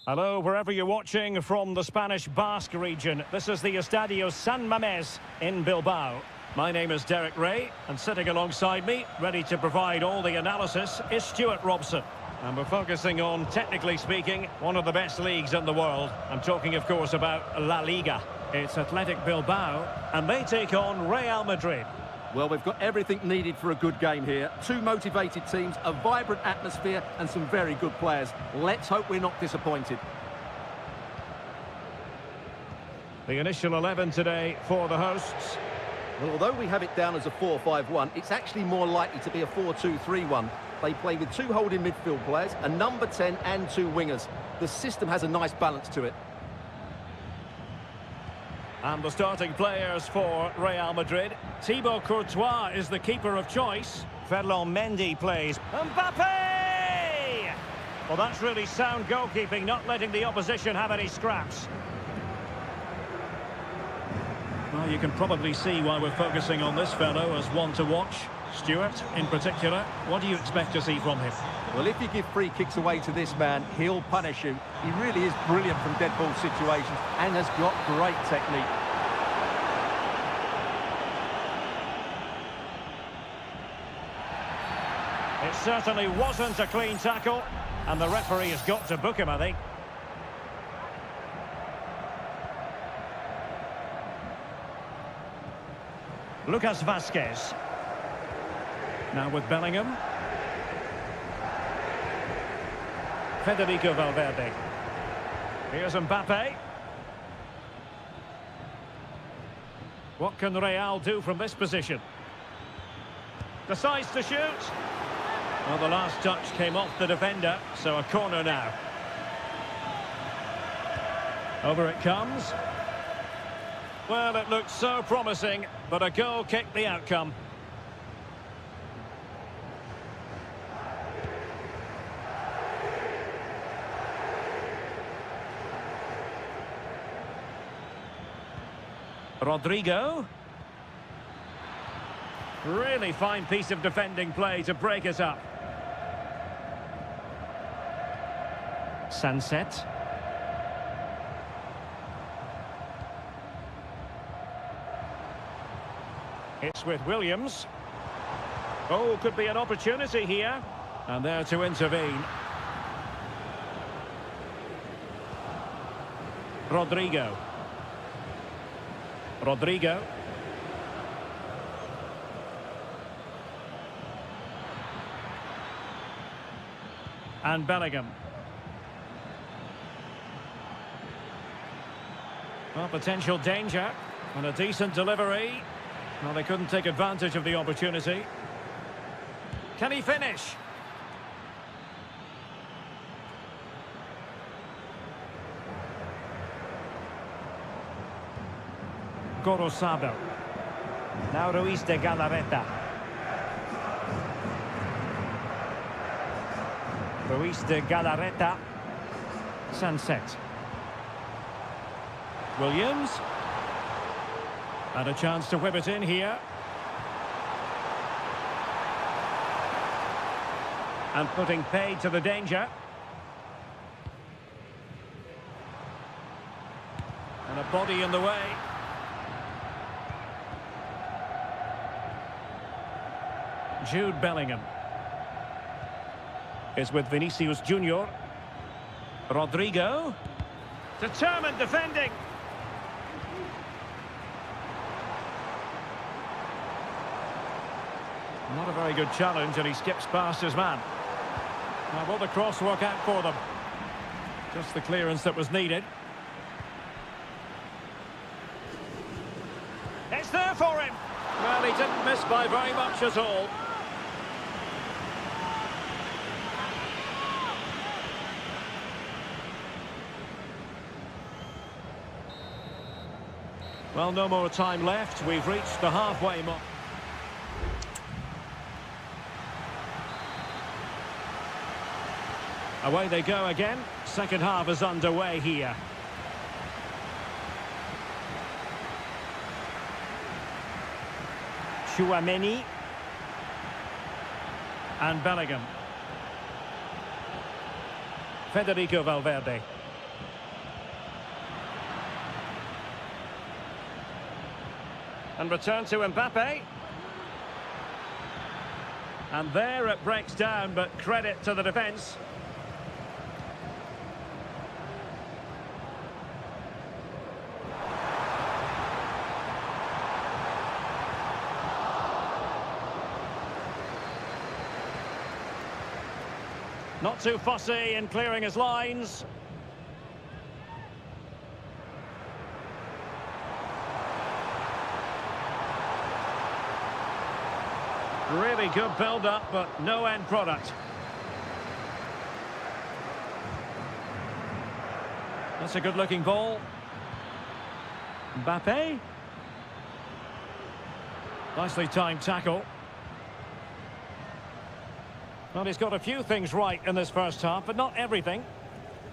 Hello, wherever you're watching from the Spanish Basque region. This is the Estadio San Mamés in Bilbao. My name is Derek Ray, and sitting alongside me, ready to provide all the analysis, is Stuart Robson. And we're focusing on, technically speaking, one of the best leagues in the world. I'm talking, of course, about La Liga. It's Athletic Bilbao, and they take on Real Madrid. Well, we've got everything needed for a good game here. Two motivated teams, a vibrant atmosphere, and some very good players. Let's hope we're not disappointed. The initial 11 today for the hosts. Well, although we have it down as a 4-5-1, it's actually more likely to be a 4-2-3-1. They play with two holding midfield players, a number 10 and two wingers. The system has a nice balance to it. And the starting players for Real Madrid. Thibaut Courtois is the keeper of choice. Ferland Mendy plays. Mbappe! Well, that's really sound goalkeeping, not letting the opposition have any scraps. Well, you can probably see why we're focusing on this fellow as one to watch. Stuart, in particular, what do you expect to see from him? Well, if you give free kicks away to this man, he'll punish you. He really is brilliant from dead ball situations and has got great technique. It certainly wasn't a clean tackle, and the referee has got to book him, I think. Lucas Vázquez. Now with Bellingham. Federico Valverde. Here's Mbappe. What can Real do from this position? Decides to shoot. Well, the last touch came off the defender, so a corner now. Over it comes. Well, it looked so promising, but a goal kicked the outcome. Rodrigo. Really fine piece of defending play to break us up. Sunset. It's with Williams. Oh, could be an opportunity here. And there to intervene. Rodrigo. Rodrigo. And Bellingham. Well, potential danger. And a decent delivery. Well, they couldn't take advantage of the opportunity. Can he finish? Gorosado. Now Ruiz de Galarreta. Ruiz de Galarreta. Sunset. Williams. And a chance to whip it in here. And putting paid to the danger. And a body in the way. Jude Bellingham is with Vinicius Junior. Rodrigo. Determined defending. Not a very good challenge, and he skips past his man. Now, will the cross work out for them? Just the clearance that was needed. It's there for him. Well, he didn't miss by very much at all. Well, no more time left. We've reached the halfway mark. Away they go again. Second half is underway here. Tchouaméni. And Bellingham. Federico Valverde. And return to Mbappe. And there it breaks down, but credit to the defence. Not too fussy in clearing his lines. Really good build-up, but no end product. That's a good-looking ball. Mbappe. Nicely timed tackle. Well, he's got a few things right in this first half, but not everything.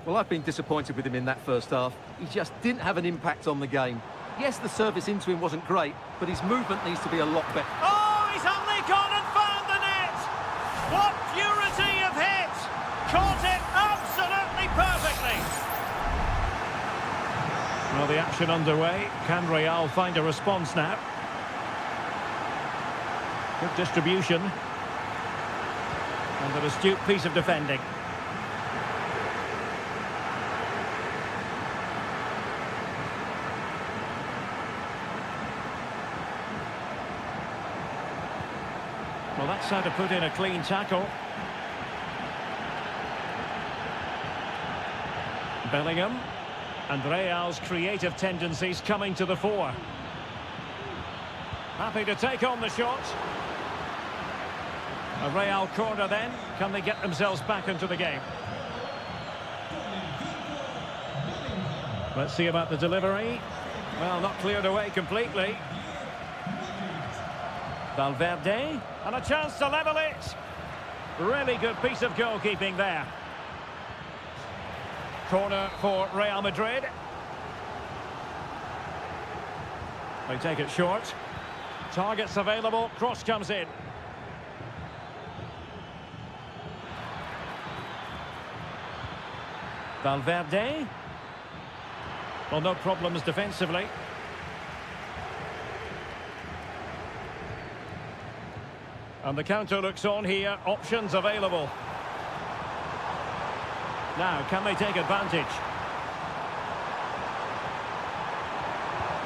Well, I've been disappointed with him in that first half. He just didn't have an impact on the game. Yes, the service into him wasn't great, but his movement needs to be a lot better. Oh, he's only gone and found the net! What purity of hit! Caught it absolutely perfectly! Well, the action underway. Can Real find a response now? Good distribution. And an astute piece of defending. Well, that's how to put in a clean tackle. Bellingham. And Real's creative tendencies coming to the fore. Happy to take on the shot. A Real corner then. Can they get themselves back into the game? Let's see about the delivery. Well, not cleared away completely. Valverde. And a chance to level it. Really good piece of goalkeeping there. Corner for Real Madrid. They take it short. Targets available. Cross comes in. Valverde. Well, no problems defensively. And the counter looks on here. Options available. Now, can they take advantage?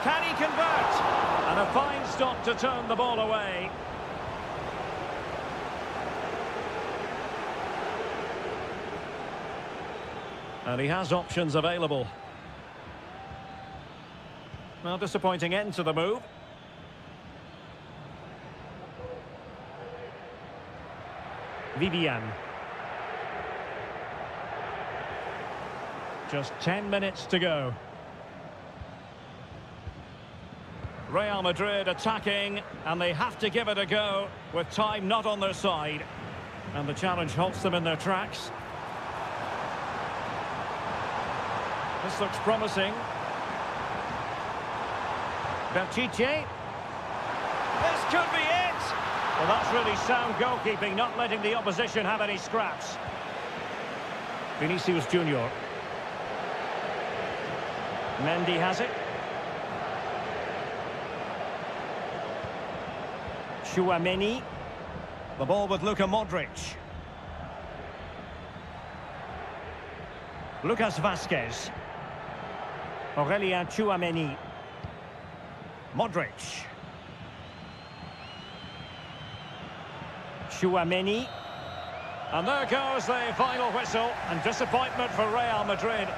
Can he convert? And a fine stop to turn the ball away. And he has options available. Well, disappointing end to the move. Vivian. Just 10 minutes to go. Real Madrid attacking, and they have to give it a go with time not on their side. And the challenge halts them in their tracks. This looks promising. Pichet. This could be it! Well, that's really sound goalkeeping, not letting the opposition have any scraps. Vinicius Junior. Mendy has it. Tchouaméni. The ball with Luka Modric. Lucas Vazquez. Aurélien Tchouaméni. Modric. Tchouaméni. And there goes the final whistle, and disappointment for Real Madrid.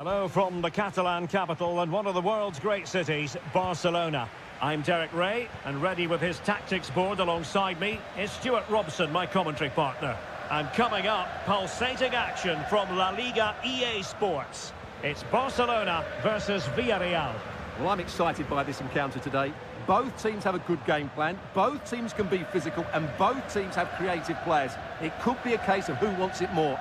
Hello from the Catalan capital and one of the world's great cities, Barcelona. I'm Derek Ray, and ready with his tactics board alongside me is Stuart Robson, my commentary partner. And coming up, pulsating action from La Liga EA Sports. It's Barcelona versus Villarreal. Well, I'm excited by this encounter today. Both teams have a good game plan, both teams can be physical, and both teams have creative players. It could be a case of who wants it more.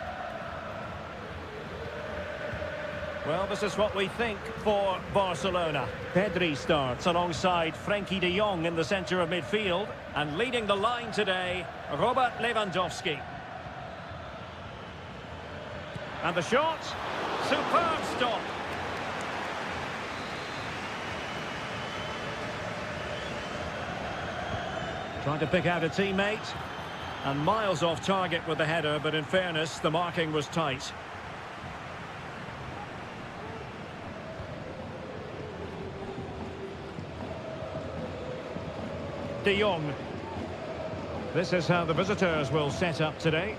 Well, this is what we think for Barcelona. Pedri starts alongside Frenkie de Jong in the centre of midfield. And leading the line today, Robert Lewandowski. And the shot, superb stop. Trying to pick out a teammate. And miles off target with the header, but in fairness, the marking was tight. De Jong. This is how the visitors will set up today.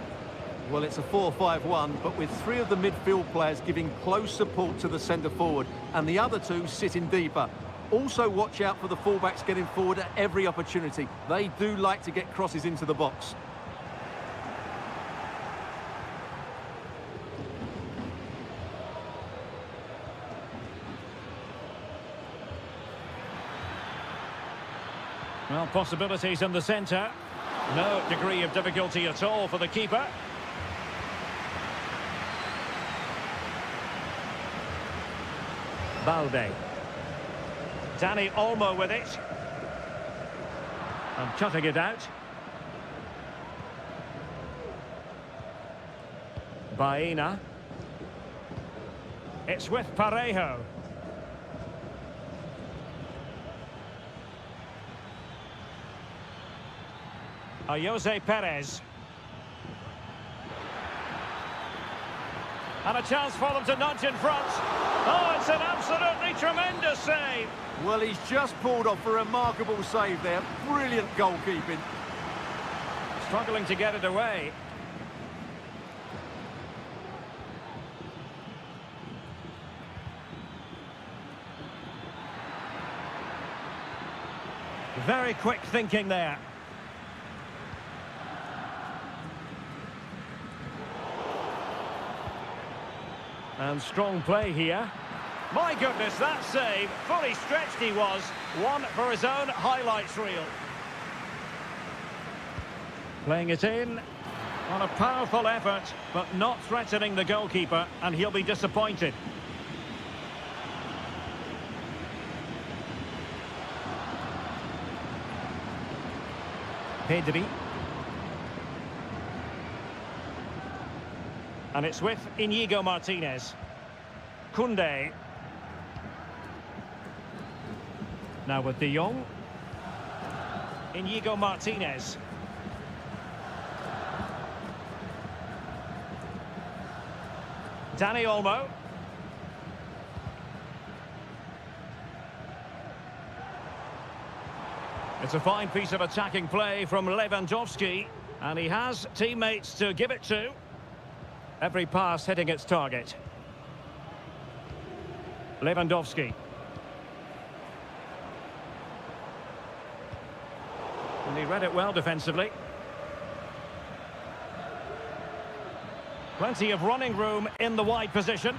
Well, it's a 4-5-1, but with three of the midfield players giving close support to the centre forward, and the other two sitting deeper. Also watch out for the fullbacks getting forward at every opportunity. They do like to get crosses into the box. Well, possibilities in the centre. No degree of difficulty at all for the keeper. Balde. Dani Olmo with it. And cutting it out. Baena. It's with Parejo. Jose Perez. And a chance for them to nudge in front. Oh, it's an absolutely tremendous save. Well, he's just pulled off a remarkable save there. Brilliant goalkeeping. Struggling to get it away. Very quick thinking there. And strong play here. My goodness, that save. Fully stretched he was. One for his own highlights reel. Playing it in. On a powerful effort, but not threatening the goalkeeper, and he'll be disappointed. Pedri. And it's with Inigo Martinez. Koundé. Now with De Jong. Inigo Martinez. Dani Olmo. It's a fine piece of attacking play from Lewandowski. And he has teammates to give it to. Every pass hitting its target. Lewandowski. And he read it well defensively. Plenty of running room in the wide position.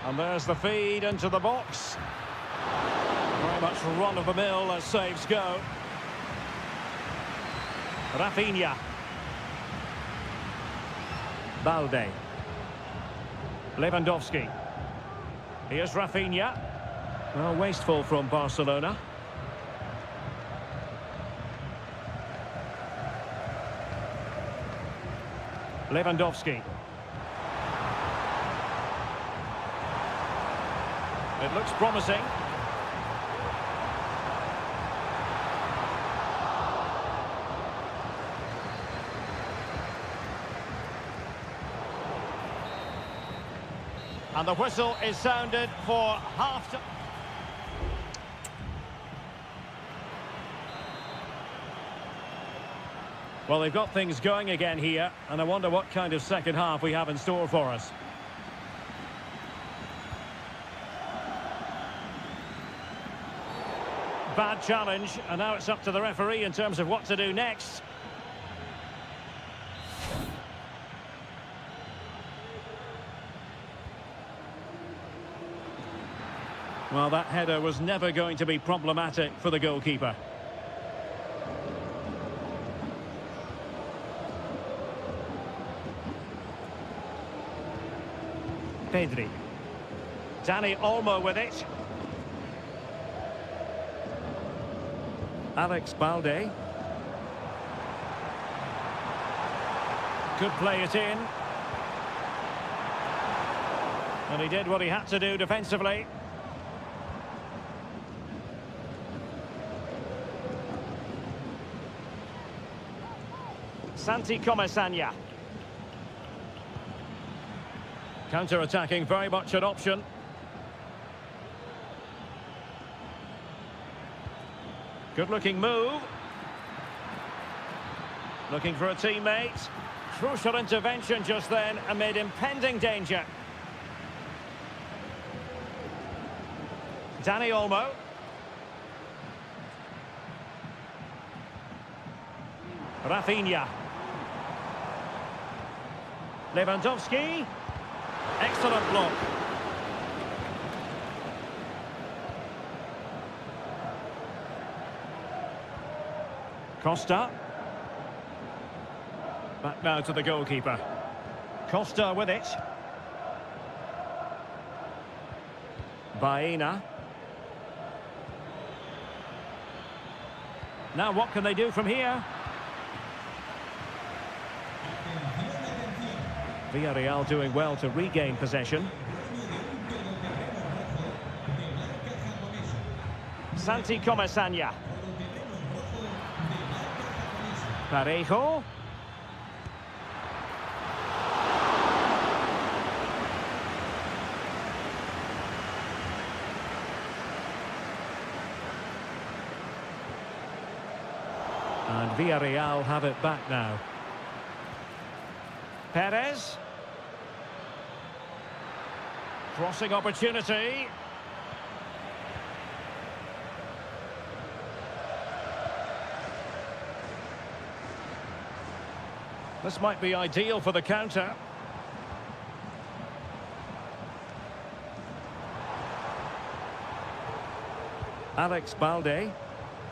And there's the feed into the box. Very much run-of-the-mill as saves go. Rafinha. Balde. Lewandowski. Here's Rafinha. Well, wasteful from Barcelona. Lewandowski. It looks promising. And the whistle is sounded for half-time. Well, they've got things going again here, and I wonder what kind of second half we have in store for us. bad challenge, and now it's up to the referee in terms of what to do next. Well, that header was never going to be problematic for the goalkeeper. Pedri. Dani Olmo with it. Alex Balde. Could play it in. And he did what he had to do defensively. Santi Comesaña. Counter-attacking, very much an option. Good-looking move. Looking for a teammate. Crucial intervention just then amid impending danger. Dani Olmo. Rafinha. Lewandowski. Excellent block. Costa. Back now to the goalkeeper. Costa with it. Baena. Now what can they do from here? Villarreal doing well to regain possession. Santi Comesaña. Parejo. And Villarreal have it back now. Perez. Crossing opportunity. This might be ideal for the counter. Alex Balde.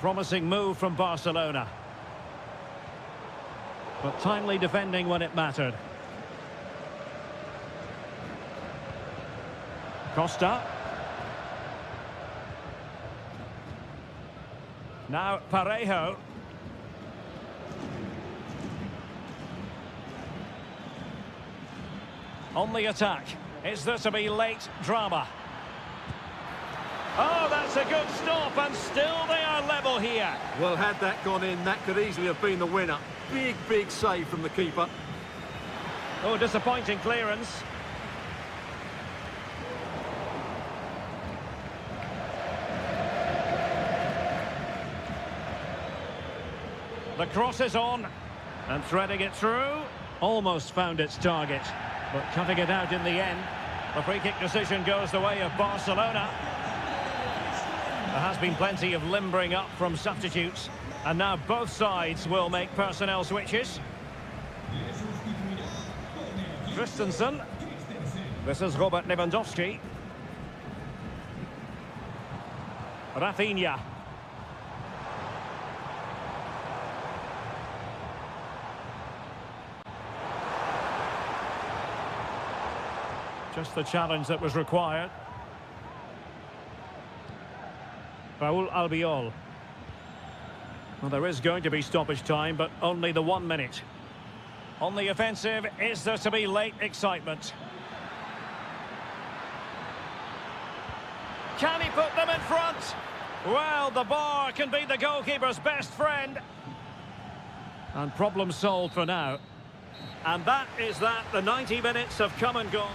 Promising move from Barcelona. But timely defending when it mattered. Costa. Now Parejo. On the attack. Is there to be late drama? Oh, that's a good stop, and still they are level here. Well, had that gone in, that could easily have been the winner. Big, big save from the keeper. Oh, disappointing clearance. The cross is on, and threading it through. Almost found its target, but cutting it out in the end. The free-kick decision goes the way of Barcelona. There has been plenty of limbering up from substitutes, and now both sides will make personnel switches. Christensen. This is Robert Lewandowski. Rafinha. Just the challenge that was required. Raul Albiol. Well, there is going to be stoppage time, but only the 1 minute. On the offensive, is there to be late excitement? Can he put them in front? Well, the bar can be the goalkeeper's best friend. And problem solved for now. And that is that. The 90 minutes have come and gone.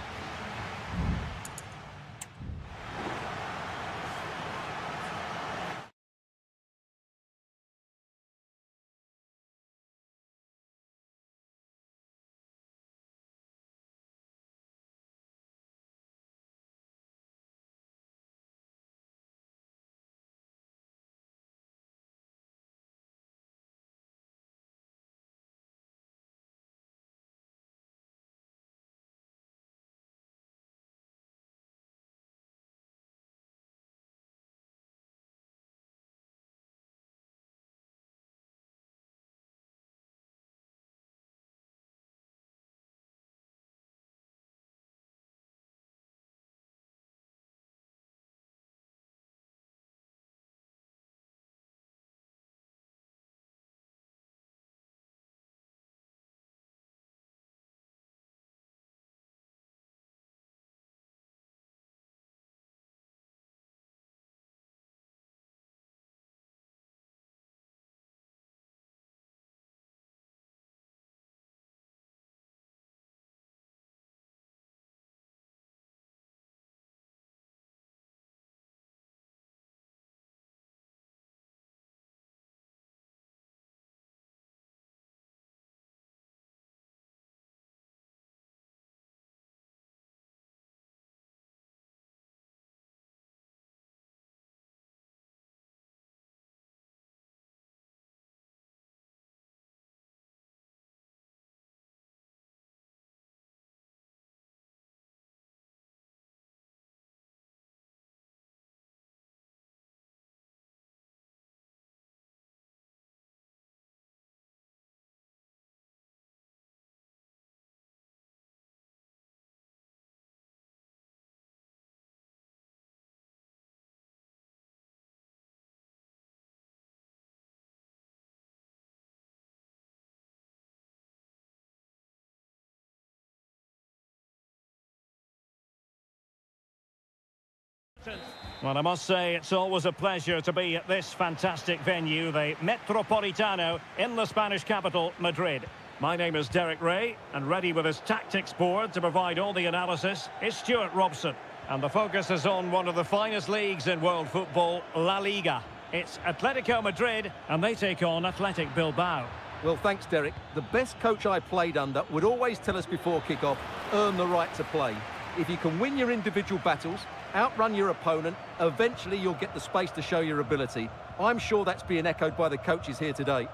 Well, I must say it's always a pleasure to be at this fantastic venue, the Metropolitano in the Spanish capital, Madrid. My name is Derek Ray, and ready with his tactics board to provide all the analysis is Stuart Robson. And the focus is on one of the finest leagues in world football, La Liga. It's Atletico Madrid, and they take on Athletic Bilbao. Well, thanks, Derek. The best coach I played under would always tell us before kick-off, earn the right to play. If you can win your individual battles, outrun your opponent, eventually you'll get the space to show your ability. I'm sure that's being echoed by the coaches here today.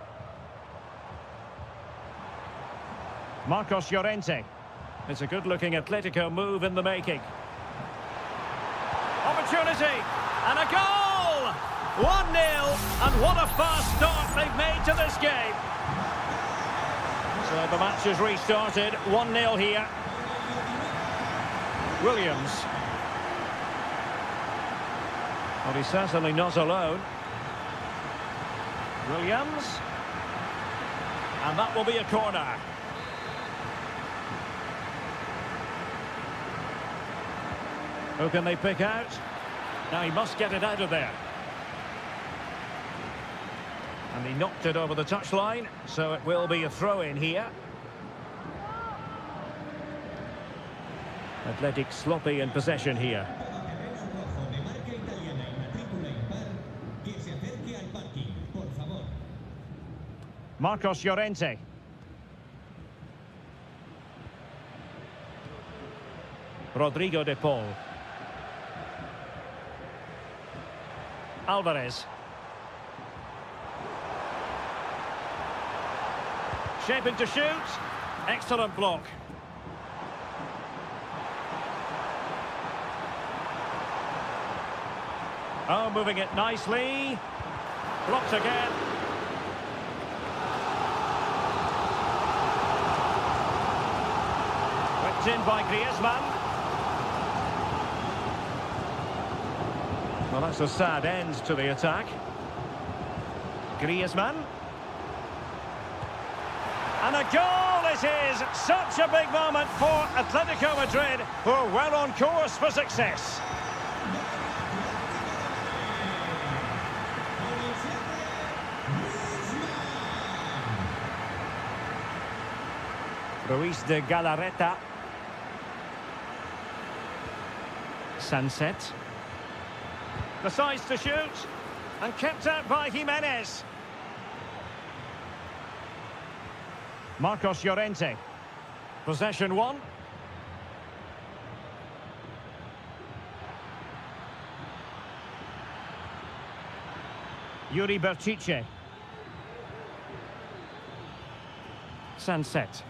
Marcos Llorente. It's a good-looking Atletico move in the making. Opportunity, and a goal! 1-0, and what a fast start they've made to this game. So the match has restarted, 1-0 here. Williams. Well, he's certainly not alone. Williams. And that will be a corner. Who can they pick out? Now he must get it out of there. And he knocked it over the touchline, so it will be a throw-in here. Athletic sloppy in possession here. Marcos Llorente. Rodrigo de Paul. Alvarez. Shaping to shoot. Excellent block. Oh, moving it nicely. Blocked again. Whipped in by Griezmann. Well, that's a sad end to the attack. Griezmann. And a goal it is! Such a big moment for Atletico Madrid, who are well on course for success. Ruiz de Galarreta. Sunset. Decides to shoot, and kept out by Jimenez. Marcos Llorente. Possession one. Yuri Berchiche. Sunset.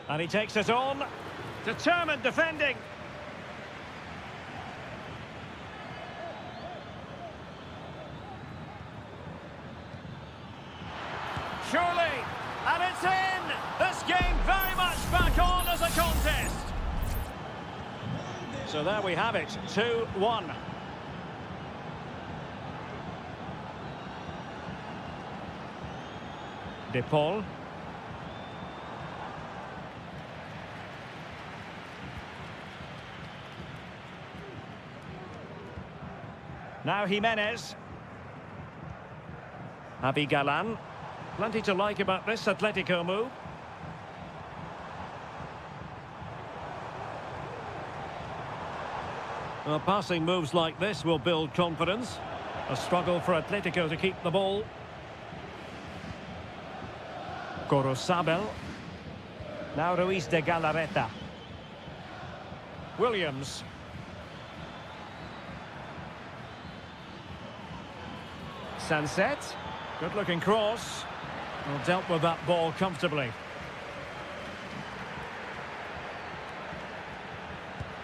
And he takes it on. Determined defending. Surely, and it's in! This game very much back on as a contest. So there we have it, 2-1. De Paul. Now Jimenez. Javi Galan. Plenty to like about this Atletico move. Well, passing moves like this will build confidence. A struggle for Atletico to keep the ball. Corosabel. Now Ruiz de Galarreta. Williams. Sunset. Good-looking cross. Well, dealt with that ball comfortably.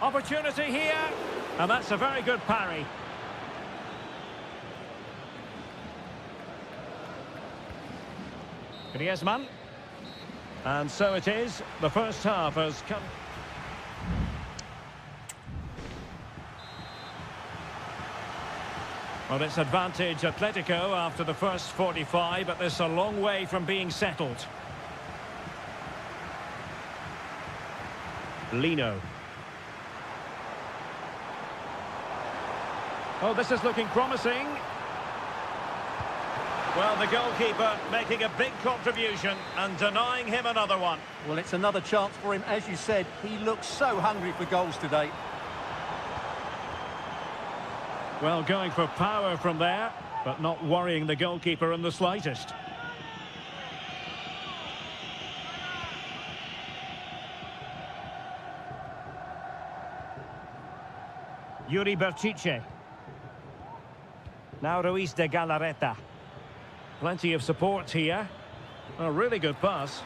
Opportunity here. And that's a very good parry. Griezmann. And so it is. The first half has come. Well, it's advantage Atletico after the first 45, but this a long way from being settled. Lino. Oh, this is looking promising. Well, the goalkeeper making a big contribution and denying him another one. Well, it's another chance for him. As you said, he looks so hungry for goals today. Well, going for power from there, but not worrying the goalkeeper in the slightest. Yuri Berchiche. Now Ruiz de Galarreta. Plenty of support here. A really good pass.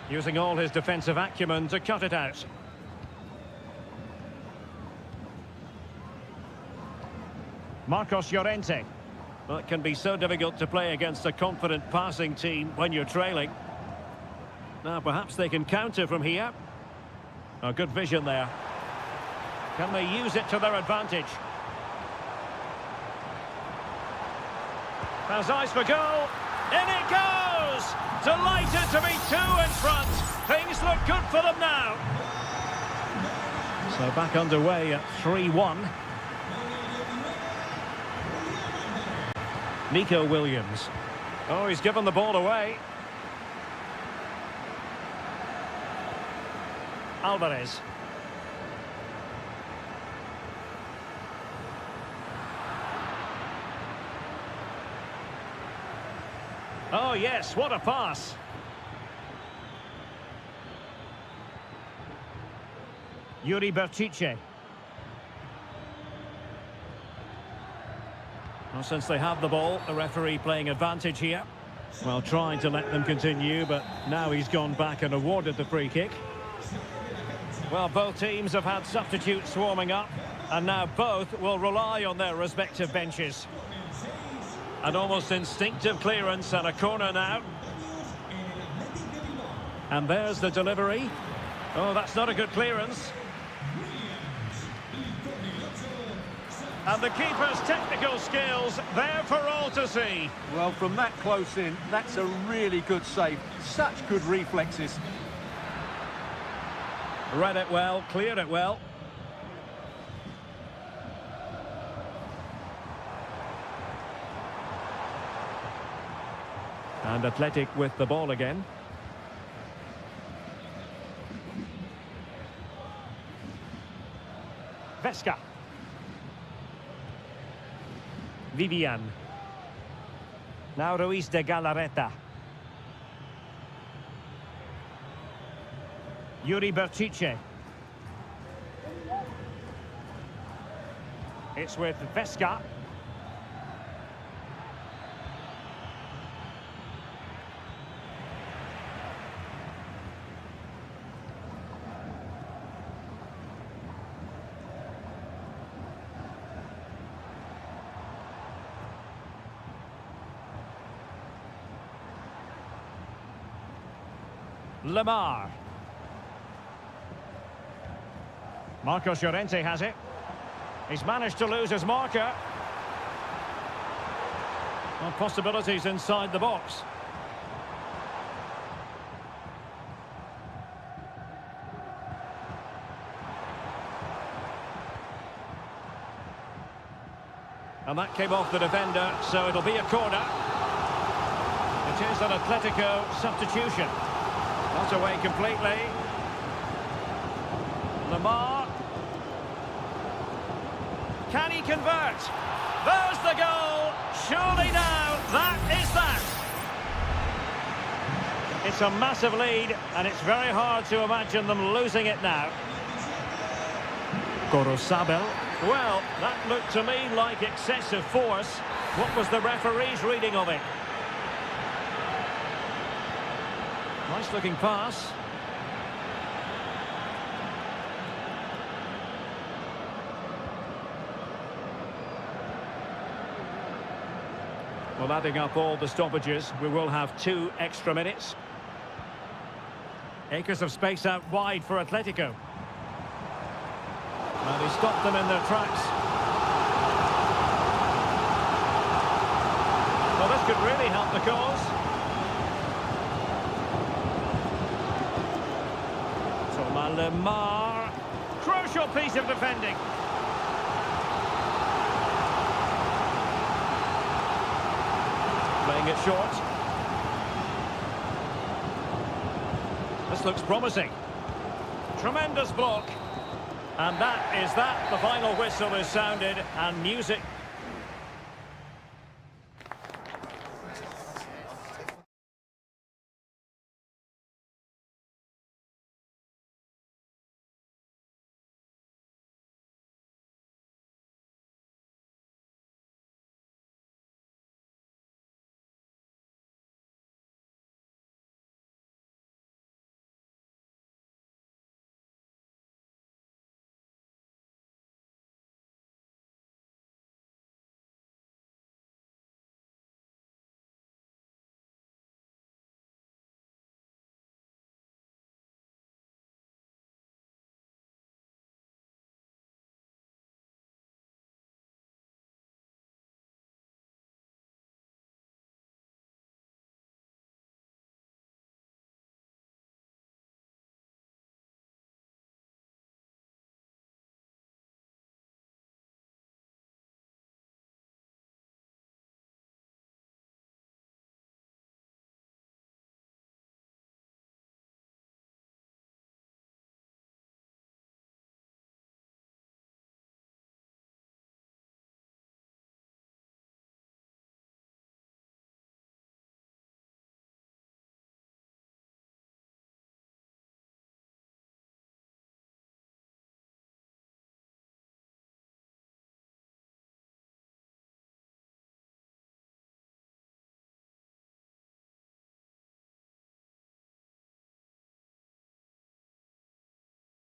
Using all his defensive acumen to cut it out. Marcos Llorente. Well, it can be so difficult to play against a confident passing team when you're trailing. Now, perhaps they can counter from here. Oh, good vision there. Can they use it to their advantage? Has eyes for goal. In it goes! Delighted to be 2 in front. Things look good for them now. So back underway at 3-1. Nico Williams. Oh, he's given the ball away. Alvarez. Oh, yes, what a pass. Yuri Berchiche. Well, since they have the ball, the referee playing advantage here. Well, trying to let them continue, but now he's gone back and awarded the free kick. Well, both teams have had substitutes warming up, and now both will rely on their respective benches. An almost instinctive clearance and a corner now. And there's the delivery. Oh, that's not a good clearance. And the keeper's technical skills there for all to see. Well, from that close in, that's a really good save. Such good reflexes. Read it well, cleared it well. And Athletic with the ball again. Vesca. Vivian. Now Ruiz de Galarreta. Yuri Berchiche. It's with Vesca. Lamar. Marcos Llorente has it. He's managed to lose his marker. Well, possibilities inside the box. And that came off the defender, so it'll be a corner. It is an Atletico substitution. Not away completely. Lamar. Can he convert? There's the goal. Surely now, that is that. It's a massive lead, and it's very hard to imagine them losing it now. Gorosabel. Well, that looked to me like excessive force. What was the referee's reading of it? Nice looking pass. Well, adding up all the stoppages, we will have 2 extra minutes. Acres of space out wide for Atletico. And he stopped them in their tracks. Well, this could really help the cause. Lemar. Crucial piece of defending. Playing it short. This looks promising. Tremendous block. And that is that. The final whistle is sounded and music.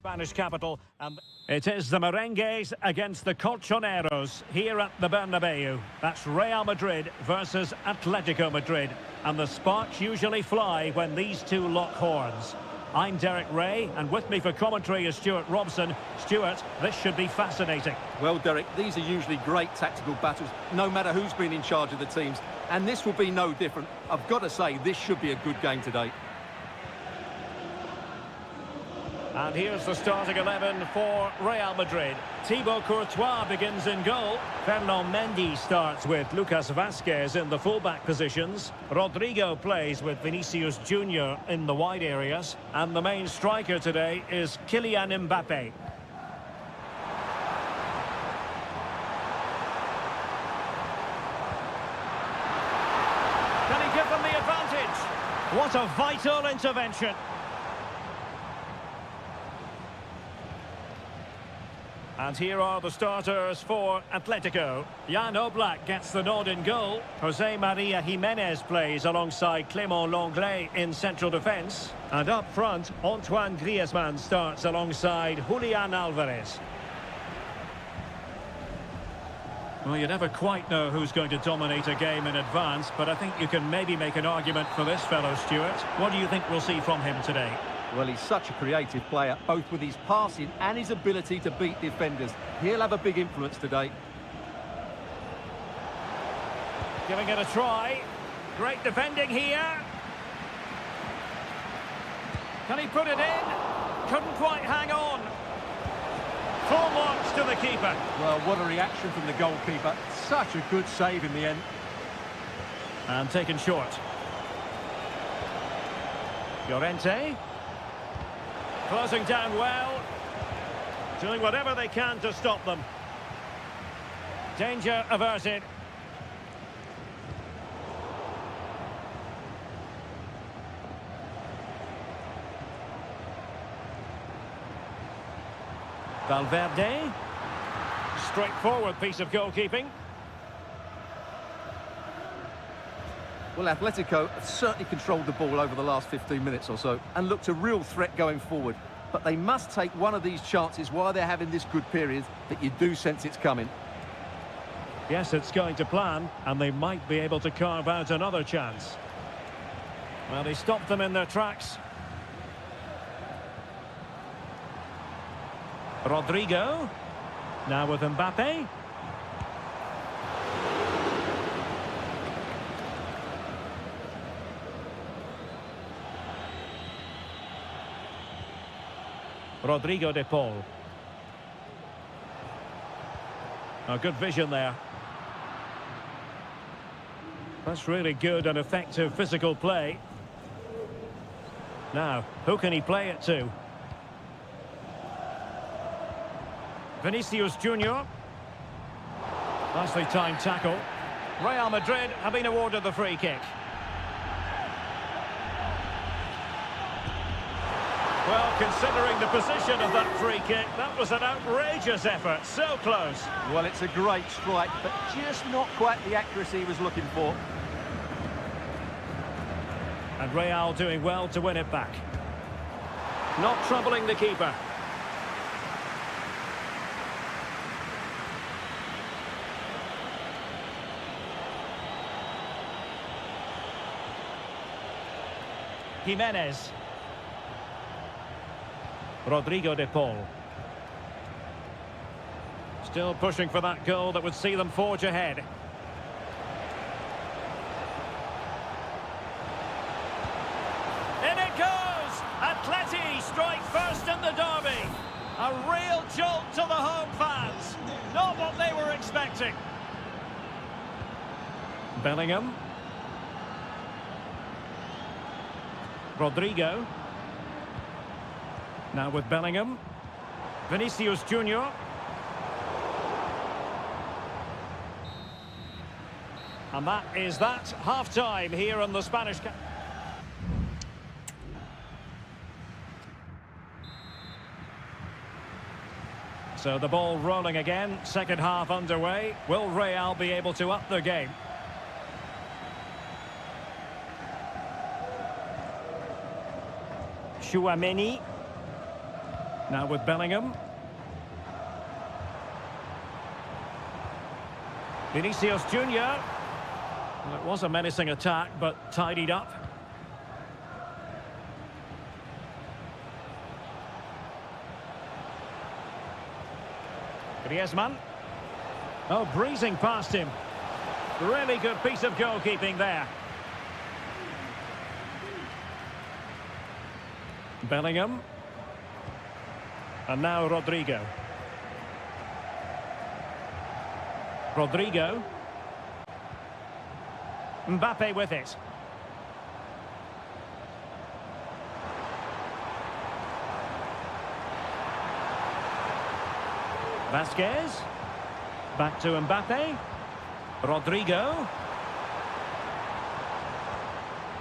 Spanish capital, and it is the Merengues against the Colchoneros here at the Bernabeu. That's Real Madrid versus Atletico Madrid, and the sparks usually fly when these two lock horns. I'm Derek Ray, and with me for commentary is Stuart Robson. Stuart, this should be fascinating. Well, Derek, these are usually great tactical battles, no matter who's been in charge of the teams, and this will be no different. I've got to say, this should be a good game today. And here's the starting 11 for Real Madrid. Thibaut Courtois begins in goal. Fernand Mendy starts with Lucas Vazquez in the fullback positions. Rodrigo plays with Vinicius Junior in the wide areas. And the main striker today is Kylian Mbappe. Can he give them the advantage? What a vital intervention. And here are the starters for Atletico. Jan Oblak gets the nod in goal. Jose Maria Jimenez plays alongside Clément Lenglet in central defence. And up front, Antoine Griezmann starts alongside Julian Alvarez. Well, you never quite know who's going to dominate a game in advance, but I think you can maybe make an argument for this fellow, Stuart. What do you think we'll see from him today? Well, he's such a creative player, both with his passing and his ability to beat defenders. He'll have a big influence today. Giving it a try. Great defending here. Can he put it in? Couldn't quite hang on. Full marks to the keeper. Well, what a reaction from the goalkeeper. Such a good save in the end. And taken short. Llorente. Closing down well. Doing whatever they can to stop them. Danger averted. Valverde. Straightforward piece of goalkeeping. Well, Atletico have certainly controlled the ball over the last 15 minutes or so and looked a real threat going forward. But they must take one of these chances while they're having this good period that you do sense it's coming. Yes, it's going to plan, and they might be able to carve out another chance. Well, he stopped them in their tracks. Rodrigo. Now with Mbappe. Rodrigo de Paul. A good vision there. That's really good and effective physical play. Now, who can he play it to? Vinicius Junior. Nicely timed tackle. Real Madrid have been awarded the free kick. Well, considering the position of that free kick, that was an outrageous effort. So close. Well, it's a great strike, but just not quite the accuracy he was looking for. And Real doing well to win it back. Not troubling the keeper. Jimenez. Rodrigo de Paul. Still pushing for that goal that would see them forge ahead. In it goes! Atleti strike first in the derby. A real jolt to the home fans. Not what they were expecting. Bellingham. Rodrigo. Now with Bellingham. Vinicius Junior. And that is that. Half-time here on the Spanish... So the ball rolling again. Second half underway. Will Real be able to up the game? Tchouaméni. Now with Bellingham. Vinicius Junior. Well, it was a menacing attack, but tidied up. Griezmann. Oh, breezing past him. Really good piece of goalkeeping there. Bellingham. And now Rodrigo. Rodrigo. Mbappe with it. Vasquez. Back to Mbappe. Rodrigo.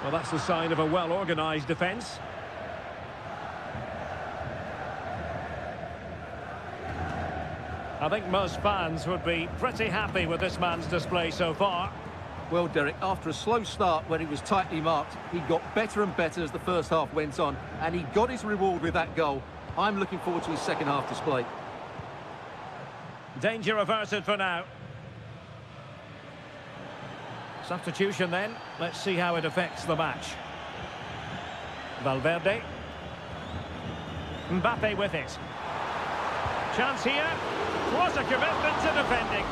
Well, that's the sign of a well-organised defence. I think most fans would be pretty happy with this man's display so far. Well, Derek, after a slow start when he was tightly marked, he got better and better as the first half went on, and he got his reward with that goal. I'm looking forward to his second half display. Danger averted for now. Substitution then. Let's see how it affects the match. Valverde. Mbappe with it. Chance here. Was a commitment to defending.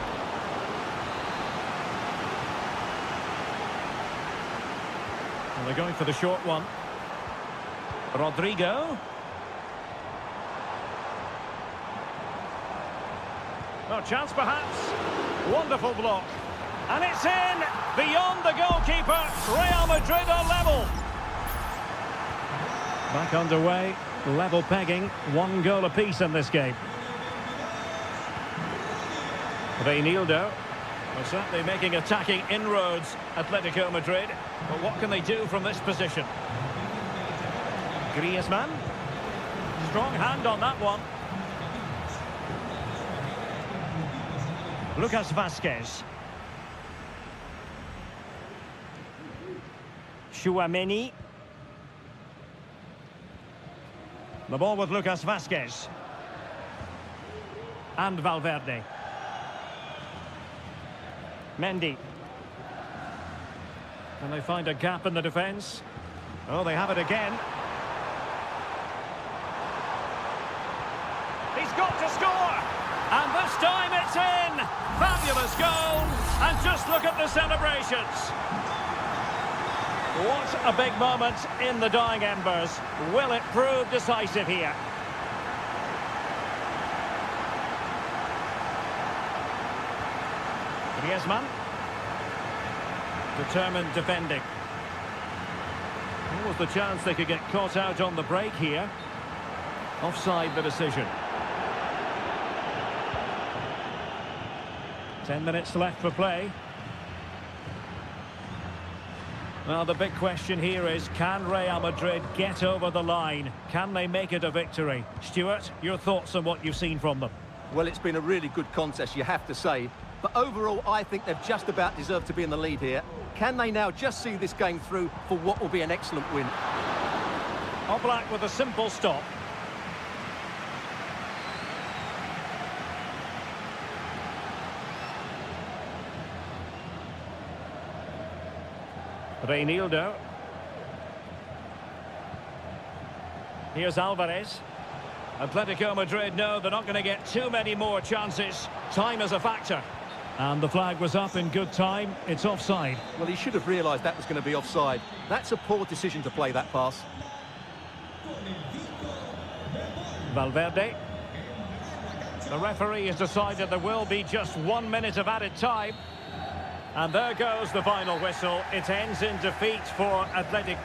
And they're going for the short one. Rodrigo. Oh, chance perhaps. Wonderful block. And it's in! Beyond the goalkeeper. Real Madrid are level. Back underway. Level pegging. 1 goal apiece in this game. Reinildo. Well, certainly making attacking inroads, Atletico Madrid. But what can they do from this position? Griezmann. Strong hand on that one. Lucas Vasquez. Tchouaméni. The ball with Lucas Vasquez. And Valverde. Mendy. Can they find a gap in the defence? Oh, they have it again. He's got to score! And this time it's in! Fabulous goal! And just look at the celebrations! What a big moment in the dying embers. Will it prove decisive here? Griezmann. Determined defending. What was the chance they could get caught out on the break here? Offside the decision. 10 minutes left for play. Well, the big question here is, can Real Madrid get over the line? Can they make it a victory? Stuart, your thoughts on what you've seen from them? Well, it's been a really good contest, you have to say. But overall, I think they've just about deserved to be in the lead here. Can they now just see this game through for what will be an excellent win? Oblak with a simple stop. Reinildo. Here's Alvarez. Atletico Madrid know they're not going to get too many more chances. Time is a factor. And the flag was up in good time. It's offside. Well, he should have realised that was going to be offside. That's a poor decision to play that pass. Valverde. The referee has decided there will be just 1 minute of added time. And there goes the final whistle. It ends in defeat for Athletic.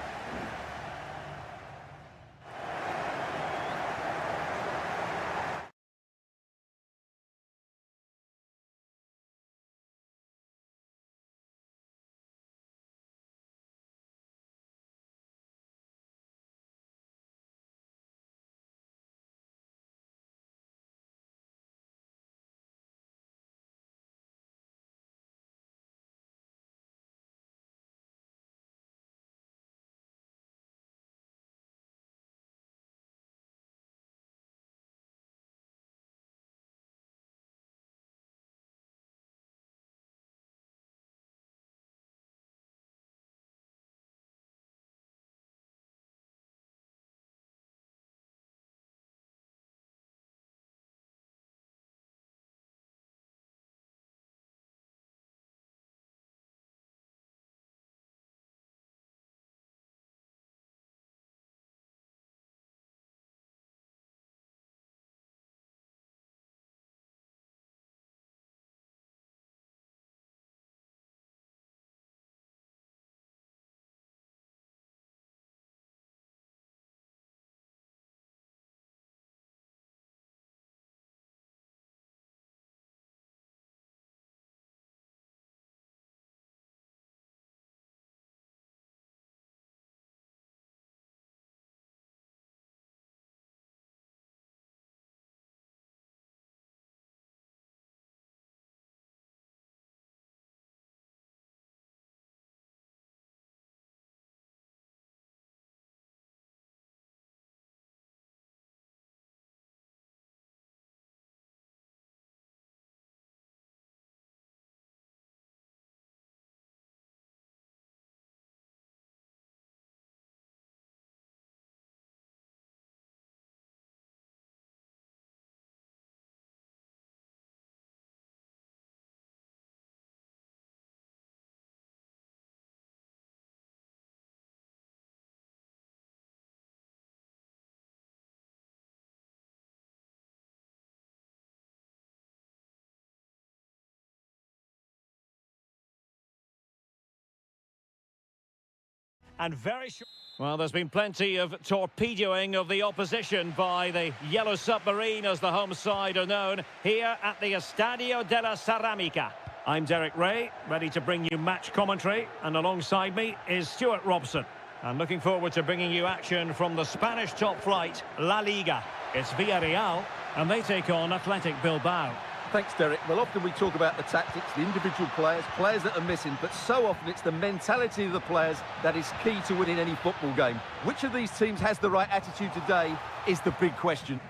And very short. Well, there's been plenty of torpedoing of the opposition by the Yellow Submarine, as the home side are known, here at the Estadio de la Ceramica. I'm Derek Ray, ready to bring you match commentary, and alongside me is Stuart Robson. I'm looking forward to bringing you action from the Spanish top flight, La Liga. It's Villarreal, and they take on Athletic Bilbao. Thanks, Derek. Well, often we talk about the tactics, the individual players, players that are missing, but so often it's the mentality of the players that is key to winning any football game. Which of these teams has the right attitude today is the big question.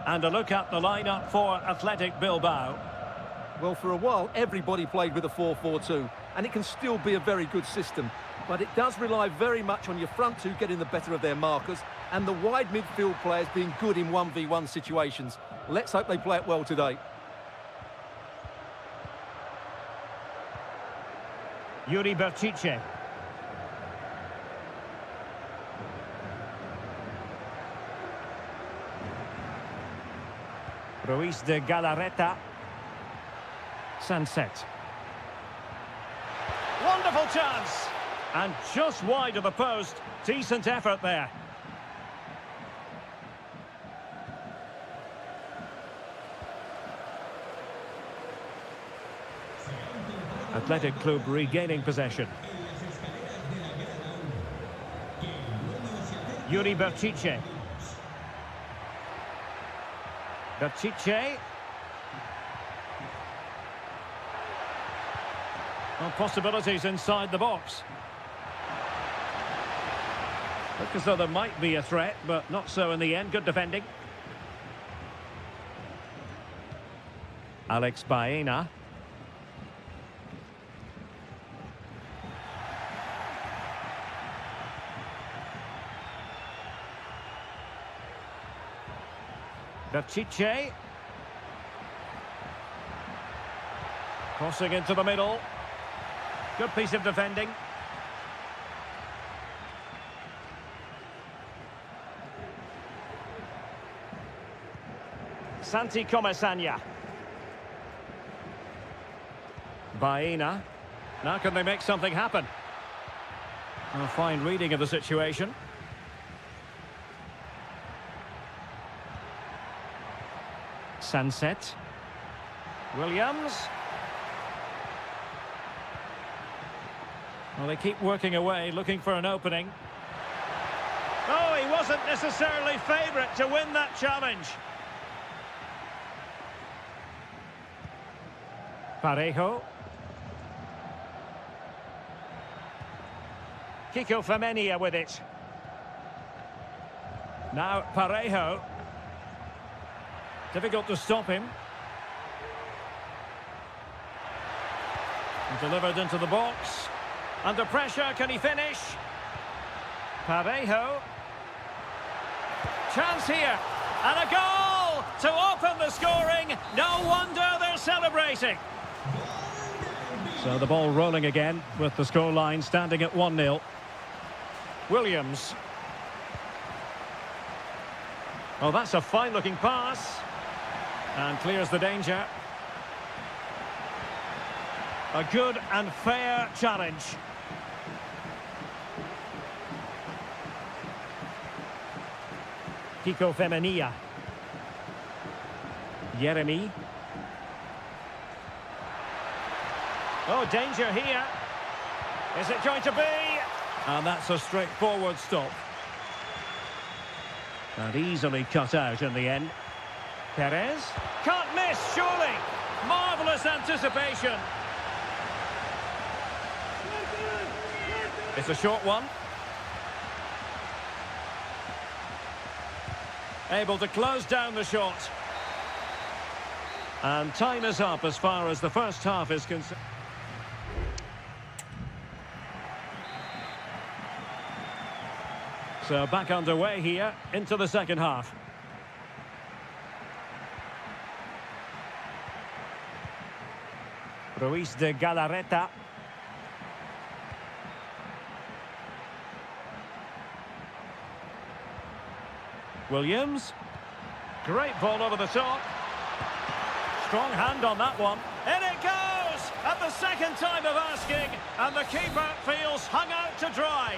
And a look at the lineup for Athletic Bilbao. Well, for a while, everybody played with a 4-4-2, and it can still be a very good system. But it does rely very much on your front two getting the better of their markers and the wide midfield players being good in 1v1 situations. Let's hope they play it well today. Yuri Berchiche. Ruiz de Galarreta. Sunset. Wonderful chance! And just wide of the post. Decent effort there. Athletic Club regaining possession. Yuri Berchiche. Berchiche. Well, possibilities inside the box. Look as though there might be a threat, but not so in the end. Good defending. Alex Baena. Berchiche. Crossing into the middle. Good piece of defending. Santi Comesaña. Baena. Now can they make something happen? A fine reading of the situation. Sunset. Williams. Well, they keep working away, looking for an opening. Oh, he wasn't necessarily favourite to win that challenge. Parejo. Kiko Femenia with it. Now Parejo. Difficult to stop him. Delivered into the box. Under pressure, can he finish? Parejo. Chance here. And a goal to open the scoring. No wonder they're celebrating. So the ball rolling again with the scoreline standing at 1-0. Williams. Oh, that's a fine-looking pass. And clears the danger. A good and fair challenge. Kiko Femenia. Jeremy. Oh, danger here. Is it going to be? And that's a straightforward stop. And easily cut out in the end. Perez. Can't miss, surely. Marvellous anticipation. It's a short one. Able to close down the shot. And time is up as far as the first half is concerned. So back underway here into the second half. Ruiz de Galarreta. Williams. Great ball over the top. Strong hand on that one. In it goes! At the second time of asking, and the keeper feels hung out to dry.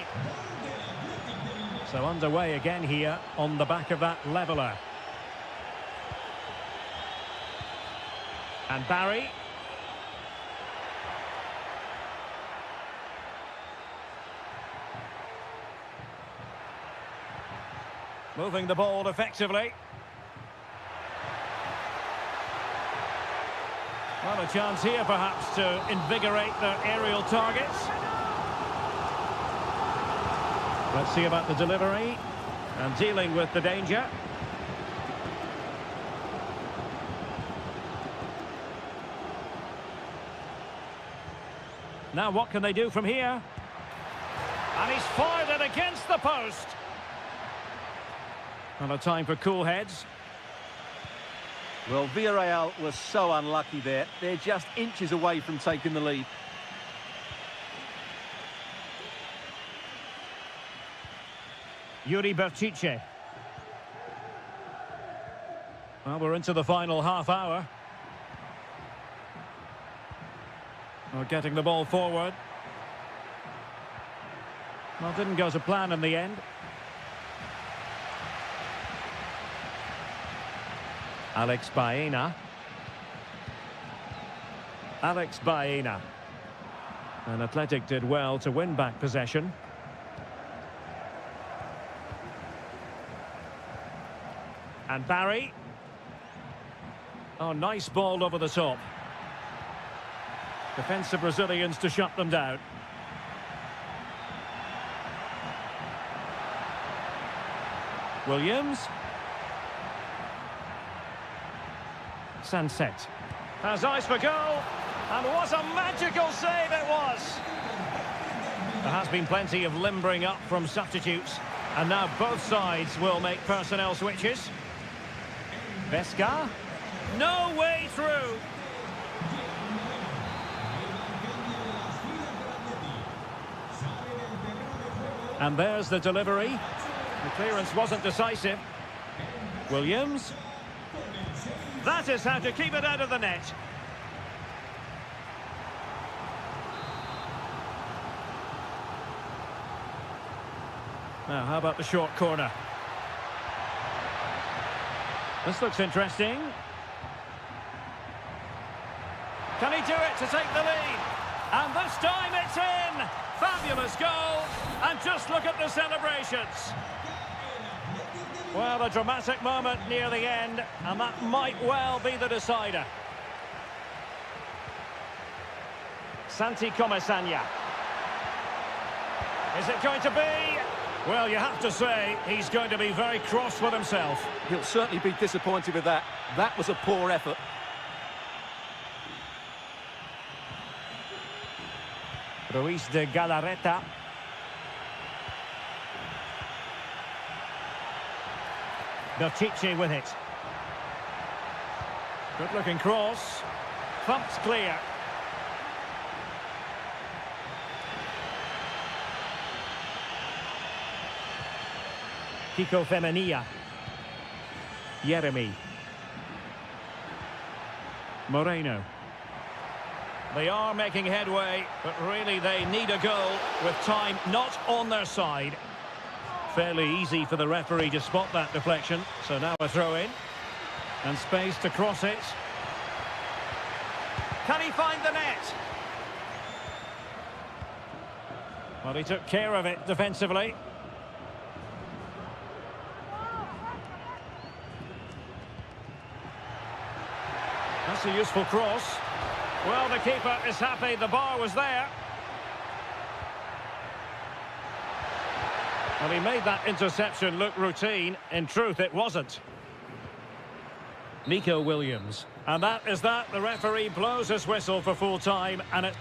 So underway again here on the back of that leveller. And Barry. Moving the ball effectively. Well, a chance here perhaps to invigorate their aerial targets. Let's see about the delivery and dealing with the danger. Now what can they do from here? And he's fired it against the post. And a time for cool heads. Well, Villarreal was so unlucky there. They're just inches away from taking the lead. Yuri Berchiche. Well, we're into the final half hour. Well, getting the ball forward. Well, didn't go to plan in the end. Alex Baena. Alex Baena. And Athletic did well to win back possession. And Barry. Oh, nice ball over the top. Defensive Brazilians to shut them down. Williams. Sunset. Has eyes for goal. And what a magical save it was! There has been plenty of limbering up from substitutes. And now both sides will make personnel switches. Vesca. No way through. And there's the delivery. The clearance wasn't decisive. Williams. That is how to keep it out of the net. Now, how about the short corner? This looks interesting. Can he do it to take the lead? And this time it's in! Fabulous goal! And just look at the celebrations. Well, a dramatic moment near the end, and that might well be the decider. Santi Comesaña. Is it going to be? Well, you have to say, he's going to be very cross with himself. He'll certainly be disappointed with that. That was a poor effort. Ruiz de Galarreta. Belchiche with it. Good-looking cross. Thumped clear. Kiko Femenia. Jeremy. Moreno. They are making headway, but really they need a goal with time not on their side. Fairly easy for the referee to spot that deflection. So now a throw in. And space to cross it. Can he find the net? Well, he took care of it defensively. That's a useful cross. Well, the keeper is happy the bar was there. Well, he made that interception look routine. In truth, it wasn't. Nico Williams. And that is that. The referee blows his whistle for full time, and it...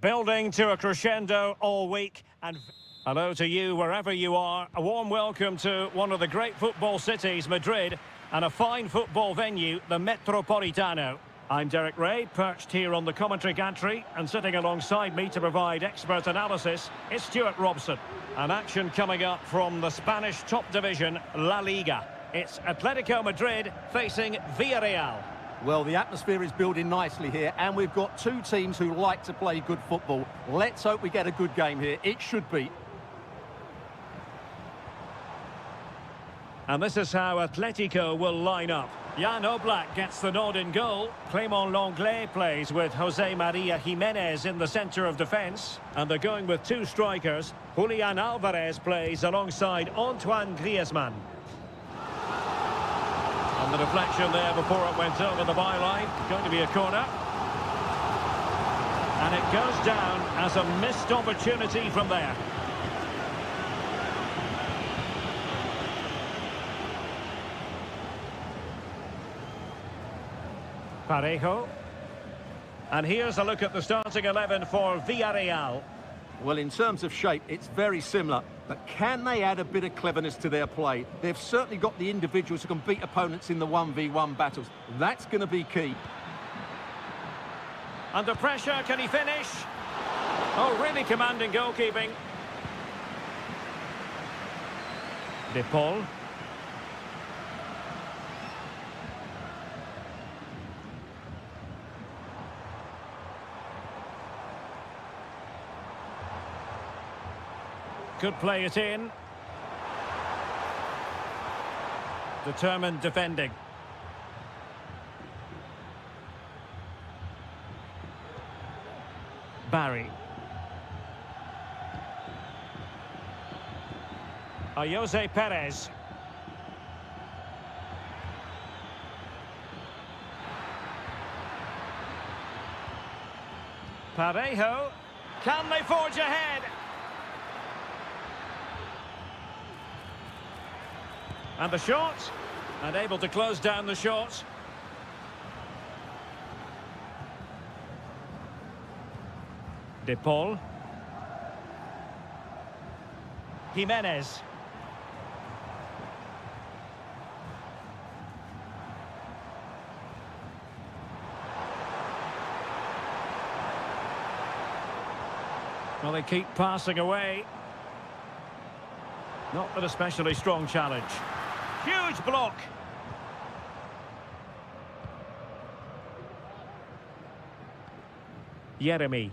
Building to a crescendo all week, and hello to you wherever you are. A warm welcome to one of the great football cities, Madrid, and a fine football venue, the Metropolitano. I'm Derek Ray, perched here on the commentary gantry, and sitting alongside me to provide expert analysis is Stuart Robson. An action coming up from the Spanish top division, La Liga. It's Atletico Madrid facing Villarreal. Well, the atmosphere is building nicely here, and we've got two teams who like to play good football. Let's hope we get a good game here. It should be. And this is how Atletico will line up. Jan Oblak gets the nod in goal. Clément Lenglet plays with Jose Maria Jimenez in the centre of defence. And they're going with two strikers. Julian Alvarez plays alongside Antoine Griezmann. And the deflection there before it went over the byline. Going to be a corner. And it goes down as a missed opportunity from there. Parejo. And here's a look at the starting 11 for Villarreal. Well, in terms of shape, it's very similar. But can they add a bit of cleverness to their play? They've certainly got the individuals who can beat opponents in the 1v1 battles. That's going to be key. Under pressure, can he finish? Oh, really commanding goalkeeping. De Paul. Could play it in. Determined defending. Barry. Jose Perez. Parejo. Can they forge ahead? And the shot, and able to close down the shot. De Paul. Jimenez. Well, they keep passing away. Not an especially strong challenge. Huge block. Jeremy.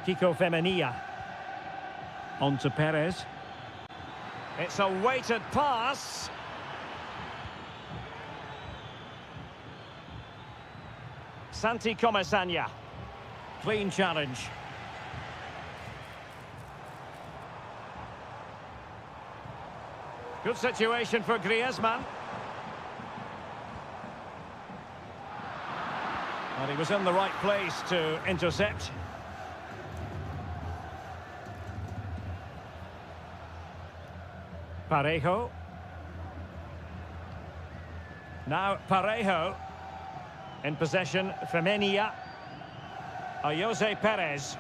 Kiko Femenia. On to Perez. It's a weighted pass. Santi Comesaña. Clean challenge. Good situation for Griezmann. And he was in the right place to intercept. Parejo. Now Parejo. In possession, Femenia. Jose Perez.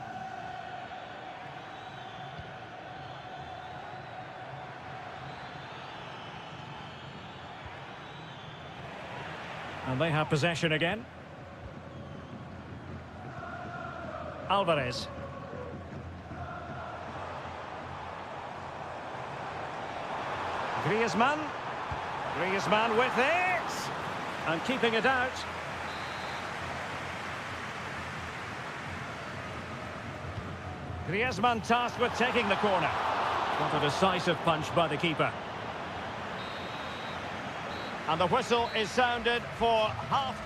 And they have possession again. Alvarez. Griezmann. Griezmann with it. And keeping it out. Griezmann tasked with taking the corner. Not a decisive punch by the keeper. And the whistle is sounded for half.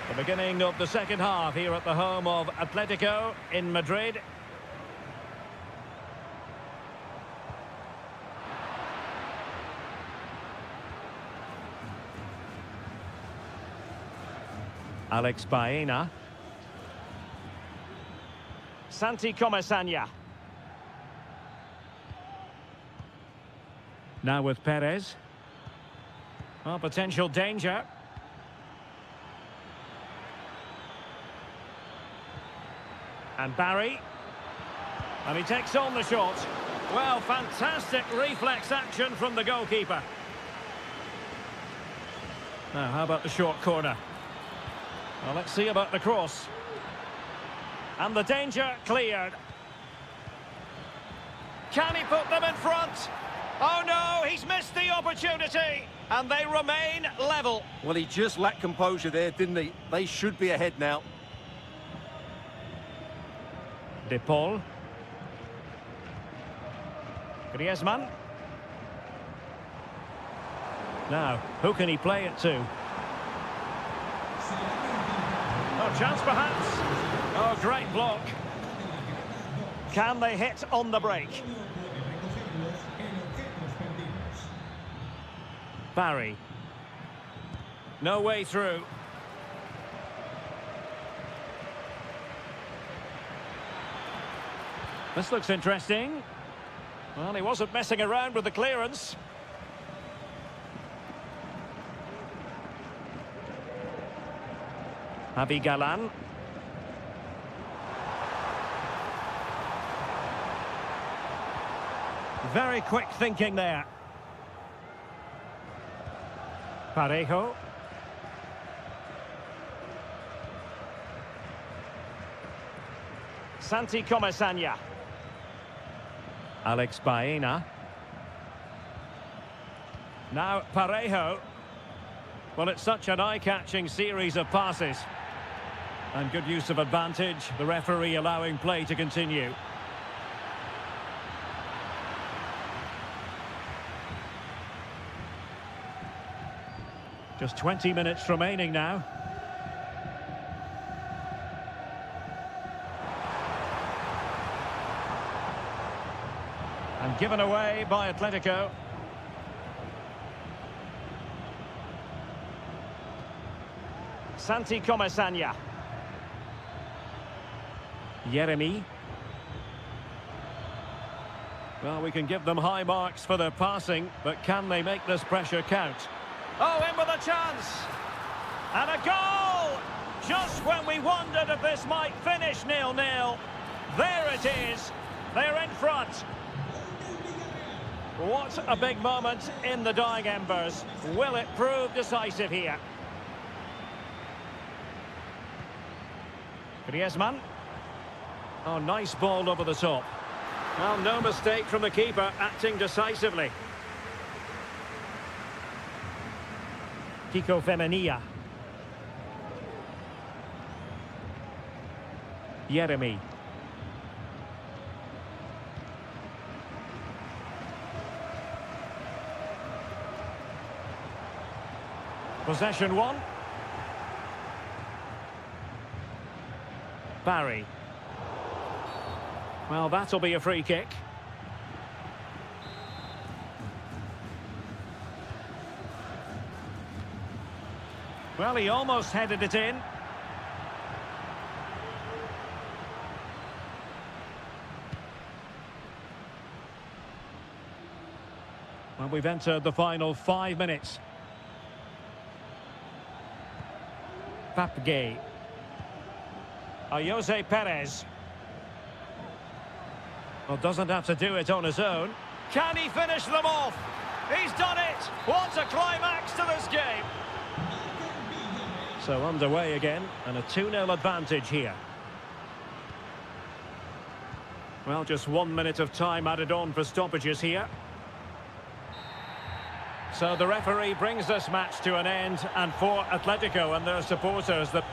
The beginning of the second half here at the home of Atletico in Madrid. Alex Baena. Santi Comesaña. Now with Perez. Oh, potential danger. And Barry. And he takes on the shot. Well, fantastic reflex action from the goalkeeper. Now, how about the short corner? Well, let's see about the cross. And the danger cleared. Can he put them in front? Oh no, he's missed the opportunity. And they remain level. Well, he just lacked composure there, didn't he? They should be ahead now. De Paul. Griezmann. Now, who can he play it to? Oh, chance perhaps. Oh, great block. Can they hit on the break? Barry. No way through. This looks interesting. Well, he wasn't messing around with the clearance. Javi Galan. Very quick thinking there. Parejo. Santi Comesaña. Alex Baena. Now Parejo. Well, it's such an eye-catching series of passes. And good use of advantage, the referee allowing play to continue. Just 20 minutes remaining now. And given away by Atletico. Santi Comesaña. Jeremy. Well, we can give them high marks for their passing, but can they make this pressure count? Oh, in with a chance! And a goal! Just when we wondered if this might finish 0-0. There it is. They're in front. What a big moment in the dying embers. Will it prove decisive here? Griezmann. Oh, nice ball over the top. Well, no mistake from the keeper, acting decisively. Kiko Femenia. Jeremy. Possession one. Barry. Well, that'll be a free kick. Well, he almost headed it in. Well, we've entered the final 5 minutes. Papgay. Jose Perez. Well, doesn't have to do it on his own. Can he finish them off? He's done it! What a climax to this game! So underway again, and a 2-0 advantage here. Well, just 1 minute of time added on for stoppages here. So the referee brings this match to an end, and for Atletico and their supporters, the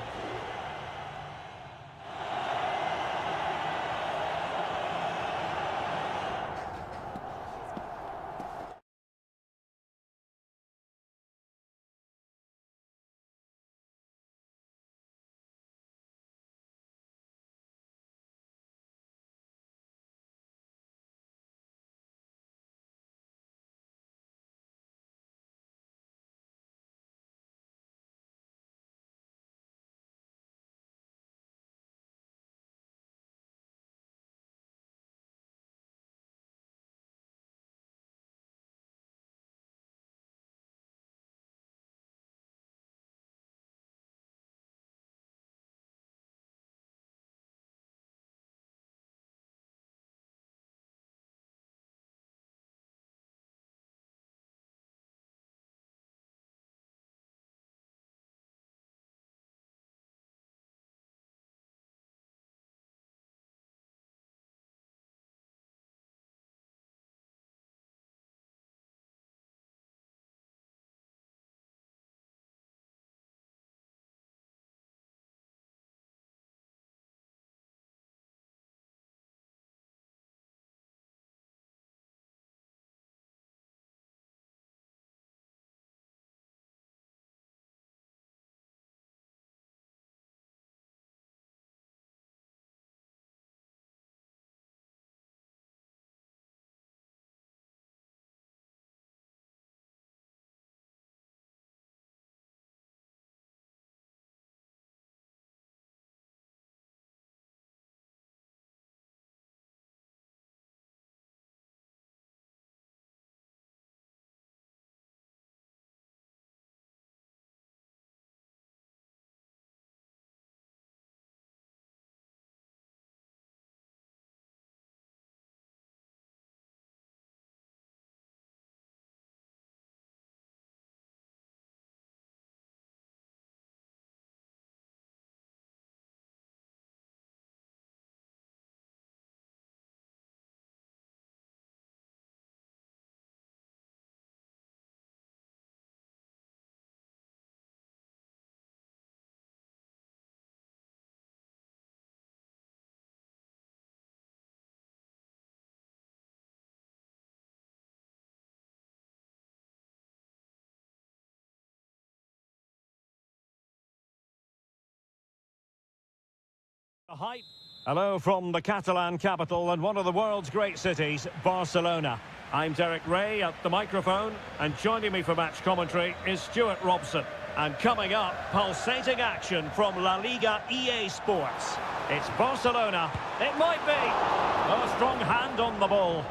hype. Hello from the Catalan capital and one of the world's great cities, Barcelona. I'm Derek Ray at the microphone, and joining me for match commentary is Stuart Robson. And coming up, pulsating action from La Liga EA Sports. It's Barcelona. It might be. A strong hand on the ball.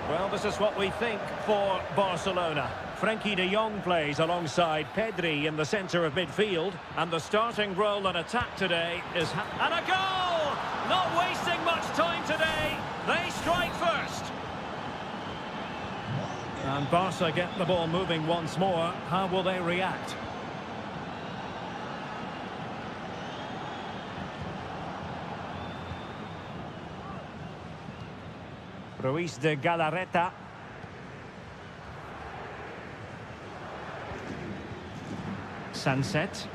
Well, this is what we think for Barcelona. Frenkie de Jong plays alongside Pedri in the centre of midfield. And the starting role in attack today is... And a goal! Not wasting much time today. They strike first. And Barca get the ball moving once more. How will they react? Ruiz de Galarreta. Sunset.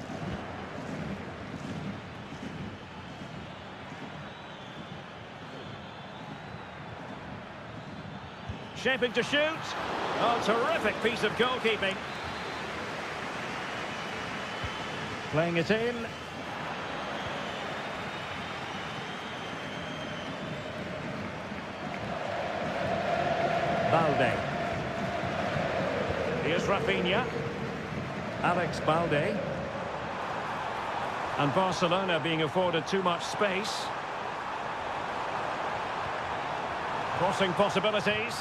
Shaping to shoot. Oh, terrific piece of goalkeeping. Playing it in. Balde. Here's Rafinha. Alex Balde. And Barcelona being afforded too much space. Crossing possibilities.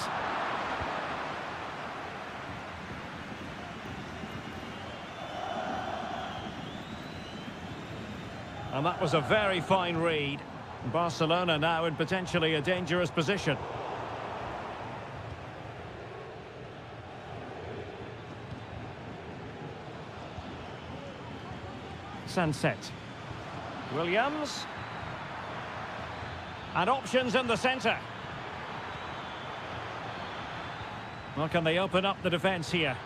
And that was a very fine read. Barcelona now in potentially a dangerous position. Sunset. Williams. And options in the centre. Well, can they open up the defence here?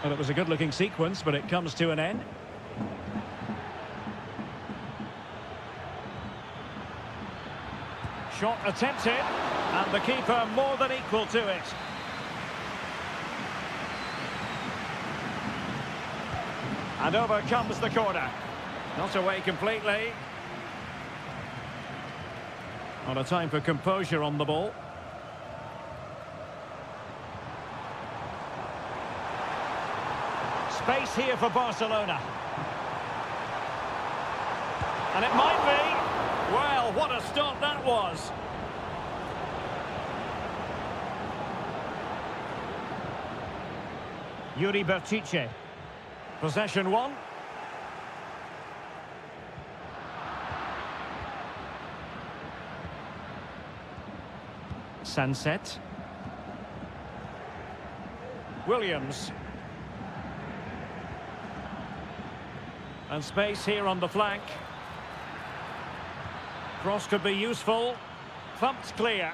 Well, it was a good-looking sequence, but it comes to an end. Shot attempted, and the keeper more than equal to it. And over comes the corner. Not away completely. Not a time for composure on the ball. Space here for Barcelona. And it might be. Well, what a stop that was. Yuri Berchiche. Possession one. Sunset. Williams. And space here on the flank. Cross could be useful. Thumped clear.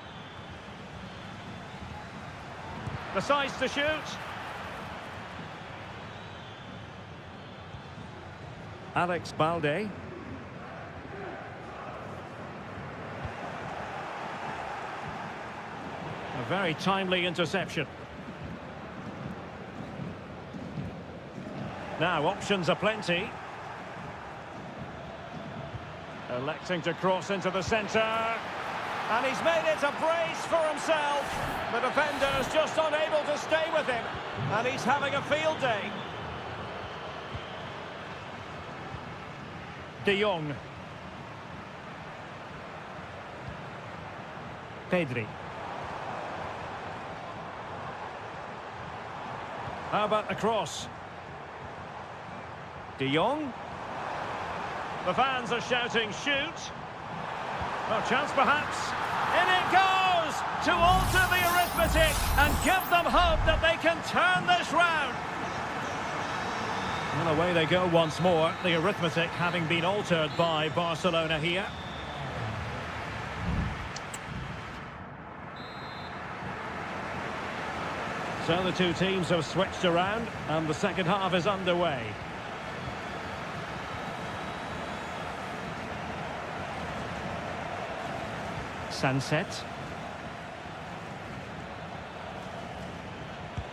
Decides to shoot. Alex Balde. A very timely interception. Now options are plenty. Electing to cross into the centre. And he's made it a brace for himself. The defender's just unable to stay with him. And he's having a field day. De Jong. Pedri. How about the cross? De Jong. The fans are shouting, shoot. Well, chance perhaps. In it goes to alter the arithmetic and give them hope that they can turn this round. Well, away they go once more, the arithmetic having been altered by Barcelona here. So the two teams have switched around and the second half is underway. Sunset.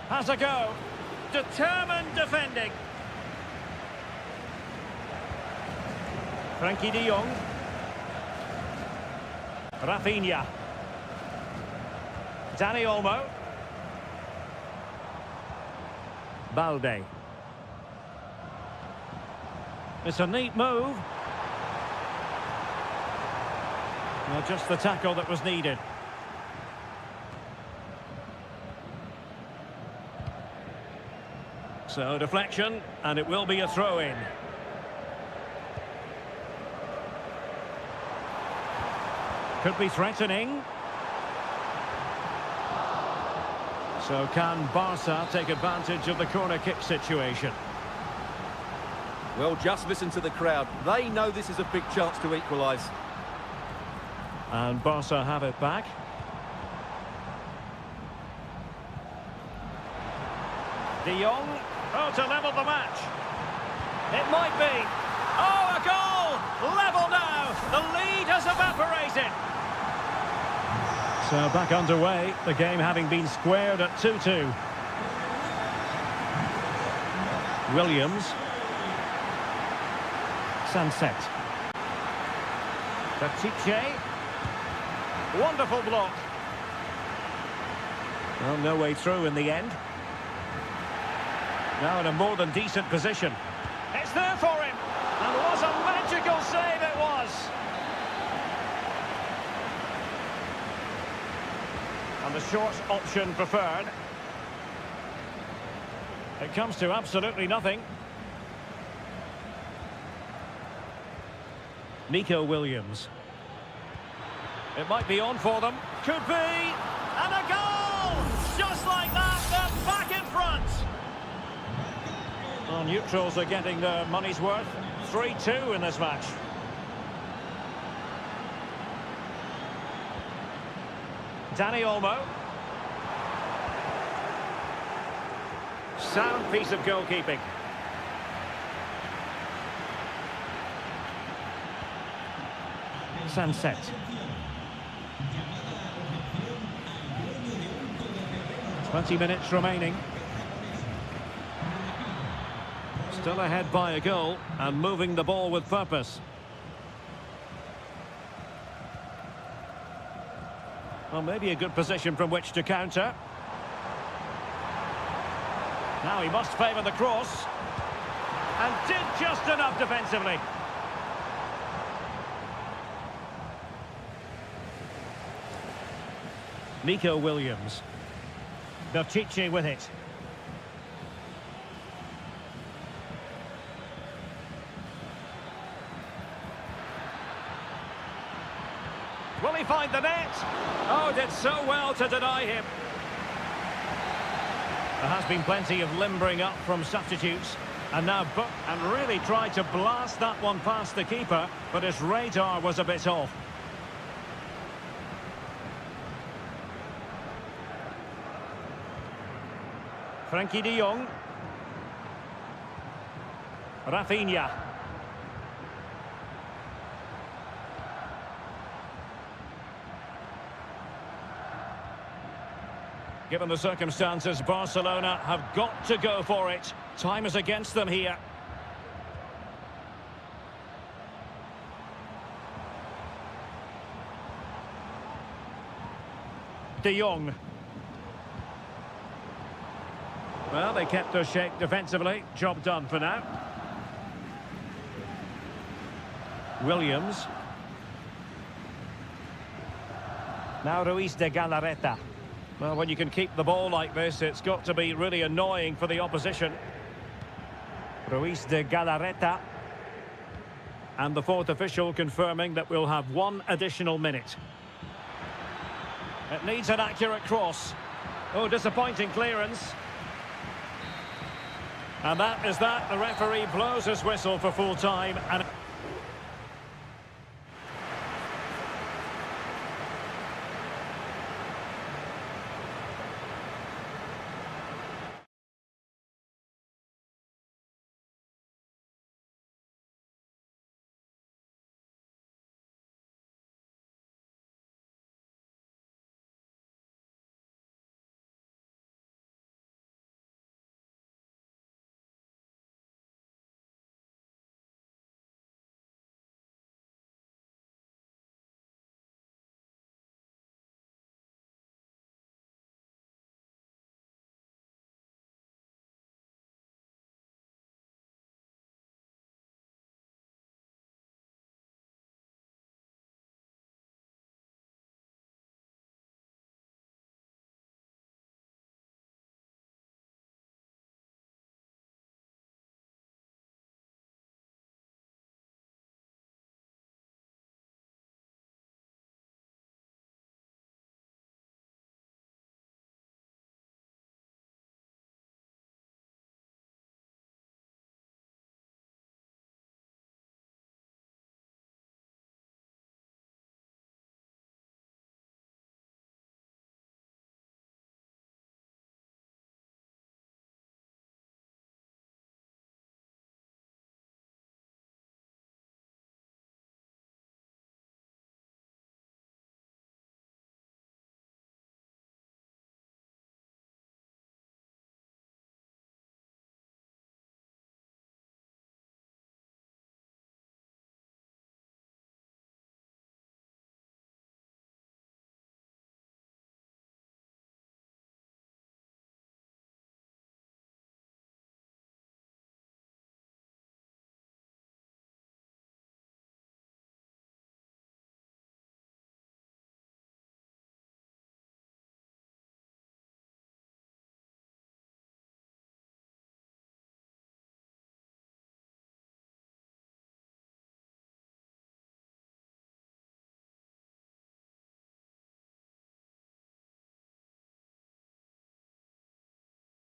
Has a go. Determined defending. Frankie de Jong. Rafinha. Dani Olmo. Balde. It's a neat move. Well, just the tackle that was needed. So, deflection, and it will be a throw-in. Could be threatening. So can Barca take advantage of the corner kick situation? Well, just listen to the crowd. They know this is a big chance to equalise. And Barca have it back. De Jong. Oh, to level the match. It might be. Oh, a goal! Level now. The lead has evaporated. So back underway, the game having been squared at 2-2. Williams. Sunset. Píratськими. Wonderful block. Well, no way through in the end. Now in a more than decent position. It's there for him. And what a magical save it was. And the short option preferred. It comes to absolutely nothing. Nico Williams. It might be on for them. Could be. And a goal! Just like that, they're back in front. Well, neutrals are getting their money's worth. 3-2 in this match. Dani Olmo. Sound piece of goalkeeping. Sunset. Twenty minutes remaining. Still ahead by a goal and moving the ball with purpose. Well, maybe a good position from which to counter. Now he must favour the cross. And did just enough defensively. Nico Williams. Píratськими with it. Will he find the net? Oh, did so well to deny him. There has been plenty of limbering up from substitutes. And now and really tried to blast that one past the keeper, but his radar was a bit off. Frankie de Jong. Rafinha. Given the circumstances, Barcelona have got to go for it. Time is against them here. De Jong. Well, they kept their shape defensively. Job done for now. Williams. Now Ruiz de Galarreta. Well, when you can keep the ball like this, it's got to be really annoying for the opposition. Ruiz de Galarreta. And the fourth official confirming that we'll have one additional minute. It needs an accurate cross. Oh, disappointing clearance. And that is that. The referee blows his whistle for full time. And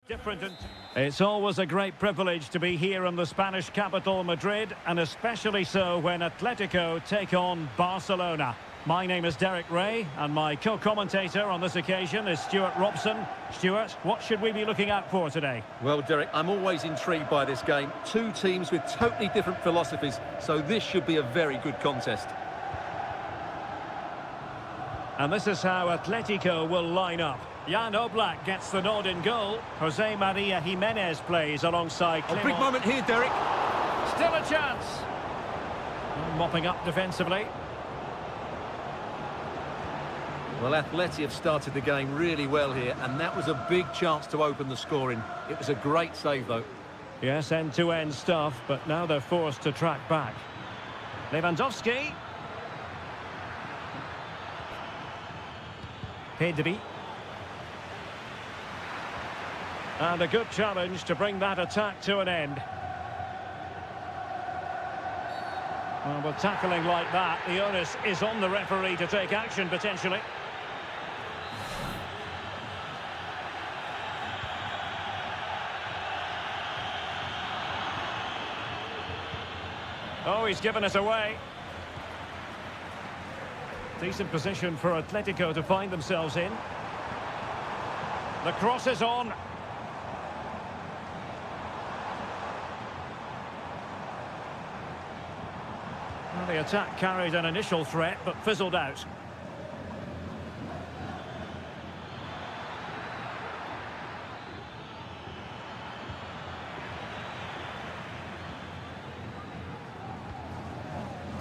Different. It's always a great privilege to be here in the Spanish capital, Madrid, and especially so when Atletico take on Barcelona. My name is Derek Ray, and my co-commentator on this occasion is Stuart Robson. Stuart, what should we be looking out for today? Well, Derek, I'm always intrigued by this game. Two teams with totally different philosophies, so this should be a very good contest. And this is how Atletico will line up. Jan Oblak gets the nod in goal. Jose Maria Jimenez plays alongside A big moment here, Derek. Still a chance. Mopping up defensively. Well, Atleti have started the game really well here, and that was a big chance to open the scoring. It was a great save, though. Yes, end-to-end stuff, but now they're forced to track back. Lewandowski. Pedri. And a good challenge to bring that attack to an end. Well, with tackling like that, the onus is on the referee to take action, potentially. Oh, he's given us away. Decent position for Atletico to find themselves in. The cross is on. Well, the attack carried an initial threat, but fizzled out.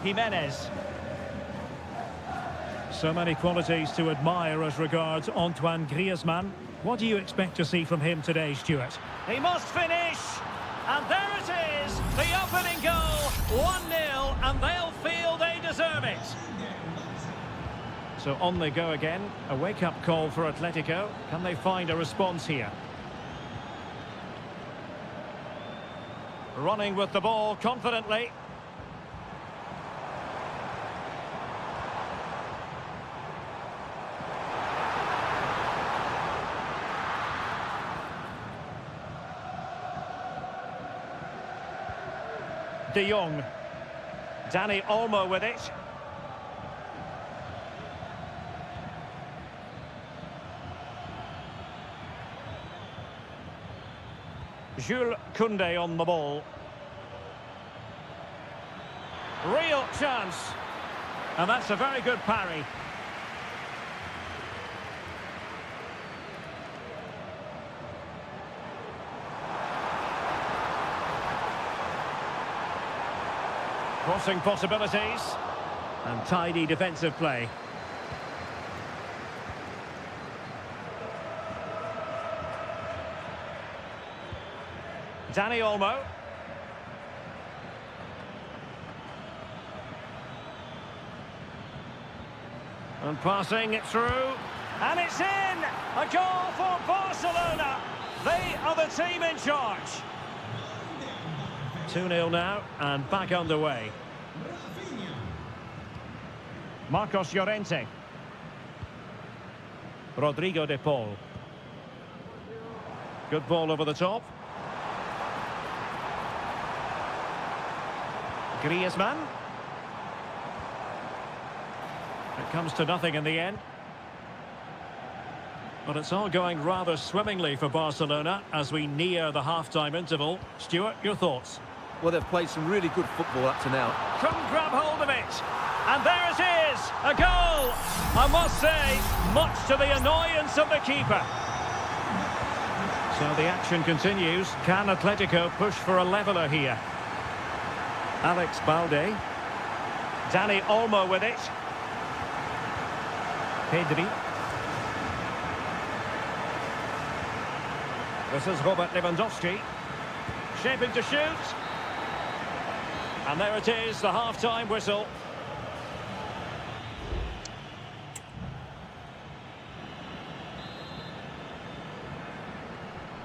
Jimenez. So many qualities to admire as regards Antoine Griezmann. What do you expect to see from him today, Stuart? He must finish! And there it is! The opening goal! 1-0, and they'll feel they deserve it. So on they go again. A wake-up call for Atletico. Can they find a response here? Running with the ball confidently. De Jong. Dani Olmo with it. Jules Koundé on the ball. Real chance. And that's a very good parry. Crossing possibilities. And tidy defensive play. Dani Olmo. And passing it through. And it's in! A goal for Barcelona! They are the team in charge. 2-0 now, and back underway. Marcos Llorente. Rodrigo de Paul. Good ball over the top. Griezmann. It comes to nothing in the end. But it's all going rather swimmingly for Barcelona as we near the half-time interval. Stuart, your thoughts? Well, they've played some really good football up to now. Couldn't grab hold of it. And there it is, a goal. I must say, much to the annoyance of the keeper. So the action continues. Can Atletico push for a leveller here? Alex Balde. Dani Olmo with it. Pedri. This is Robert Lewandowski. Shaping to shoot. And there it is, the half-time whistle.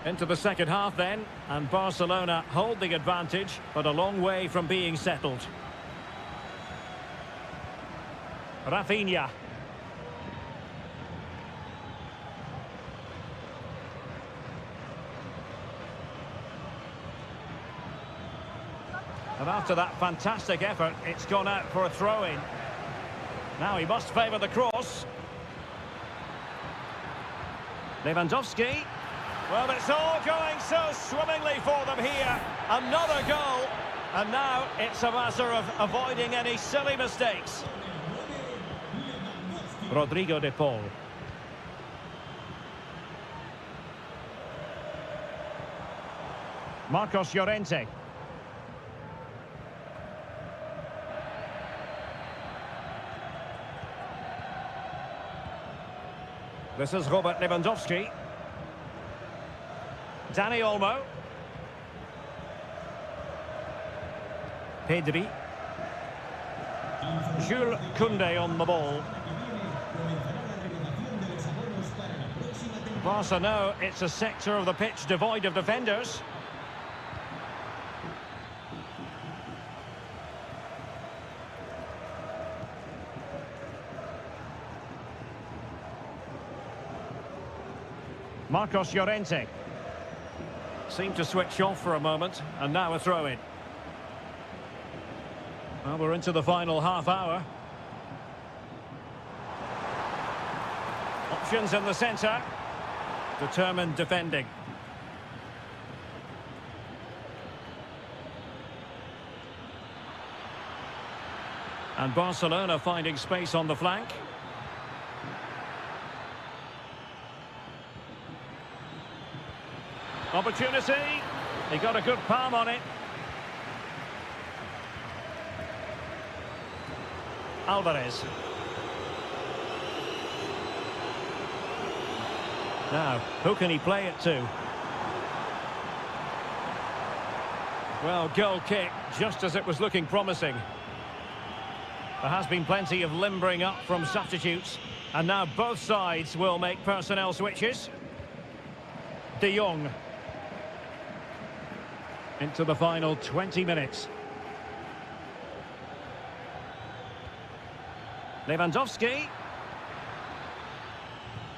Into the second half then, and Barcelona hold the advantage, but a long way from being settled. Rafinha. And after that fantastic effort, it's gone out for a throw-in. Now he must favour the cross. Lewandowski. Well, it's all going so swimmingly for them here. Another goal. And now it's a matter of avoiding any silly mistakes. Rodrigo de Paul. Marcos Llorente. This is Robert Lewandowski. Dani Olmo. Pedri. Jules Koundé on the ball. Barca know it's a sector of the pitch devoid of defenders. Marcos Llorente. Seemed to switch off for a moment, and now a throw-in. Well, we're into the final half hour. Options in the centre. Determined defending. And Barcelona finding space on the flank. Opportunity. He got a good palm on it. Alvarez. Now, who can he play it to? Well, goal kick, just as it was looking promising. There has been plenty of limbering up from substitutes, and now both sides will make personnel switches. De Jong. Into the final 20 minutes. Lewandowski.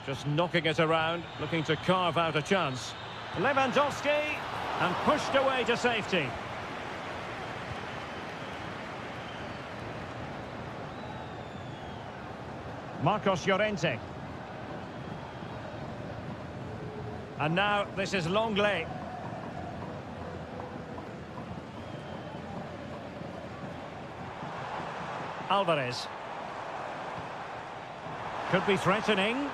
Just knocking it around, looking to carve out a chance. Lewandowski, and pushed away to safety. Marcos Llorente. And now this is Longley. Alvarez. Could be threatening.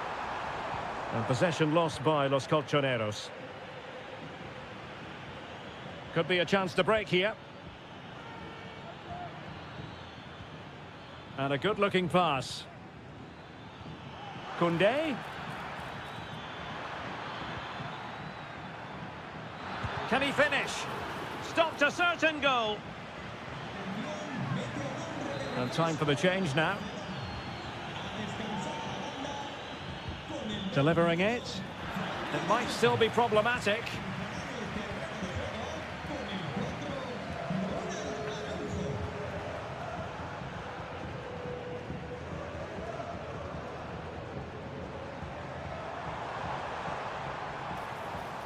And possession lost by Los Colchoneros. Could be a chance to break here. And a good-looking pass. Koundé. Can he finish? Stopped a certain goal. And time for the change now. Delivering it. It might still be problematic.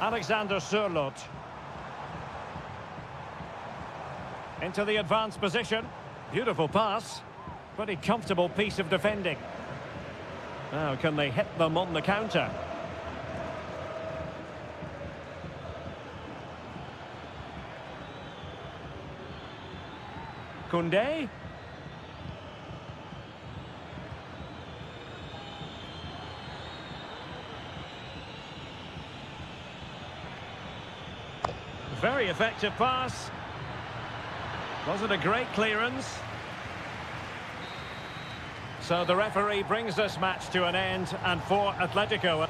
Alexander Sørloth. Into the advanced position. Beautiful pass. Pretty comfortable piece of defending. Now, can they hit them on the counter? Koundé. Very effective pass. Wasn't a great clearance. So the referee brings this match to an end, and for Atletico...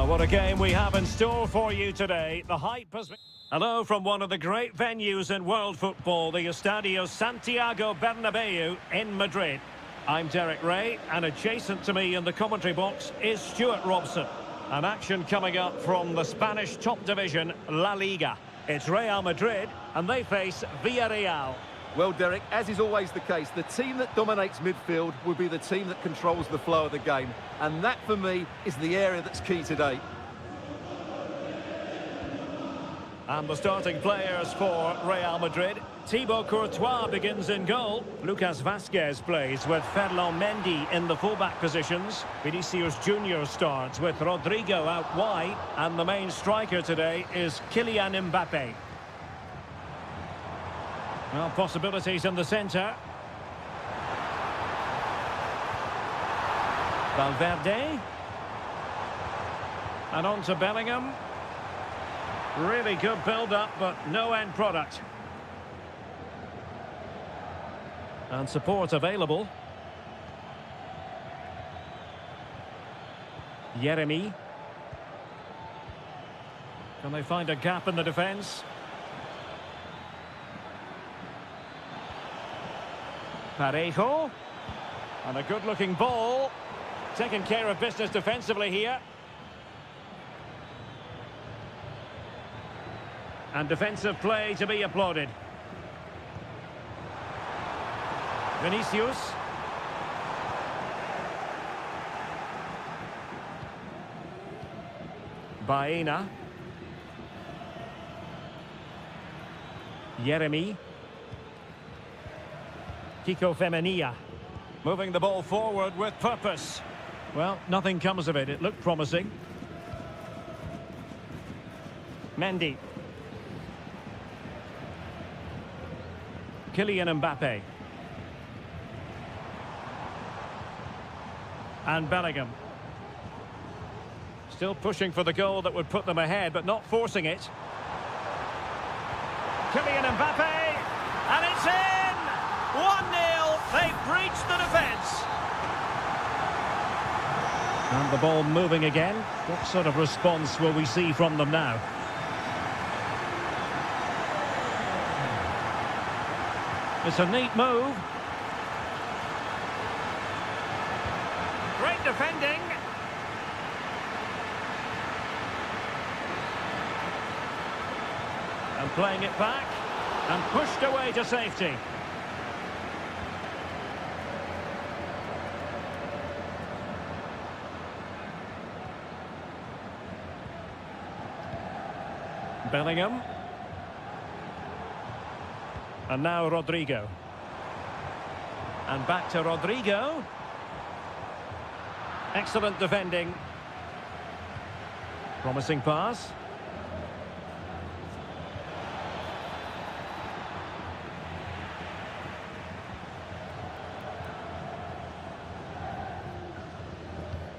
Well, what a game we have in store for you today. The hype has been... Hello from one of the great venues in world football, the Estadio Santiago Bernabeu in Madrid. I'm Derek Ray, and adjacent to me in the commentary box is Stuart Robson. An action coming up from the Spanish top division, La Liga. It's Real Madrid, and they face Villarreal. Well, Derek, as is always the case, the team that dominates midfield will be the team that controls the flow of the game. And that, for me, is the area that's key today. And the starting players for Real Madrid. Thibaut Courtois begins in goal. Lucas Vazquez plays with Ferland Mendy in the fullback positions. Vinicius Junior starts with Rodrigo out wide. And the main striker today is Kylian Mbappe. Well, possibilities in the centre. Valverde. And on to Bellingham. Really good build-up, but no end product. And support available. Yeremy. Can they find a gap in the defence? Parejo. And a good-looking ball. Taking care of business defensively here. And defensive play to be applauded. Vinicius. Baena. Yeremy. Kiko Femenia. Moving the ball forward with purpose. Well, nothing comes of it. It looked promising. Mendy. Kylian Mbappe. And Bellingham. Still pushing for the goal that would put them ahead, but not forcing it. Kylian Mbappe. And it's in! 1-0. They've breached the defence. And the ball moving again. What sort of response will we see from them now? It's a neat move. Great defending. And playing it back. And pushed away to safety. Bellingham. And now Rodrigo. And back to Rodrigo. Excellent defending. Promising pass.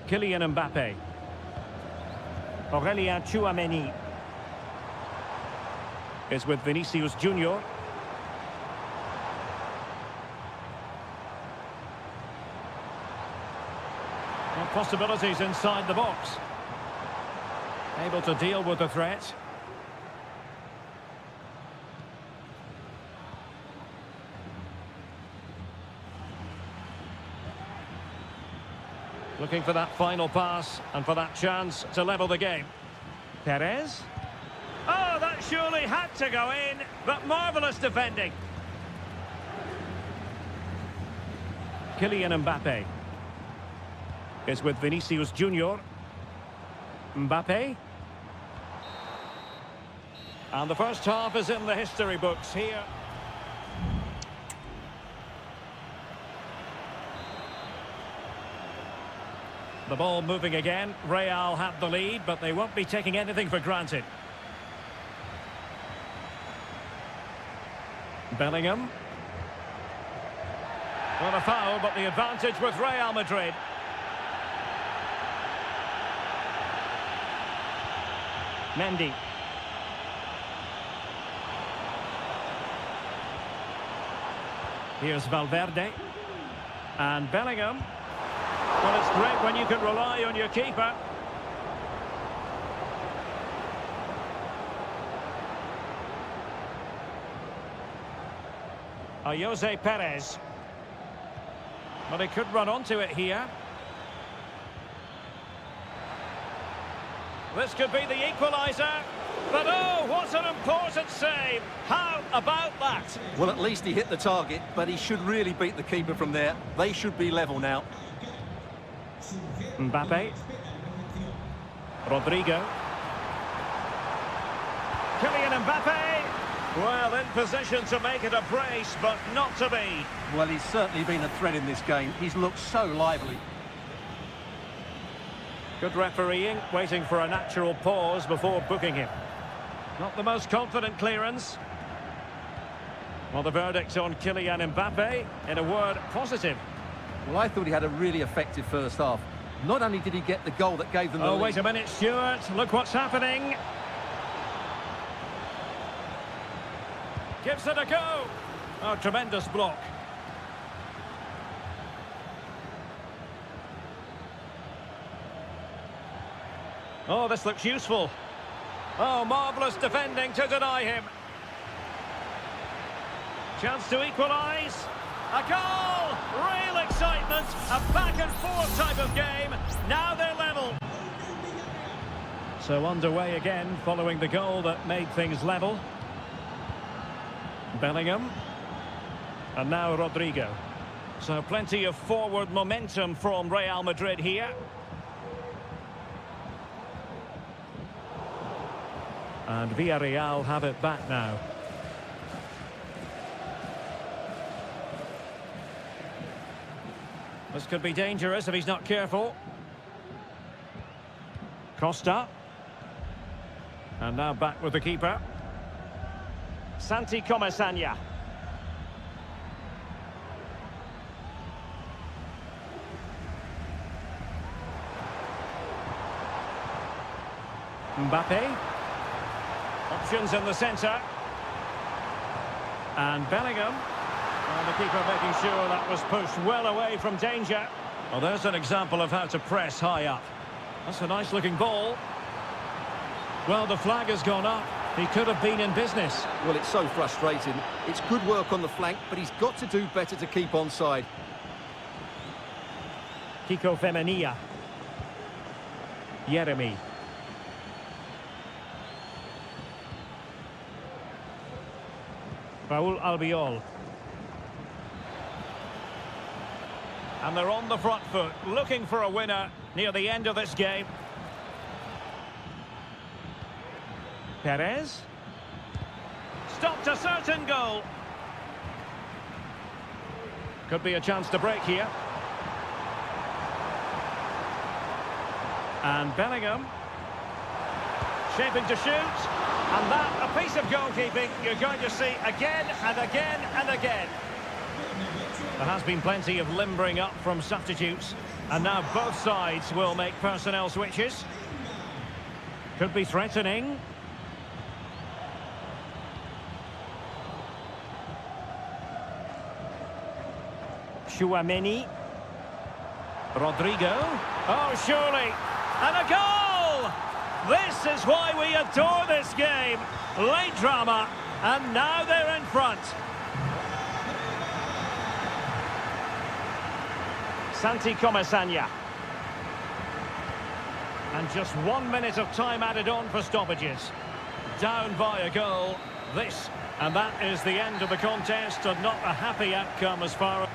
Kylian Mbappe. Aurélien Tchouameni is with Vinicius Junior. Possibilities inside the box. Able to deal with the threat. Looking for that final pass and for that chance to level the game. Perez. Oh, that surely had to go in, but marvellous defending. Kylian Mbappe is with Vinicius Junior. Mbappe. And the first half is in the history books here. The ball moving again. Real have the lead, but they won't be taking anything for granted. Bellingham. Well, a foul, but the advantage with Real Madrid. Mendy. Here's Valverde. And Bellingham. Well, it's great when you can rely on your keeper. Jose Perez. But he could run onto it here. This could be the equaliser. But oh, what an important save! How about that? Well, at least he hit the target, but he should really beat the keeper from there. They should be level now. Mbappe. Rodrigo. Kylian Mbappe. Well, in position to make it a brace, but not to be. Well, he's certainly been a threat in this game. He's looked so lively. Good refereeing, waiting for a natural pause before booking him. Not the most confident clearance. Well, the verdict on Kylian Mbappe, in a word, positive. Well, I thought he had a really effective first half. Not only did he get the goal that gave them the lead. Oh, wait a minute, Stuart. Look what's happening. Gives it a go. Oh, tremendous block. Oh, this looks useful. Oh, marvellous defending to deny him. Chance to equalise. A goal! Real excitement. A back-and-forth type of game. Now they're level. So underway again following the goal that made things level. Bellingham. And now Rodrigo. So plenty of forward momentum from Real Madrid here. And Villarreal have it back now. This could be dangerous if he's not careful. Costa. And now back with the keeper. Santi Comesaña. Mbappe. Options in the centre. And Bellingham. And the keeper making sure that was pushed well away from danger. Well, there's an example of how to press high up. That's a nice looking ball. Well, the flag has gone up. He could have been in business. Well, it's so frustrating. It's good work on the flank, but he's got to do better to keep onside. Kiko Femenia. Yeremy. Raul Albiol. And they're on the front foot, looking for a winner near the end of this game. Perez. Stopped a certain goal. Could be a chance to break here. And Bellingham. Shaping to shoot. And that, a piece of goalkeeping you're going to see again and again and again. There has been plenty of limbering up from substitutes. And now both sides will make personnel switches. Could be threatening. Chouameni. Rodrigo. Oh, surely. And a goal! This is why we adore this game. Late drama, and now they're in front. Santi Comesaña. And just 1 minute of time added on for stoppages. Down by a goal. This, and that is the end of the contest, and not a happy outcome as far as...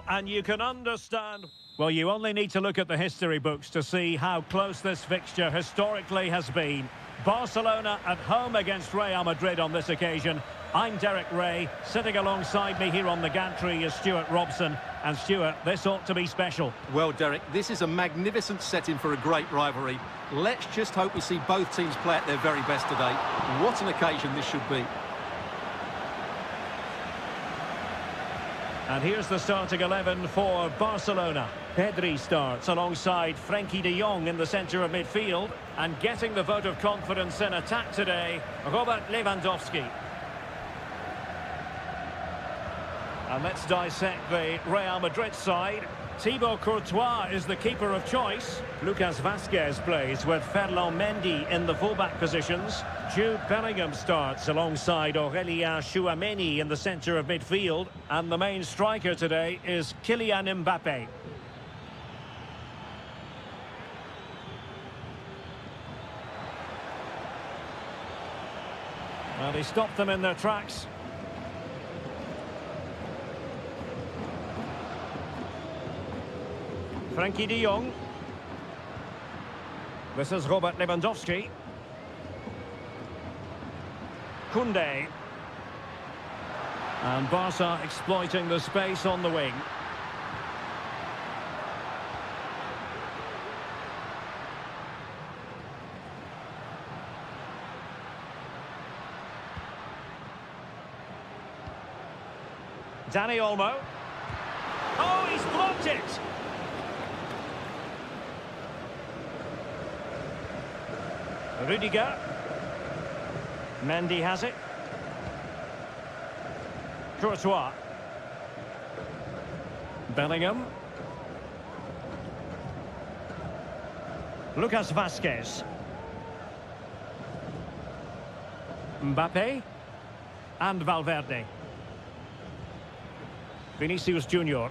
And you can understand. Well, you only need to look at the history books to see how close this fixture historically has been. Barcelona at home against Real Madrid on this occasion. I'm Derek Ray. Sitting alongside me here on the gantry is Stuart Robson. And Stuart, this ought to be special. Well, Derek, this is a magnificent setting for a great rivalry. Let's just hope we see both teams play at their very best today. What an occasion this should be. And here's the starting 11 for Barcelona. Pedri starts alongside Frenkie de Jong in the centre of midfield. And getting the vote of confidence in attack today, Robert Lewandowski. And let's dissect the Real Madrid side. Thibaut Courtois is the keeper of choice. Lucas Vazquez plays with Ferland Mendy in the fullback positions. Jude Bellingham starts alongside Aurélien Tchouaméni in the centre of midfield. And the main striker today is Kylian Mbappé. Well, he stopped them in their tracks. Frenkie de Jong. This is Robert Lewandowski. Koundé. And Barca exploiting the space on the wing. Dani Olmo. Oh, he's blocked it! Rudiger. Mendy has it. Courtois. Bellingham. Lucas Vazquez. Mbappé. And Valverde. Vinicius Junior.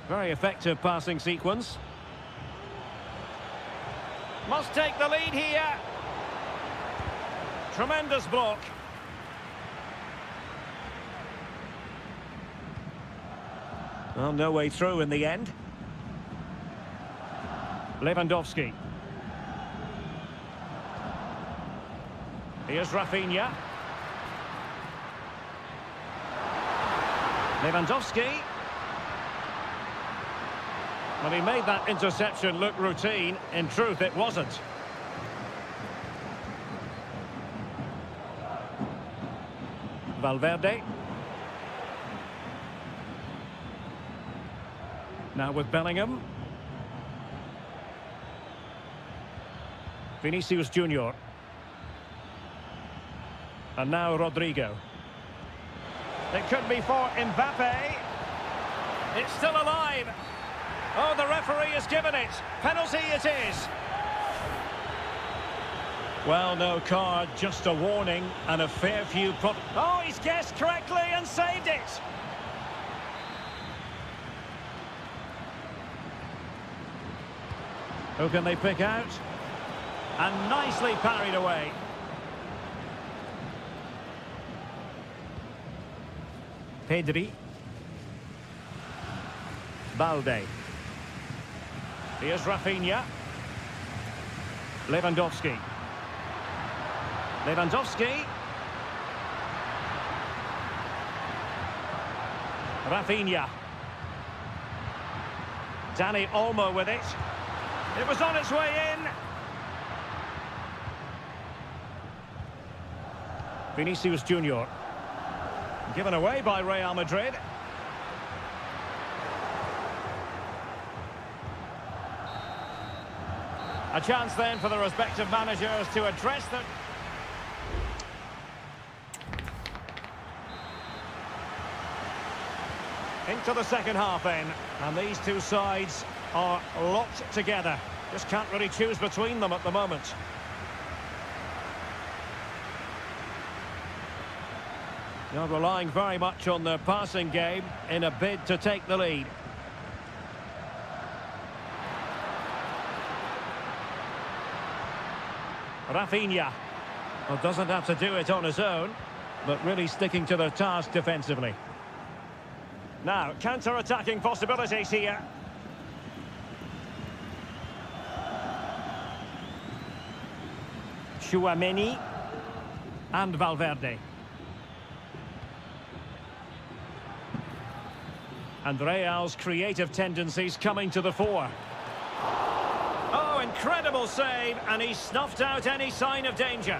Very effective passing sequence. Must take the lead here. Tremendous block. Well, no way through in the end. Lewandowski. Here's Rafinha. Lewandowski. Well, he made that interception look routine. In truth, it wasn't. Valverde. Now with Bellingham. Vinicius Junior. And now Rodrigo. It could be for Mbappé. It's still alive. Oh, the referee has given it. Penalty it is. Well, no card, just a warning and a fair few... Oh, he's guessed correctly and saved it. Who can they pick out? And nicely parried away. Pedri. Balde. Here's Rafinha. Lewandowski. Lewandowski. Rafinha. Dani Olmo with it. It was on its way in. Vinicius Junior. Given away by Real Madrid. A chance then for the respective managers to address the... Into the second half then, and these two sides are locked together. Just can't really choose between them at the moment. They're relying very much on their passing game in a bid to take the lead. Rafinha. Well, doesn't have to do it on his own, but really sticking to their task defensively. Now, counter-attacking possibilities here. Chouameni and Valverde. And Real's creative tendencies coming to the fore. Oh, incredible save, and he snuffed out any sign of danger.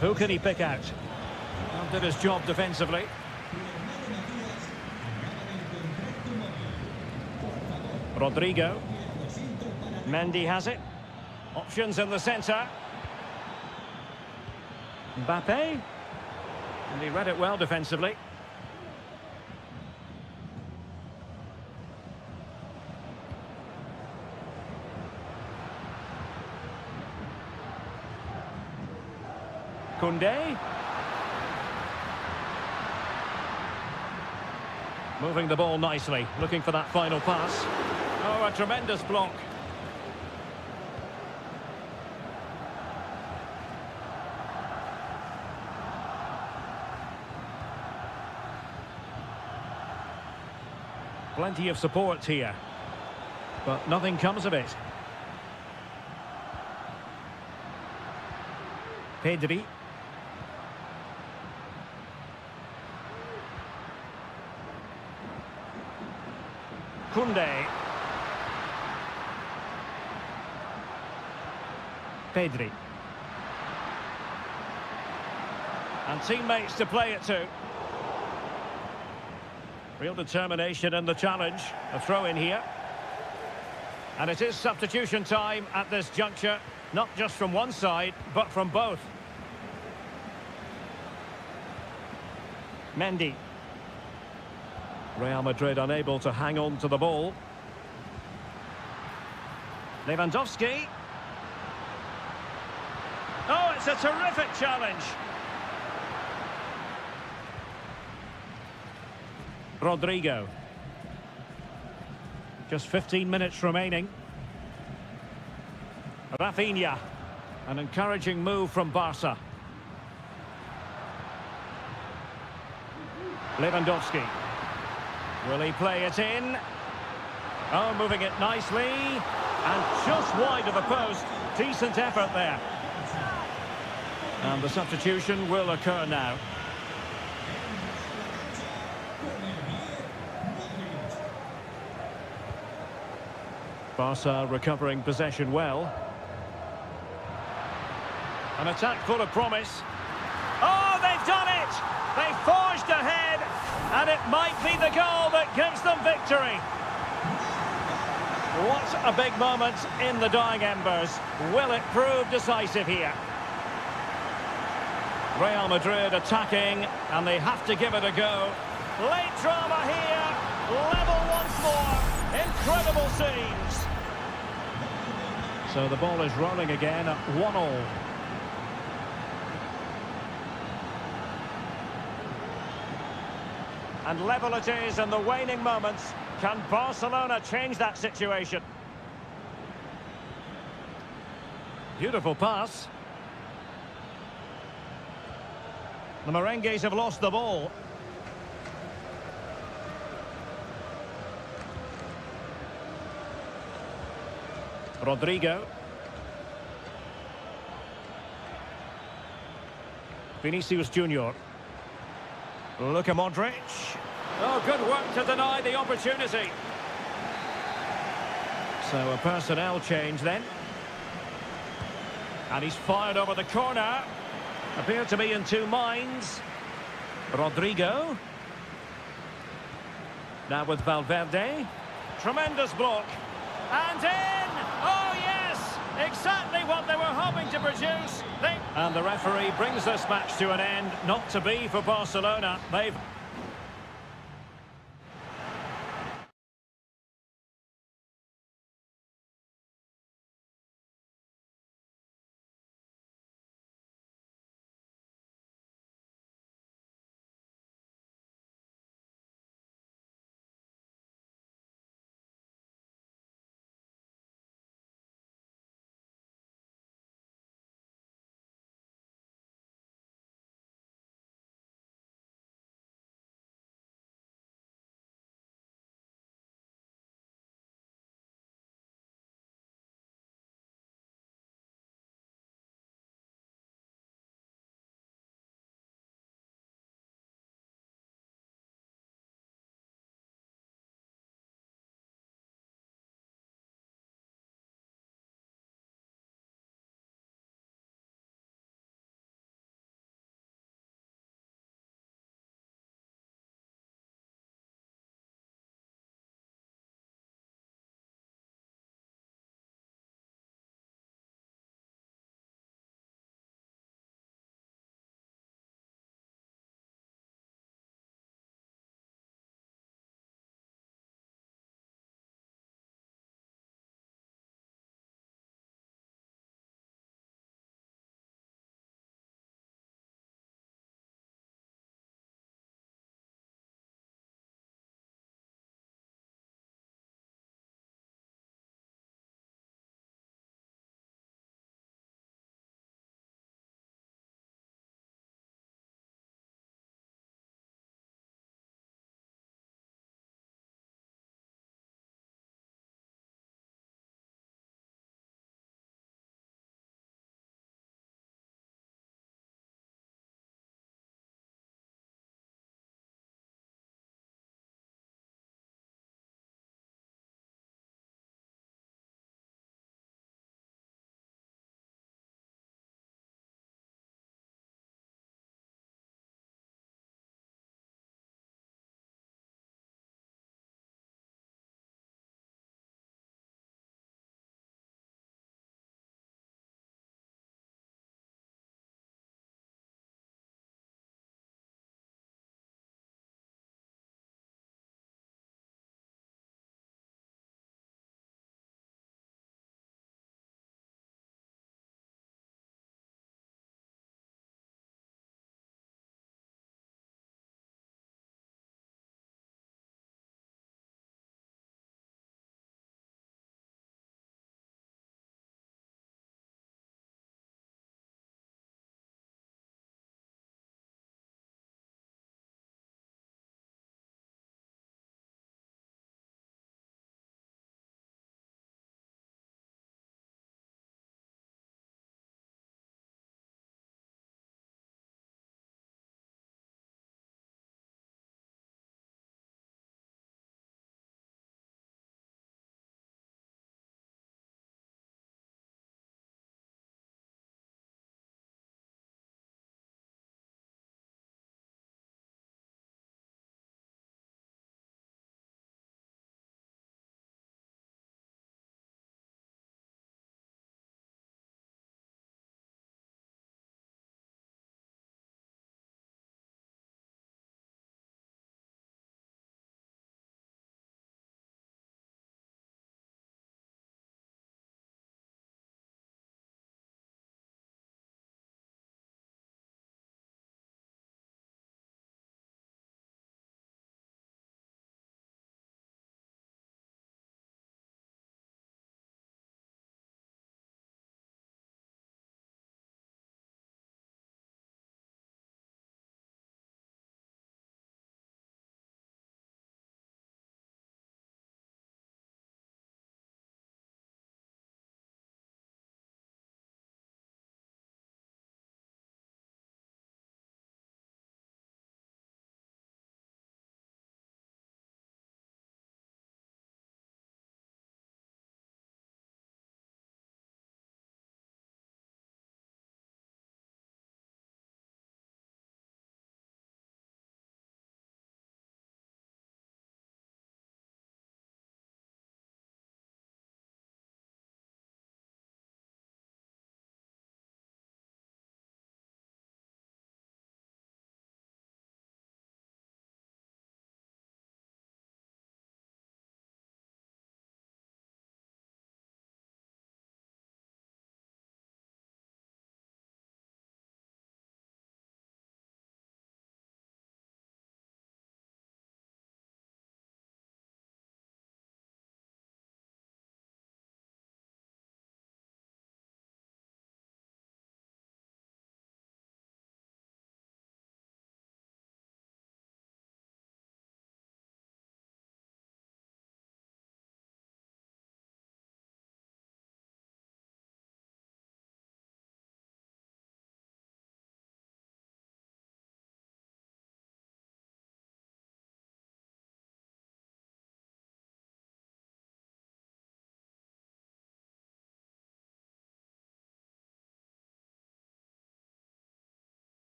Who can he pick out? Well, did his job defensively. Rodrigo. Mendy has it. Options in the centre. Mbappe. And he read it well defensively. Koundé. Moving the ball nicely, looking for that final pass. Oh, a tremendous block. Plenty of support here, but nothing comes of it. Pedri. Koundé. Pedri. And teammates to play it to. Real determination in the challenge. A throw in here. And it is substitution time at this juncture. Not just from one side, but from both. Mendy. Real Madrid unable to hang on to the ball. Lewandowski. Oh, it's a terrific challenge. Rodrigo. Just 15 minutes remaining. Rafinha. An encouraging move from Barca. Lewandowski. Will he play it in? Oh, moving it nicely. And just wide of the post. Decent effort there. And the substitution will occur now. Barca recovering possession well. An attack full of promise. Oh, they've done it! They forged ahead, and it might be the goal that gives them victory. What a big moment in the dying embers. Will it prove decisive here? Real Madrid attacking, and they have to give it a go. Late drama here, level once more. Incredible scenes. So the ball is rolling again at 1-1. And level it is in the waning moments. Can Barcelona change that situation? Beautiful pass. The Merengues have lost the ball. Rodrigo. Vinicius Junior. Luka Modric. Oh, good work to deny the opportunity. So a personnel change then. And he's fired over the corner. Appeared to be in two minds. Rodrigo. Now with Valverde. Tremendous block. And in! Oh, yes! Exactly what they were hoping to produce. And the referee brings this match to an end. Not to be for Barcelona. They've...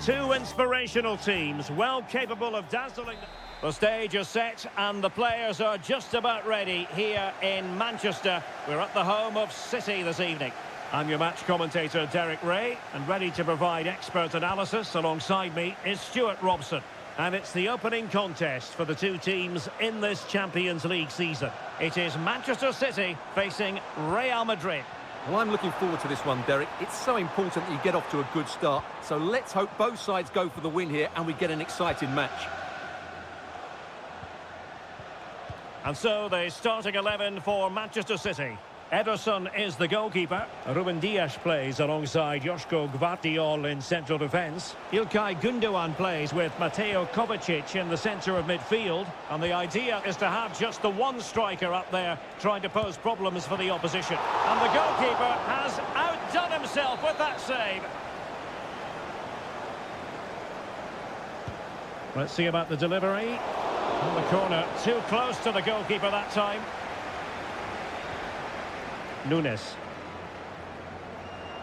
Two inspirational teams, well capable of dazzling. The stage is set and the players are just about ready here in Manchester. We're at the home of City this evening. I'm your match commentator, Derek Ray, and ready to provide expert analysis alongside me is Stuart Robson. And it's the opening contest for the two teams in this Champions League season. It is Manchester City facing Real Madrid. Well, I'm looking forward to this one, Derek. It's so important that you get off to a good start. So let's hope both sides go for the win here and we get an exciting match. And so the starting 11 for Manchester City. Ederson is the goalkeeper. Ruben Dias plays alongside Joško Gvardiol in central defence. Ilkay Gundogan plays with Mateo Kovacic in the centre of midfield. And the idea is to have just the one striker up there trying to pose problems for the opposition. And the goalkeeper has outdone himself with that save. Let's see about the delivery. On the corner, too close to the goalkeeper that time. Nunes.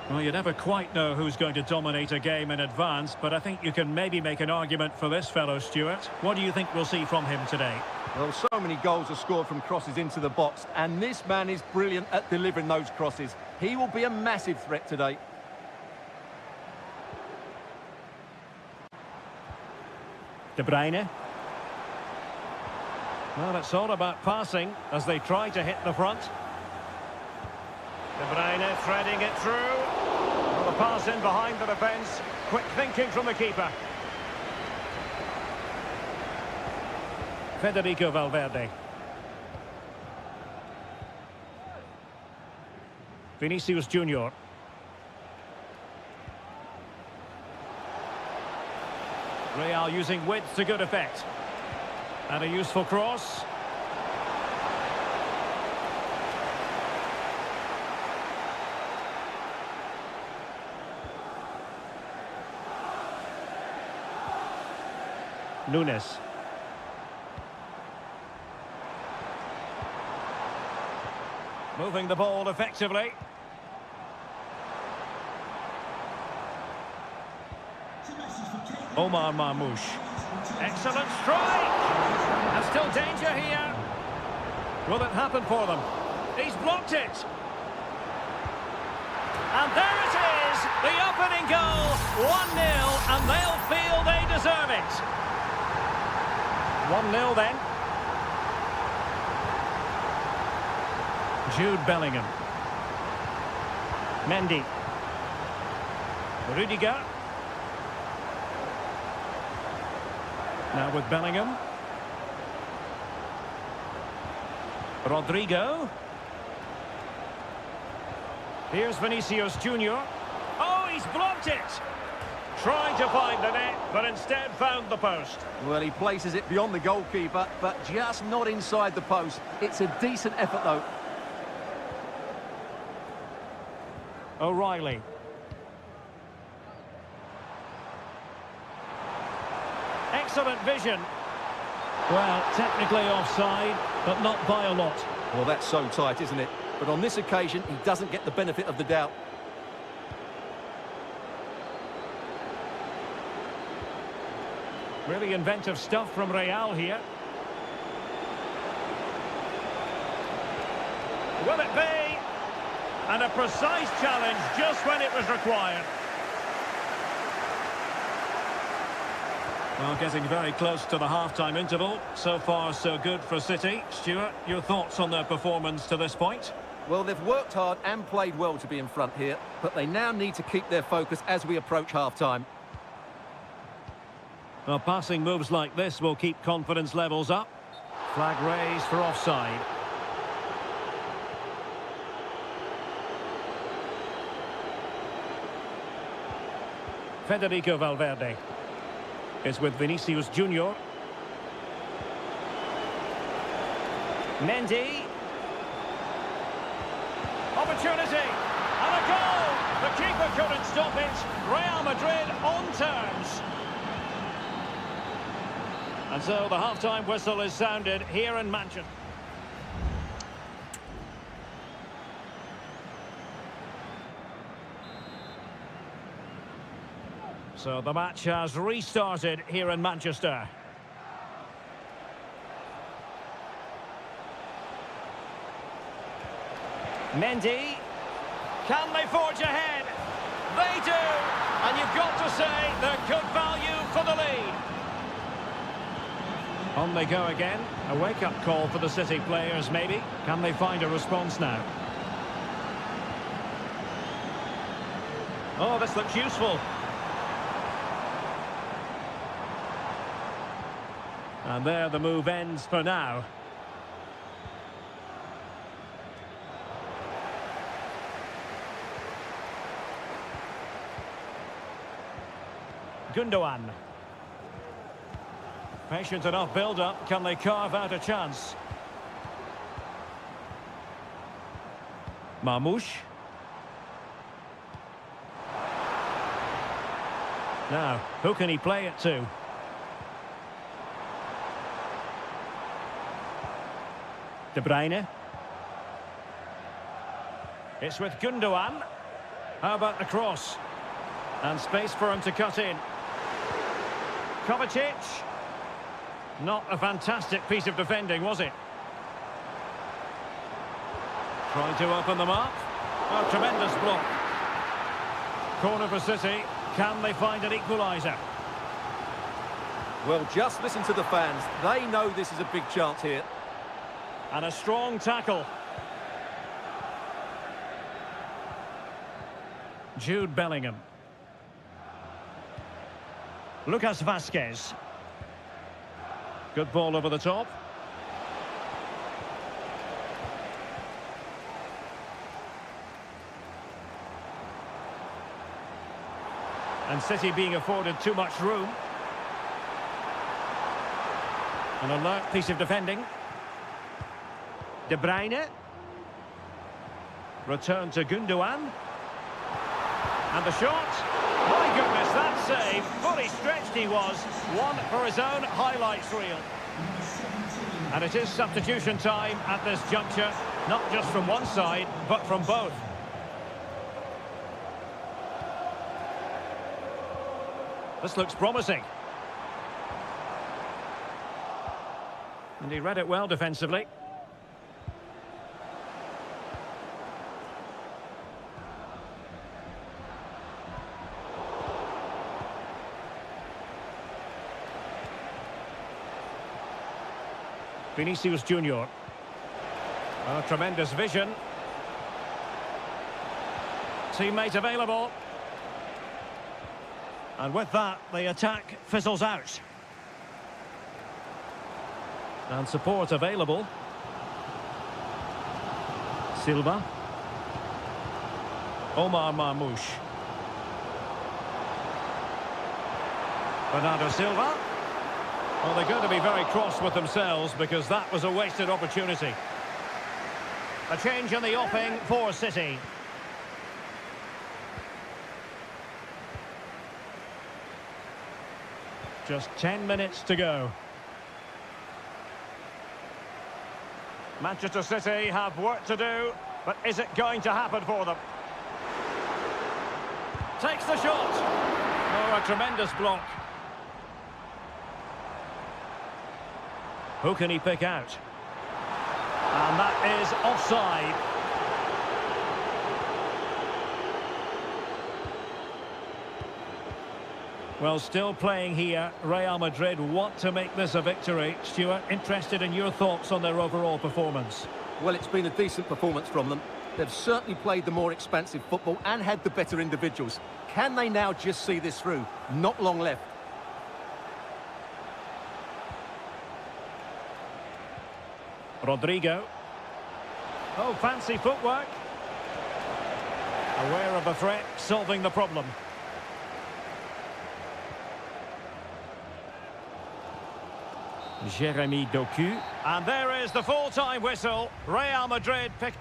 Well, you never quite know who's going to dominate a game in advance, but I think you can maybe make an argument for this fellow, Stuart. What do you think we'll see from him today? Well, so many goals are scored from crosses into the box, and this man is brilliant at delivering those crosses. He will be a massive threat today. De Bruyne. Well, it's all about passing as they try to hit the front. De Bruyne threading it through. Well, the pass in behind the defence. Quick thinking from the keeper. Federico Valverde. Vinicius Junior. Real using width to good effect. And a useful cross. Nunes. Moving the ball effectively. Omar Marmoush. Excellent strike! And still danger here. Will it happen for them? He's blocked it. And there it is! The opening goal! 1-0, and they'll feel they deserve it. 1-0 then. Jude Bellingham. Mendy. Rudiger. Now with Bellingham. Rodrigo. Here's Vinicius Junior. Oh, he's blocked it! Trying to find the net, but instead found the post. Well, he places it beyond the goalkeeper, but just not inside the post. It's a decent effort, though. O'Reilly. Excellent vision. Well, technically offside, but not by a lot. Well, that's so tight, isn't it? But on this occasion, he doesn't get the benefit of the doubt. Really inventive stuff from Real here. Will it be? And a precise challenge just when it was required. Well, getting very close to the half-time interval. So far, so good for City. Stuart, your thoughts on their performance to this point? Well, they've worked hard and played well to be in front here, but they now need to keep their focus as we approach half-time. Well, passing moves like this will keep confidence levels up. Flag raised for offside. Federico Valverde is with Vinicius Junior. Mendy. Opportunity. And a goal! The keeper couldn't stop it. Real Madrid on terms. And so the half-time whistle is sounded here in Manchester. So the match has restarted here in Manchester. Mendy. Can they forge ahead? They do! And you've got to say they're good value for the lead. On they go again. A wake-up call for the City players, maybe. Can they find a response now? Oh, this looks useful. And there the move ends for now. Gundogan. Patient enough build-up. Can they carve out a chance? Marmoush. Now, who can he play it to? De Bruyne. It's with Gundogan. How about the cross? And space for him to cut in. Kovacic. Not a fantastic piece of defending, was it? Trying to open them up. Oh, tremendous block. Corner for City. Can they find an equaliser? Well, just listen to the fans. They know this is a big chance here. And a strong tackle. Jude Bellingham. Lucas Vazquez. Good ball over the top. And City being afforded too much room. An alert piece of defending. De Bruyne. Return to Gundogan. And the shot. My goodness, that save. Fully stretched he was. One for his own highlights reel. And it is substitution time at this juncture. Not just from one side, but from both. This looks promising. And he read it well defensively. Vinicius Junior. Oh, tremendous vision. Teammate available. And with that, the attack fizzles out. And support available. Silva. Omar Marmoush. Bernardo Silva. Well, they're going to be very cross with themselves because that was a wasted opportunity. A change in the offing for City. Just 10 minutes to go. Manchester City have work to do, but is it going to happen for them? Takes the shot. Oh, a tremendous block. Who can he pick out? And that is offside. Well, still playing here, Real Madrid want to make this a victory. Stuart, interested in your thoughts on their overall performance? Well, it's been a decent performance from them. They've certainly played the more expansive football and had the better individuals. Can they now just see this through? Not long left. Rodrigo. Oh, fancy footwork. Aware of the threat, solving the problem. Jeremy Doku. And there is the full-time whistle. Real Madrid pick...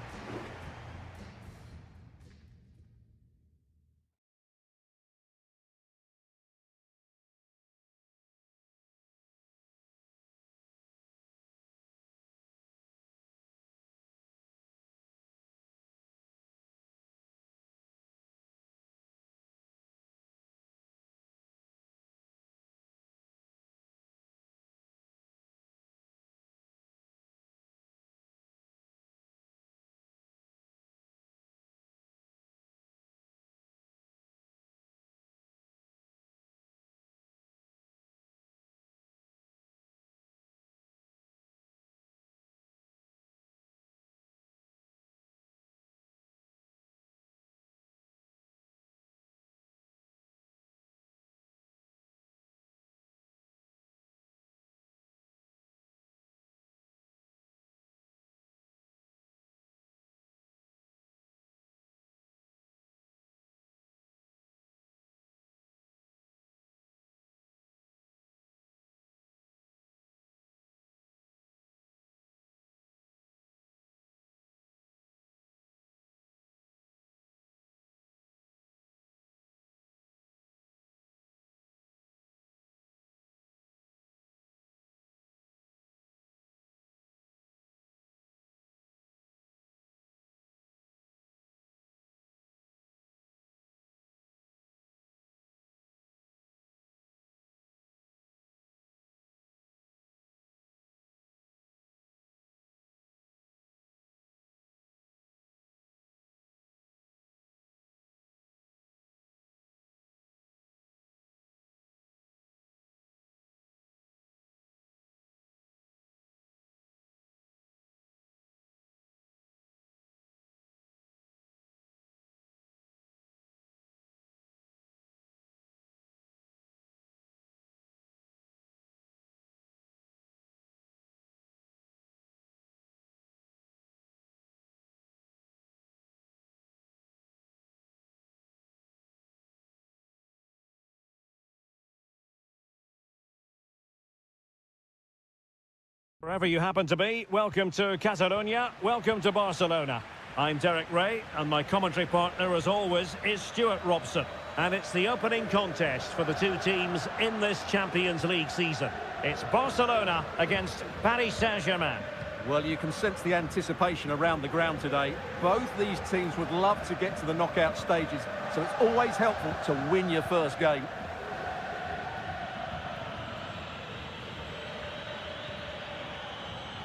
Wherever you happen to be, welcome to Catalonia, welcome to Barcelona. I'm Derek Ray, and my commentary partner, as always, is Stuart Robson. And it's the opening contest for the two teams in this Champions League season. It's Barcelona against Paris Saint-Germain. Well, you can sense the anticipation around the ground today. Both these teams would love to get to the knockout stages, so it's always helpful to win your first game.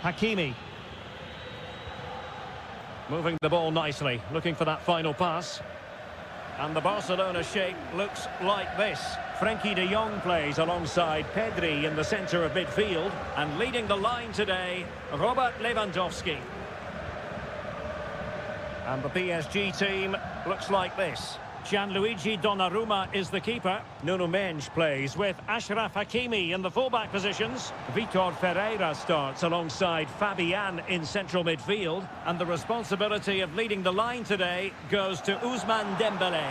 Hakimi. Moving the ball nicely, looking for that final pass. And the Barcelona shape looks like this. Frenkie de Jong plays alongside Pedri in the centre of midfield. And leading the line today, Robert Lewandowski. And the PSG team looks like this. Gianluigi Donnarumma is the keeper. Nuno Mendes plays with Achraf Hakimi in the fullback positions. Vitor Ferreira starts alongside Fabian in central midfield. And the responsibility of leading the line today goes to Ousmane Dembélé.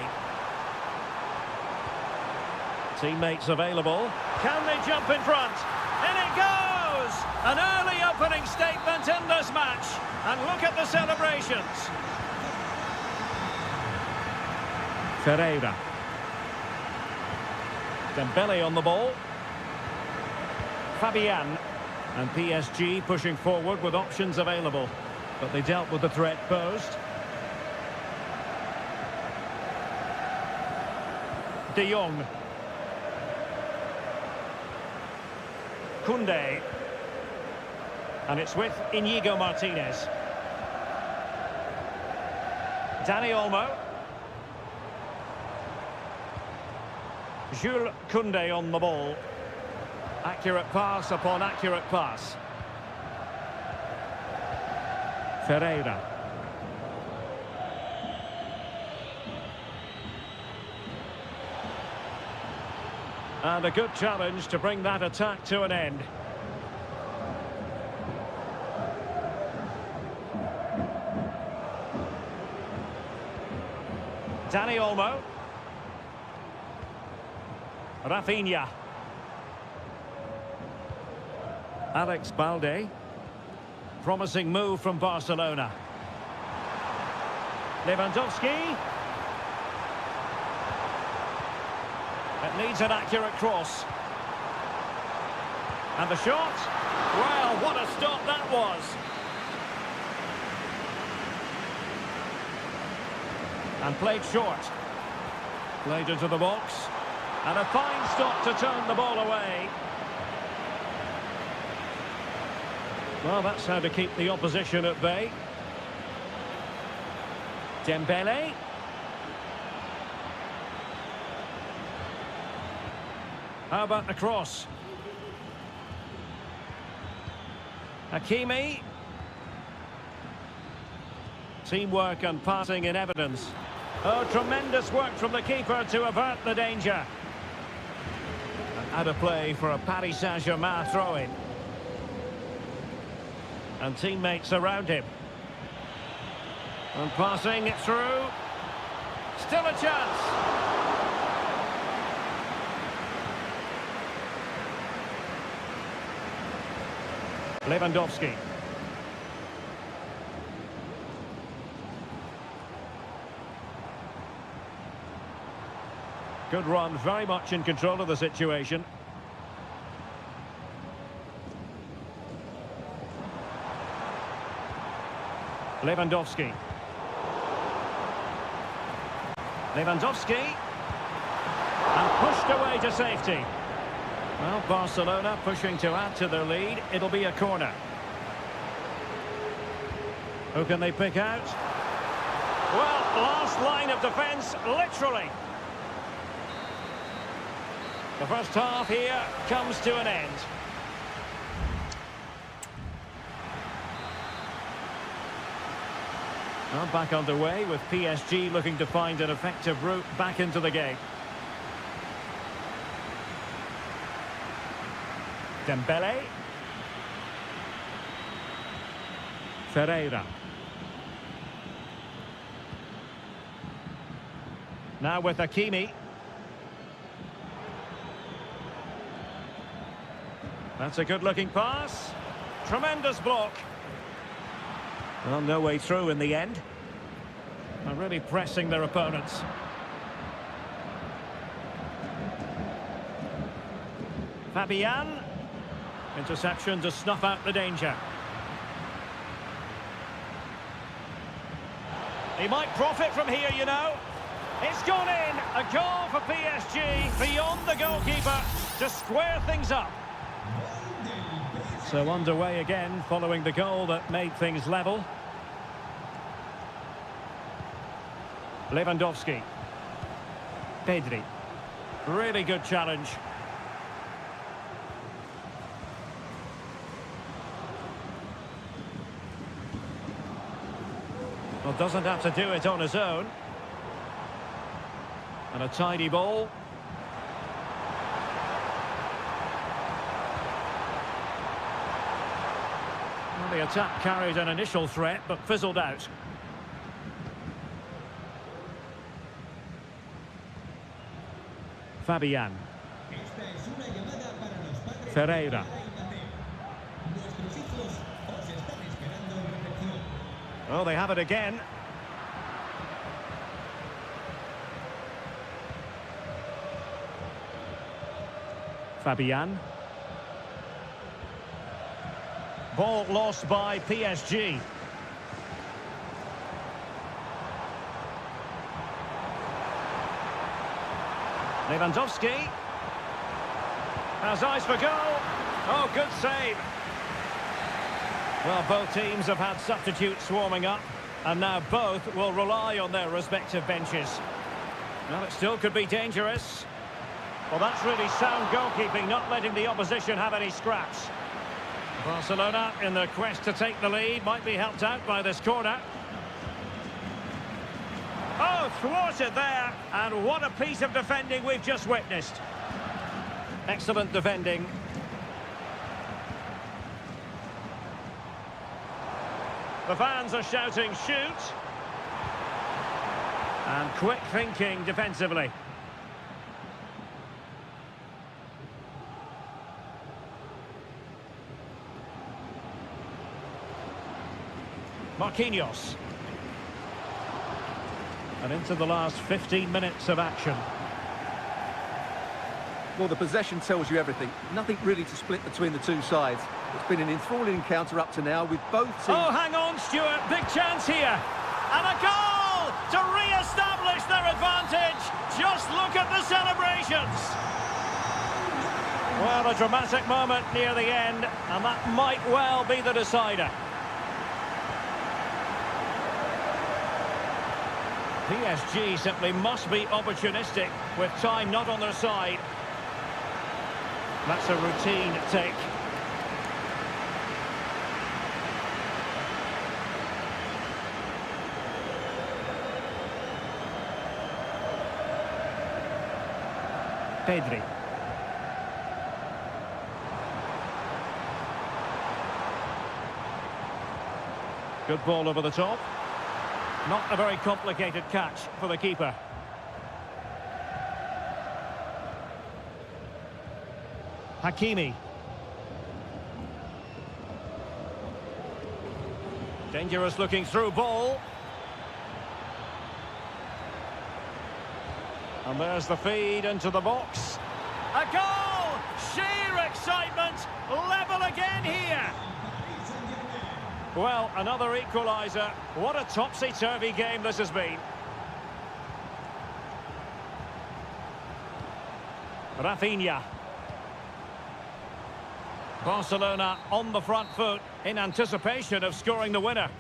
Teammates available. Can they jump in front? In it goes! An early opening statement in this match. And look at the celebrations. Ferreira. Dembélé on the ball. Fabian. And PSG pushing forward with options available. But they dealt with the threat posed. De Jong. Koundé. And it's with Inigo Martinez. Dani Olmo. Jules Koundé on the ball. Accurate pass upon accurate pass. Ferreira. And a good challenge to bring that attack to an end. Dani Olmo. Rafinha. Alex Balde. Promising move from Barcelona. Lewandowski. It needs an accurate cross. And the shot. Well, what a stop that was. And played short. Played into the box. And a fine stop to turn the ball away. Well, that's how to keep the opposition at bay. Dembélé. How about the cross? Hakimi. Teamwork and passing in evidence. Oh, tremendous work from the keeper to avert the danger. Out of play for a Paris Saint-Germain throw-in. And teammates around him. And passing it through. Still a chance. Lewandowski. Good run, very much in control of the situation. Lewandowski. Lewandowski. And pushed away to safety. Well, Barcelona pushing to add to their lead. It'll be a corner. Who can they pick out? Well, last line of defence, literally. The first half here comes to an end. Well, back underway with PSG looking to find an effective route back into the game. Dembélé. Ferreira. Now with Hakimi. That's a good-looking pass. Tremendous block. Well, no way through in the end. They're really pressing their opponents. Fabian. Interception to snuff out the danger. He might profit from here, you know. It's gone in. A goal for PSG beyond the goalkeeper to square things up. So underway again following the goal that made things level. Lewandowski. Pedri. Really good challenge. Well, doesn't have to do it on his own. And a tidy ball. Well, the attack carried an initial threat, but fizzled out. Fabian. Ferreira. Oh, they have it again. Fabian. Ball lost by PSG. Lewandowski. Has eyes for goal. Oh, good save. Well, both teams have had substitutes warming up, and now both will rely on their respective benches. Well, it still could be dangerous. Well, that's really sound goalkeeping, not letting the opposition have any scraps. Barcelona, in their quest to take the lead, might be helped out by this corner. Oh, thwarted there, and what a piece of defending we've just witnessed. Excellent defending. The fans are shouting, shoot! And quick thinking defensively. Marquinhos. And into the last 15 minutes of action. Well, the possession tells you everything. Nothing really to split between the two sides. It's been an enthralling encounter up to now with both teams... Oh, hang on, Stuart. Big chance here. And a goal to re-establish their advantage. Just look at the celebrations. Well, a dramatic moment near the end, and that might well be the decider. PSG simply must be opportunistic with time not on their side. That's a routine take. Pedri. Good ball over the top. Not a very complicated catch for the keeper. Hakimi. Dangerous looking through ball. And there's the feed into the box. A goal! Sheer excitement! Level again here! Well, another equaliser. What a topsy-turvy game this has been. Rafinha. Barcelona on the front foot in anticipation of scoring the winner.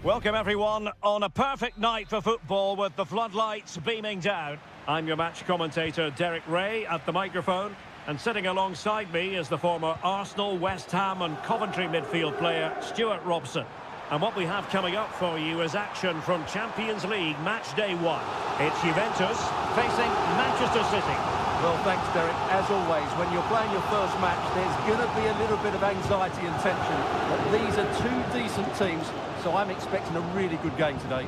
Welcome everyone on a perfect night for football with the floodlights beaming down. I'm your match commentator Derek Ray at the microphone, and sitting alongside me is the former Arsenal, West Ham and Coventry midfield player Stuart Robson. And what we have coming up for you is action from Champions League match day 1. It's Juventus facing Manchester City. Well, thanks, Derek. As always, when you're playing your first match, there's going to be a little bit of anxiety and tension. But these are two decent teams, so I'm expecting a really good game today.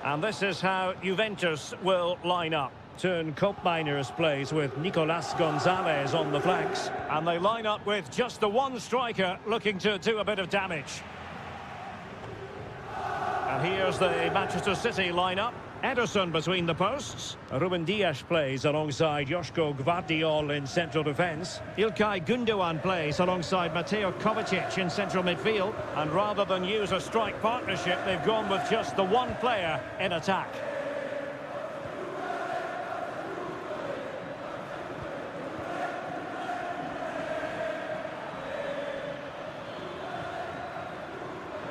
And this is how Juventus will line up. Turn Koopmeiners plays with Nicolas Gonzalez on the flanks. And they line up with just the one striker looking to do a bit of damage. And here's the Manchester City lineup. Ederson between the posts. Ruben Dias plays alongside Joško Gvardiol in central defence. İlkay Gündoğan plays alongside Mateo Kovacic in central midfield. And rather than use a strike partnership, they've gone with just the one player in attack.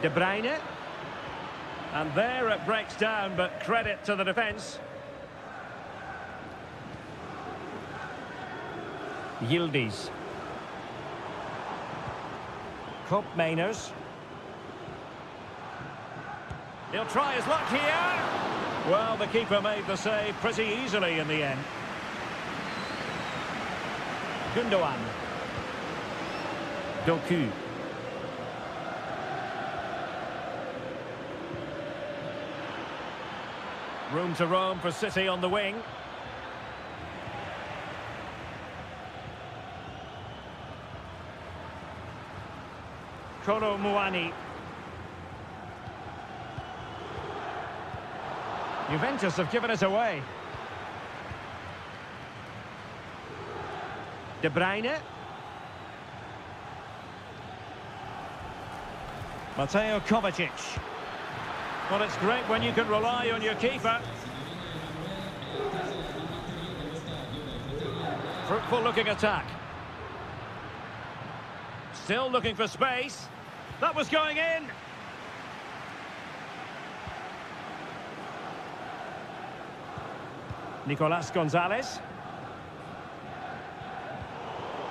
De Bruyne. And there it breaks down, but credit to the defence. Yildiz. Koopmeiners. He'll try his luck here. Well, the keeper made the save pretty easily in the end. Gündoğan. Doku. Room to roam for City on the wing. Kolo Muani. Juventus have given it away. De Bruyne. Mateo Kovacic. Well, it's great when you can rely on your keeper. Fruitful looking attack. Still looking for space. That was going in. Nicolas Gonzalez.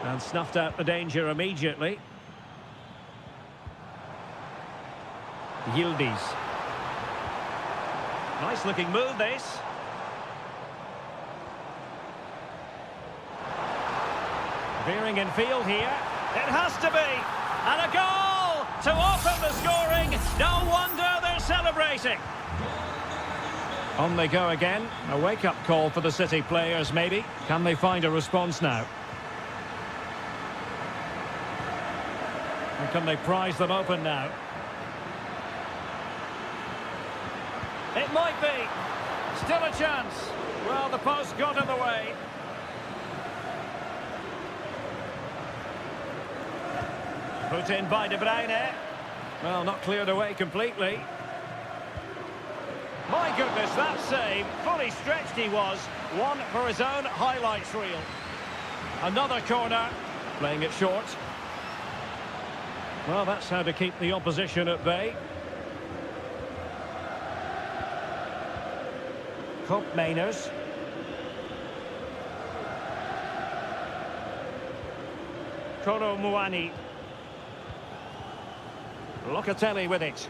And snuffed out the danger immediately. Yildiz. Nice looking move, this. Veering in field here. It has to be. And a goal to open the scoring. No wonder they're celebrating. On they go again. A wake-up call for the City players, maybe. Can they find a response now? And can they prize them open now? It might be. Still a chance. Well, the post got in the way. Put in by De Bruyne. Well, not cleared away completely. My goodness, that save. Fully stretched he was. One for his own highlights reel. Another corner. Playing it short. Well, that's how to keep the opposition at bay. Koopmeiners. Kolo Muani. Locatelli with it.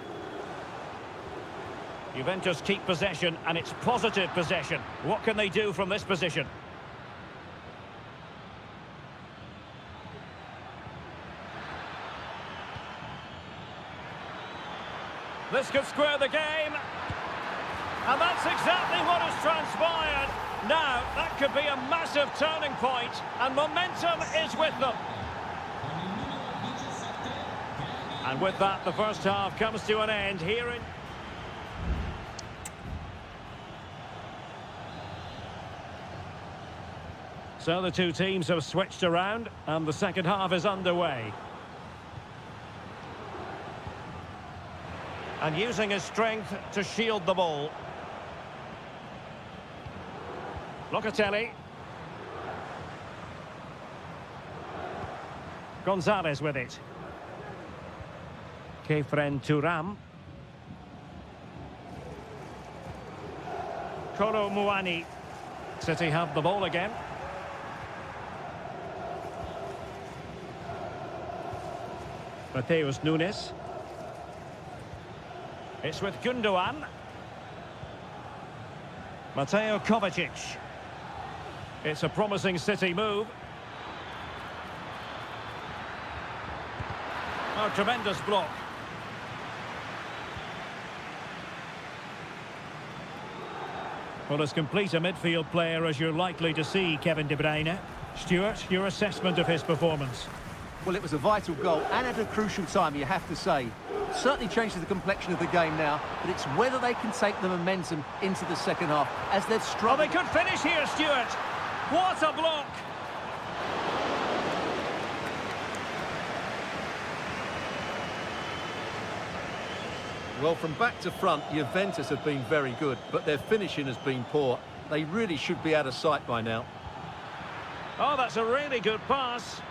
Juventus keep possession, and it's positive possession. What can they do from this position? This could square the game. And that's exactly what has transpired. Now, that could be a massive turning point, and momentum is with them. And with that, the first half comes to an end here in... So the two teams have switched around, and the second half is underway. And using his strength to shield the ball. Locatelli. Gonzalez with it. Kefren Turam. Kolo Muani. City have the ball again. Mateus Nunes. It's with Gundogan. Mateo Kovacic. It's a promising City move. Oh, tremendous block. Well, as complete a midfield player as you're likely to see, Kevin De Bruyne. Stuart, your assessment of his performance? Well, it was a vital goal and at a crucial time, you have to say. Certainly changes the complexion of the game now, but it's whether they can take the momentum into the second half, as they've Oh, struggled. they could finish here, Stuart. What a block! Well, from back to front, Juventus have been very good, but their finishing has been poor. They really should be out of sight by now. Oh, that's a really good pass.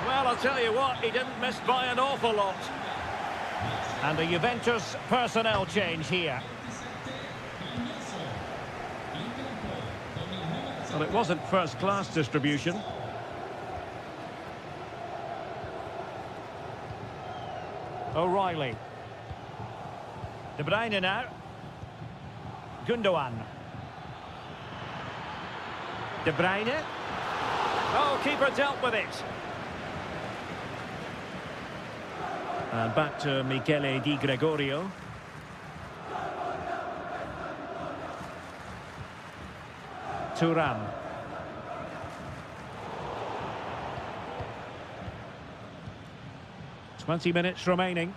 Well, I'll tell you what, he didn't miss by an awful lot. And a Juventus personnel change here. Well, it wasn't first-class distribution. O'Reilly. De Bruyne now. Gundogan. De Bruyne. Oh, keeper dealt with it. And back to Michele Di Gregorio. Thuram. Twenty minutes remaining.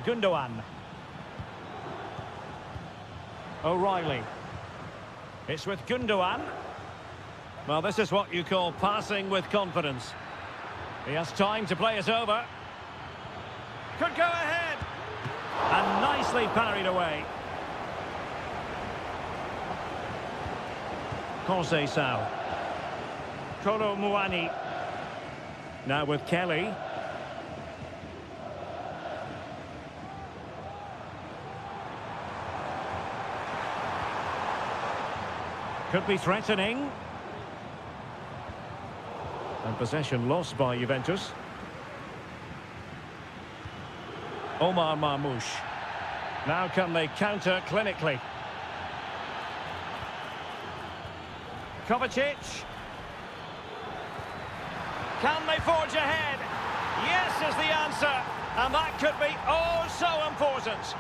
Gundogan. O'Reilly. It's with Gundogan. Well, this is what you call passing with confidence. He has time to play it over. Could go ahead. And nicely parried away. Conceição. Kolo Muani. Now with Kelly. Could be threatening. And possession lost by Juventus. Omar Marmoush. Now can they counter clinically? Kovacic. Can they forge ahead? Yes is the answer. And that could be oh so important.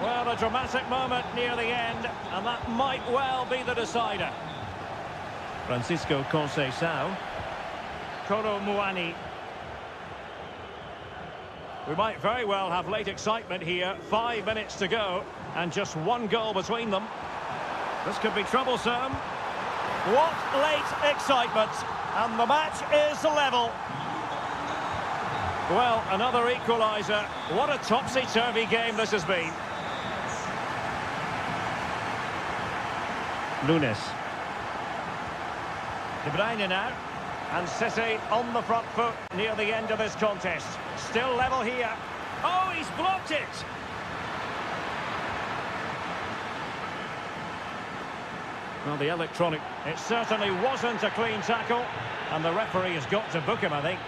Well, a dramatic moment near the end, and that might well be the decider. Francisco Conceição. Kolo Muani. We might very well have late excitement here. 5 minutes to go, and just one goal between them. This could be troublesome. What late excitement, and the match is level. Well, another equaliser. What a topsy-turvy game this has been. Nunes. De Bruyne now. And City on the front foot near the end of this contest. Still level here. Oh, he's blocked it! Well, the electronic, it certainly wasn't a clean tackle. And the referee has got to book him, I think.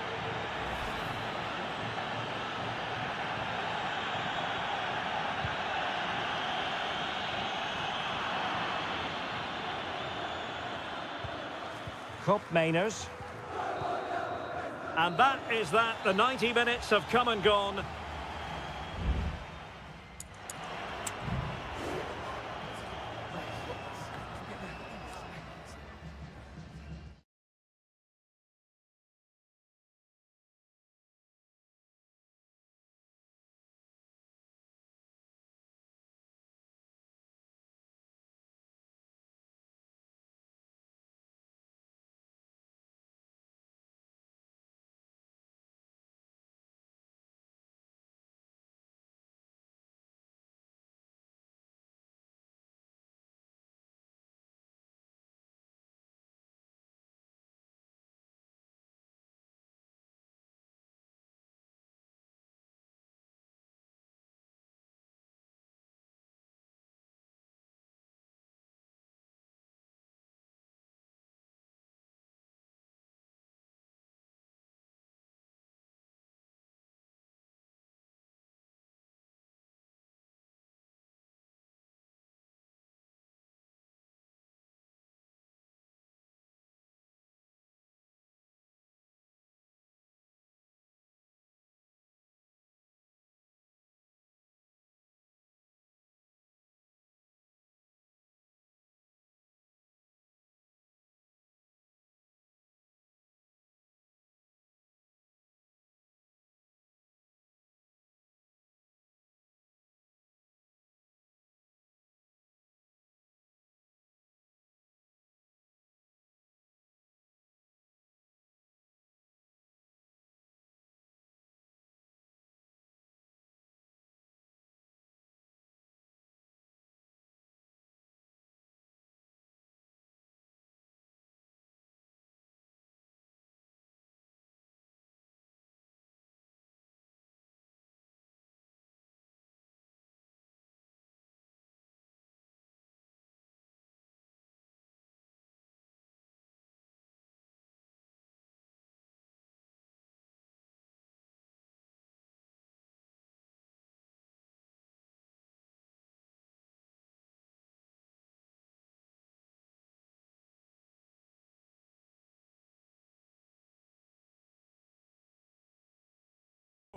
Koopmeiners. And that is that. The 90 minutes have come and gone.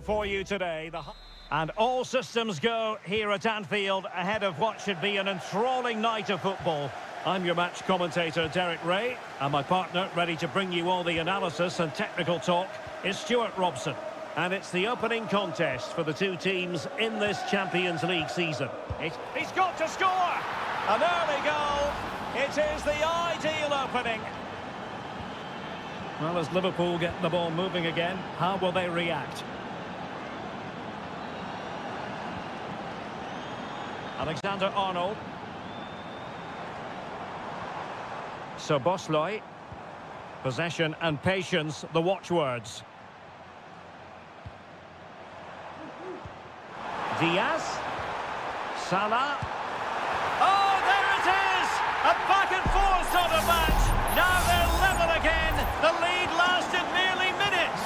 for you today. And all systems go here at Anfield ahead of what should be an enthralling night of football. I'm your match commentator, Derek Ray, and my partner, ready to bring you all the analysis and technical talk, is Stuart Robson. And it's the opening contest for the two teams in this Champions League season. He's got to score! An early goal. It is the ideal opening. Well, as Liverpool get the ball moving again, how will they react? Alexander-Arnold. Szoboszlai. Possession and patience, the watchwords. Diaz. Salah. Oh, there it is! A back and forth sort of match. Now they're level again. The lead lasted nearly minutes.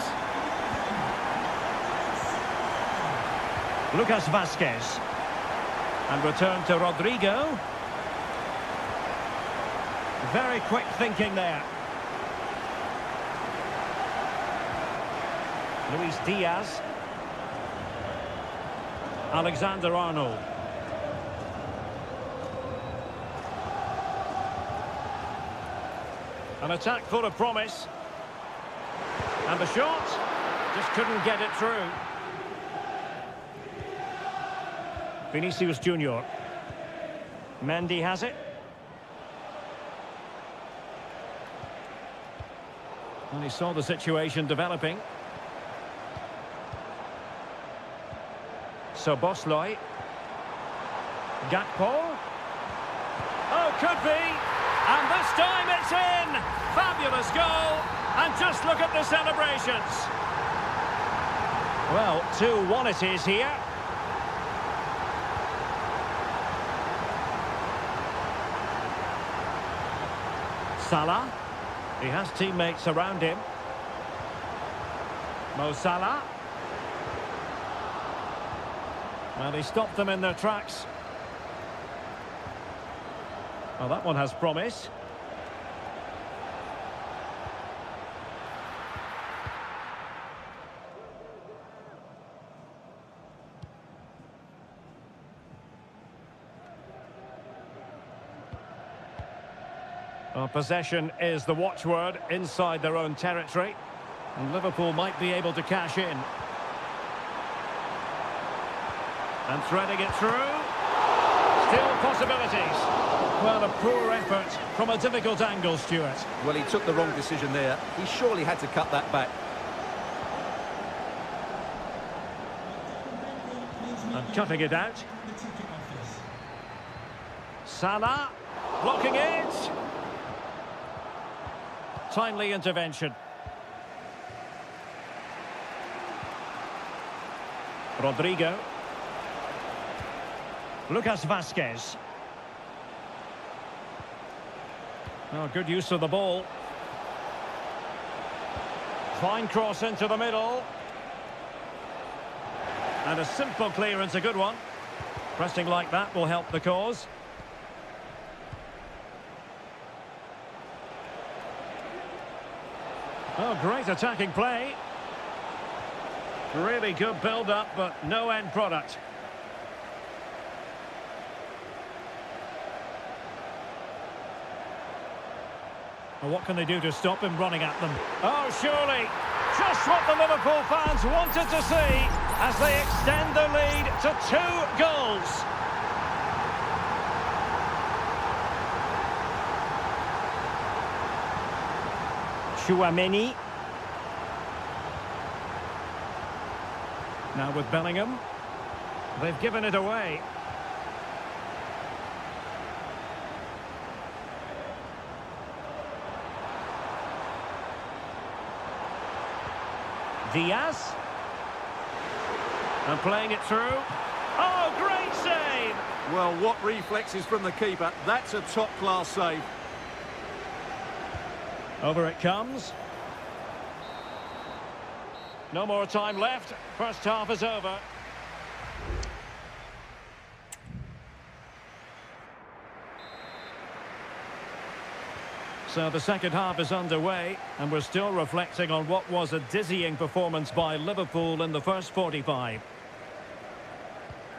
Lucas Vazquez. And return to Rodrigo. Very quick thinking there. Luis Diaz. Alexander-Arnold. An attack full of promise. And the shot just couldn't get it through. Vinicius Junior. Mendy has it. And he saw the situation developing. Szoboszlai. Gakpo. Oh, could be. And this time it's in. Fabulous goal. And just look at the celebrations. Well, 2-1 it is here. Salah. He has teammates around him. Mo Salah. Well, he stopped them in their tracks. Well, that one has promise. Well, possession is the watchword inside their own territory. And Liverpool might be able to cash in. And threading it through. Still possibilities. Well, a poor effort from a difficult angle, Stuart. Well, he took the wrong decision there. He surely had to cut that back. And cutting it out. Salah blocking it. Timely intervention. Rodrigo. Lucas Vazquez. Oh, good use of the ball. Fine cross into the middle. And a simple clearance, a good one. Pressing like that will help the cause. Oh, great attacking play. Really good build-up, but no end product. Well, what can they do to stop him running at them? Oh, surely. Just what the Liverpool fans wanted to see as they extend the lead to 2 goals. Tchouaméni. Now with Bellingham. They've given it away. Diaz. And playing it through. Oh, great save! Well, what reflexes from the keeper. That's a top-class save. Over it comes. No more time left. First half is over. So the second half is underway, and we're still reflecting on what was a dizzying performance by Liverpool in the first 45.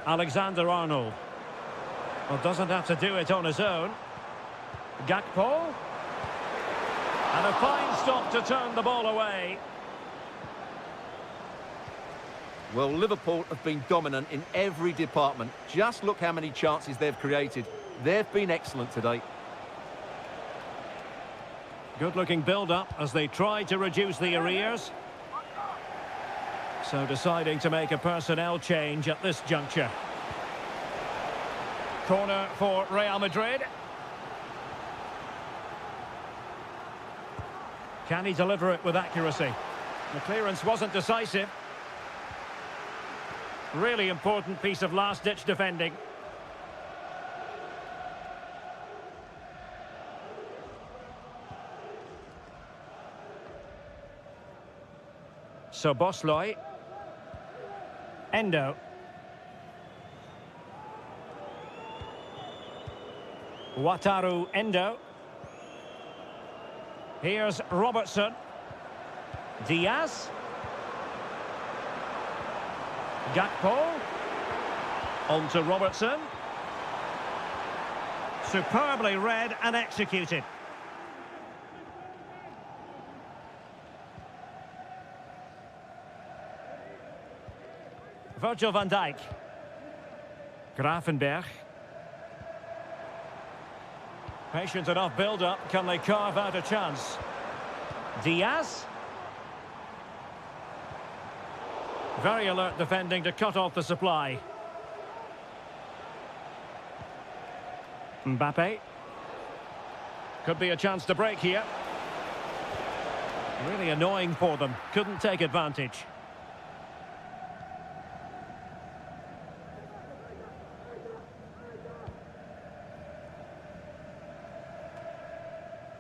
Alexander-Arnold. Well, doesn't have to do it on his own. Gakpo. And a fine stop to turn the ball away. Well, Liverpool have been dominant in every department. Just look how many chances they've created. They've been excellent today. Good-looking build-up as they try to reduce the arrears. So deciding to make a personnel change at this juncture. Corner for Real Madrid. Can he deliver it with accuracy? The clearance wasn't decisive. Really important piece of last-ditch defending. So Bosloy. Endo. Wataru Endo. Here's Robertson. Diaz. Gakpo. On to Robertson. Superbly read and executed. Virgil van Dijk. Gravenberch. Patient enough build-up. Can they carve out a chance? Diaz. Very alert defending to cut off the supply. Mbappe. Could be a chance to break here. Really annoying for them. Couldn't take advantage.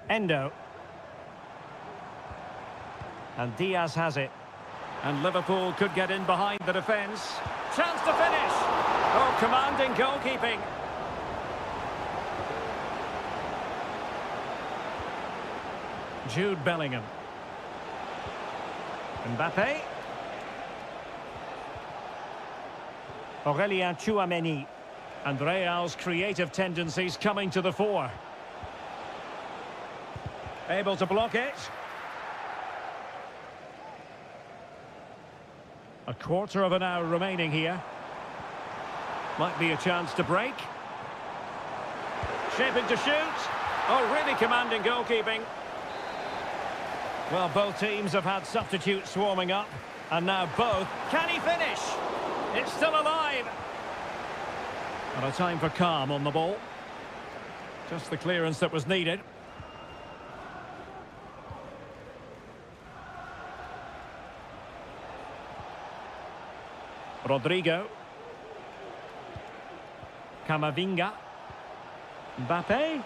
Endo. And Diaz has it. And Liverpool could get in behind the defence. Chance to finish! Oh, commanding goalkeeping. Jude Bellingham. Mbappe. Aurélien Tchouameni. And Real's creative tendencies coming to the fore. Able to block it. A quarter of an hour remaining here. Might be a chance to break. Shaping to shoot. Oh, really commanding goalkeeping. Well, both teams have had substitutes swarming up. And now both. Can he finish? It's still alive. And a time for calm on the ball. Just the clearance that was needed. Rodrigo. Camavinga. Mbappe.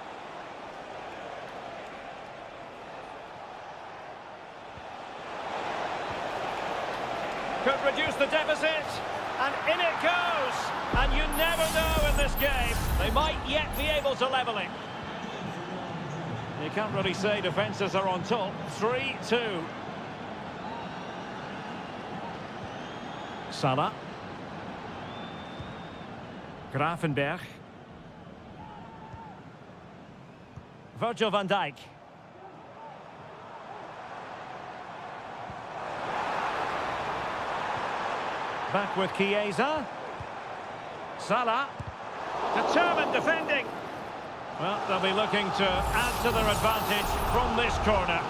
Could reduce the deficit. And in it goes. And you never know in this game. They might yet be able to level it. You can't really say defences are on top. 3-2. Salah. Gravenberch. Virgil van Dijk. Back with Chiesa. Salah. Determined defending. Well, they'll be looking to add to their advantage from this corner.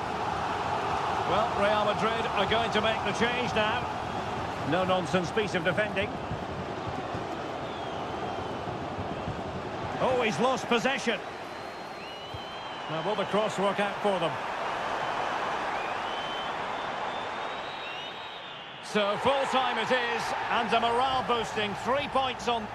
Well, Real Madrid are going to make the change now. No-nonsense piece of defending. Oh, he's lost possession. Now, will the cross work out for them? So, full-time it is, and a morale boosting 3 points on...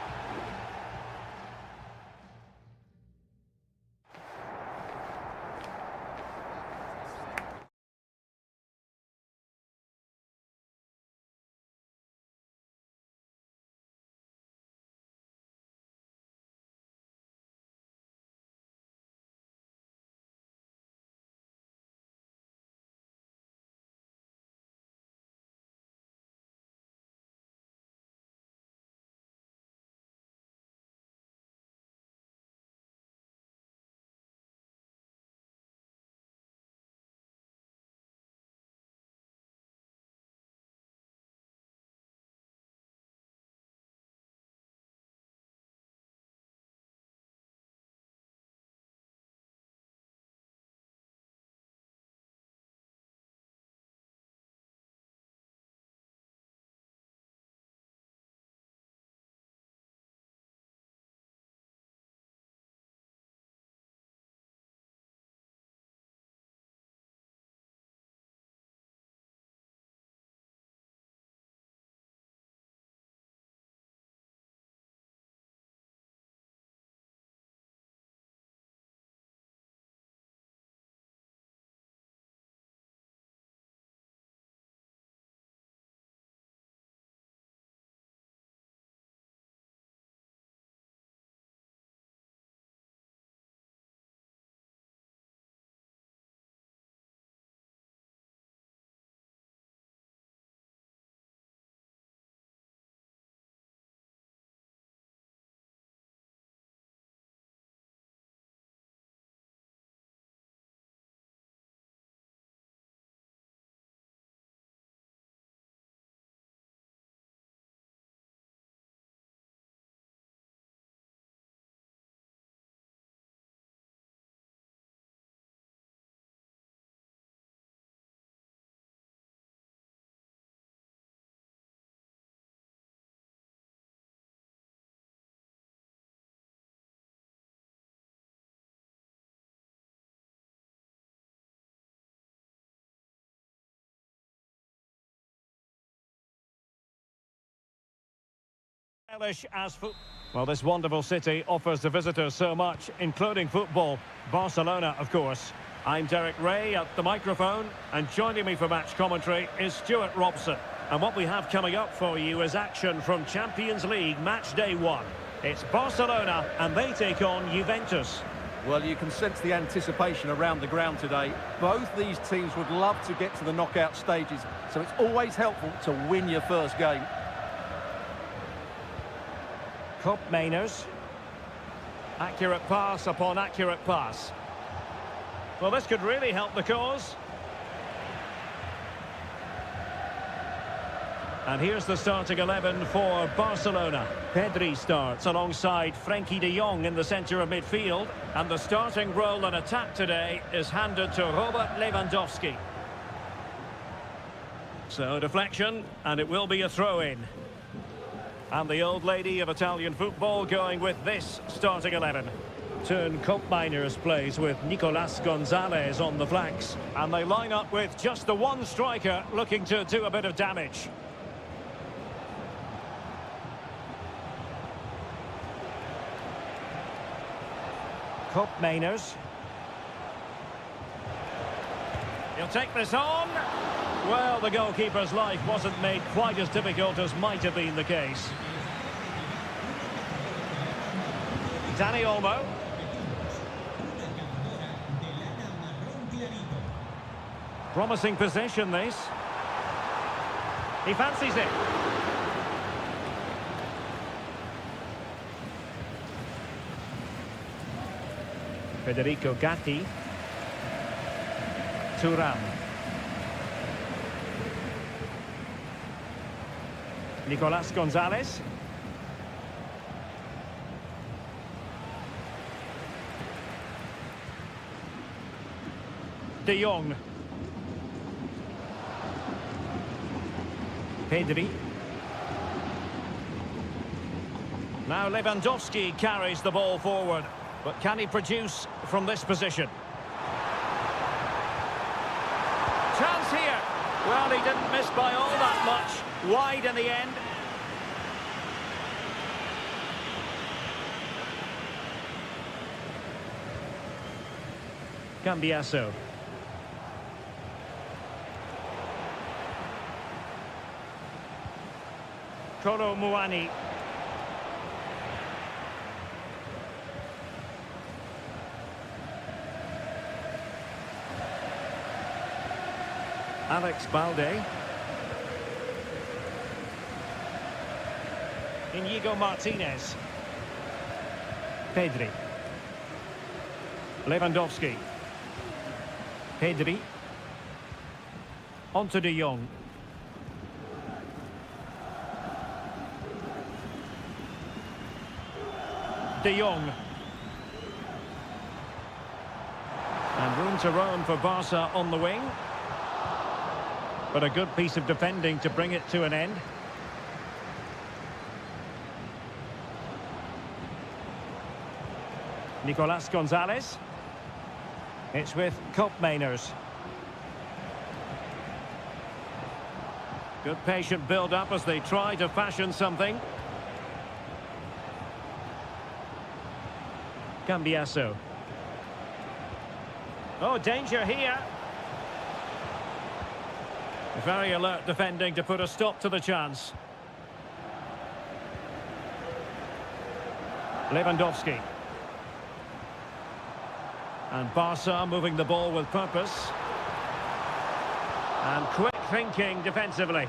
Stylish as foot. Well, this wonderful city offers the visitors so much, including football. Barcelona, of course. I'm Derek Ray at the microphone, and joining me for match commentary is Stuart Robson. And what we have coming up for you is action from Champions League match day 1. It's Barcelona, and they take on Juventus. Well, you can sense the anticipation around the ground today. Both these teams would love to get to the knockout stages, so it's always helpful to win your first game. Cup Mainers. Accurate pass upon accurate pass. Well, this could really help the cause. And here's the starting 11 for Barcelona. Pedri starts alongside Frenkie de Jong in the centre of midfield. And the starting role in attack today is handed to Robert Lewandowski. So deflection, and it will be a throw-in. And the old lady of Italian football going with this starting 11. Turn Cup Miners plays with Nicolas Gonzalez on the flanks. And they line up with just the one striker looking to do a bit of damage. Cup Mainers. He'll take this on. Well, the goalkeeper's life wasn't made quite as difficult as might have been the case. Dani Olmo. Promising possession, this. He fancies it. Federico Gatti. Thuram. Nicolas Gonzalez. De Jong. Pedri. Now Lewandowski carries the ball forward. But can he produce from this position? Chance here. Well, he didn't miss by all that much. Wide in the end. Cambiasso. Kolo Muani. Alex Balde. Inigo Martinez. Pedri. Lewandowski. Pedri. On to De Jong. De Jong. And room to roam for Barca on the wing. But a good piece of defending to bring it to an end. Nicolas Gonzalez. It's with Cup Mainers. Good patient build-up as they try to fashion something. Cambiasso. Oh, danger here. Very alert defending to put a stop to the chance. Lewandowski. And Barca moving the ball with purpose. And quick thinking defensively.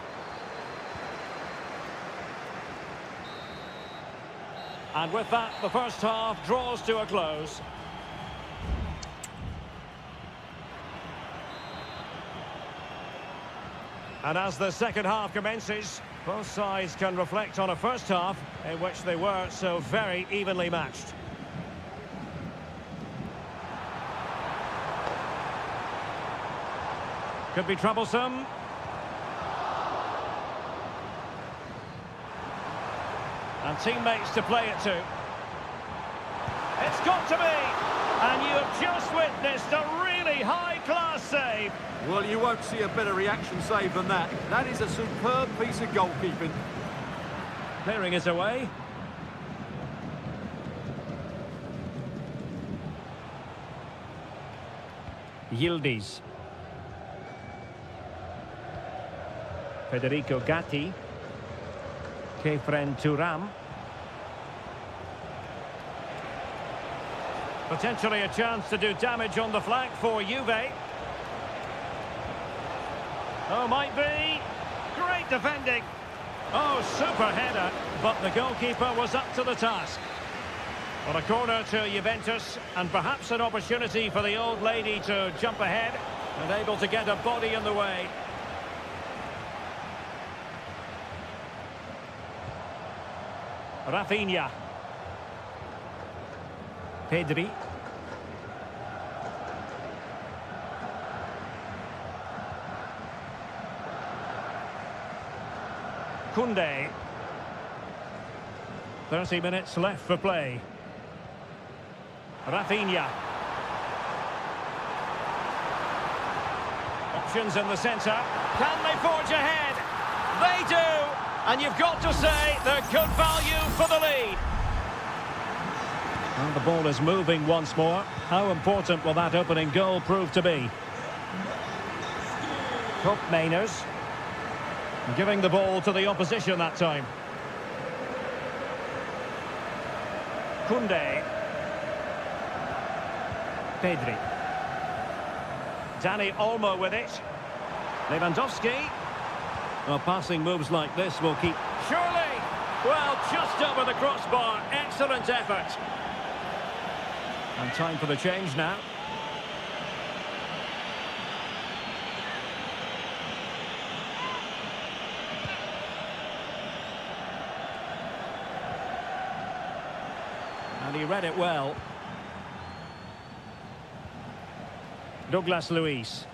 And with that, the first half draws to a close. And as the second half commences, both sides can reflect on a first half in which they were so very evenly matched. Could be troublesome. And teammates to play it to. It's got to be! And you have just witnessed a really high-class save. Well, you won't see a better reaction save than that. That is a superb piece of goalkeeping. Clearing it away. Yildiz. Federico Gatti. Kefren Turam. Potentially a chance to do damage on the flank for Juve. Oh, might be. Great defending. Oh, super header. But the goalkeeper was up to the task. On a corner to Juventus, and perhaps an opportunity for the old lady to jump ahead and able to get a body in the way. Rafinha. Pedri. Koundé. 30 minutes left for play. Rafinha. Options in the centre. Can they forge ahead? They do! And you've got to say they're good value for the lead. And the ball is moving once more. How important will that opening goal prove to be? Cup Mainers. Giving the ball to the opposition that time. Koundé. Pedri. Dani Olmo with it. Lewandowski. Well, passing moves like this will keep... Surely! Well, just over the crossbar. Excellent effort. And time for the change now. And he read it well. Douglas Luiz.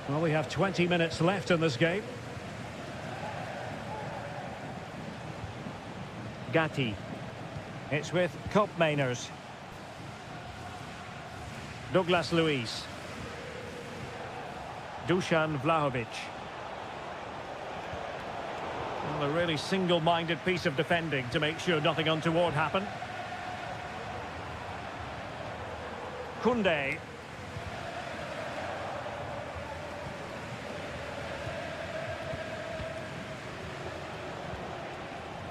Well, we have 20 minutes left in this game. Gatti. It's with Cup Mainers. Douglas Luiz. Dusan Vlahovic. Well, a really single-minded piece of defending to make sure nothing untoward happened. Koundé.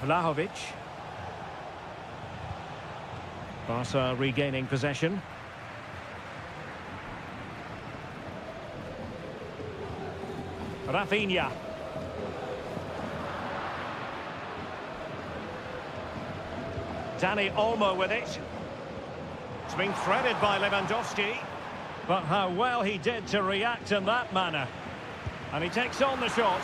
Vlahovic. Barca regaining possession. Rafinha. Dani Olmo with it. It's been threaded by Lewandowski. But how well he did to react in that manner. And he takes on the shot.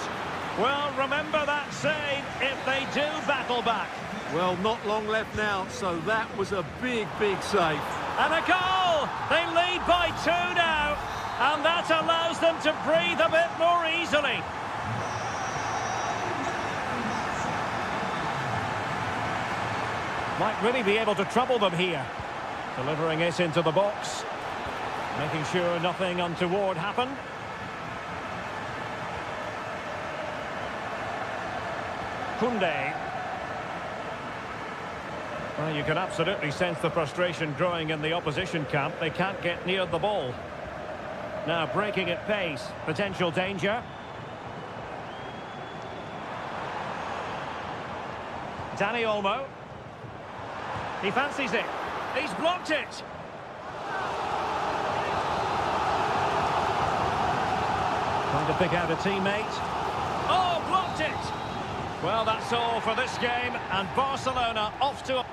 Well, remember that save if they do battle back. Well, not long left now, so that was a big, big save. And a goal! They lead by 2 now. And that allows them to breathe a bit more easily. Might really be able to trouble them here. Delivering it into the box. Making sure nothing untoward happened. Koundé. Well, you can absolutely sense the frustration growing in the opposition camp. They can't get near the ball. Now breaking at pace. Potential danger. Dani Olmo. He fancies it. He's blocked it. Trying to pick out a teammate. Oh, blocked it. Well, that's all for this game, and Barcelona off to a...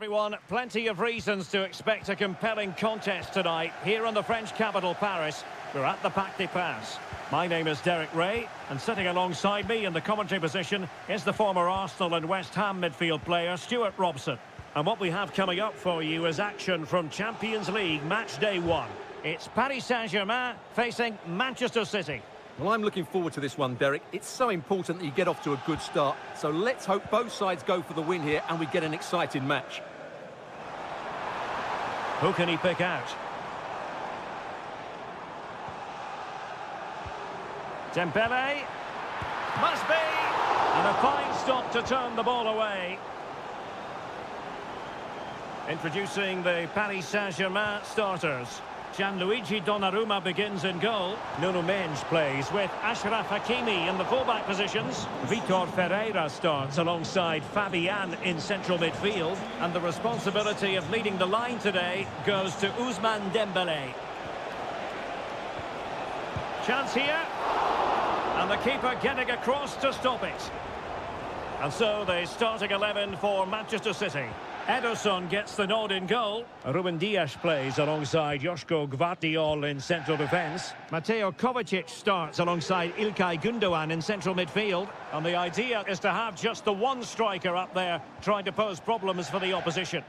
Everyone, plenty of reasons to expect a compelling contest tonight here in the French capital, Paris. We're at the Parc des Princes. My name is Derek Ray, and sitting alongside me in the commentary position is the former Arsenal and West Ham midfield player, Stuart Robson. And what we have coming up for you is action from Champions League match day 1. It's Paris Saint-Germain facing Manchester City. Well, I'm looking forward to this one, Derek. It's so important that you get off to a good start. So let's hope both sides go for the win here and we get an exciting match. Who can he pick out? Dembele. Must be! And a fine stop to turn the ball away. Introducing the Paris Saint-Germain starters. Gianluigi Donnarumma begins in goal. Nuno Mendes plays with Achraf Hakimi in the fullback positions. Vitor Ferreira starts alongside Fabian in central midfield. And the responsibility of leading the line today goes to Ousmane Dembele. Chance here. And the keeper getting across to stop it. And so the starting 11 for Manchester City. Ederson gets the nod in goal. Ruben Dias plays alongside Joško Gvardiol in central defence. Mateo Kovacic starts alongside İlkay Gündoğan in central midfield. And the idea is to have just the one striker up there trying to pose problems for the opposition.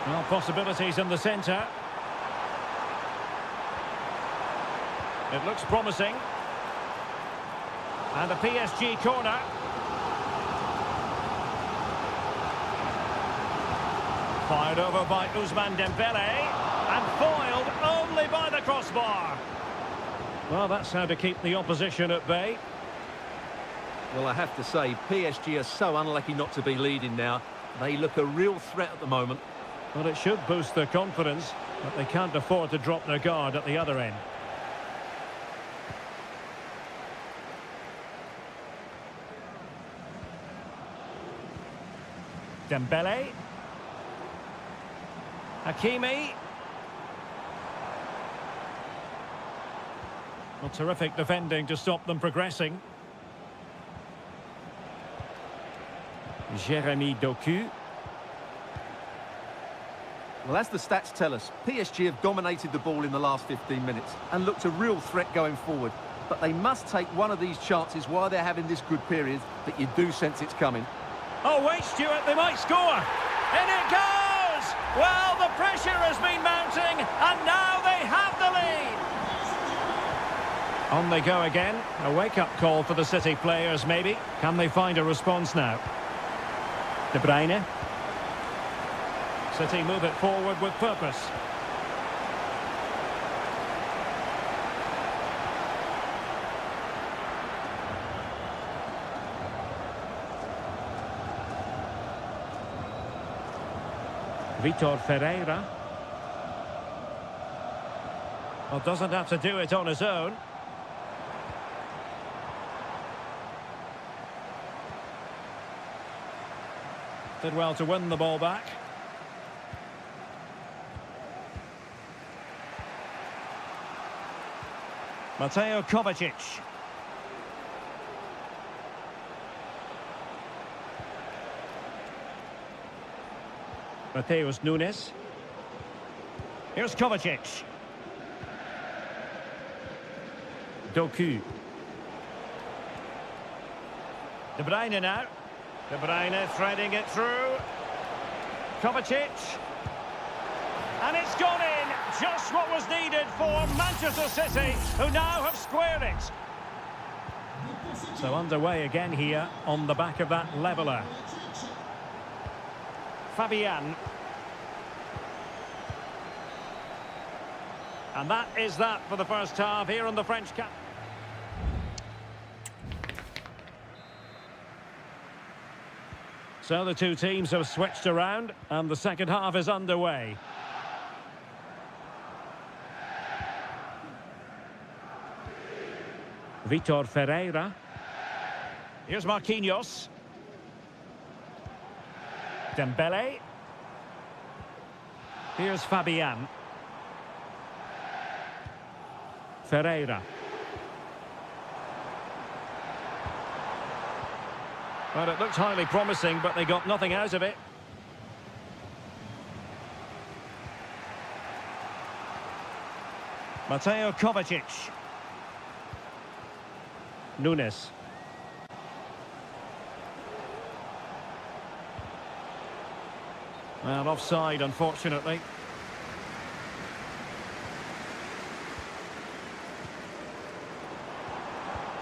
Well, possibilities in the centre. It looks promising. And a PSG corner. Fired over by Ousmane Dembele. And foiled only by the crossbar. Well, that's how to keep the opposition at bay. Well, I have to say, PSG are so unlucky not to be leading now. They look a real threat at the moment. Well, it should boost their confidence, but they can't afford to drop their guard at the other end. Dembele. Hakimi. Well, terrific defending to stop them progressing. Jérémy Doku. Well, as the stats tell us, PSG have dominated the ball in the last 15 minutes and looked a real threat going forward. But they must take one of these chances while they're having this good period that you do sense it's coming. Oh, wait, Stuart, they might score. In it goes! Well, the pressure has been mounting, and now they have the lead. On they go again. A wake-up call for the City players, maybe. Can they find a response now? De Bruyne. City move it forward with purpose. Vitor Ferreira. Well, doesn't have to do it on his own. Did well to win the ball back. Mateo Kovacic. Mateus Nunes. Here's Kovacic. Doku. De Bruyne now. De Bruyne threading it through. Kovacic. And it's gone in. Just what was needed for Manchester City, who now have squared it. So underway again here on the back of that leveller. Fabian. And that is that for the first half here on the French cap. So the two teams have switched around and the second half is underway. Vitor Ferreira. Here's Marquinhos. Dembele. Here's Fabian. Well, it looked highly promising, but they got nothing out of it. Mateo Kovacic. Nunes. Well, offside, unfortunately.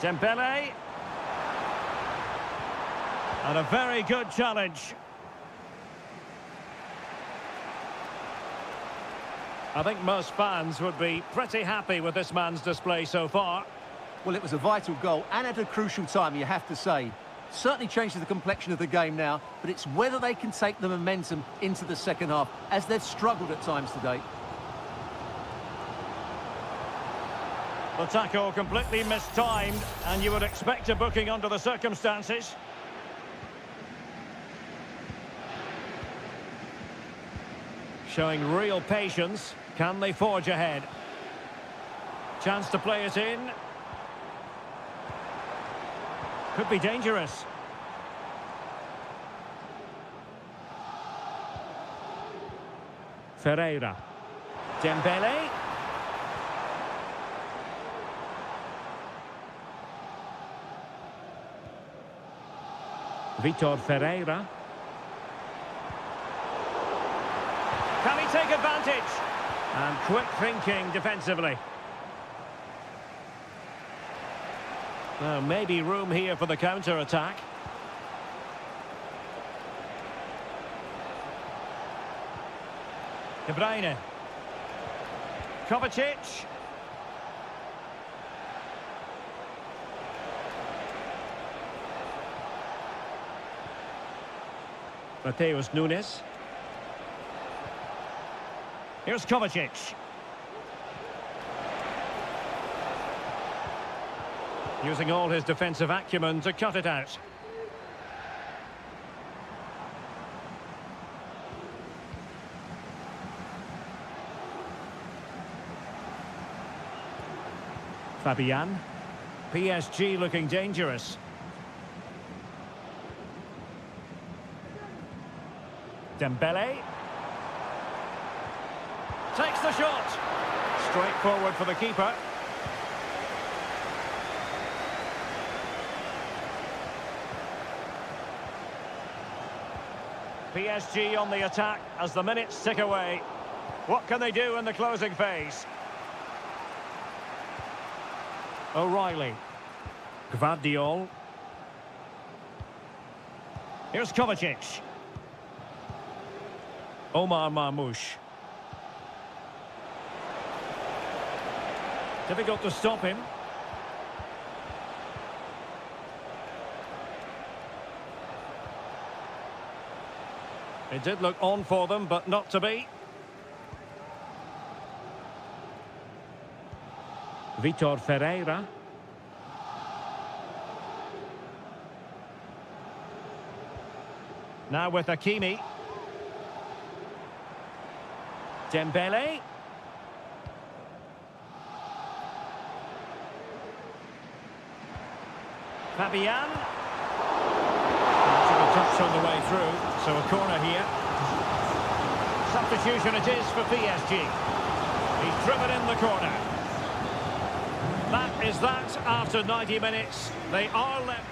Dembele. And a very good challenge. I think most fans would be pretty happy with this man's display so far. Well, it was a vital goal and at a crucial time, you have to say. Certainly changes the complexion of the game now, but it's whether they can take the momentum into the second half, as they've struggled at times today. The tackle completely mistimed, and you would expect a booking under the circumstances. Showing real patience. Can they forge ahead? Chance to play it in. Could be dangerous. Ferreira. Dembele. Vitor Ferreira. Can he take advantage? And quick thinking defensively. Well, maybe room here for the counter-attack. De Bruyne. Kovacic. Mateus Nunes. Here's Kovacic. Using all his defensive acumen to cut it out. Fabian. PSG looking dangerous. Dembele. Takes the shot. Straight forward for the keeper. PSG on the attack as the minutes tick away. What can they do in the closing phase? O'Reilly. Gvardiol. Here's Kovacic. Omar Marmoush. Difficult to stop him. It did look on for them, but not to be. Vitor Ferreira. Now with Hakimi. Dembele. Fabian. Took a touch on the way through, so a corner here. Substitution it is for PSG. He's driven in the corner. That is that after 90 minutes. They are left.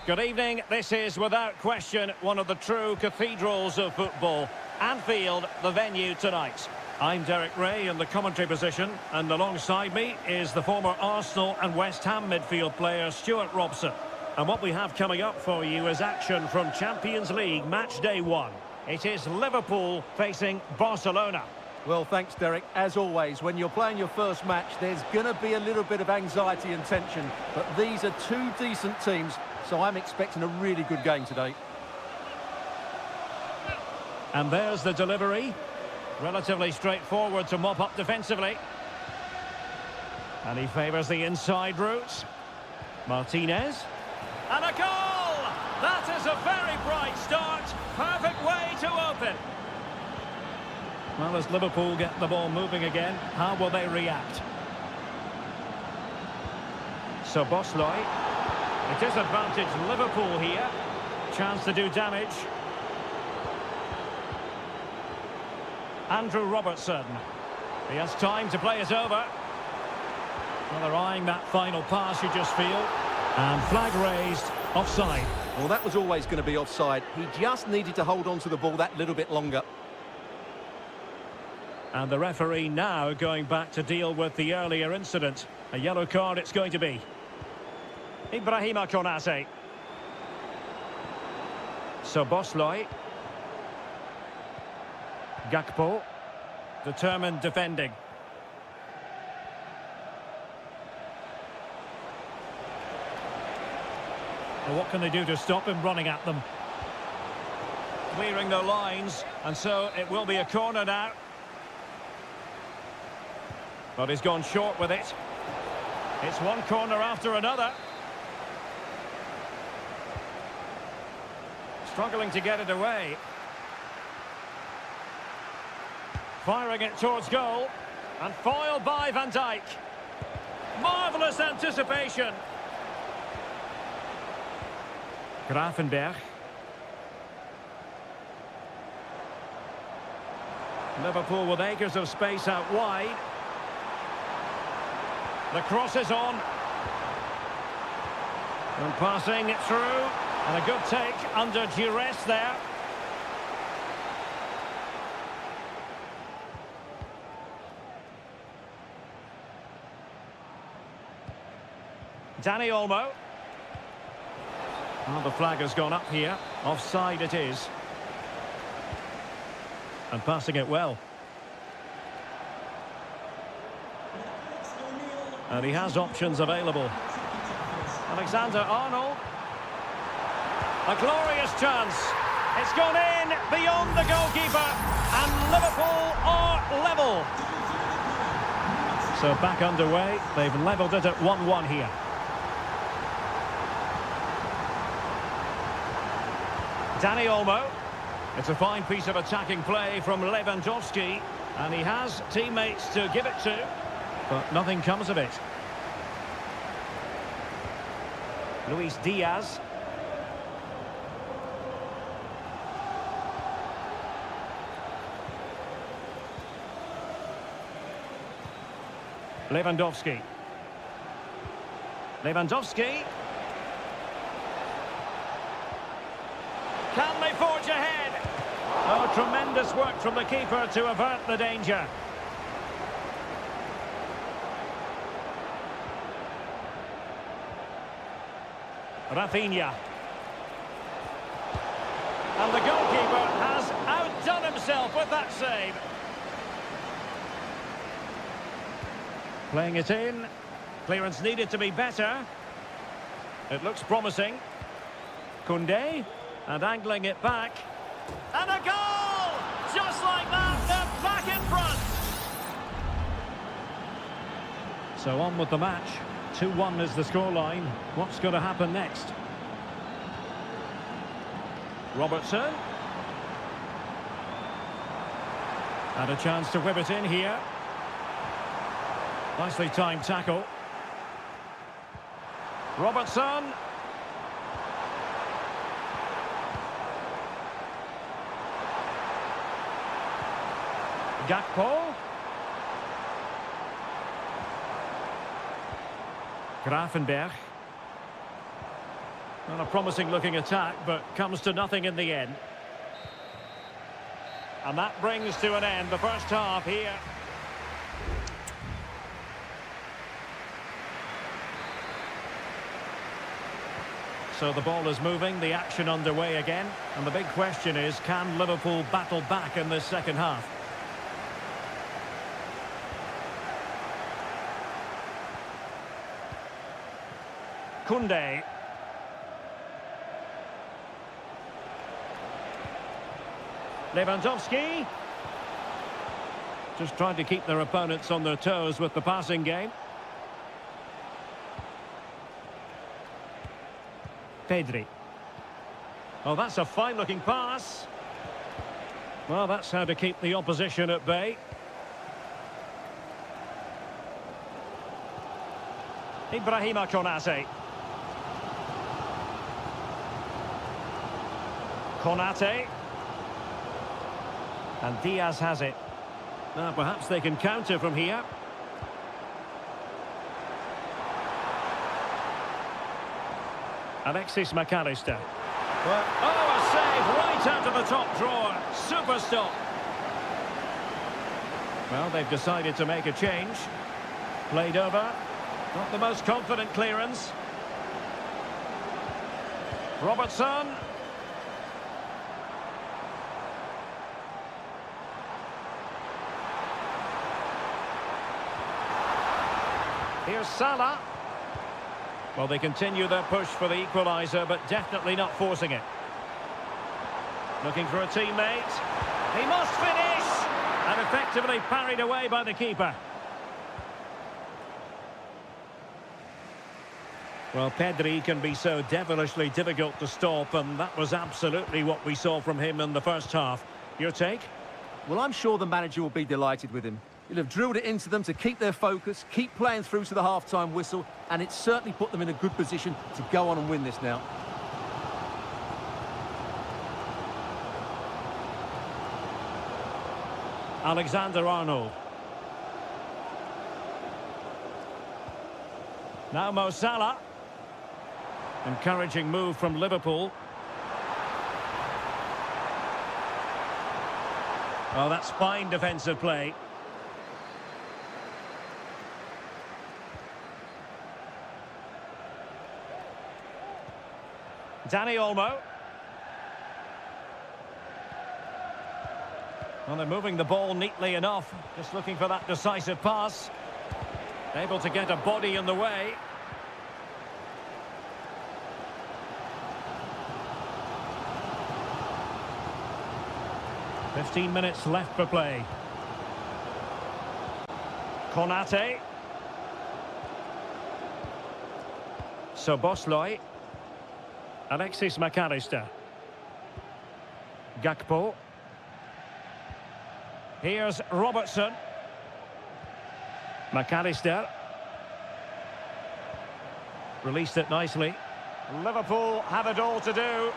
Good evening. This is, without question, one of the true cathedrals of football. Anfield, the venue tonight. I'm Derek Ray in the commentary position, and alongside me is the former Arsenal and West Ham midfield player Stuart Robson. And what we have coming up for you is action from Champions League match day 1. It is Liverpool facing Barcelona. Well, thanks, Derek. As always, when you're playing your first match, there's going to be a little bit of anxiety and tension. But these are two decent teams, so I'm expecting a really good game today. And there's the delivery. Relatively straightforward to mop up defensively. And he favours the inside route. Martinez. And a goal! That is a very bright start. Perfect way to open. Well, as Liverpool get the ball moving again, how will they react? So Bosley. It is advantage Liverpool here. Chance to do damage. Andrew Robertson. He has time to play it over. Well, they're eyeing that final pass, you just feel. And flag raised, offside. Well, that was always going to be offside. He just needed to hold on to the ball that little bit longer. And the referee now going back to deal with the earlier incident. A yellow card it's going to be. Ibrahima Konate. So Bosley. Gakpo. Determined defending. Well, what can they do to stop him running at them? Clearing the lines, and so it will be a corner now. But he's gone short with it. It's one corner after another. Struggling to get it away. Firing it towards goal. And foiled by Van Dijk. Marvellous anticipation. Gravenberch. Liverpool with acres of space out wide. The cross is on. And passing it through. And a good take under duress there. Danny Olmo. Well, the flag has gone up here. Offside it is. And passing it well. And he has options available. Alexander-Arnold. A glorious chance. It's gone in beyond the goalkeeper. And Liverpool are level. So back underway. They've levelled it at 1-1 here. Danny Olmo. It's a fine piece of attacking play from Lewandowski. And he has teammates to give it to. But nothing comes of it. Luis Diaz. Lewandowski. Lewandowski. Can they forge ahead? Oh, tremendous work from the keeper to avert the danger. Rafinha. And the goalkeeper has outdone himself with that save. Playing it in. Clearance needed to be better. It looks promising. Koundé. And angling it back. And a goal! Just like that, they're back in front. So on with the match. 2-1 is the scoreline. What's going to happen next? Robertson. And a chance to whip it in here. Nicely timed tackle. Robertson. Gakpo. Gravenberch. Not a promising looking attack, but comes to nothing in the end. And that brings to an end the first half here. So the ball is moving, the action underway again. And the big question is, can Liverpool battle back in this second half? Koundé. Lewandowski. Just trying to keep their opponents on their toes with the passing game. Pedri. Oh, that's a fine-looking pass. Well, that's how to keep the opposition at bay. Ibrahima Konate. Konate. And Diaz has it. Now, perhaps they can counter from here. Alexis McAllister. Well, oh, a save right out of the top drawer. Super stop. Well, they've decided to make a change. Played over. Not the most confident clearance. Robertson. Here's Salah. Well, they continue their push for the equaliser, but definitely not forcing it. Looking for a teammate. He must finish! And effectively parried away by the keeper. Well, Pedri can be so devilishly difficult to stop, and that was absolutely what we saw from him in the first half. Your take? Well, I'm sure the manager will be delighted with him. He'll have drilled it into them to keep their focus, keep playing through to the half-time whistle, and it's certainly put them in a good position to go on and win this now. Alexander-Arnold. Now Mo Salah. Encouraging move from Liverpool. Oh, that's fine defensive play. Danny Olmo. Well, they're moving the ball neatly enough. Just looking for that decisive pass. Able to get a body in the way. "15 minutes left for play. Konate. Szoboszlai. Alexis McAllister. Gakpo. Here's Robertson. McAllister. Released it nicely. Liverpool have it all to do.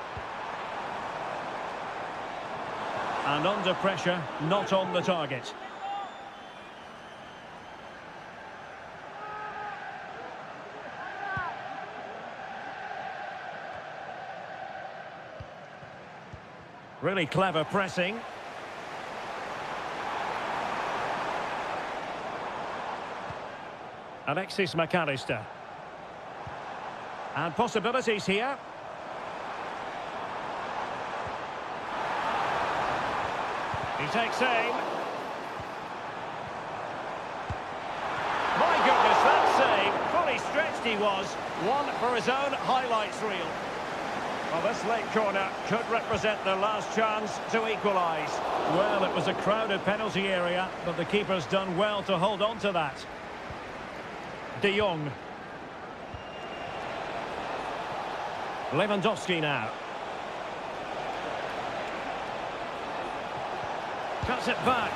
And under pressure, not on the target. Really clever pressing. Alexis McAllister. And possibilities here. He takes aim. My goodness, that save. Fully stretched he was. One for his own highlights reel. Well, this late corner could represent their last chance to equalise. Well, it was a crowded penalty area, but the keeper's done well to hold on to that. De Jong. Lewandowski now. Cuts it back.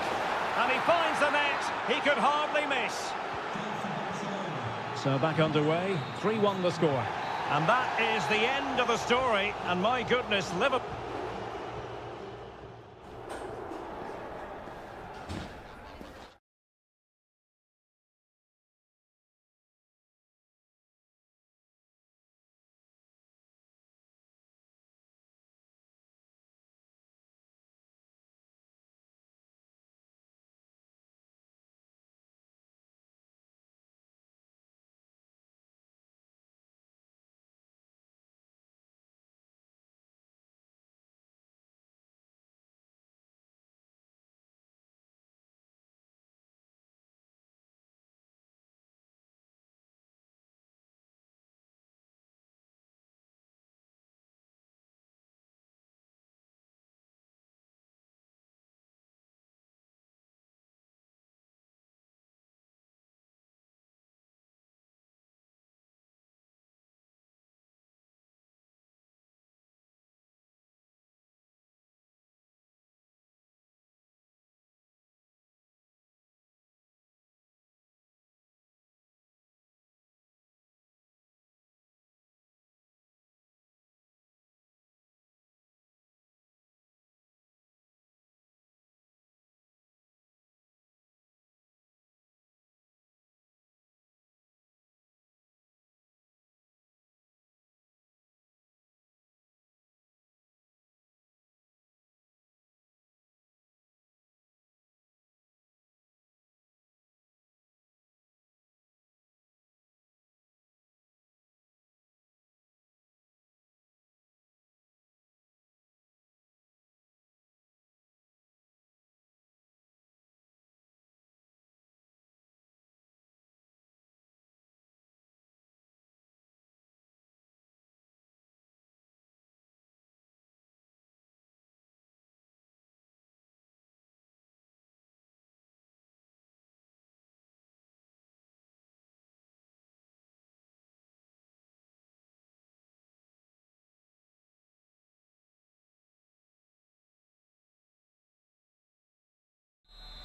And he finds the net. He could hardly miss. So back underway. 3-1 the score. And that is the end of the story. And my goodness, Liverpool...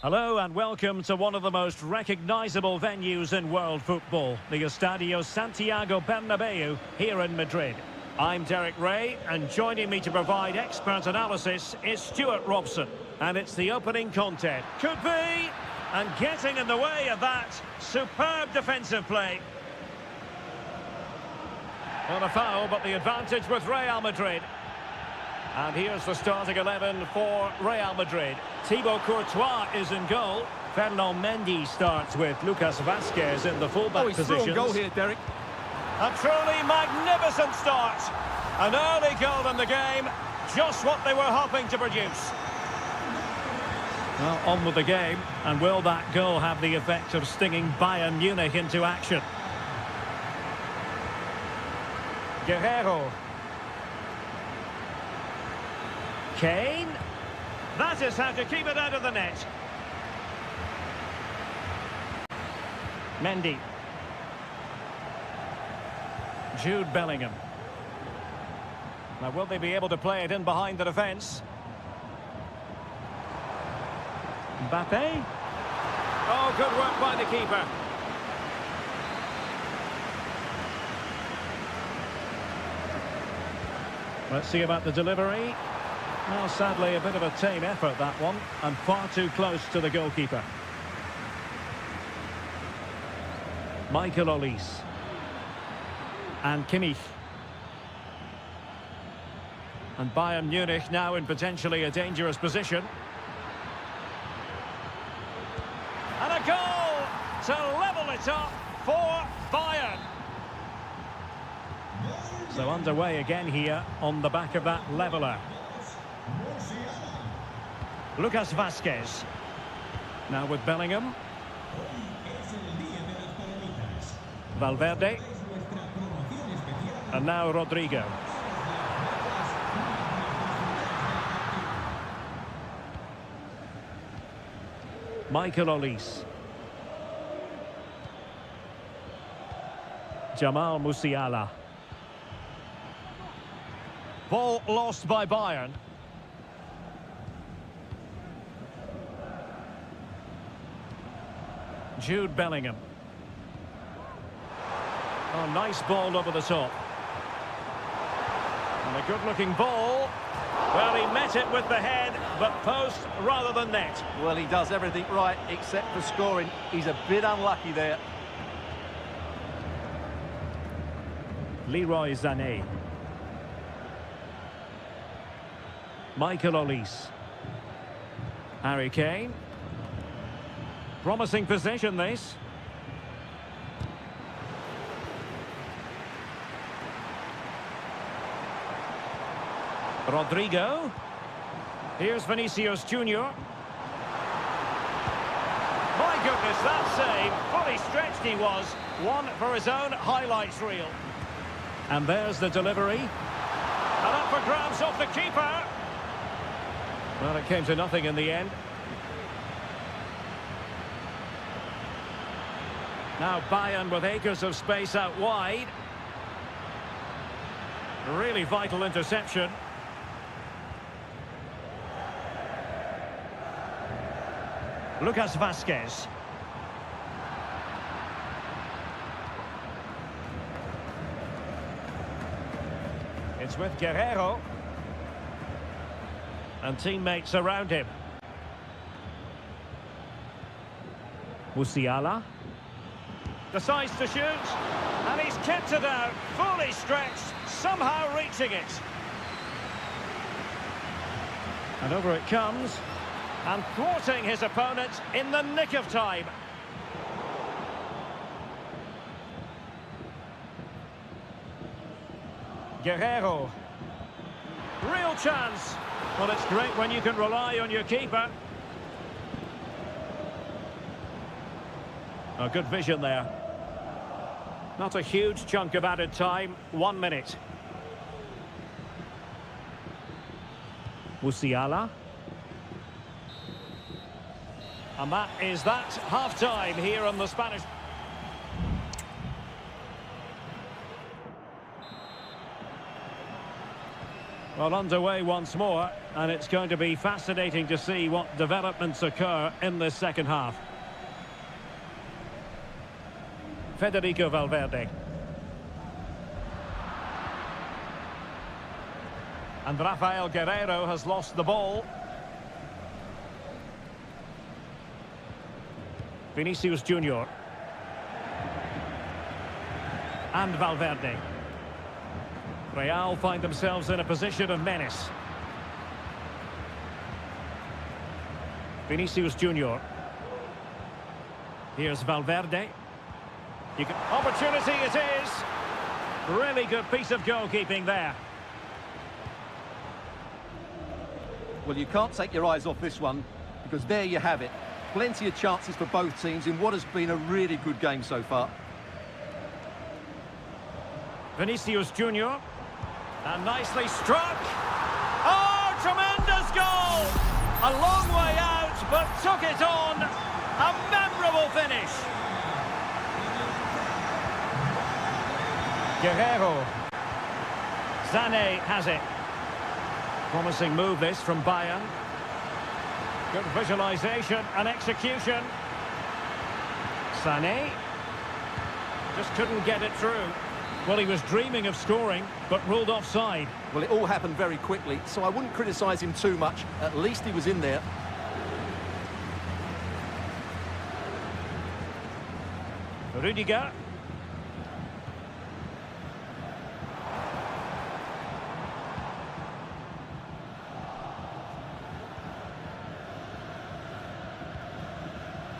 Hello and welcome to one of the most recognisable venues in world football, the Estadio Santiago Bernabeu here in Madrid. I'm Derek Ray, and joining me to provide expert analysis is Stuart Robson. And it's the opening content. Could be! And getting in the way of that, superb defensive play. Not a foul, but the advantage with Real Madrid. And here's the starting 11 for Real Madrid. Thibaut Courtois is in goal. Fernand Mendy starts with Lucas Vazquez in the fullback he's positions. through on goal here, Derek. A truly magnificent start. An early goal in the game. Just what they were hoping to produce. Well, on with the game. And will that goal have the effect of stinging Bayern Munich into action? Guerrero. Kane. That is how to keep it out of the net. Mendy. Jude Bellingham. Now, will they be able to play it in behind the defence? Mbappe. Oh, good work by the keeper. Let's see about the delivery. Well, sadly, a bit of a tame effort, that one, and far too close to the goalkeeper. Michael Olise. And Kimmich. And Bayern Munich now in potentially a dangerous position. And a goal to level it up for Bayern. So underway again here on the back of that leveller. Lucas Vazquez. Now with Bellingham. Valverde. And now Rodrigo. Michael Olise. Jamal Musiala. Ball lost by Bayern. Jude Bellingham. Oh, nice ball over the top. And a good-looking ball. Well, he met it with the head, but post rather than net. Well, he does everything right except for scoring. He's a bit unlucky there. Leroy Sané. Michael Olise. Harry Kane. Promising possession, this. Rodrigo. Here's Vinicius Junior. My goodness, that save. Fully stretched he was. One for his own highlights reel. And there's the delivery. And up for grabs off the keeper. Well, it came to nothing in the end. Now Bayern with acres of space out wide. Really vital interception. Lucas Vazquez. It's with Guerrero. And teammates around him. Musiala. Decides to shoot. And he's kept it out. Fully stretched. Somehow reaching it. And over it comes. And thwarting his opponent in the nick of time. Guerrero. Real chance. Well, it's great when you can rely on your keeper. A good vision there. Not a huge chunk of added time. 1 minute. Musiala. And that is that half-time here on the Spanish. Well, underway once more, and it's going to be fascinating to see what developments occur in this second half. Federico Valverde. And Rafael Guerreiro has lost the ball. Vinicius Junior. And Valverde. Real find themselves in a position of menace. Vinicius Junior. Here's Valverde. Opportunity it is. Really good piece of goalkeeping there. Well, you can't take your eyes off this one, because there you have it. Plenty of chances for both teams in what has been a really good game so far. Vinicius Junior. And nicely struck. Oh, tremendous goal! A long way out, but took it on. A memorable finish. Guerreiro. Sané has it. Promising move this from Bayern. Good visualization and execution. Sané. Just couldn't get it through. Well, he was dreaming of scoring, but ruled offside. Well, it all happened very quickly, so I wouldn't criticise him too much. At least he was in there. Rudiger.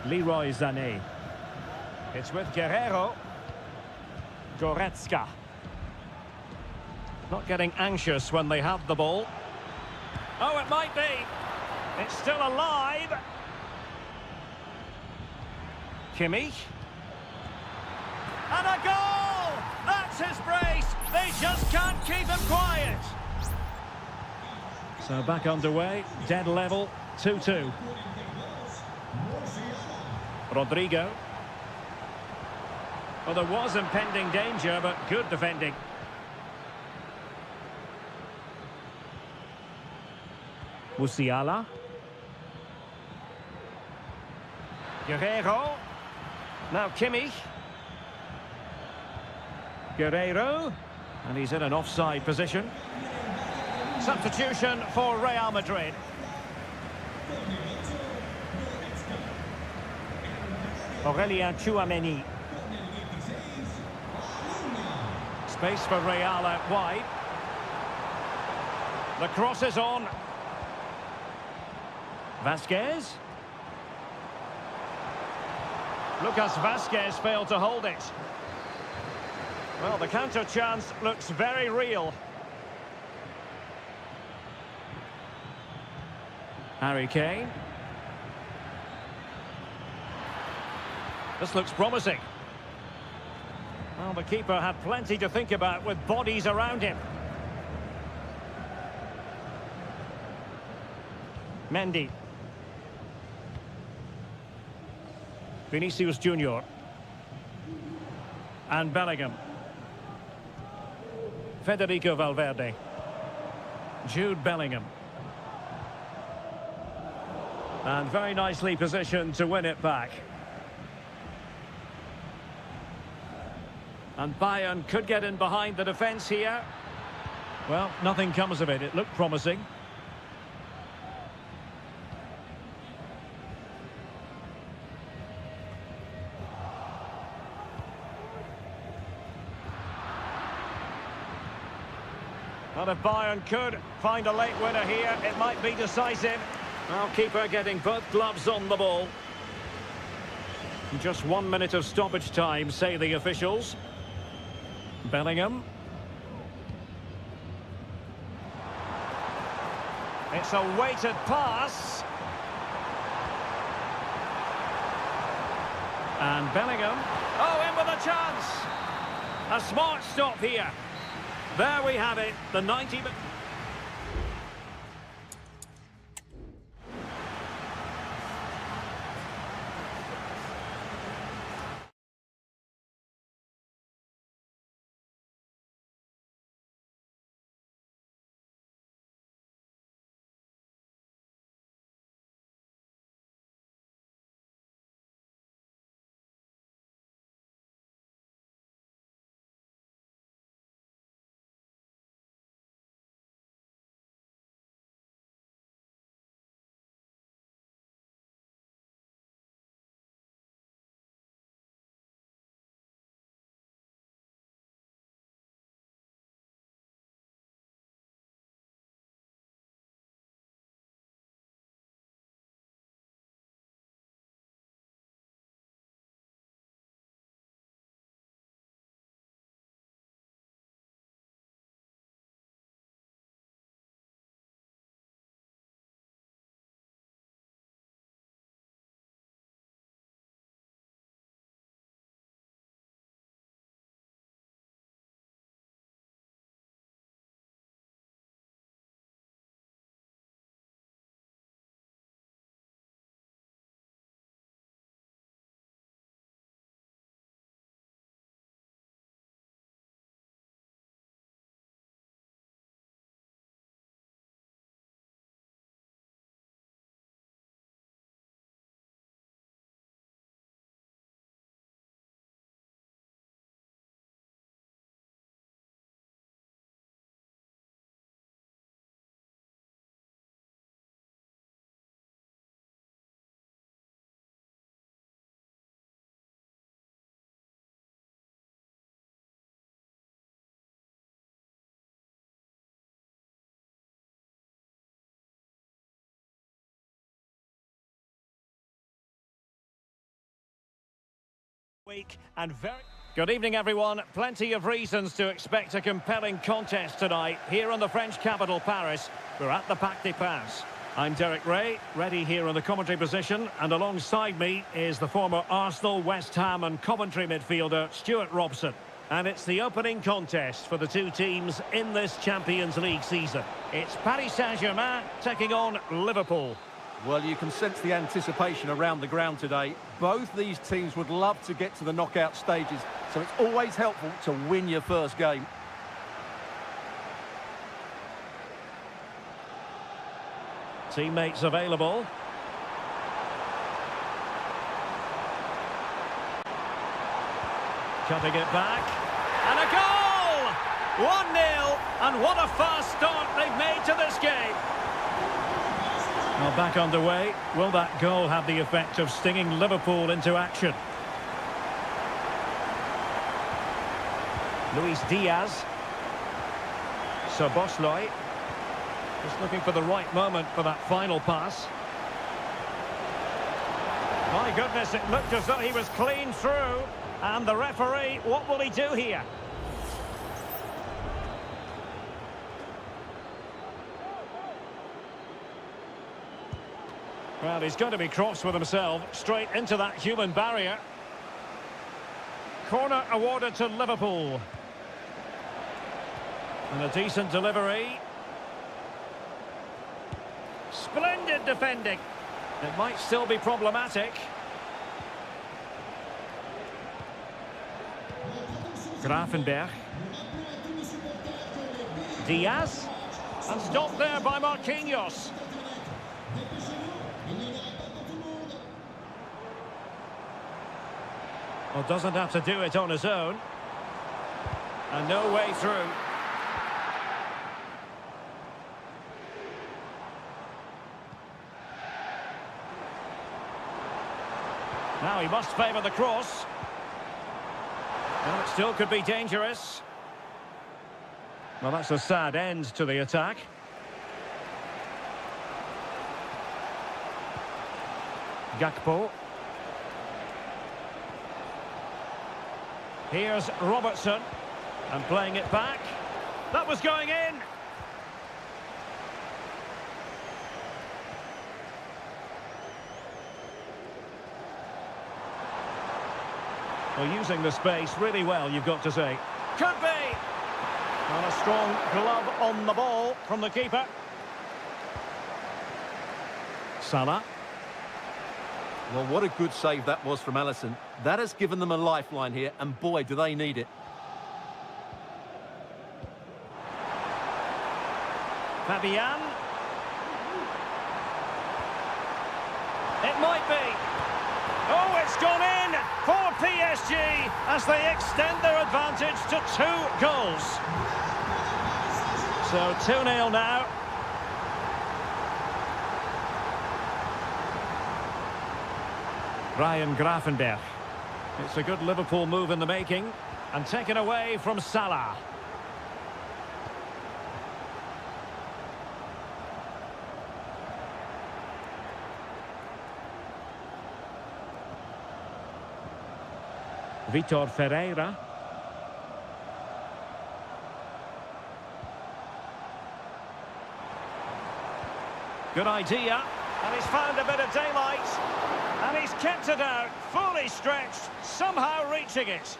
Leroy Sané. It's with Guerreiro. Goretzka. Not getting anxious when they have the ball. Oh, it might be. It's still alive. Kimmich. And a goal! That's his brace. They just can't keep him quiet. So back underway, dead level, 2-2. Rodrigo. Well, there was impending danger, but good defending. Musiala. Guerreiro. Now Kimmich. Guerreiro. And he's in an offside position. Substitution for Real Madrid. Aurélien Tchouameni. Space for Real out wide. The cross is on. Vasquez. Lucas Vasquez failed to hold it. Well, the counter chance looks very real. Harry Kane. This looks promising. Well, the keeper had plenty to think about with bodies around him. Mendy. Vinicius Junior. And Bellingham. Federico Valverde. Jude Bellingham. And very nicely positioned to win it back. And Bayern could get in behind the defence here. Well, nothing comes of it. It looked promising. Well, if Bayern could find a late winner here, it might be decisive. Well, keeper getting both gloves on the ball. Just 1 minute of stoppage time, say the officials. Bellingham. It's a weighted pass. And Bellingham. Oh, in with a chance. A smart stop here. There we have it, the 90... Week and very good evening, everyone. Plenty of reasons to expect a compelling contest tonight here in the French capital, Paris. We're at the Parc des Princes. I'm Derek Ray, ready here in the commentary position, and alongside me is the former Arsenal, West Ham and Coventry midfielder Stuart Robson. And it's the opening contest for the two teams in this Champions League season. It's Paris Saint-Germain taking on Liverpool. Well, you can sense the anticipation around the ground today. Both these teams would love to get to the knockout stages, so it's always helpful to win your first game. Teammates available. Cutting it back. And a goal! 1-0, and what a fast start they've made to this game. Well, back underway. Will that goal have the effect of stinging Liverpool into action? Luis Diaz. Szoboszlai. Just looking for the right moment for that final pass. My goodness, it looked as though he was clean through. And the referee, what will he do here? Well, he's going to be cross with himself, straight into that human barrier. Corner awarded to Liverpool. And a decent delivery. Splendid defending. It might still be problematic. Gravenberch. Diaz. And stopped there by Marquinhos. Well, doesn't have to do it on his own. And no way through. Now he must favour the cross. Well, it still could be dangerous. Well, that's a sad end to the attack. Gakpo. Here's Robertson, and playing it back. That was going in. Well, using the space really well, you've got to say. Could be. Well, a strong glove on the ball from the keeper. Salah. Well, what a good save that was from Alisson. That has given them a lifeline here, and boy, do they need it. Fabian. It might be. Oh, it's gone in for PSG as they extend their advantage to 2 goals. So 2-0 now. Ryan Gravenberch. It's a good Liverpool move in the making, and taken away from Salah. Vitor Ferreira. Good idea, and he's found a bit of daylight. And he's kept it out, fully stretched, somehow reaching it.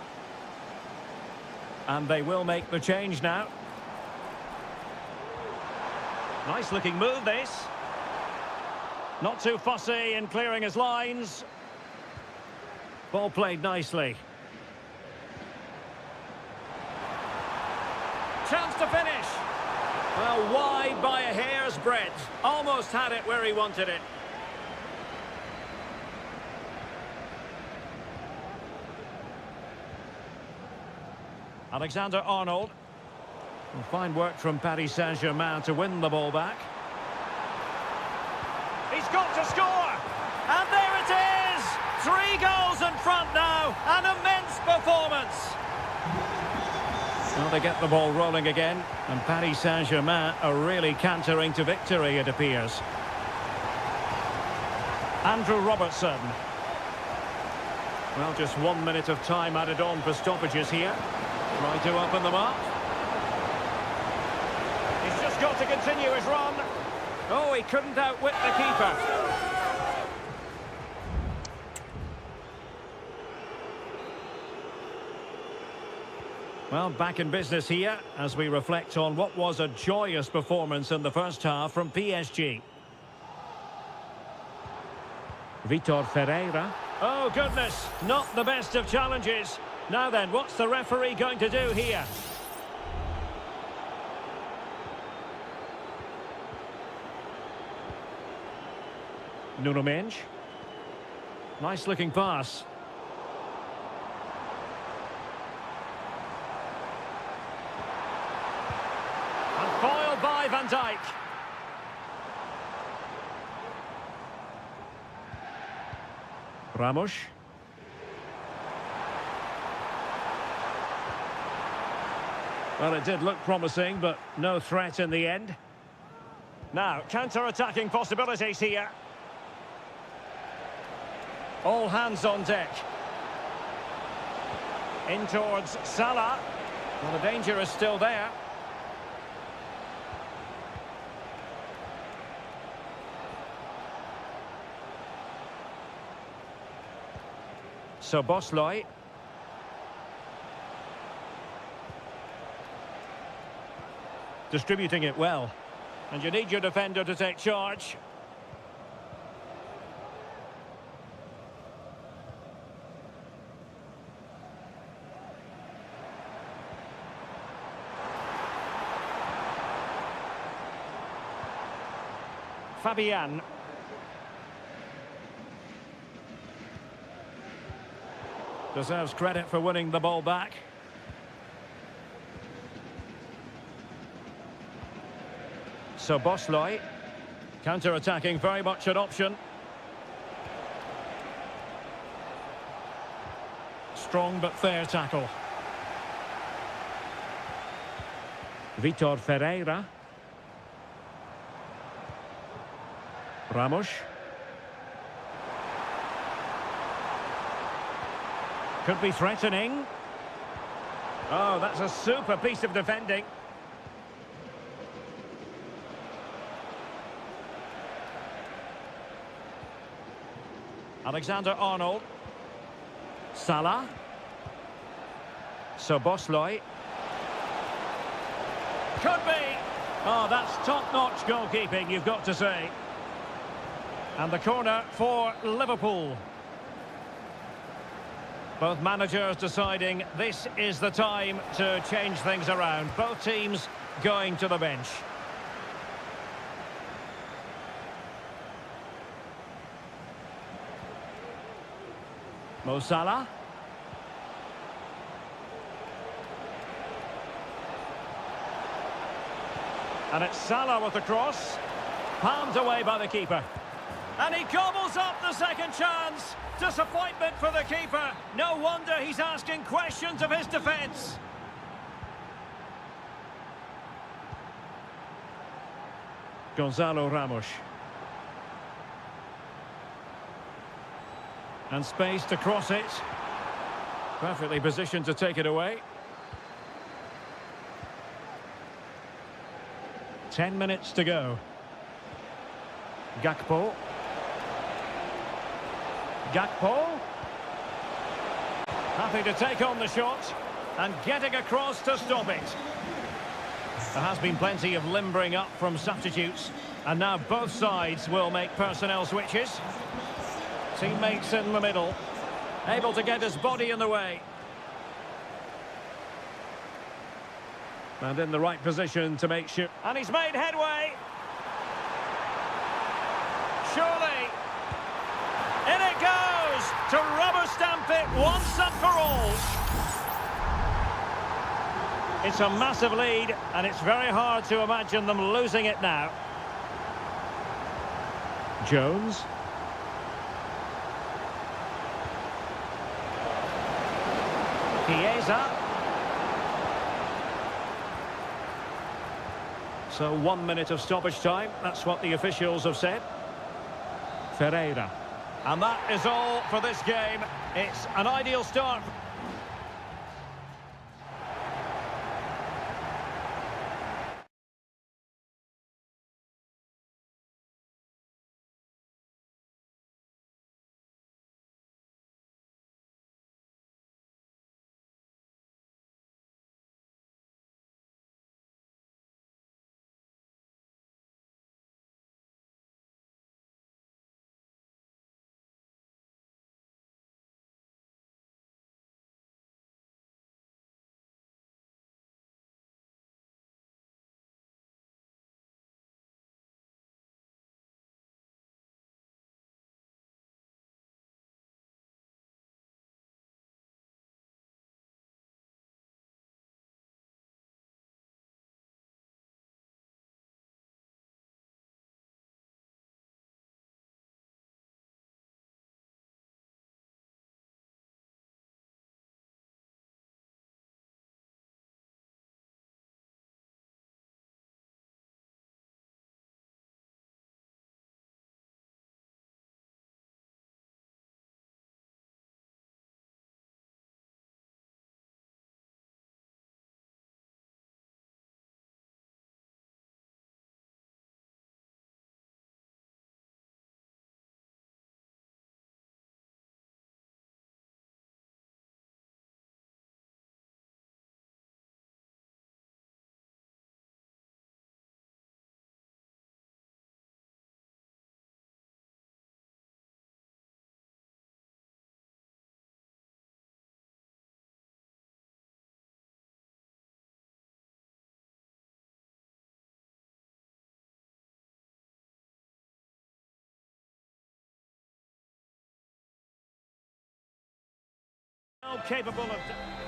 And they will make the change now. Nice looking move, this. Not too fussy in clearing his lines. Ball played nicely. Chance to finish. Well, wide by a hair's breadth. Almost had it where he wanted it. Alexander-Arnold. Well, fine work from Paris Saint-Germain to win the ball back. He's got to score! And there it is! 3 goals in front now. An immense performance. Well, they get the ball rolling again. And Paris Saint-Germain are really cantering to victory, it appears. Andrew Robertson. Well, just 1 minute of time added on for stoppages here. Trying to open them up. He's just got to continue his run. Oh, he couldn't outwit the keeper. Well, back in business here as we reflect on what was a joyous performance in the first half from PSG. Vitor Ferreira. Oh, goodness, not the best of challenges. Now then, what's the referee going to do here? Nuno Mendes. Nice looking pass. And foiled by Van Dijk. Ramos. Well, it did look promising, but no threat in the end. Now, counter-attacking possibilities here. All hands on deck. In towards Salah. Well, the danger is still there. So Bosley. Distributing it well. And you need your defender to take charge. Fabian. Deserves credit for winning the ball back. So Bosley, counter-attacking, very much an option. Strong but fair tackle. Vitor Ferreira. Ramos. Could be threatening. Oh, that's a super piece of defending. Alexander-Arnold. Salah. So Bosley. Could be. Oh, that's top-notch goalkeeping, you've got to say. And the corner for Liverpool. Both managers deciding this is the time to change things around. Both teams going to the bench. Mo Salah. And it's Salah with the cross. Palmed away by the keeper. And he gobbles up the second chance. Disappointment for the keeper. No wonder he's asking questions of his defence. Gonzalo Ramos. And space to cross it. Perfectly positioned to take it away. 10 minutes to go. Gakpo. Gakpo. Happy to take on the shot. And getting across to stop it. There has been plenty of limbering up from substitutes. And now both sides will make personnel switches. Teammates in the middle. Able to get his body in the way. And in the right position to make sure. And he's made headway. Surely. In it goes to rubber stamp it once and for all. It's a massive lead, and it's very hard to imagine them losing it now. Jones. Chiesa. So 1 minute of stoppage time. That's what the officials have said. Ferreira. And that is all for this game. It's an ideal start. Capable of...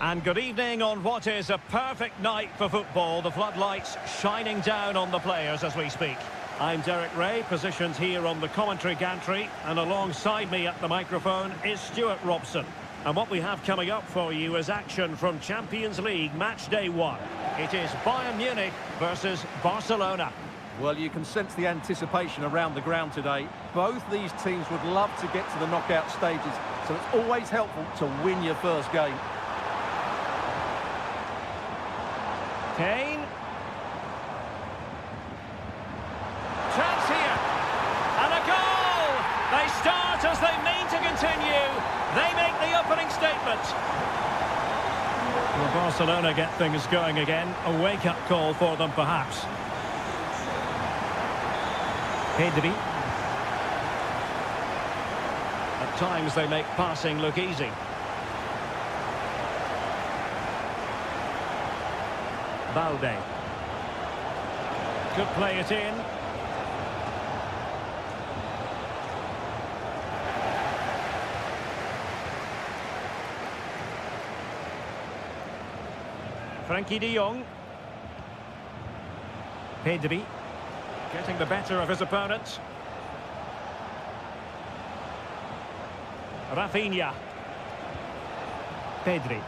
And good evening on what is a perfect night for football. The floodlights shining down on the players as we speak. I'm Derek Ray, positioned here on the commentary gantry, and alongside me at the microphone is Stuart Robson. And what we have coming up for you is action from Champions League match day 1. It is Bayern Munich versus Barcelona. Well, you can sense the anticipation around the ground today. Both these teams would love to get to the knockout stages, so it's always helpful to win your first game. Kane. Chance here. And a goal! They start as they mean to continue. They make the opening statement. Will Barcelona get things going again? A wake-up call for them, perhaps. Pedri. At times they make passing look easy. Balde. Could play it in. Frankie de Jong. Pedri. Getting the better of his opponent. Rafinha. Pedri.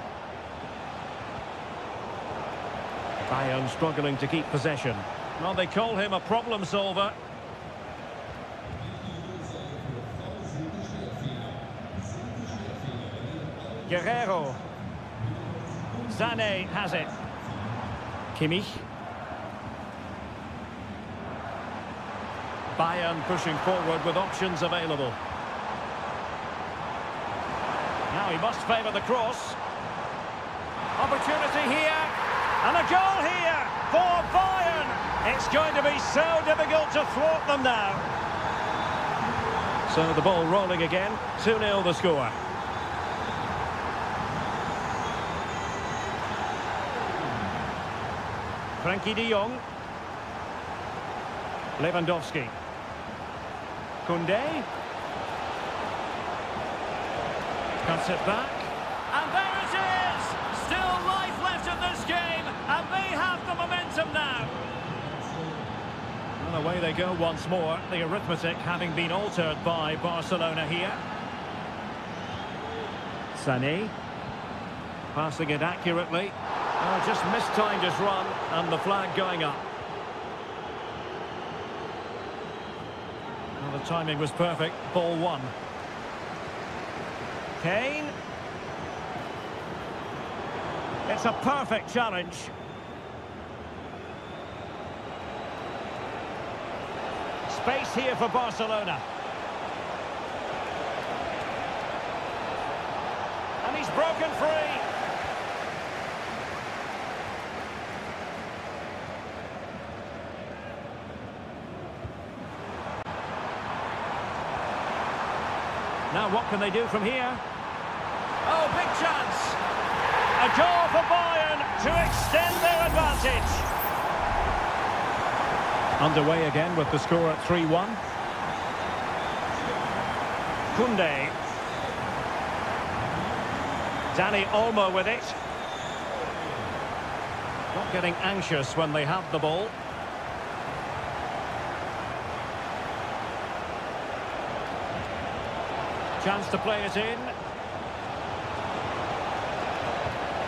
Bayern struggling to keep possession. Well, they call him a problem solver. Guerrero. Sané has it. Kimmich. Bayern pushing forward with options available. Now he must favour the cross. Opportunity here. And a goal here for Bayern. It's going to be so difficult to thwart them now. So the ball rolling again. 2-0 the score. Frankie de Jong. Lewandowski. Koundé. Cuts it back. And there it is! Still life left in this game, and they have the momentum now. And away they go once more, the arithmetic having been altered by Barcelona here. Sané. Passing it accurately. Oh, just mistimed his run, and the flag going up. Well, the timing was perfect. Ball one. Kane. It's a perfect challenge. Space here for Barcelona. And he's broken free. Now what can they do from here? Oh, big chance! A goal for Bayern to extend their advantage. Underway again with the score at 3-1. Koundé. Dani Olmo with it. Not getting anxious when they have the ball. Chance to play it in.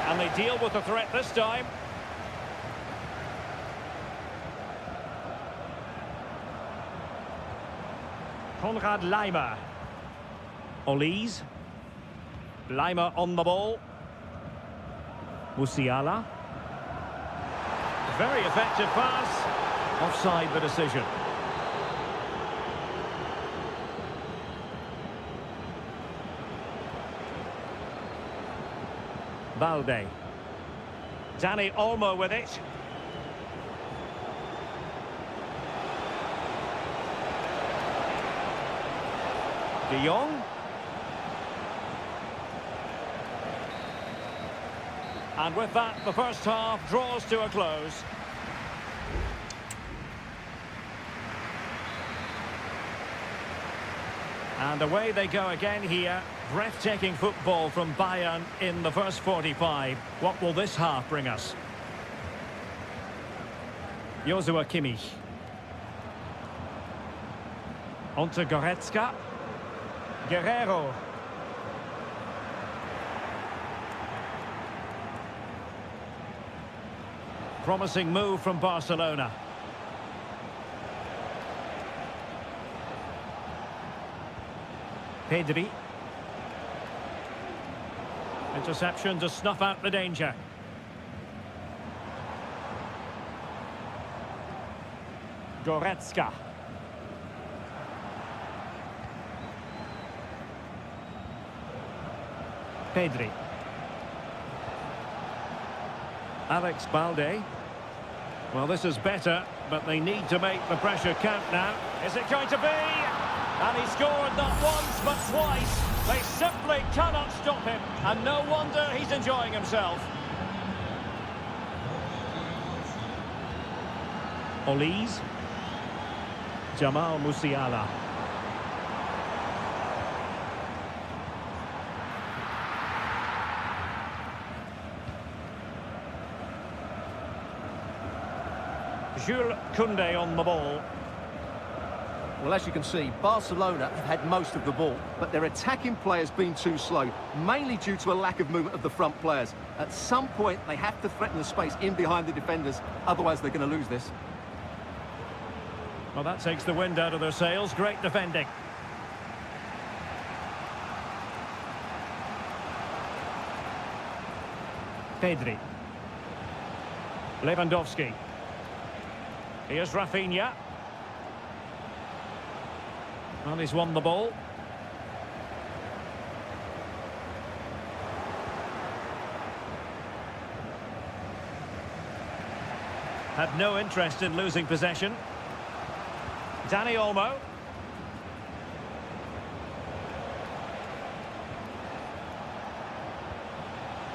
And they deal with the threat this time. Konrad Laimer. Olise. Laimer on the ball. Musiala. Very effective pass. Offside the decision. Balde. Dani Olmo with it. De Jong. And with that, the first half draws to a close. And away they go again here. Breathtaking football from Bayern in the first 45. What will this half bring us? Joshua Kimmich. On to Goretzka. Guerrero. Promising move from Barcelona. Pedri. Interception to snuff out the danger. Goretzka. Pedri. Alex Balde. Well, this is better, but they need to make the pressure count now. Is it going to be? And he scored not once, but twice. They simply cannot stop him, and no wonder he's enjoying himself. Olise. Jamal Musiala. Jules Koundé on the ball. Well, as you can see, Barcelona have had most of the ball, but their attacking players been too slow, mainly due to a lack of movement of the front players. At some point, they have to threaten the space in behind the defenders, otherwise they're going to lose this. Well, that takes the wind out of their sails. Great defending. Pedri. Lewandowski. Here's Rafinha. And he's won the ball. Had no interest in losing possession. Dani Olmo.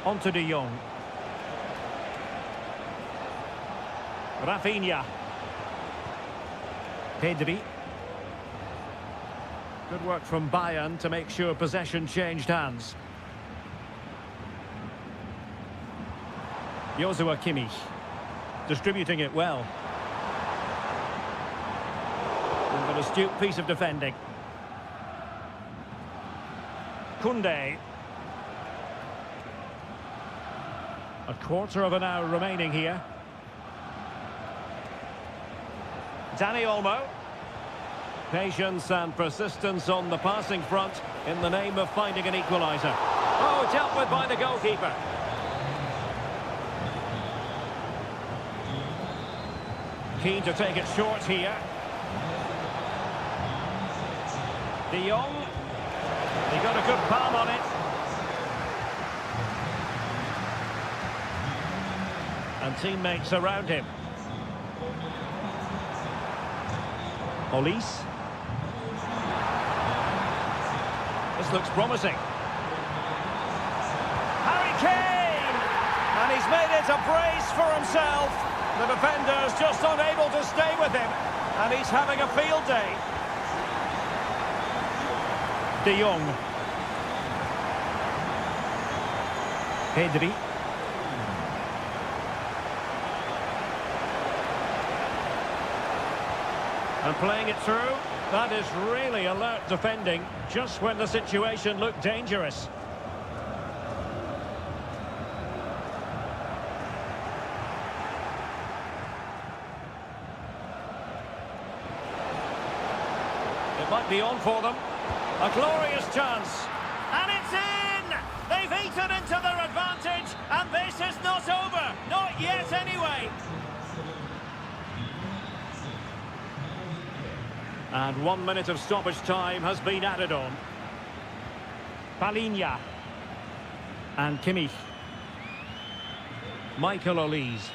On to De Jong. Rafinha. Pedri. Good work from Bayern to make sure possession changed hands. Joshua Kimmich. Distributing it well. And an astute piece of defending. Koundé. A quarter of an hour remaining here. Dani Olmo. Patience and persistence on the passing front in the name of finding an equaliser. Oh, dealt with by the goalkeeper. Keen to take it short here. De Jong. He got a good palm on it. And teammates around him. Olise. This looks promising. Harry Kane! And he's made it a brace for himself. The defender's just unable to stay with him. And he's having a field day. De Jong. Pedri. And playing it through. That is really alert defending, just when the situation looked dangerous. It might be on for them. A glorious chance. And it's in! They've eaten into their advantage, and this is not over. Not yet, anyway. And 1 minute of stoppage time has been added on. Palinha. And Kimmich. Michael Olise.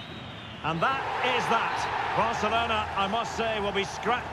And that is that. Barcelona, I must say, will be scrapped.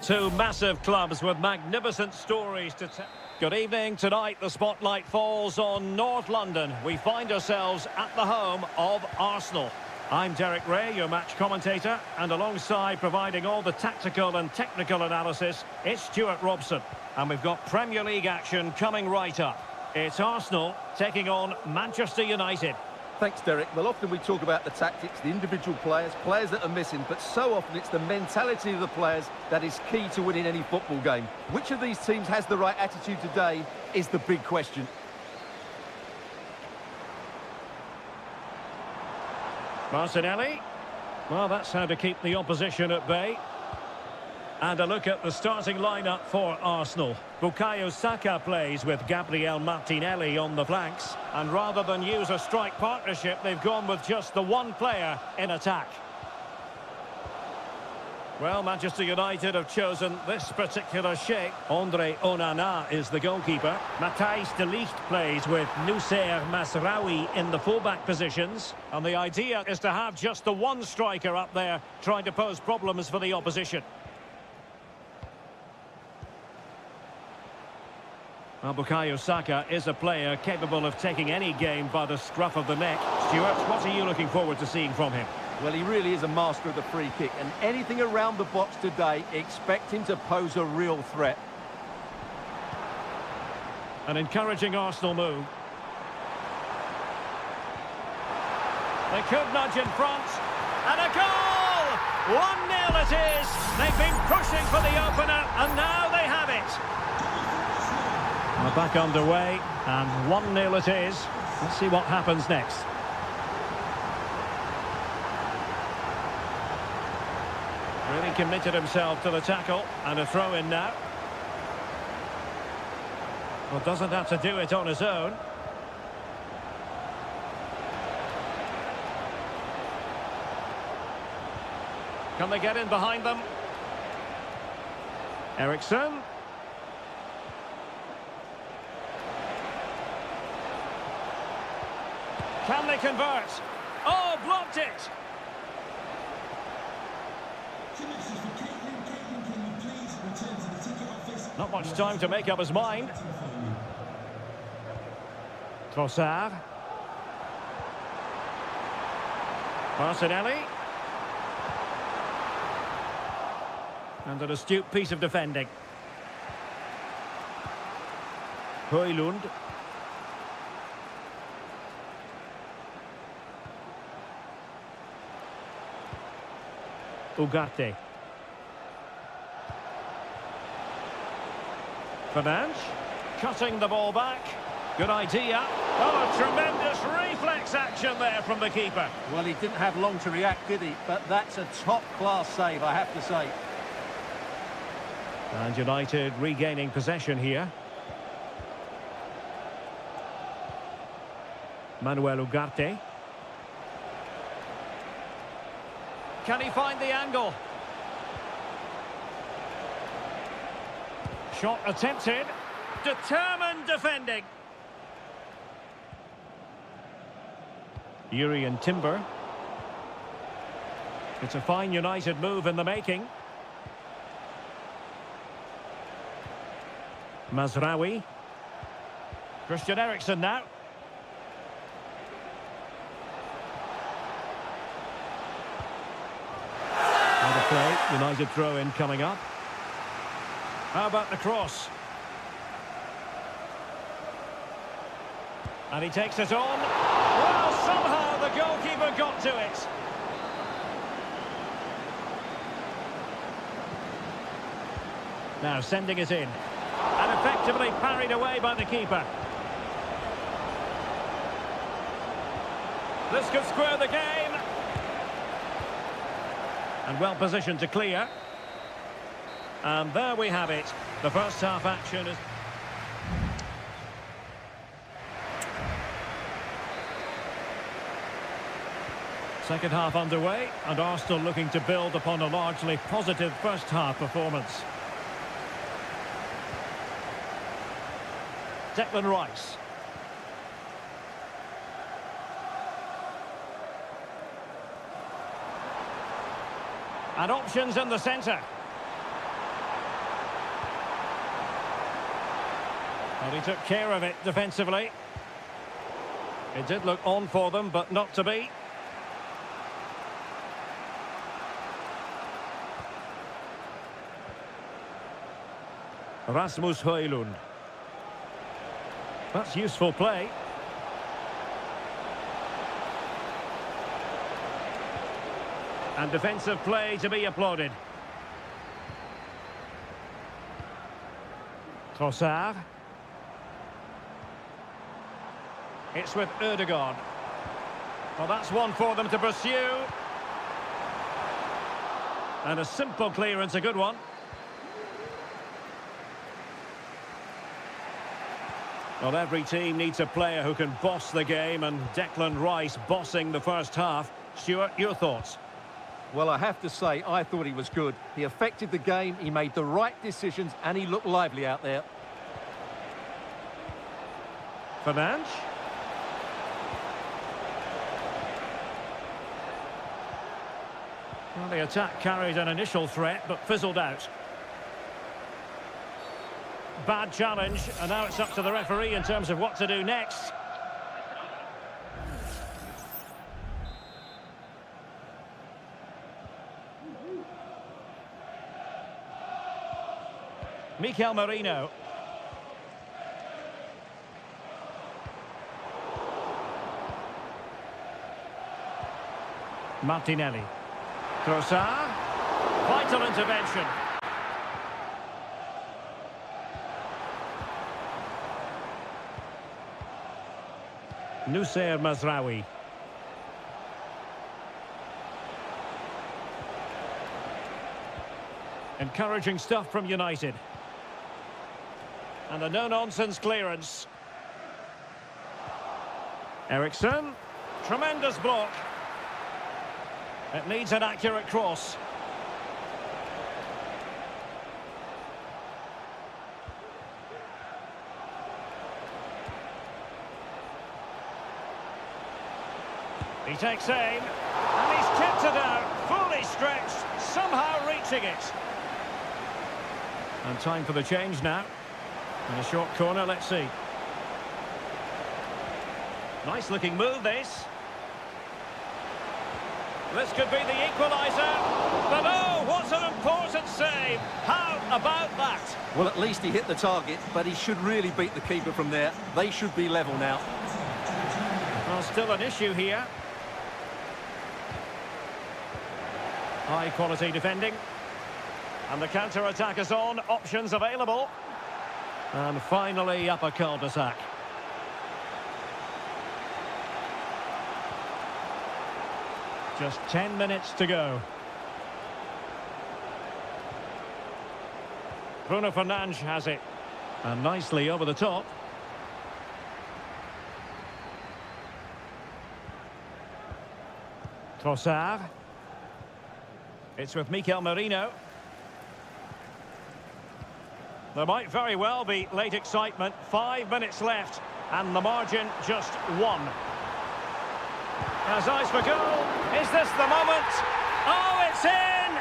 Two massive clubs with magnificent stories to tell. Good evening. Tonight the spotlight falls on North London. We find ourselves at the home of Arsenal. I'm Derek Ray, your match commentator, and alongside providing all the tactical and technical analysis, it's Stuart Robson. And we've got Premier League action coming right up. It's Arsenal taking on Manchester United. Thanks, Derek. Well, often we talk about the tactics, the individual players that are missing, but so often it's the mentality of the players that is key to winning any football game. Which of these teams has the right attitude today is the big question. Martinelli. Well, that's how to keep the opposition at bay. And a look at the starting lineup for Arsenal. Bukayo Saka plays with Gabriel Martinelli on the flanks. And rather than use a strike partnership, they've gone with just the one player in attack. Well, Manchester United have chosen this particular shape. Andre Onana is the goalkeeper. Matthijs de Ligt plays with Noussair Masraoui in the fullback positions. And the idea is to have just the one striker up there trying to pose problems for the opposition. Well, Bukayo Saka is a player capable of taking any game by the scruff of the neck. Stuart, what are you looking forward to seeing from him? Well, he really is a master of the free kick, and anything around the box today, expect him to pose a real threat. An encouraging Arsenal move. They could nudge in front. And a goal! 1-0 it is! They've been pushing for the opener, and now they have it. We're back underway, and 1-0 it is. Let's see what happens next. Really committed himself to the tackle, and a throw-in now. Well, doesn't have to do it on his own. Can they get in behind them? Eriksson. Can they convert? Oh, blocked it! Not much time to make up his mind. Trossard. Martinelli. And an astute piece of defending. Højlund. Ugarte. Fernandes, cutting the ball back. Good idea. Oh, a tremendous reflex action there from the keeper. Well, he didn't have long to react, did he? But that's a top-class save, I have to say. And United regaining possession here. Manuel Ugarte. Can he find the angle? Shot attempted. Determined defending. Urian Timber. It's a fine United move in the making. Masraoui. Christian Eriksen now. Another play, United throw-in coming up. How about the cross? And he takes it on. Well, somehow the goalkeeper got to it. Now sending it in. And effectively parried away by the keeper. This could square the game. And well positioned to clear. And there we have it. The first half action is... Second half underway, and Arsenal looking to build upon a largely positive first half performance. Declan Rice. And options in the centre. And he took care of it defensively. It did look on for them, but not to be. Rasmus Højlund. That's useful play. And defensive play to be applauded. Trossard. It's with Ødegaard. Well, that's one for them to pursue. And a simple clearance, a good one. Well, every team needs a player who can boss the game, and Declan Rice bossing the first half. Stuart, your thoughts? Well, I have to say, I thought he was good. He affected the game, he made the right decisions, and he looked lively out there. Fernandes. Well, the attack carried an initial threat, but fizzled out. Bad challenge, and now it's up to the referee in terms of what to do next. Mikel Merino. Martinelli. Trossard. Vital intervention. Nusayr Mazraoui. Encouraging stuff from United. And a no-nonsense clearance. Eriksson. Tremendous block. It needs an accurate cross. He takes aim, and he's tipped it out, fully stretched, somehow reaching it. And time for the change now. In a short corner, let's see. Nice looking move, this. This could be the equaliser. But oh, what an important save. How about that? Well, at least he hit the target, but he should really beat the keeper from there. They should be level now. Well, still an issue here. High quality defending. And the counter-attack is on. Options available. And finally up a cul-de-sac. Just 10 minutes to go. Bruno Fernandes has it. And nicely over the top. Trossard. It's with Mikel Merino. There might very well be late excitement. 5 minutes left. And the margin just 1. Has eyes for goal. Is this the moment? Oh, it's in!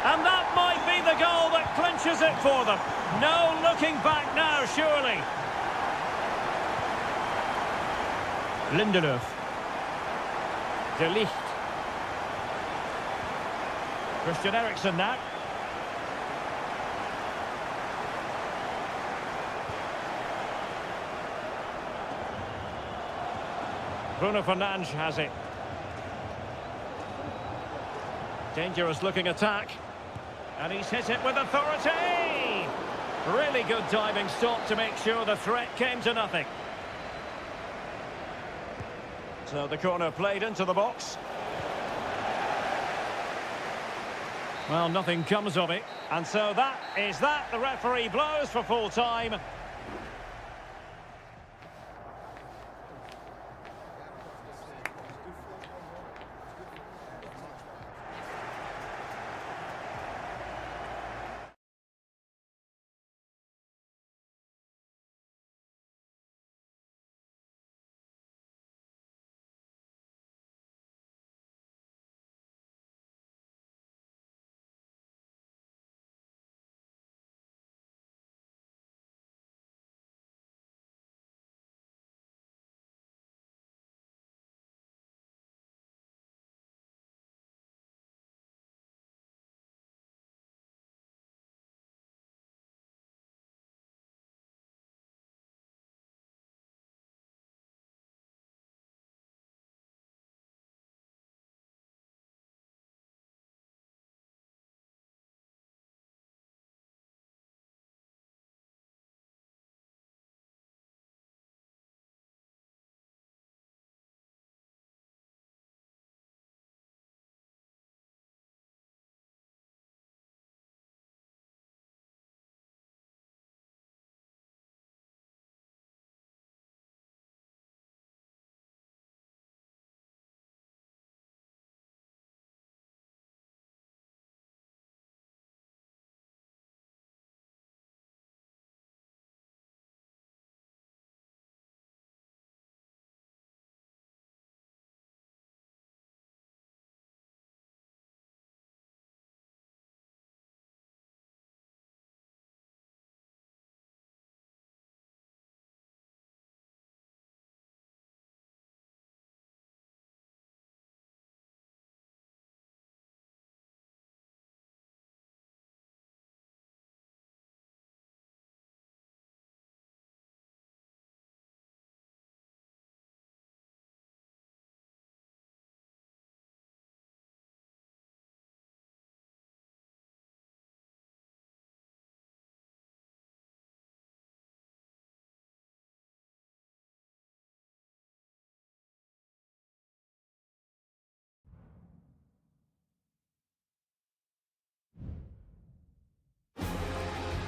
And that might be the goal that clinches it for them. No looking back now, surely. Lindelöf. De Ligt. Christian Eriksen now. Bruno Fernandes has it. Dangerous looking attack. And he's hit it with authority! Really good diving stop to make sure the threat came to nothing. So the corner played into the box. Well, nothing comes of it. And so that is that. The referee blows for full time.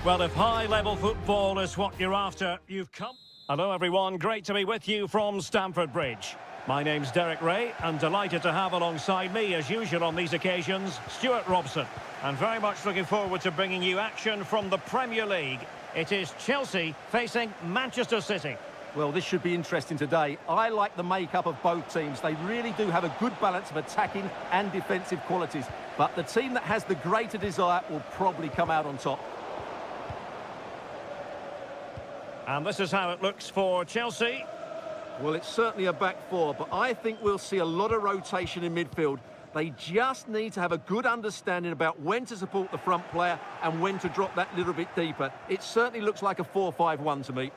Well, if high-level football is what you're after, you've come. Hello, everyone. Great to be with you from Stamford Bridge. My name's Derek Ray, and delighted to have alongside me, as usual on these occasions, Stuart Robson. And very much looking forward to bringing you action from the Premier League. It is Chelsea facing Manchester City. Well, this should be interesting today. I like the makeup of both teams. They really do have a good balance of attacking and defensive qualities. But the team that has the greater desire will probably come out on top. And this is how it looks for Chelsea. Well, it's certainly a back four, but I think we'll see a lot of rotation in midfield. They just need to have a good understanding about when to support the front player and when to drop that little bit deeper. It certainly looks like a 4-5-1 to me.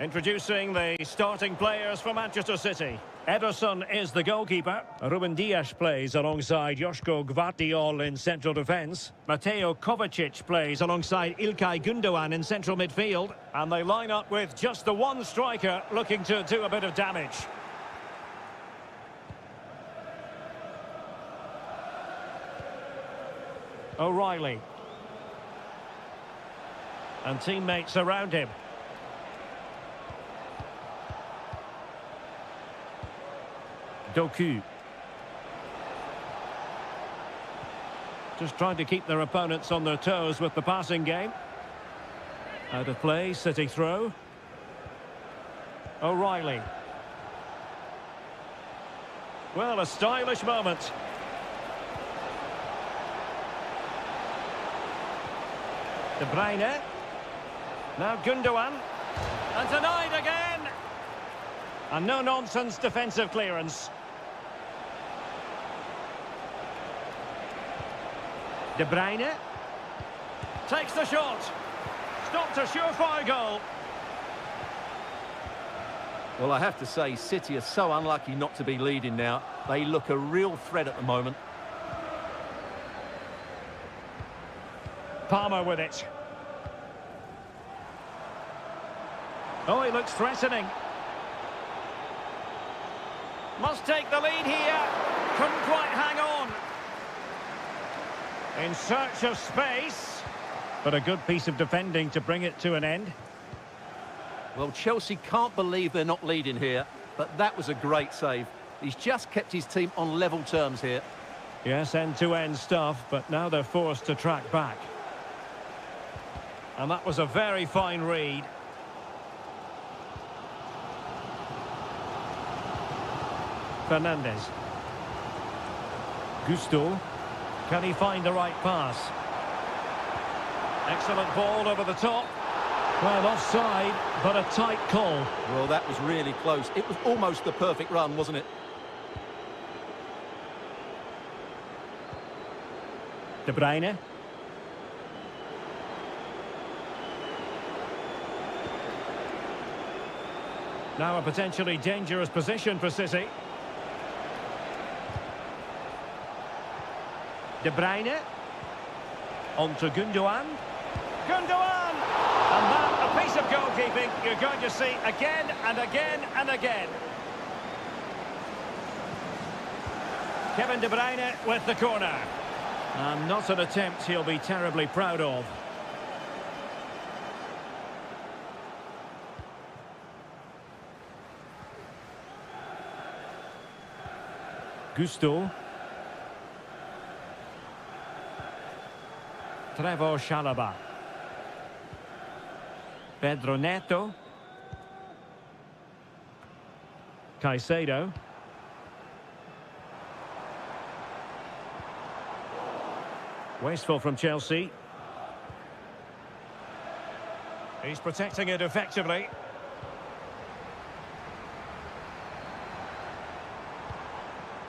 Introducing the starting players for Manchester City. Ederson is the goalkeeper. Ruben Dias plays alongside Joško Gvardiol in central defence. Mateo Kovacic plays alongside İlkay Gündoğan in central midfield. And they line up with just the one striker looking to do a bit of damage. O'Reilly. And teammates around him. Doku. Just trying to keep their opponents on their toes with the passing game. Out of play, City throw. O'Reilly. Well, a stylish moment. De Bruyne. Now Gündoğan. And denied again. And no-nonsense defensive clearance. De Bruyne takes the shot. Stopped a surefire goal. Well, I have to say, City are so unlucky not to be leading now. They look a real threat at the moment. Palmer with it. Oh, he looks threatening. Must take the lead here. Couldn't quite hang on. In search of space. But a good piece of defending to bring it to an end. Well, Chelsea can't believe they're not leading here, but that was a great save. He's just kept his team on level terms here. Yes, end-to-end stuff, but now they're forced to track back. And that was a very fine read. Fernandes. Gusto. Can he find the right pass? Excellent ball over the top. Well, offside, but a tight call. Well, that was really close. It was almost the perfect run, wasn't it? De Bruyne. Now a potentially dangerous position for City. De Bruyne. On to Gündoğan. Gündoğan! And that, a piece of goalkeeping you're going to see again and again and again. Kevin De Bruyne with the corner. And not an attempt he'll be terribly proud of. Gusto. Trevor Chalobah. Pedro Neto. Caicedo. Wasteful from Chelsea. He's protecting it effectively.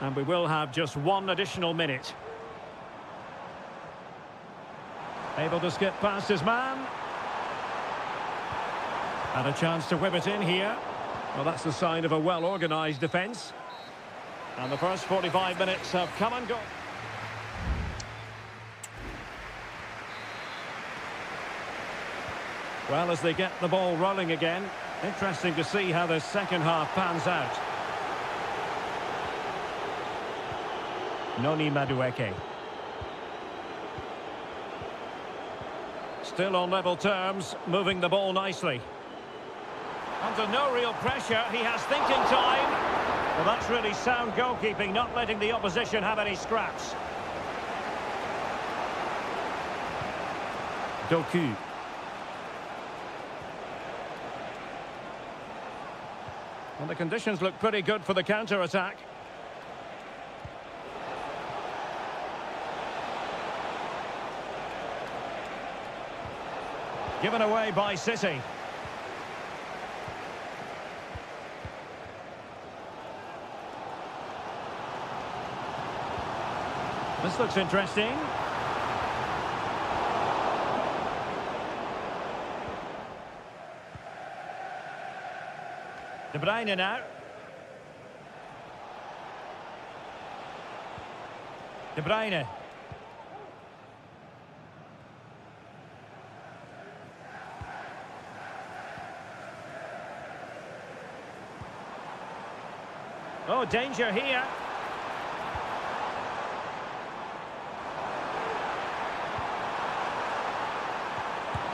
And we will have just one additional minute. Able to skip past his man. And a chance to whip it in here. Well, that's the sign of a well-organised defence. And the first 45 minutes have come and gone. Well, as they get the ball rolling again, interesting to see how the second half pans out. Noni Madueke. Still on level terms, moving the ball nicely. Under no real pressure, he has thinking time. Well, that's really sound goalkeeping, not letting the opposition have any scraps. Doku. And the conditions look pretty good for the counter-attack. Given away by City. This looks interesting. De Bruyne now. De Bruyne. Oh, danger here.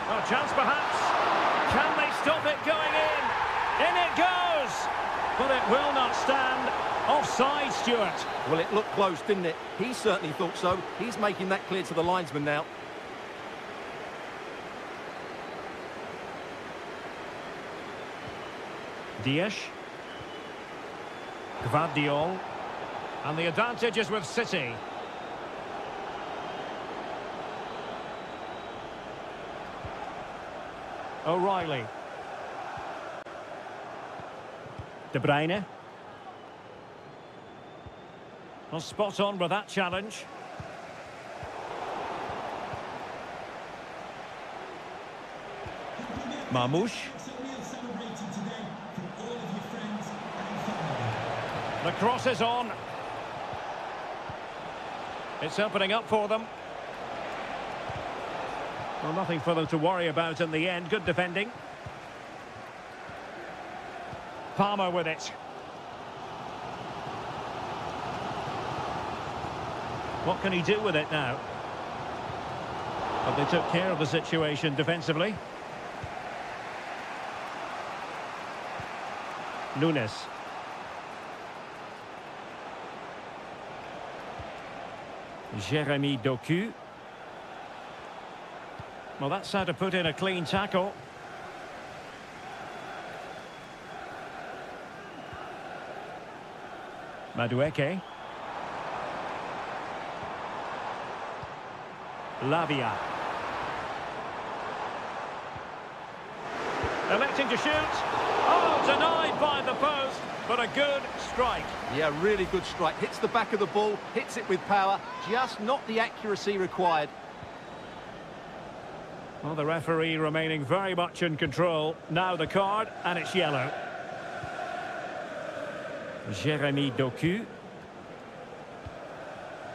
Oh, chance perhaps. Can they stop it going in? In it goes! But it will not stand. Offside, Stuart. Well, it looked close, didn't it? He certainly thought so. He's making that clear to the linesman now. Dias. Gvardiol. And the advantage is with City. O'Reilly. De Bruyne. Well, spot on with that challenge. Marmoush. The cross is on. It's opening up for them. Well, nothing for them to worry about in the end. Good defending. Palmer with it. What can he do with it now? But they took care of the situation defensively. Nunes. Jeremy Doku. Well, that's how to put in a clean tackle. Madueke. Lavia. Electing to shoot. Oh, denied by the post, but a good strike. Yeah, really good strike. Hits the back of the ball, hits it with power, just not the accuracy required. Well, the referee remaining very much in control. Now the card, and it's yellow. Jeremy Doku.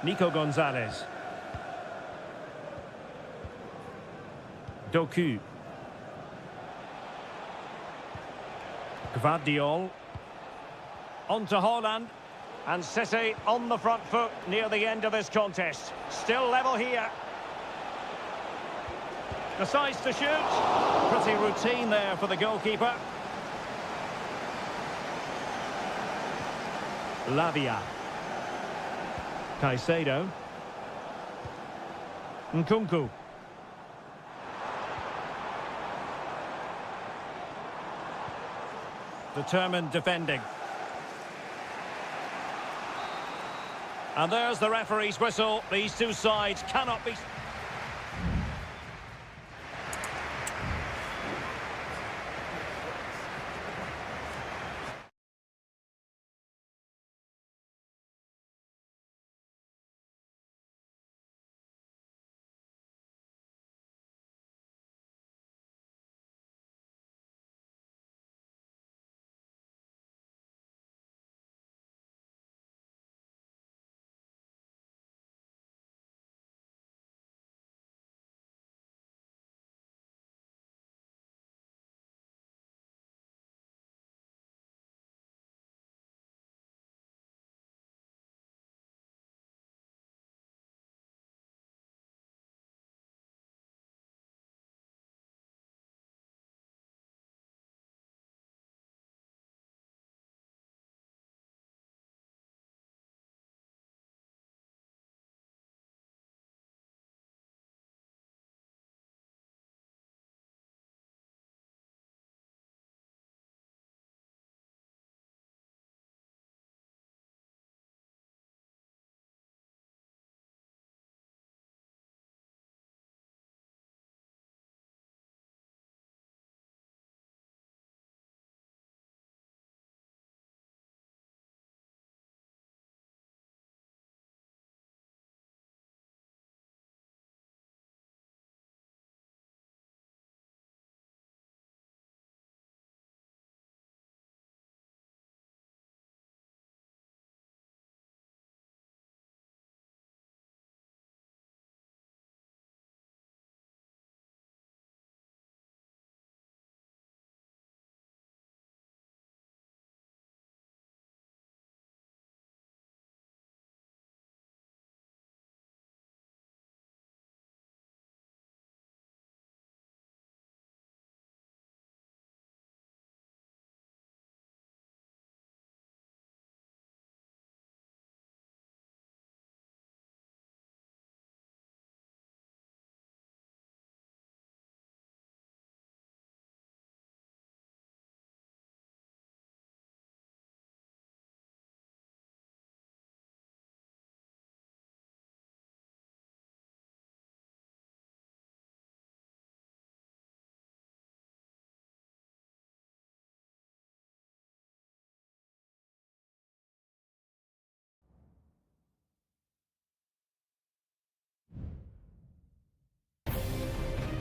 Nico Gonzalez. Doku. Gvardiol. On to Haaland. And City on the front foot near the end of this contest. Still level here. Decides to shoot. Pretty routine there for the goalkeeper. Lavia. Caicedo. Nkunku. Determined defending. And there's the referee's whistle. These two sides cannot be...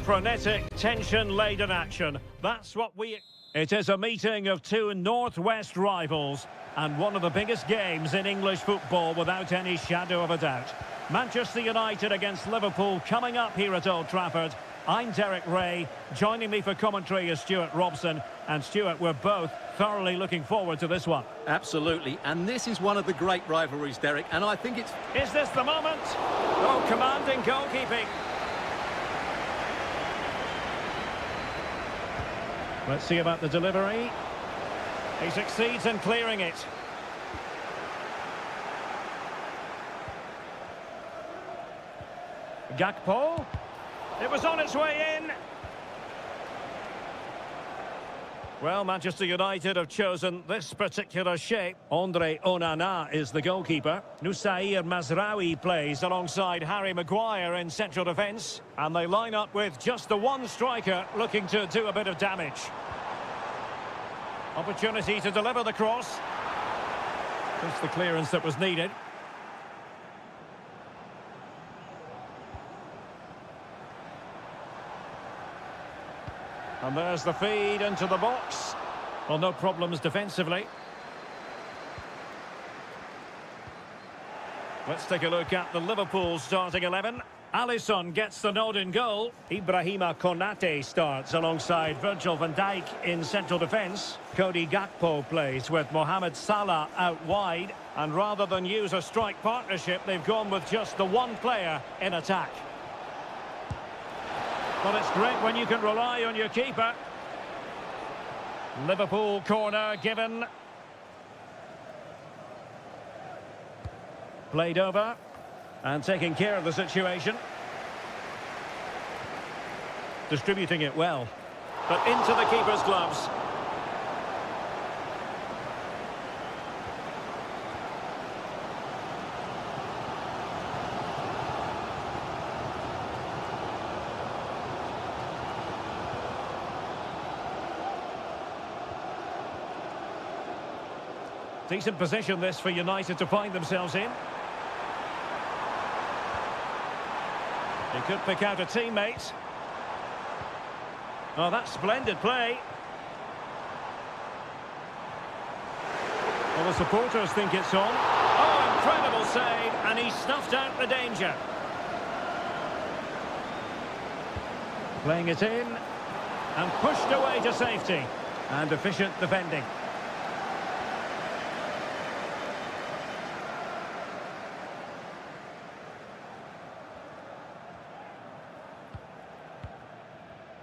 Frenetic, tension-laden action. That's what we... It is a meeting of two northwest rivals and one of the biggest games in English football without any shadow of a doubt. Manchester United against Liverpool coming up here at Old Trafford. I'm Derek Ray. Joining me for commentary is Stuart Robson. And Stuart, we're both thoroughly looking forward to this one. Absolutely, and this is one of the great rivalries, Derek, and I think it's... Is this the moment? Oh, commanding goalkeeping. Let's see about the delivery. He succeeds in clearing it. Gakpo. It was on its way in. Well, Manchester United have chosen this particular shape. Andre Onana is the goalkeeper. Nusair Mazraoui plays alongside Harry Maguire in central defence. And they line up with just the one striker looking to do a bit of damage. Opportunity to deliver the cross. Just the clearance that was needed. And there's the feed into the box. Well, no problems defensively. Let's take a look at the Liverpool starting 11. Alisson gets the nod in goal. Ibrahima Konate starts alongside Virgil van Dijk in central defence. Cody Gakpo plays with Mohamed Salah out wide. And rather than use a strike partnership, they've gone with just the one player in attack. Well, it's great when you can rely on your keeper. Liverpool corner given. Played over. And taking care of the situation. Distributing it well. But into the keeper's gloves. Decent position this for United to find themselves in. He could pick out a teammate. Oh, that's splendid play. Well, the supporters think it's on. Oh, incredible save, and he snuffed out the danger. Playing it in, and pushed away to safety. And efficient defending.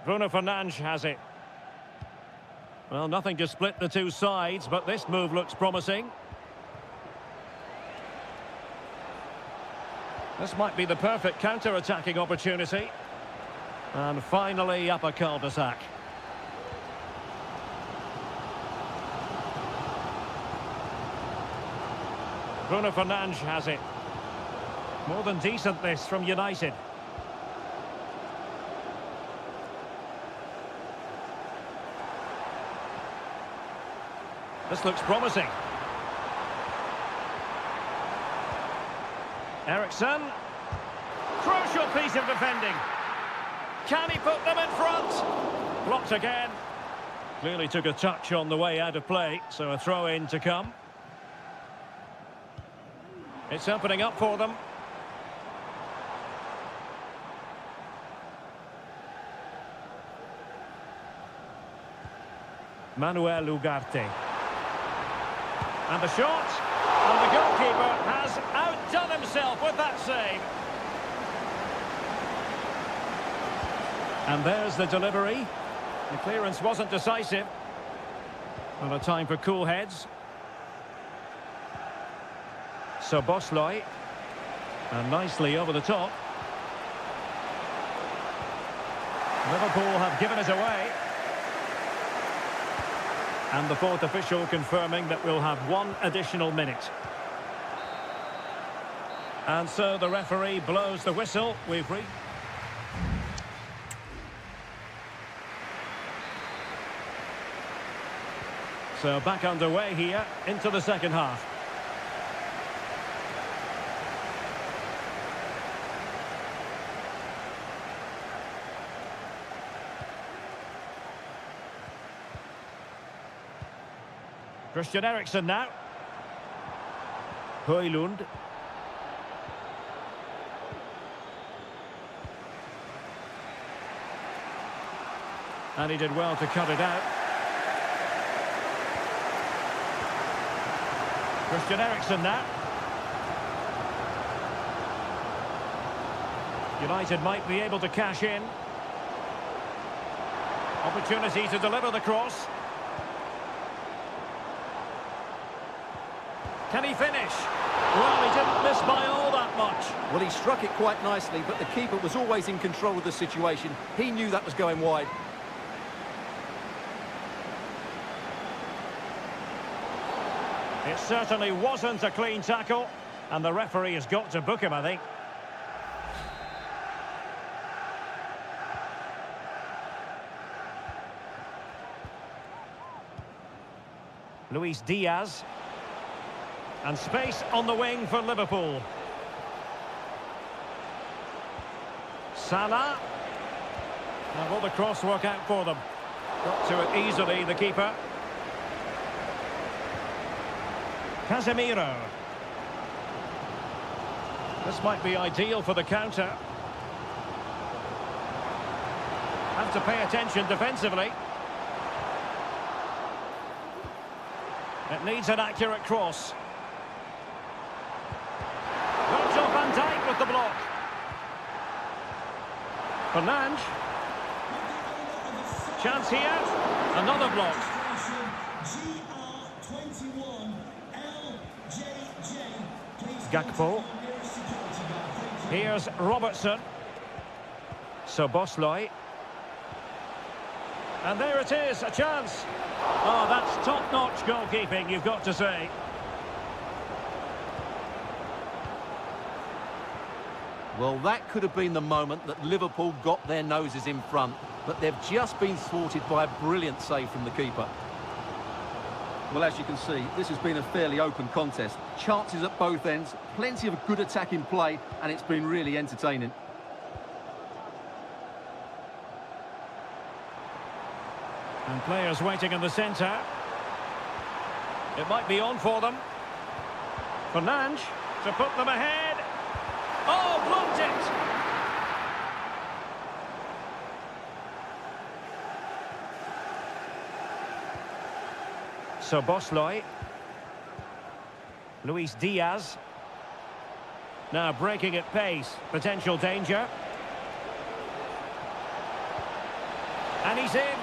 Bruno Fernandes has it. Well, nothing to split the two sides, but this move looks promising. This might be the perfect counter-attacking opportunity. And finally up a cul-de-sac. Bruno Fernandes has it. More than decent this from United. This looks promising. Eriksson. Crucial piece of defending. Can he put them in front? Blocked again. Clearly took a touch on the way out of play, so a throw-in to come. It's opening up for them. Manuel Ugarte. And the shot, and the goalkeeper has outdone himself with that save. And there's the delivery. The clearance wasn't decisive. And a time for cool heads. Szoboszlai. And nicely over the top. Liverpool have given it away. And the fourth official confirming that we'll have one additional minute. And so the referee blows the whistle. We've reached... So back underway here into the second half. Christian Eriksen now. Højlund. And he did well to cut it out. Christian Eriksen now. United might be able to cash in. Opportunity to deliver the cross. Can he finish? Well, he didn't miss by all that much. Well, he struck it quite nicely, but the keeper was always in control of the situation. He knew that was going wide. It certainly wasn't a clean tackle, and the referee has got to book him, I think. Luis Diaz. And space on the wing for Liverpool. Salah. And will the cross work out for them? Got to it easily, the keeper. Casemiro. This might be ideal for the counter. Have to pay attention defensively. It needs an accurate cross. Virgil van Dijk with the block. Fernandes. Chance here. Another block. Gakpo. Here's Robertson. Szoboszlai. And there it is, a chance. Oh, that's top-notch goalkeeping, you've got to say. Well, that could have been the moment that Liverpool got their noses in front, but they've just been thwarted by a brilliant save from the keeper. Well, as you can see, this has been a fairly open contest. Chances at both ends, plenty of good attacking play, and it's been really entertaining. And players waiting in the centre. It might be on for them. Fernandes to put them ahead. Oh, blocked it! Szoboszlai. Luis Diaz. Now breaking at pace. Potential danger. And he's in.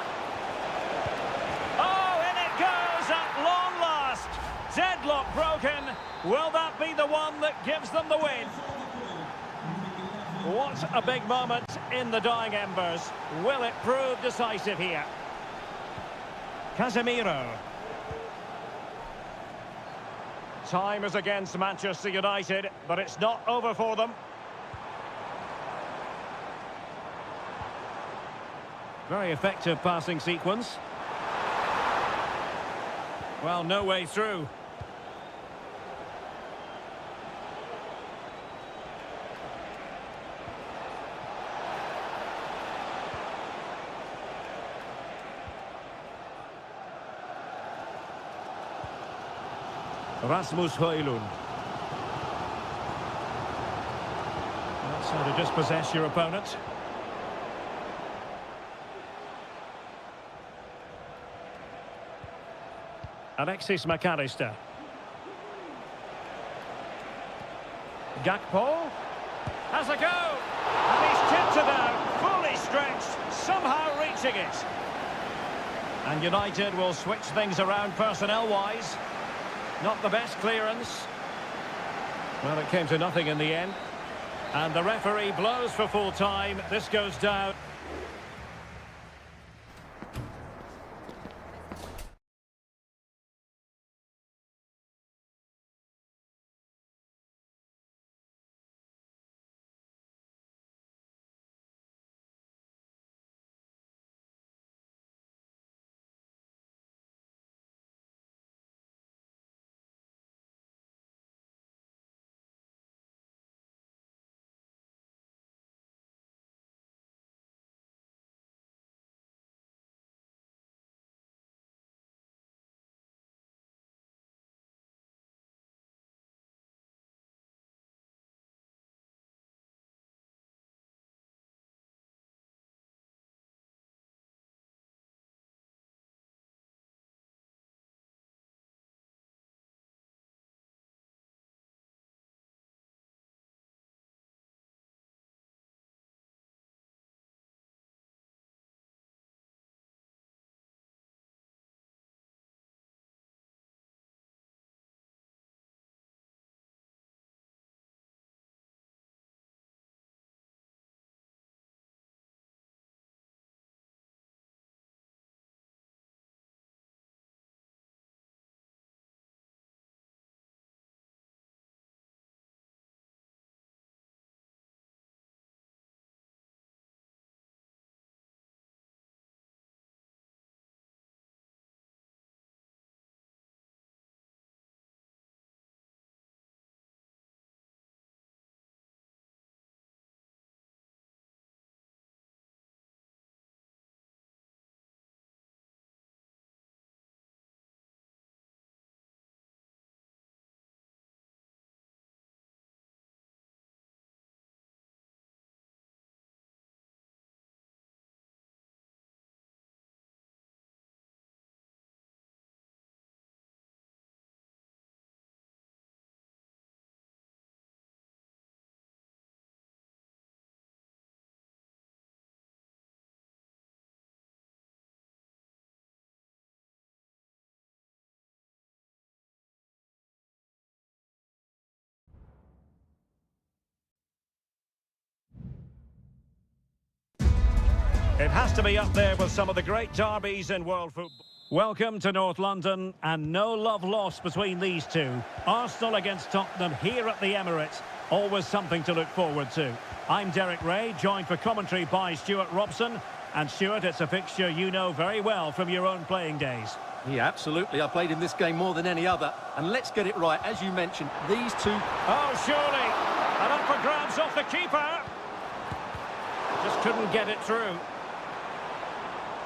Oh, and it goes at long last. Deadlock broken. Will that be the one that gives them the win? What a big moment in the dying embers. Will it prove decisive here? Casemiro. Time is against Manchester United, but it's not over for them. Very effective passing sequence. Well, no way through. Rasmus Højlund. That's how to dispossess your opponent. Alexis McAllister. Gakpo. Has a go. And he's tipped it out. Fully stretched. Somehow reaching it. And United will switch things around personnel-wise. Not the best clearance. Well, it came to nothing in the end. And the referee blows for full time. This goes down. It has to be up there with some of the great derbies in world football. Welcome to North London, and no love lost between these two. Arsenal against Tottenham here at the Emirates. Always something to look forward to. I'm Derek Ray, joined for commentary by Stuart Robson. And Stuart, it's a fixture you know very well from your own playing days. Yeah, absolutely. I played in this game more than any other. And let's get it right. As you mentioned, these two... Oh, surely. And up for grabs off the keeper. Just couldn't get it through.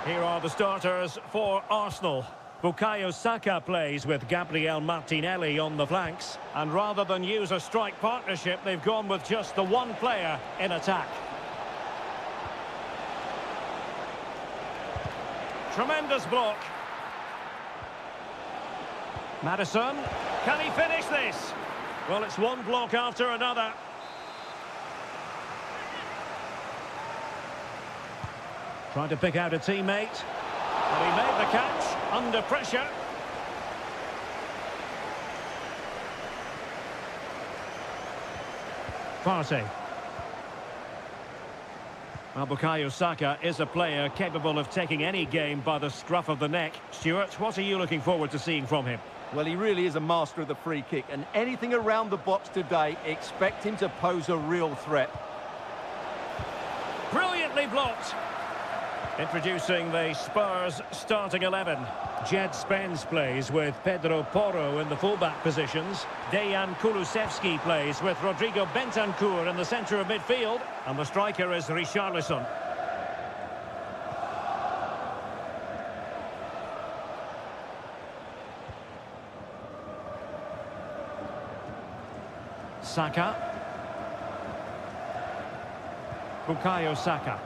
Here are the starters for Arsenal. Bukayo Saka plays with Gabriel Martinelli on the flanks. And rather than use a strike partnership, they've gone with just the one player in attack. Tremendous block. Maddison. Can he finish this? Well, it's one block after another. Trying to pick out a teammate. And he made the catch under pressure. Partey. Well, Bukayo Saka is a player capable of taking any game by the scruff of the neck. Stuart, what are you looking forward to seeing from him? Well, he really is a master of the free kick, and anything around the box today, expect him to pose a real threat. Brilliantly blocked. Introducing the Spurs starting 11. Jed Spence plays with Pedro Porro in the fullback positions. Dejan Kulusevski plays with Rodrigo Bentancur in the centre of midfield. And the striker is Richarlison. Saka. Bukayo Saka.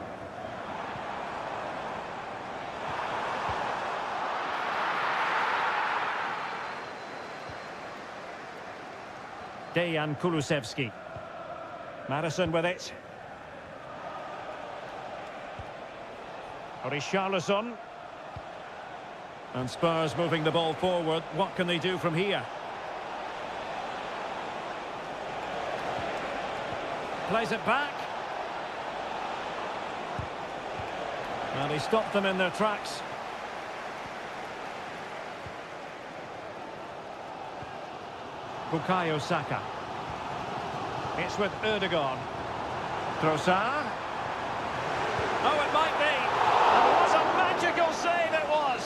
Dejan Kulusevski. Maddison with it. Richarlison. And Spurs moving the ball forward. What can they do from here? Plays it back. And he stopped them in their tracks. Bukayo Saka. It's with Ødegaard. Trossard. Oh, it might be. And it was a magical save, it was.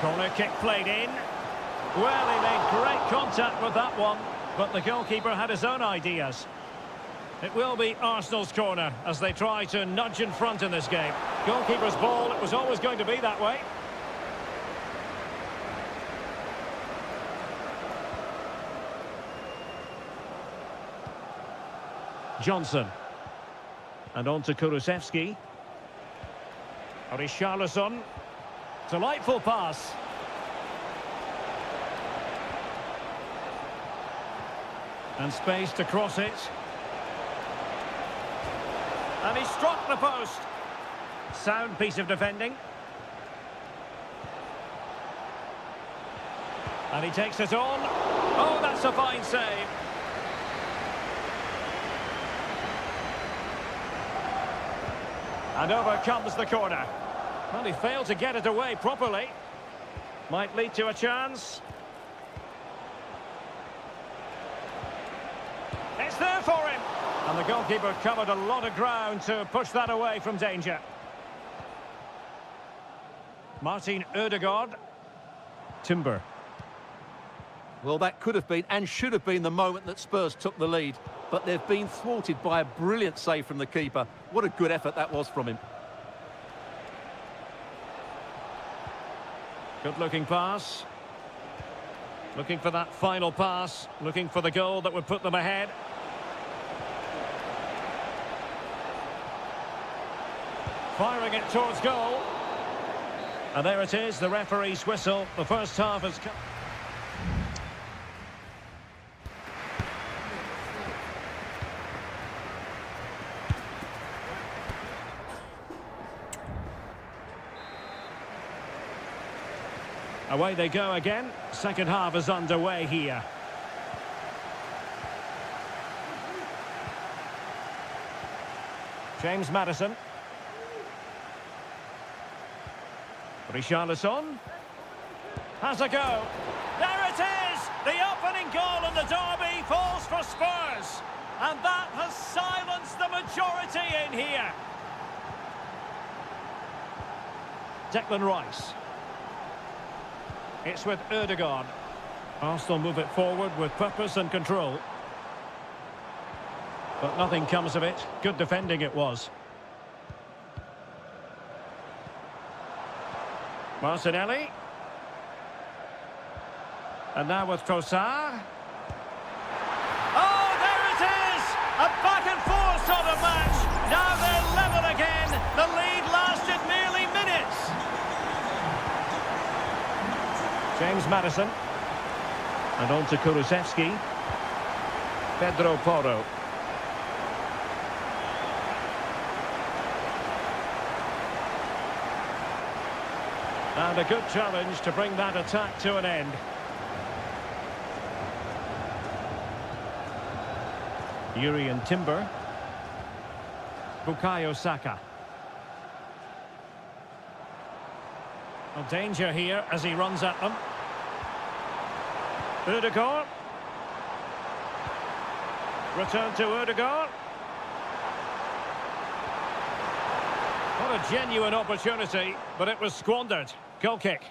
Corner kick played in. Well, he made great contact with that one, but the goalkeeper had his own ideas. It will be Arsenal's corner as they try to nudge in front in this game. Goalkeeper's ball, it was always going to be that way. Johnson. And on to Kulusevski. Richarlison. Delightful pass. And space to cross it. And he struck the post. Sound piece of defending. And he takes it on. Oh, that's a fine save. And over comes the corner. Well, he failed to get it away properly. Might lead to a chance. It's there for him. And the goalkeeper covered a lot of ground to push that away from danger. Martin Ødegaard. Timber. Well, that could have been and should have been the moment that Spurs took the lead. But they've been thwarted by a brilliant save from the keeper. What a good effort that was from him. Good-looking pass. Looking for that final pass. Looking for the goal that would put them ahead. Firing it towards goal. And there it is, the referee's whistle. The first half has come. Away they go again. Second half is underway here. James Maddison. Richarlison. Has a go. There it is! The opening goal in the derby falls for Spurs. And that has silenced the majority in here. Declan Rice. It's with Ødegaard. Arsenal move it forward with purpose and control. But nothing comes of it. Good defending it was. Martinelli. And now with Trossard. Oh, there it is! A back and forth sort of match. Now they're level again. The lead lasted merely minutes. James Maddison. And on to Kulusevski. Pedro Porro. And a good challenge to bring that attack to an end. Yuri and Timber. Bukayo Saka. Well, danger here as he runs at them. Ødegaard. Return to Ødegaard. What a genuine opportunity, but it was squandered. Goal kick.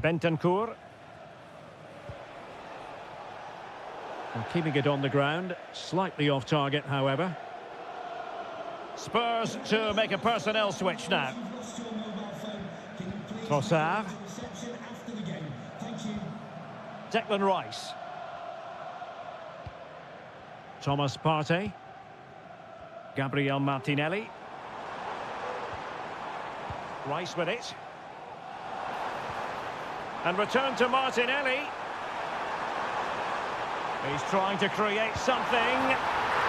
Bentancur. And keeping it on the ground. Slightly off target, however. Spurs to make a personnel switch now. Trossard. Declan Rice. Thomas Partey. Gabriel Martinelli. Rice with it. And return to Martinelli. He's trying to create something.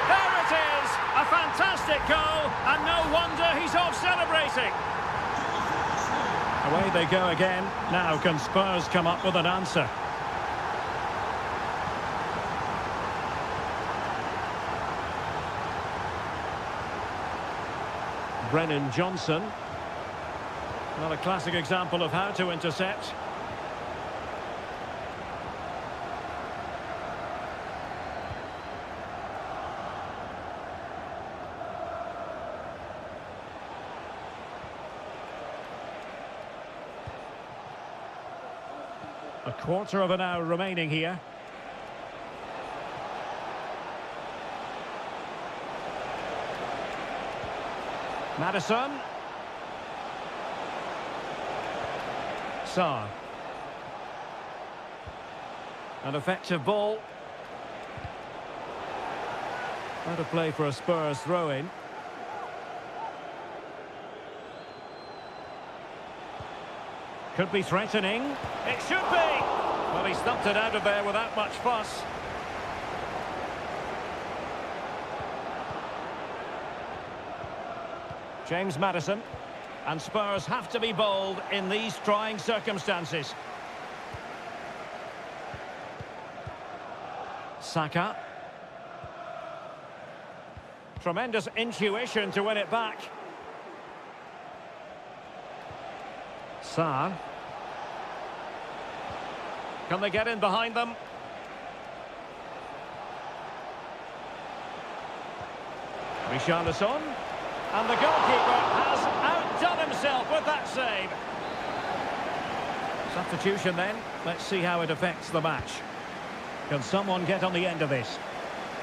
There it is! A fantastic goal, and no wonder he's off celebrating. Away they go again. Now can Spurs come up with an answer? Brennan Johnson. Not a classic example of how to intercept. A quarter of an hour remaining here. Maddison. Sarr. An effective ball. Out of play for a Spurs throw-in. Could be threatening. It should be! Well, he stumped it out of there without much fuss. James Maddison. And Spurs have to be bold in these trying circumstances. Saka. Tremendous intuition to win it back. Sarr. Can they get in behind them? Richarlison. And the goalkeeper has outdone himself with that save. Substitution then. Let's see how it affects the match. Can someone get on the end of this?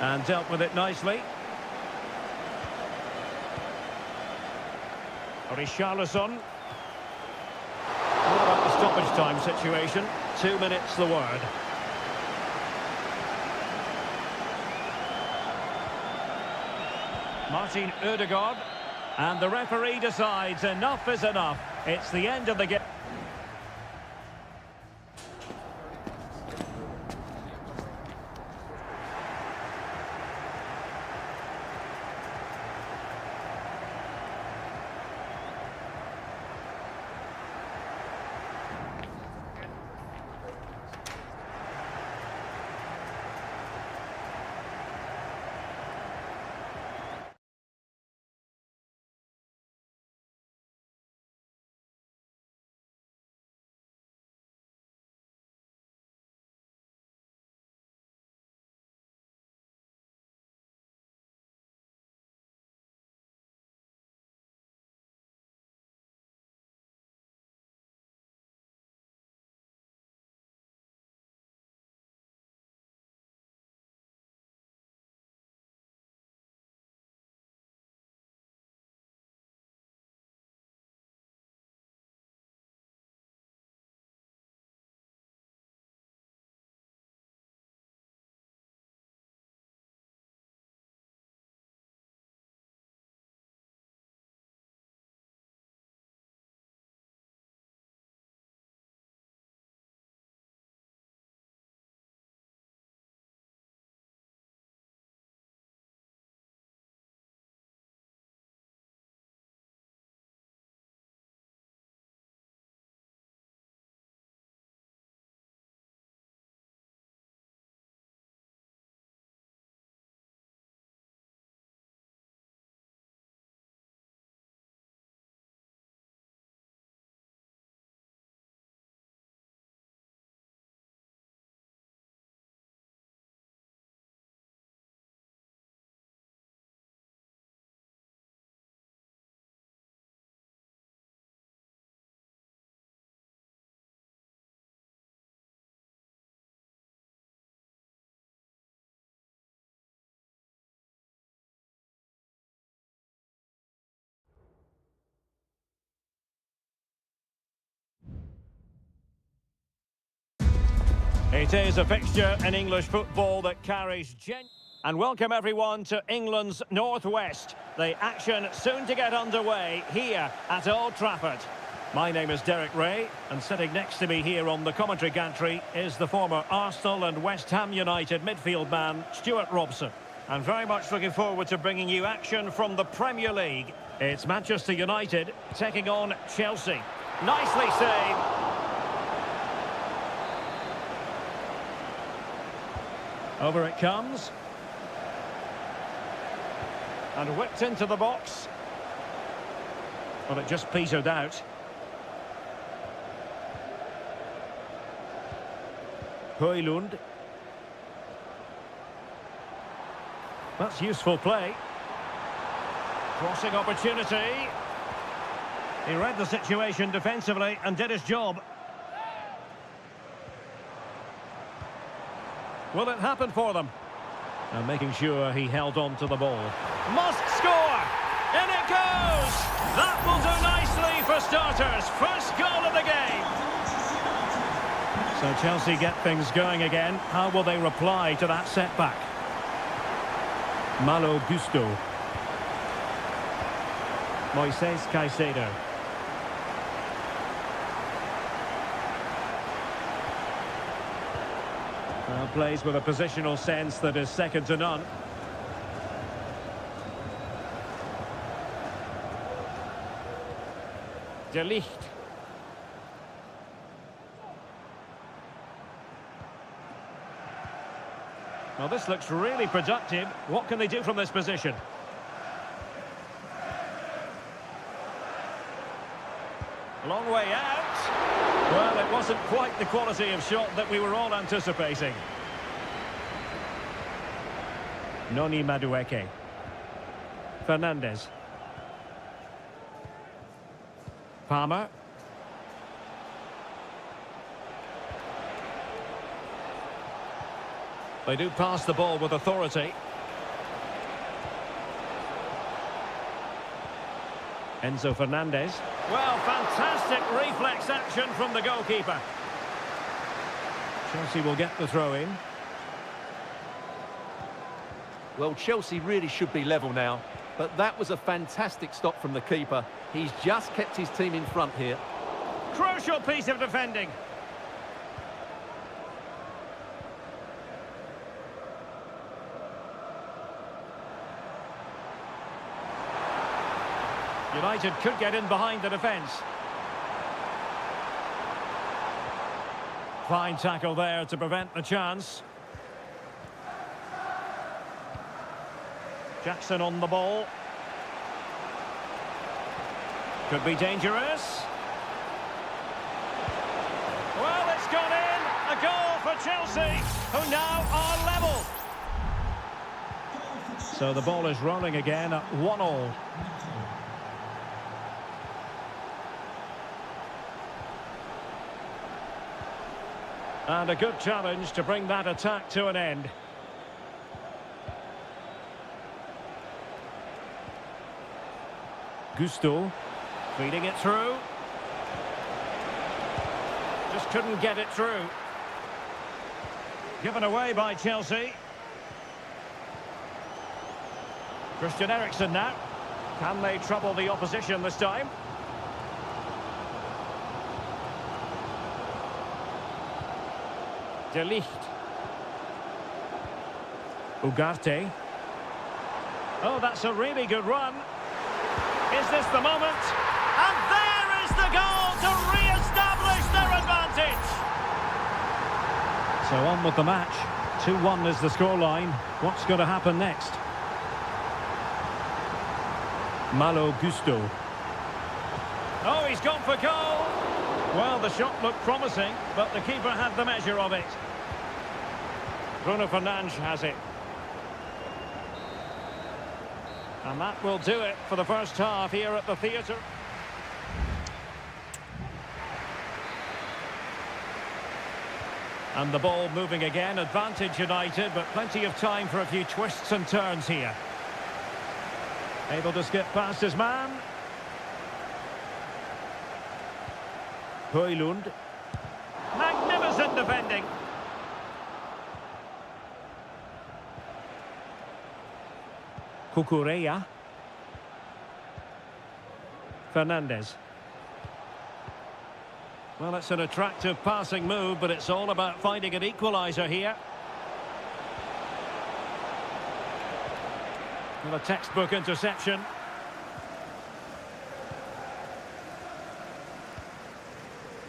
And dealt with it nicely. Richarlison. What about the stoppage time situation? 2 minutes the word. Martin Ødegaard. And the referee decides enough is enough. It's the end of the game. It is a fixture in English football that carries And welcome everyone to England's Northwest. The action soon to get underway here at Old Trafford. My name is Derek Ray, and sitting next to me here on the commentary gantry is the former Arsenal and West Ham United midfield man, Stuart Robson. And very much looking forward to bringing you action from the Premier League. It's Manchester United taking on Chelsea. Nicely saved. Over it comes. And whipped into the box. Well, it just petered out. Højlund. That's useful play. Crossing opportunity. He read the situation defensively and did his job. Will it happen for them? And making sure he held on to the ball. Must score! In it goes! That will do nicely for starters. First goal of the game. So Chelsea get things going again. How will they reply to that setback? Malo Gusto. Moises Caicedo. Plays with a positional sense that is second to none. De Ligt. Well, this looks really productive. What can they do from this position? Long way out. Well, it wasn't quite the quality of shot that we were all anticipating. Noni Madueke. Fernandez. Palmer. They do pass the ball with authority. Enzo Fernandez. Well, fantastic reflex action from the goalkeeper. Chelsea will get the throw in. Well, Chelsea really should be level now, but that was a fantastic stop from the keeper. He's just kept his team in front here. Crucial piece of defending. United could get in behind the defence. Fine tackle there to prevent the chance. Jackson on the ball. Could be dangerous. Well, it's gone in. A goal for Chelsea, who now are level. So the ball is rolling again at 1-1. And a good challenge to bring that attack to an end. Gusto, feeding it through. Just couldn't get it through. Given away by Chelsea. Christian Eriksen now. Can they trouble the opposition this time? De Ligt. Ugarte. Oh, that's a really good run. Is this the moment? And there is the goal to re-establish their advantage. So on with the match. 2-1 is the scoreline. What's going to happen next? Malo Gusto. Oh, he's gone for goal. Well, the shot looked promising, but the keeper had the measure of it. Bruno Fernandes has it. And that will do it for the first half here at the theatre. And the ball moving again, advantage United, but plenty of time for a few twists and turns here. Able to skip past his man. Højlund. Magnificent defending. Cucurella. Fernandez. Well, it's an attractive passing move, but it's all about finding an equaliser here. Well, a textbook interception.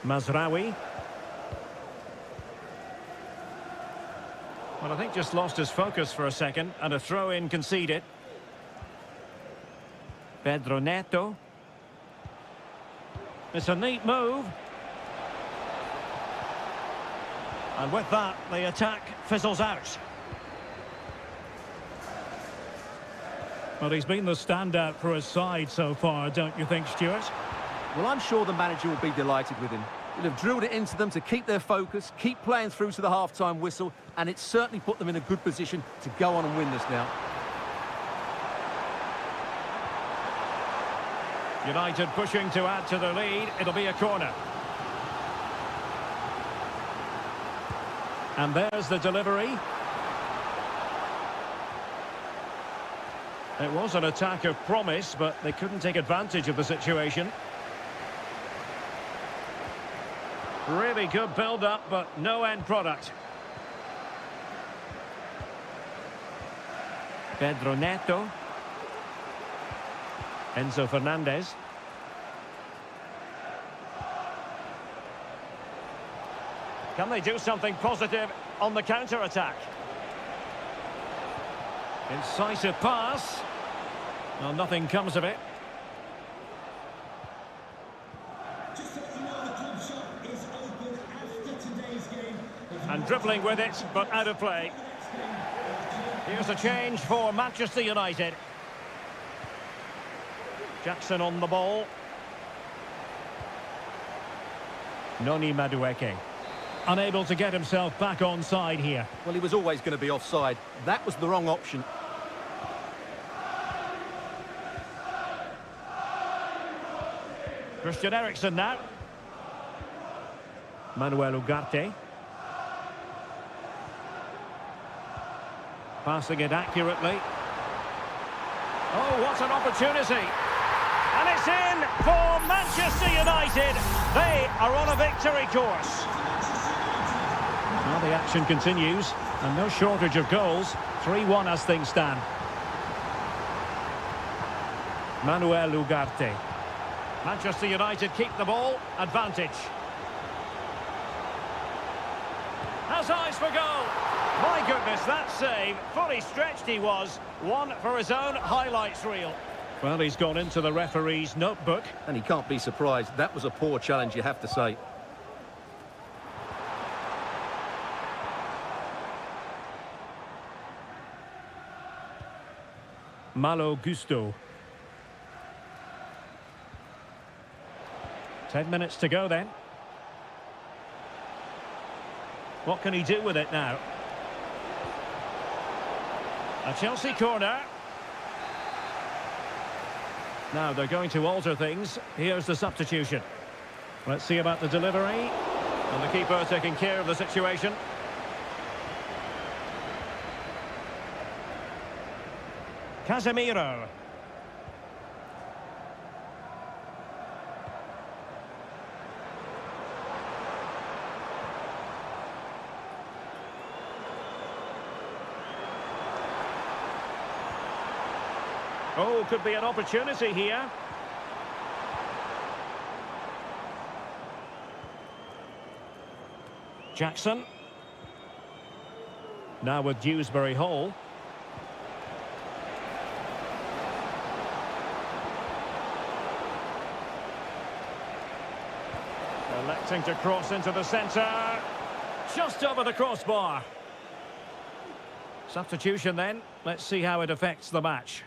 Mazraoui. Well, I think just lost his focus for a second, and a throw-in conceded. Pedro Neto. It's a neat move. And with that, the attack fizzles out. Well, he's been the standout for his side so far, don't you think, Stuart? Well, I'm sure the manager will be delighted with him. He'll have drilled it into them to keep their focus, keep playing through to the half-time whistle, and it's certainly put them in a good position to go on and win this now. United pushing to add to the lead. It'll be a corner. And there's the delivery. It was an attack of promise, but they couldn't take advantage of the situation. Really good build-up, but no end product. Pedro Neto. Enzo Fernandez. Can they do something positive on the counter-attack? Incisive pass. Well, nothing comes of it. And dribbling with it, but out of play. Here's a change for Manchester United. Jackson on the ball. Noni Madueke. Unable to get himself back on side here. Well, he was always going to be offside. That was the wrong option. Christian Eriksen now. Manuel Ugarte. Passing it accurately. Oh, what an opportunity. And it's in for Manchester United. They are on a victory course. Well, the action continues, and no shortage of goals. 3-1 as things stand. Manuel Ugarte. Manchester United keep the ball. Advantage. Has eyes for goal. My goodness, that save. Fully stretched he was. One for his own highlights reel. Well, he's gone into the referee's notebook. And he can't be surprised. That was a poor challenge, you have to say. Malo Gusto. 10 minutes to go then. What can he do with it now? A Chelsea corner. Now they're going to alter things. Here's the substitution. Let's see about the delivery. And the keeper taking care of the situation. Casemiro. Oh, could be an opportunity here. Jackson. Now with Dewsbury Hall. Electing to cross into the centre. Just over the crossbar. Substitution then. Let's see how it affects the match.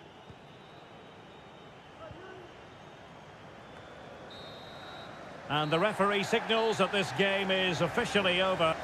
And the referee signals that this game is officially over.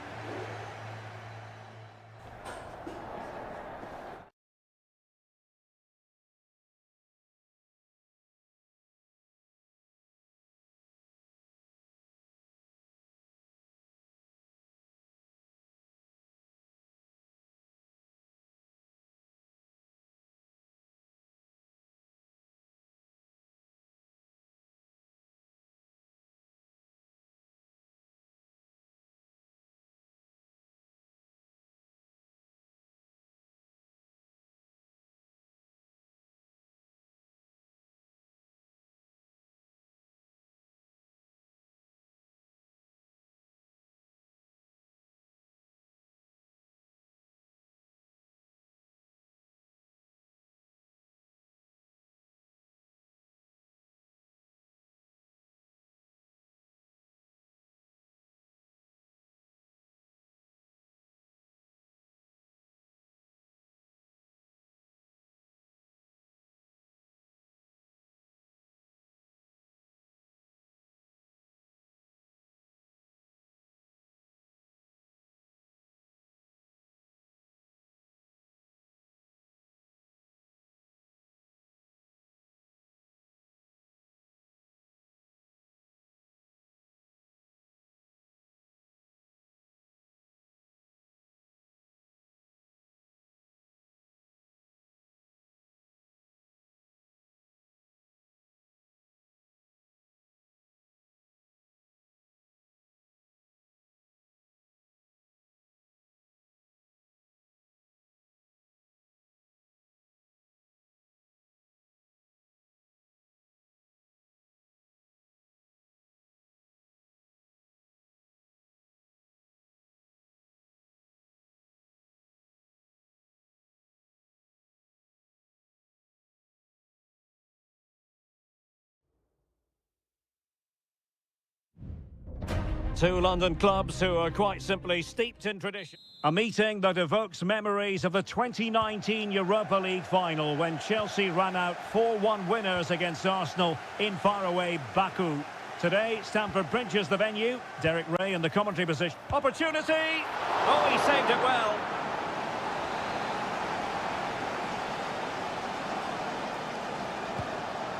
Two London clubs who are quite simply steeped in tradition. A meeting that evokes memories of the 2019 Europa League final when Chelsea ran out 4-1 winners against Arsenal in faraway Baku. Today, Stamford Bridge is the venue. Derek Ray in the commentary position. Opportunity! Oh, he saved it well.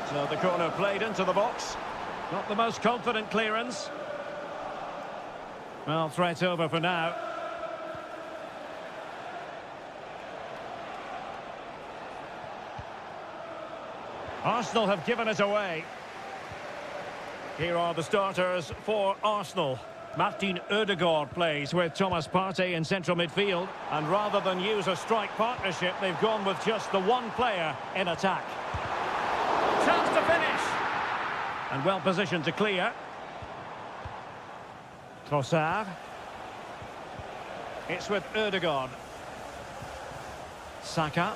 So the corner played into the box. Not the most confident clearance. Well, threat over for now. Arsenal have given it away. Here are the starters for Arsenal. Martin Ødegaard plays with Thomas Partey in central midfield. And rather than use a strike partnership, they've gone with just the one player in attack. Chance to finish. And well positioned to clear. Trossard. It's with Ødegaard. Saka.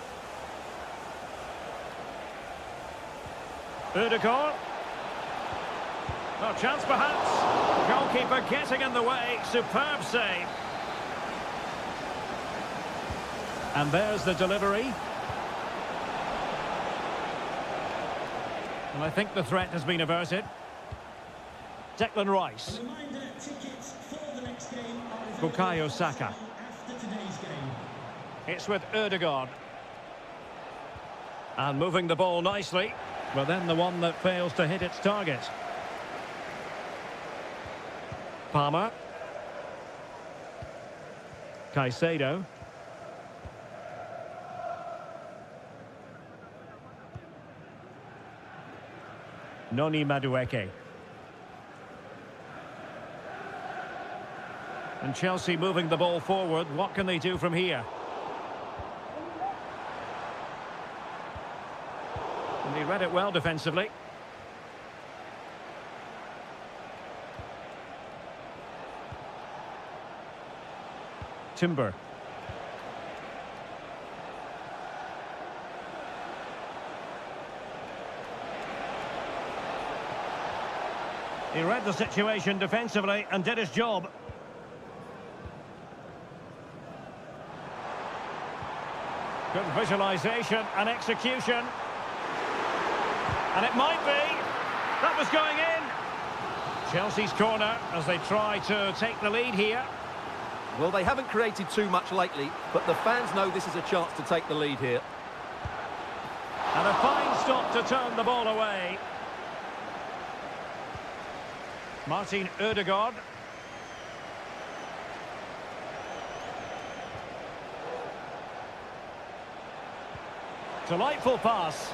Ødegaard. No chance perhaps. Goalkeeper getting in the way. Superb save. And there's the delivery. And I think the threat has been averted. Declan Rice. Bukayo Saka. It's with Ødegaard. And moving the ball nicely. But then the one that fails to hit its target. Palmer. Caicedo. Noni Madueke. And Chelsea moving the ball forward. What can they do from here? And he read it well defensively. Timber. He read the situation defensively and did his job. Good visualisation and execution. And it might be. That was going in. Chelsea's corner as they try to take the lead here. Well, they haven't created too much lately, but the fans know this is a chance to take the lead here. And a fine stop to turn the ball away. Martin Ødegaard. Delightful pass.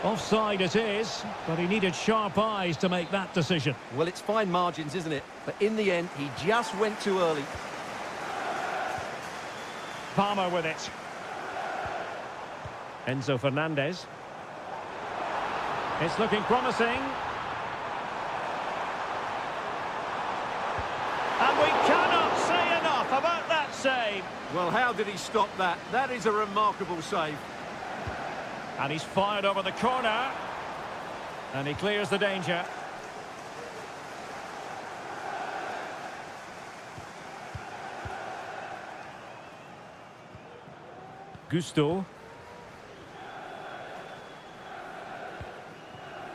Offside it is, but he needed sharp eyes to make that decision. Well, it's fine margins, isn't it? But in the end, he just went too early. Palmer with it. Enzo Fernandez. It's looking promising. And we cannot say enough about that save. Well, how did he stop that? That is a remarkable save. And he's fired over the corner. And he clears the danger. Gusto.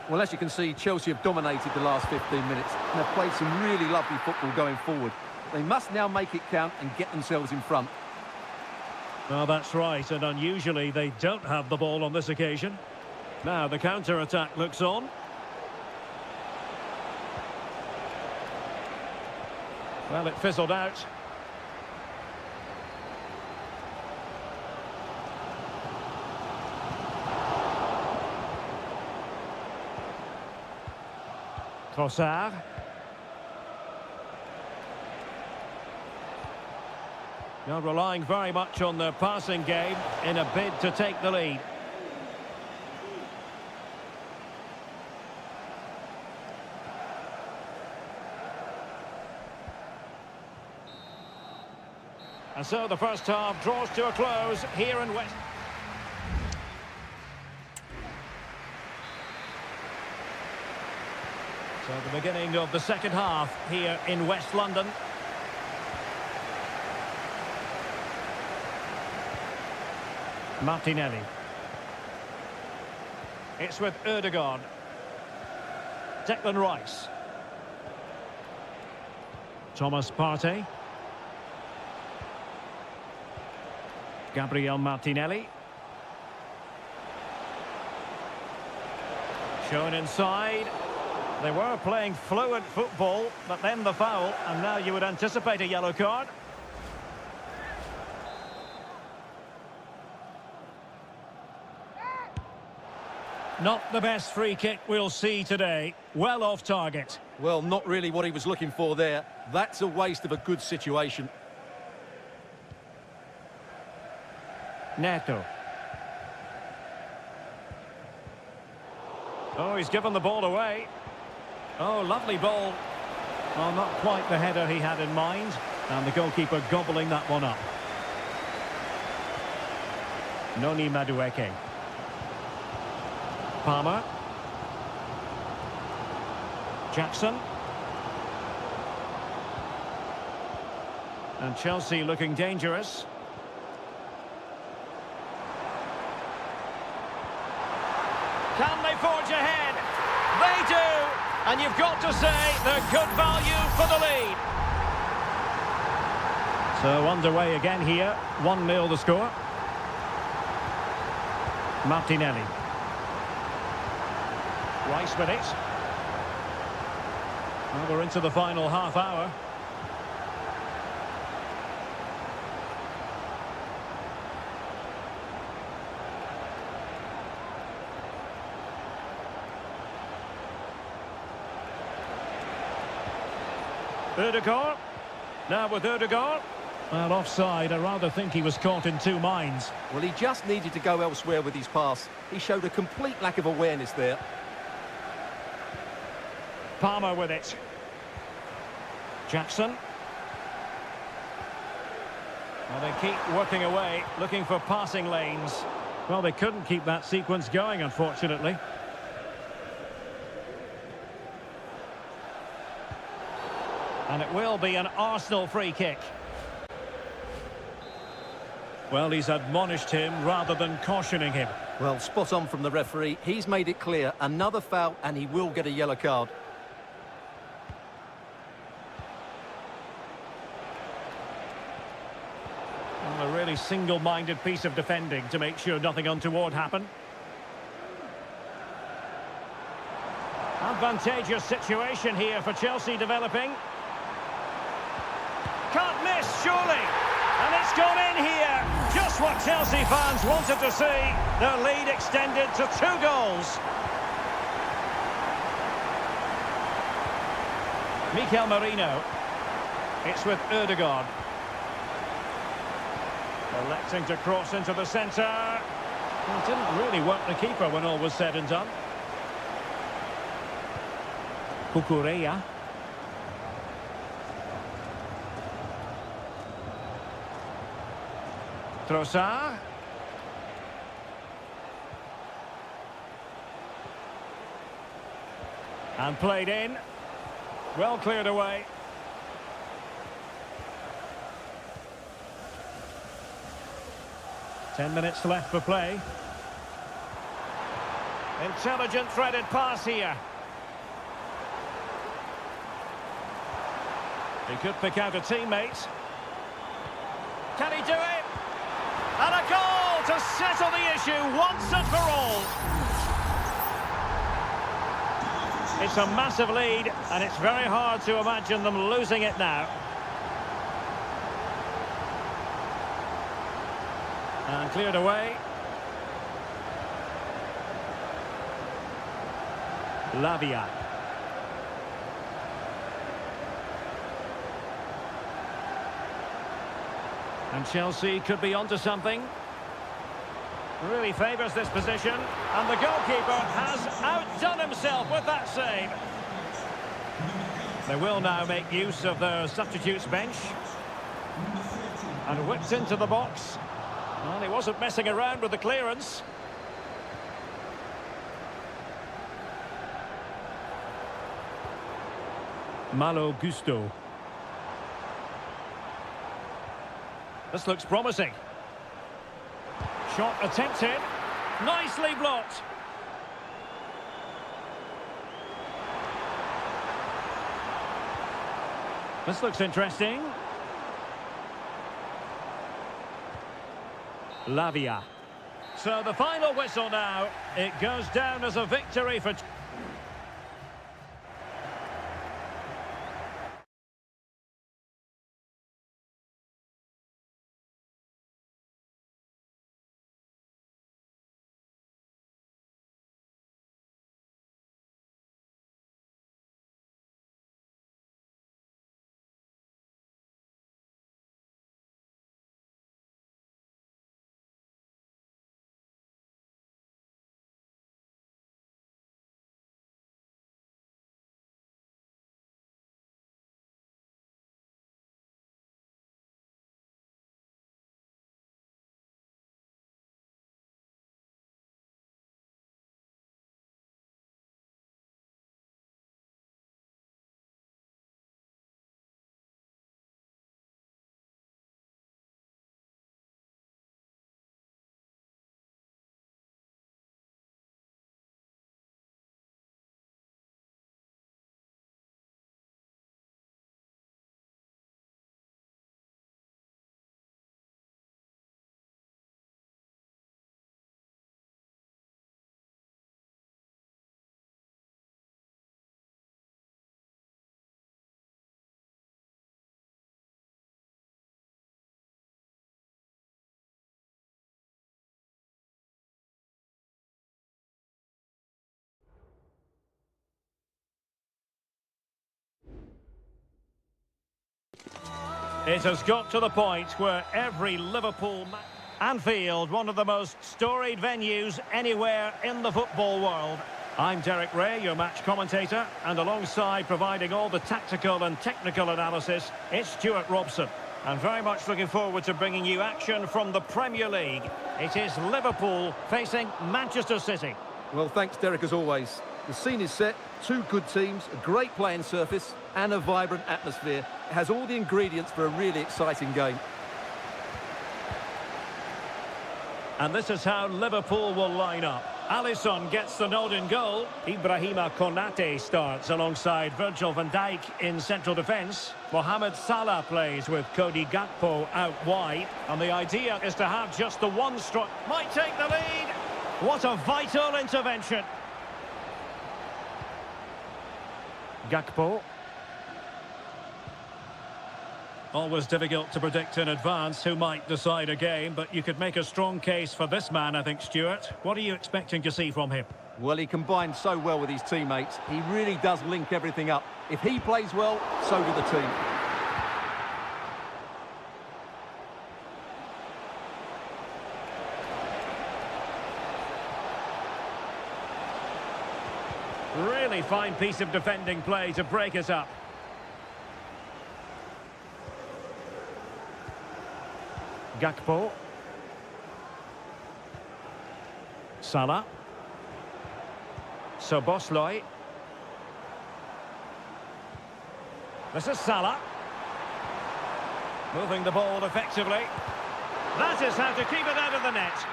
Well, as you can see, Chelsea have dominated the last 15 minutes and have played some really lovely football going forward. They must now make it count and get themselves in front. Well, that's right, and unusually they don't have the ball on this occasion. Now the counter-attack looks on. Well, it fizzled out. Trossard. Now relying very much on their passing game in a bid to take the lead. And so the first half draws to a close here in West. So the beginning of the second half here in West London. Martinelli. It's with Ødegaard. Declan Rice. Thomas Partey. Gabriel Martinelli. Shown inside. They were playing fluent football, but then the foul, and now you would anticipate a yellow card. Not the best free kick we'll see today. Well off target. Well, not really what he was looking for there. That's a waste of a good situation. Neto. Oh, he's given the ball away. Oh, lovely ball. Well, not quite the header he had in mind. And the goalkeeper gobbling that one up. Noni Madueke. Palmer. Jackson. And Chelsea looking dangerous. Can they forge ahead? They do! And you've got to say they're good value for the lead. So underway again here. 1-0 the score. Martinelli. Rice with it. Well, we're into the final half hour. Ødegaard. Now with Ødegaard. Well, offside. I rather think he was caught in two minds. Well, he just needed to go elsewhere with his pass. He showed a complete lack of awareness there. Palmer with it. Jackson. Well, they keep working away, looking for passing lanes. Well, they couldn't keep that sequence going, unfortunately. And it will be an Arsenal free kick. Well, he's admonished him rather than cautioning him. Well, spot on from the referee. He's made it clear. Another foul and he will get a yellow card. Well, a really single-minded piece of defending to make sure nothing untoward happened. Advantageous situation here for Chelsea developing. Can't miss, surely. And it's gone in here. Just what Chelsea fans wanted to see. Their lead extended to 2 goals. Mikel Merino. It's with Ødegaard. Electing to cross into the centre. Well, didn't really work the keeper when all was said and done. Kukureya. Trossard. And played in. Well cleared away. Ten minutes left for play. Intelligent threaded pass here. He could pick out a teammate. Can he do it? And a goal to settle the issue once and for all. It's a massive lead, and it's very hard to imagine them losing it now. And cleared away. Lavia. And Chelsea could be onto something. Really favours this position. And the goalkeeper has outdone himself with that save. They will now make use of their substitutes bench. And whipped into the box. Well, he wasn't messing around with the clearance. Malo Gusto. This looks promising. Shot attempted. Nicely blocked. This looks interesting. Lavia. So the final whistle now. It goes down as a victory for... It has got to the point where every Liverpool... Anfield, one of the most storied venues anywhere in the football world. I'm Derek Ray, your match commentator, and alongside providing all the tactical and technical analysis, it's Stuart Robson. And very much looking forward to bringing you action from the Premier League. It is Liverpool facing Manchester City. Well, thanks, Derek, as always. The scene is set, two good teams, a great playing surface, and a vibrant atmosphere. It has all the ingredients for a really exciting game. And this is how Liverpool will line up. Alisson gets the nod in goal. Ibrahima Konate starts alongside Virgil van Dijk in central defence. Mohamed Salah plays with Cody Gakpo out wide. And the idea is to have just the one strike. Might take the lead. What a vital intervention. Gakpo. Always difficult to predict in advance who might decide a game, but you could make a strong case for this man, I think, Stuart. What are you expecting to see from him? Well, he combines so well with his teammates. He really does link everything up. If he plays well, so do the team. Really fine piece of defending play to break us up. Gakpo. Salah. Soboslai. This is Salah. Moving the ball effectively. That is how to keep it out of the net.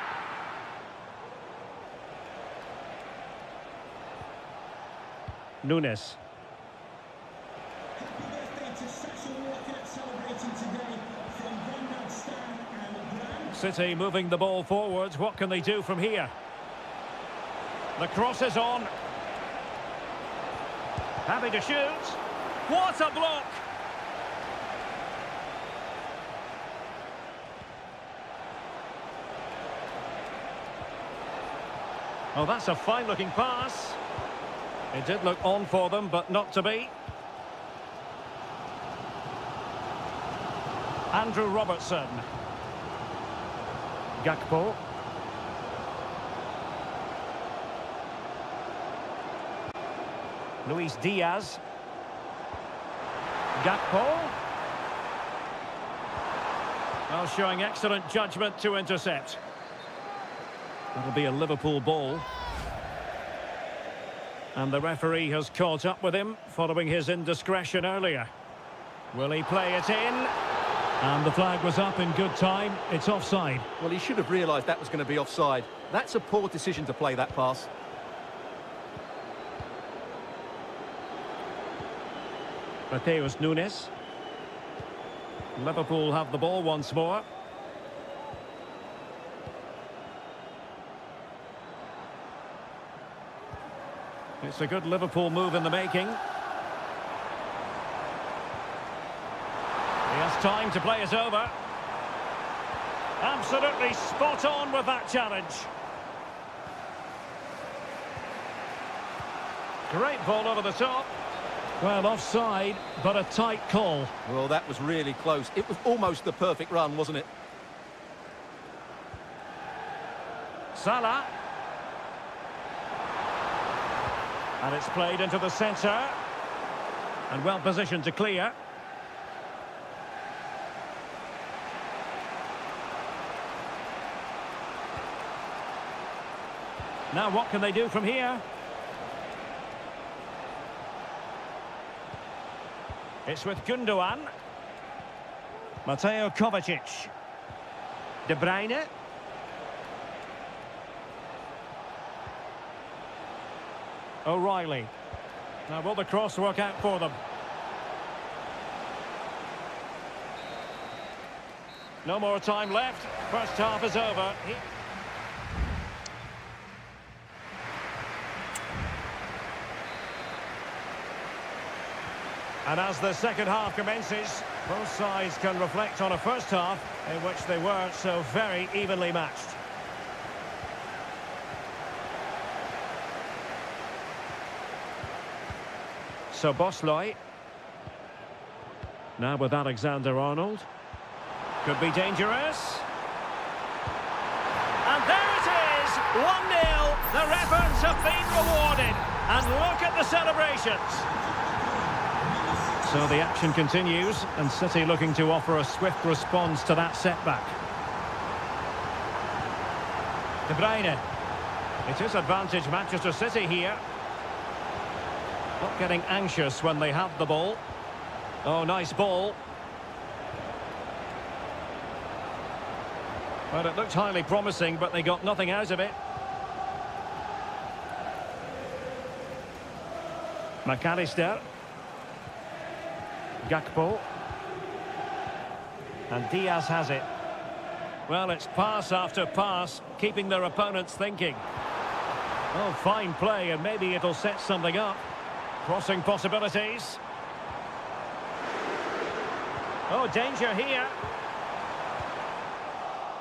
Nunes. City moving the ball forwards. What can they do from here? The cross is on. Happy to shoot. What a block! Oh, that's a fine-looking pass. It did look on for them, but not to be. Andrew Robertson. Gakpo. Luis Diaz. Gakpo. Well, showing excellent judgment to intercept. It'll be a Liverpool ball. And the referee has caught up with him following his indiscretion earlier. Will he play it in? And the flag was up in good time. It's offside. Well, he should have realised that was going to be offside. That's a poor decision to play that pass. Mateus Nunes. Liverpool have the ball once more. It's a good Liverpool move in the making. He has time to play it over. Absolutely spot on with that challenge. Great ball over the top. Well, offside, but a tight call. Well, that was really close. It was almost the perfect run, wasn't it? Salah. And it's played into the centre. And well positioned to clear. Now what can they do from here? It's with Gundogan. Mateo Kovacic. De Bruyne. O'Reilly. Now will the cross work out for them? No more time left. First half is over. And as the second half commences, both sides can reflect on a first half in which they were so very evenly matched. So Bosley. Now with Alexander-Arnold. Could be dangerous. And there it is! 1-0. The efforts have been rewarded. And look at the celebrations. So the action continues, and City looking to offer a swift response to that setback. De Bruyne. It is advantage Manchester City here. Not getting anxious when they have the ball. Oh, nice ball. Well, it looked highly promising, but they got nothing out of it. McAllister. Gakpo. And Diaz has it. Well, it's pass after pass, keeping their opponents thinking. Oh, fine play, and maybe it'll set something up. Crossing possibilities. Oh, danger here.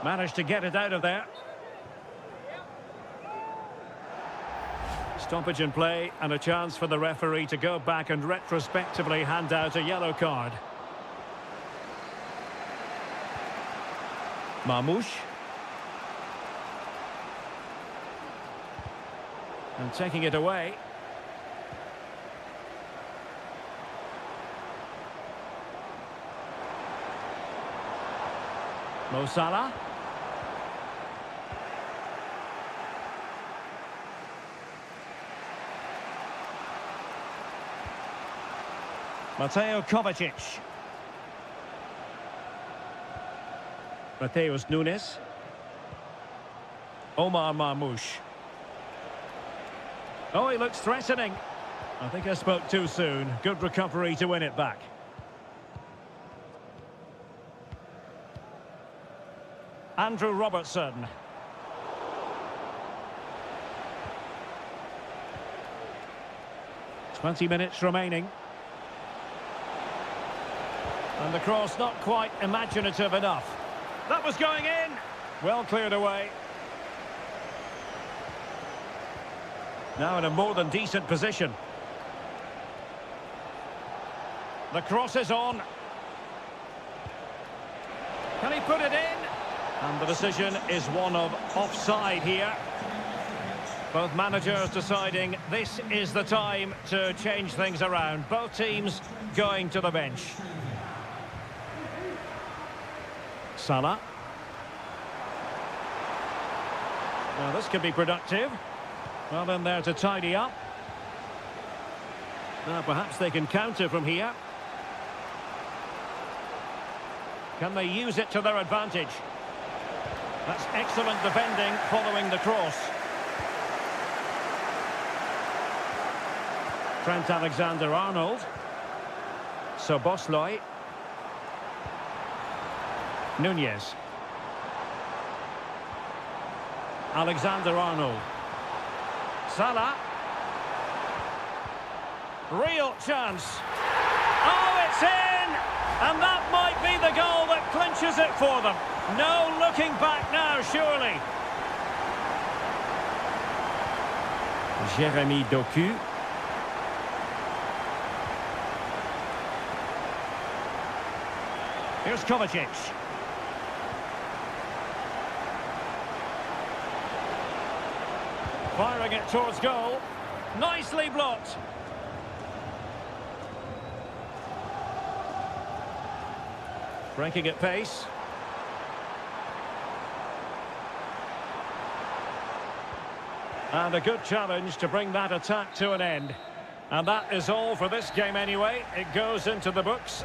Managed to get it out of there. Stoppage in play and a chance for the referee to go back and retrospectively hand out a yellow card. Marmoush. And taking it away. Mo Salah. Mateo Kovacic. Mateus Nunes. Omar Marmoush. Oh, he looks threatening. I think I spoke too soon. Good recovery to win it back. Andrew Robertson. "20 minutes remaining. And the cross not quite imaginative enough. That was going in. Well cleared away. Now in a more than decent position. The cross is on. Can he put it in? And the decision is one of offside here. Both managers deciding this is the time to change things around. Both teams going to the bench. Salah. Now this could be productive. Well in there to tidy up. Now perhaps they can counter from here. Can they use it to their advantage? That's excellent defending following the cross. Trent Alexander-Arnold. Szoboszlai. Nunez. Alexander-Arnold. Salah. Real chance. Oh, it's in! And that might be the goal that clinches it for them. No looking back now, surely. Jérémy Doku. Here's Kovacic. Firing it towards goal. Nicely blocked. Breaking at pace. And a good challenge to bring that attack to an end. And that is all for this game anyway. It goes into the books.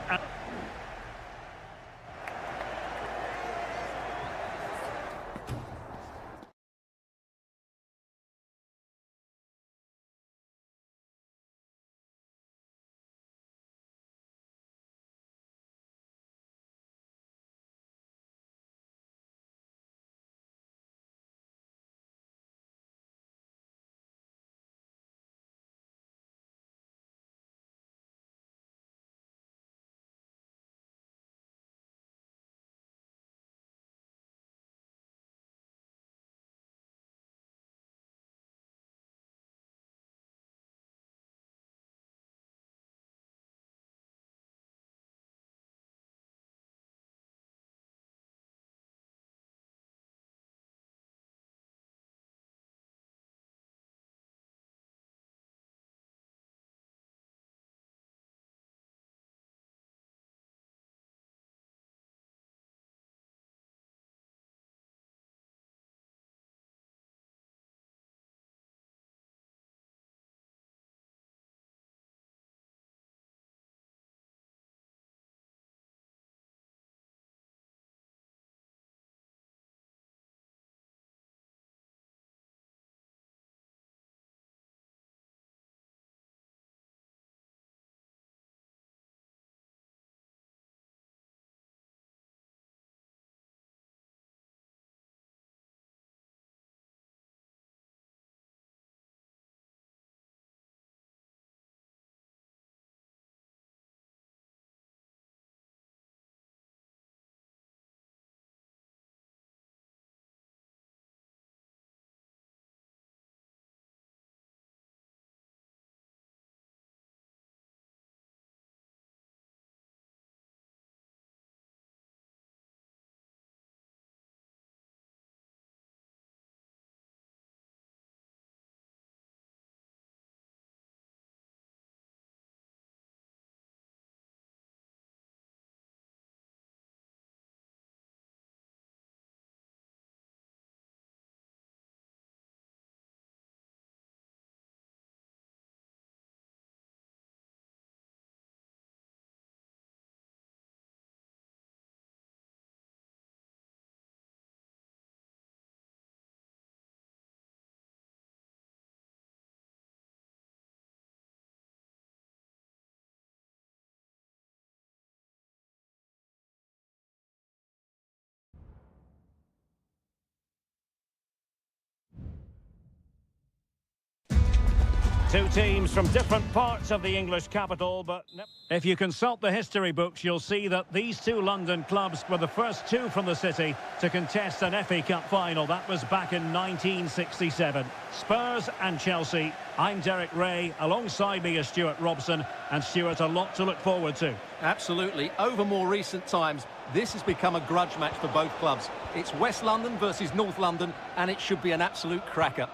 Two teams from different parts of the English capital, but if you consult the history books, you'll see that these two London clubs were the first two from the city to contest an FA Cup final. That was back in 1967. Spurs and Chelsea. I'm Derek Ray. Alongside me is Stuart Robson. And Stuart, a lot to look forward to. Absolutely. Over more recent times, this has become a grudge match for both clubs. It's West London versus North London, and it should be an absolute cracker.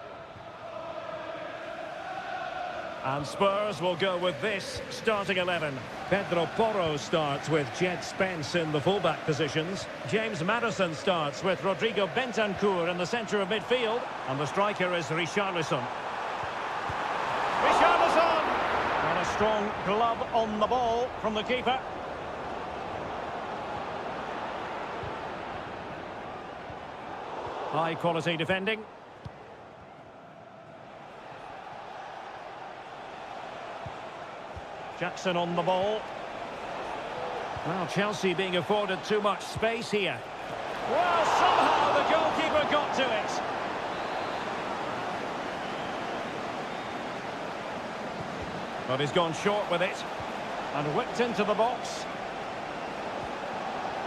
And Spurs will go with this starting 11. Pedro Porro starts with Jed Spence in the fullback positions. James Maddison starts with Rodrigo Bentancur in the centre of midfield. And the striker is Richarlison. Richarlison! And a strong glove on the ball from the keeper. High quality defending. Jackson on the ball. Well, Chelsea being afforded too much space here. Well, somehow the goalkeeper got to it. But he's gone short with it. And whipped into the box.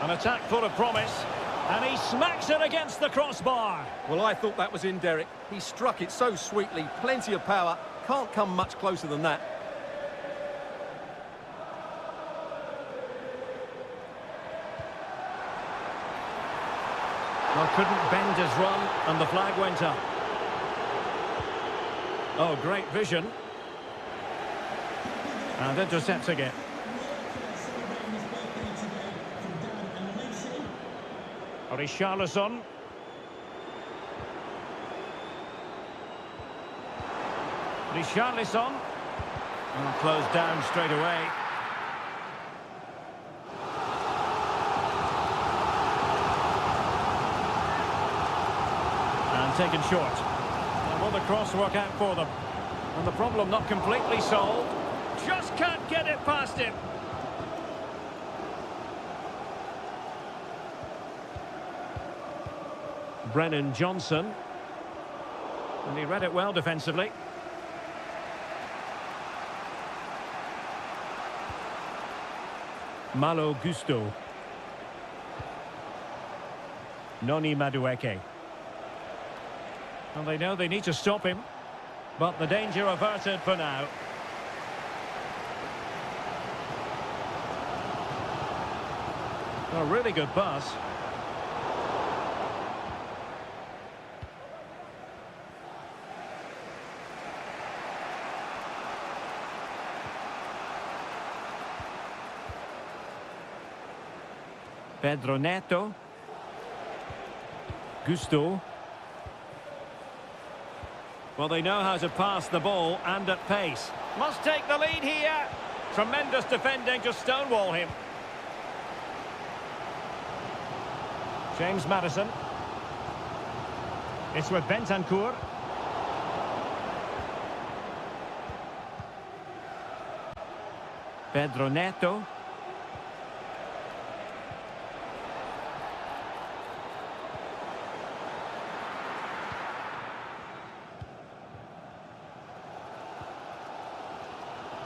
An attack full of promise. And he smacks it against the crossbar. Well, I thought that was in, Derek. He struck it so sweetly, plenty of power. Can't come much closer than that. Well, couldn't bend his run, and the flag went up. Oh, great vision. And intercepting it. Richarlison. Richarlison. And closed down straight away. And taken short. And will the cross work out for them? And the problem not completely solved. Just can't get it past him. Brennan Johnson. And he read it well defensively. Malo Gusto. Noni Madueke. And they know they need to stop him. But the danger averted for now. A really good pass. Pedro Neto. Gusto. Well, they know how to pass the ball and at pace. Must take the lead here. Tremendous defending to stonewall him. James Maddison. It's with Bentancur. Pedro Neto.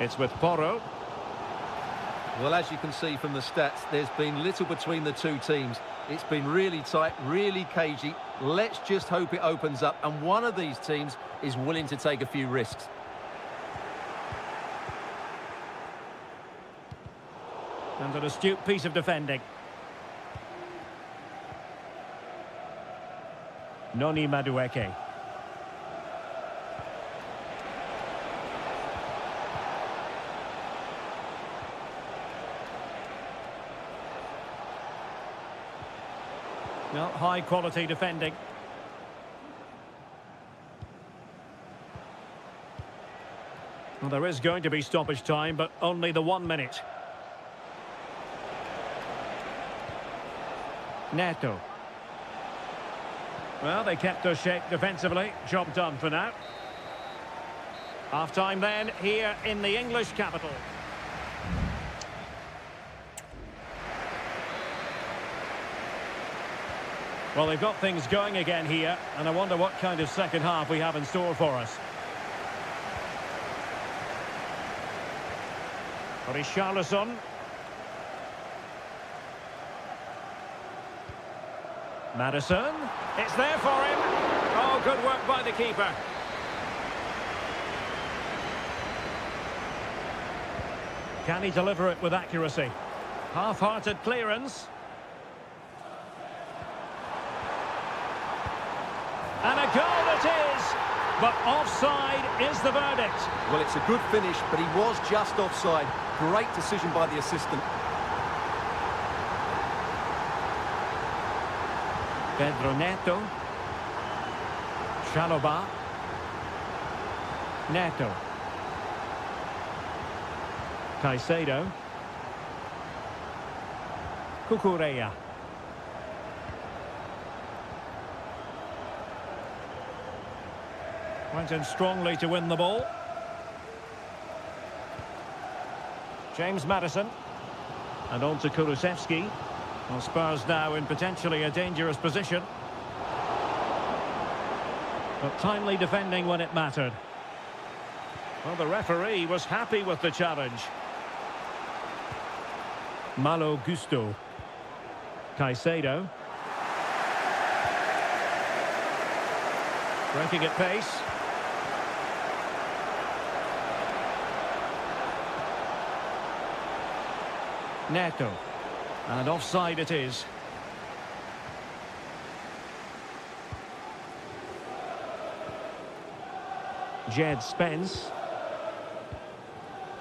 It's with Porro. Well, as you can see from the stats, there's been little between the two teams. It's been really tight, really cagey. Let's just hope it opens up, and one of these teams is willing to take a few risks. And an astute piece of defending. Noni Madueke. Well, high quality defending. Well, there is going to be stoppage time, but only the 1 minute. Neto. Well, they kept their shape defensively. Job done for now. Half-time then, here in the English capital. Well, they've got things going again here, and I wonder what kind of second half we have in store for us. Richarlison. Maddison. It's there for him. Oh, good work by the keeper. Can he deliver it with accuracy? Half-hearted clearance. And a goal it is, but offside is the verdict. Well, it's a good finish, but he was just offside. Great decision by the assistant. Pedro Neto. Chalobah. Neto. Caicedo. Cucurella. Went in strongly to win the ball. James Maddison. And on to Kulusevski. Well, Spurs now in potentially a dangerous position. But timely defending when it mattered. Well, the referee was happy with the challenge. Malo Gusto. Caicedo. Breaking at pace. Neto. And offside it is. Jed Spence.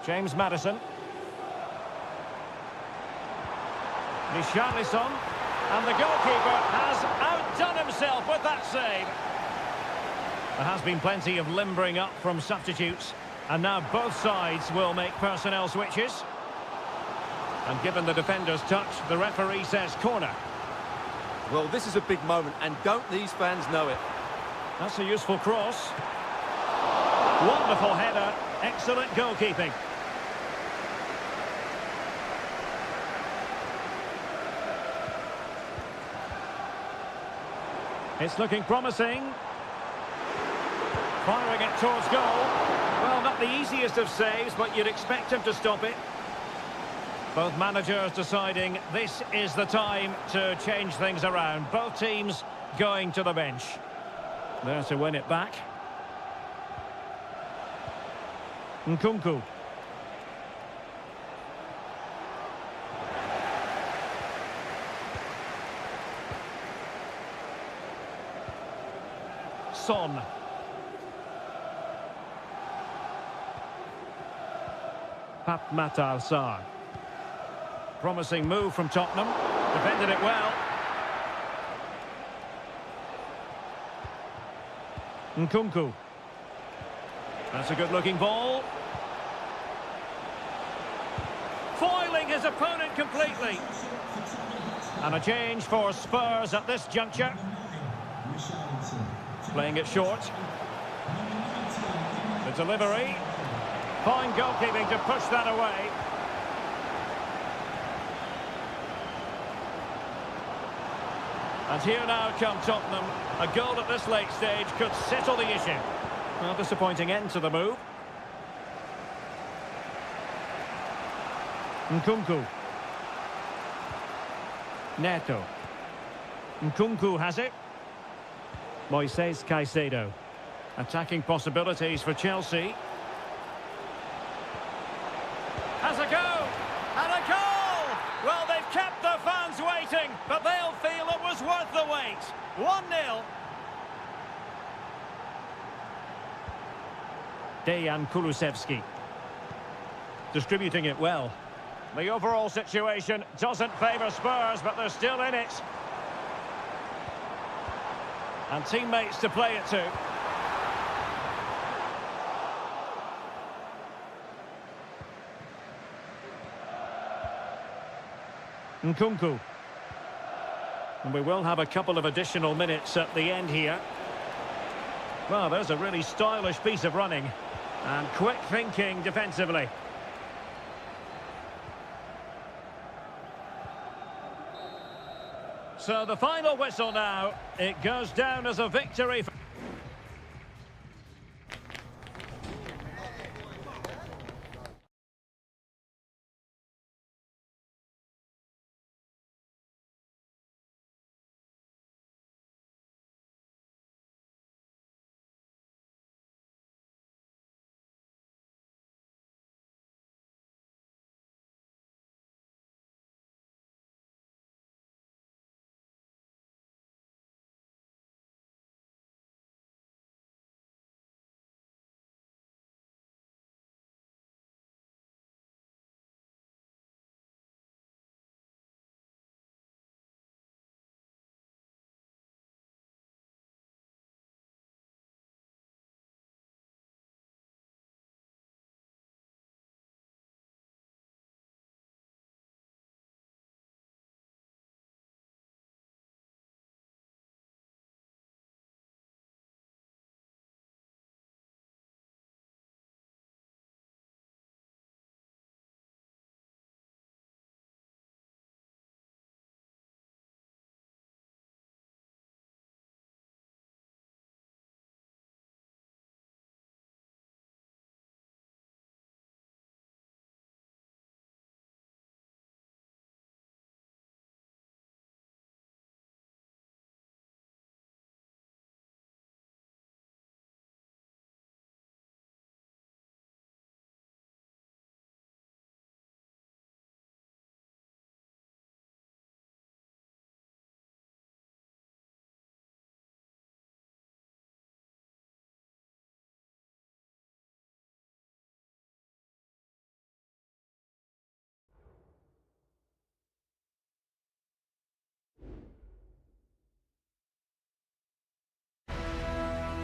James Maddison. Richarlison. And the goalkeeper has outdone himself with that save. There has been plenty of limbering up from substitutes. And now both sides will make personnel switches. And given the defender's touch, the referee says corner. Well, this is a big moment, and don't these fans know it? That's a useful cross. Wonderful header. Excellent goalkeeping. It's looking promising. Firing it towards goal. Well, not the easiest of saves, but you'd expect him to stop it. Both managers deciding this is the time to change things around. Both teams going to the bench. There to win it back. Nkunku. Son. Pap Matar Sarr. Promising move from Tottenham. Defended it well. Nkunku. That's a good-looking ball. Foiling his opponent completely. And a change for Spurs at this juncture. Playing it short. The delivery. Fine goalkeeping to push that away. And here now come Tottenham. A goal at this late stage could settle the issue. Well, disappointing end to the move. Nkunku. Neto. Nkunku has it. Moises Caicedo. Attacking possibilities for Chelsea. Has a go! And a goal! Well, they've kept their fans waiting, but they'll feel it was worth the wait. 1-0. Dejan Kulusevski. Distributing it well. The overall situation doesn't favour Spurs, but they're still in it. And teammates to play it to. Nkunku. And we will have a couple of additional minutes at the end here. Well, there's a really stylish piece of running. And quick thinking defensively. So the final whistle now. It goes down as a victory.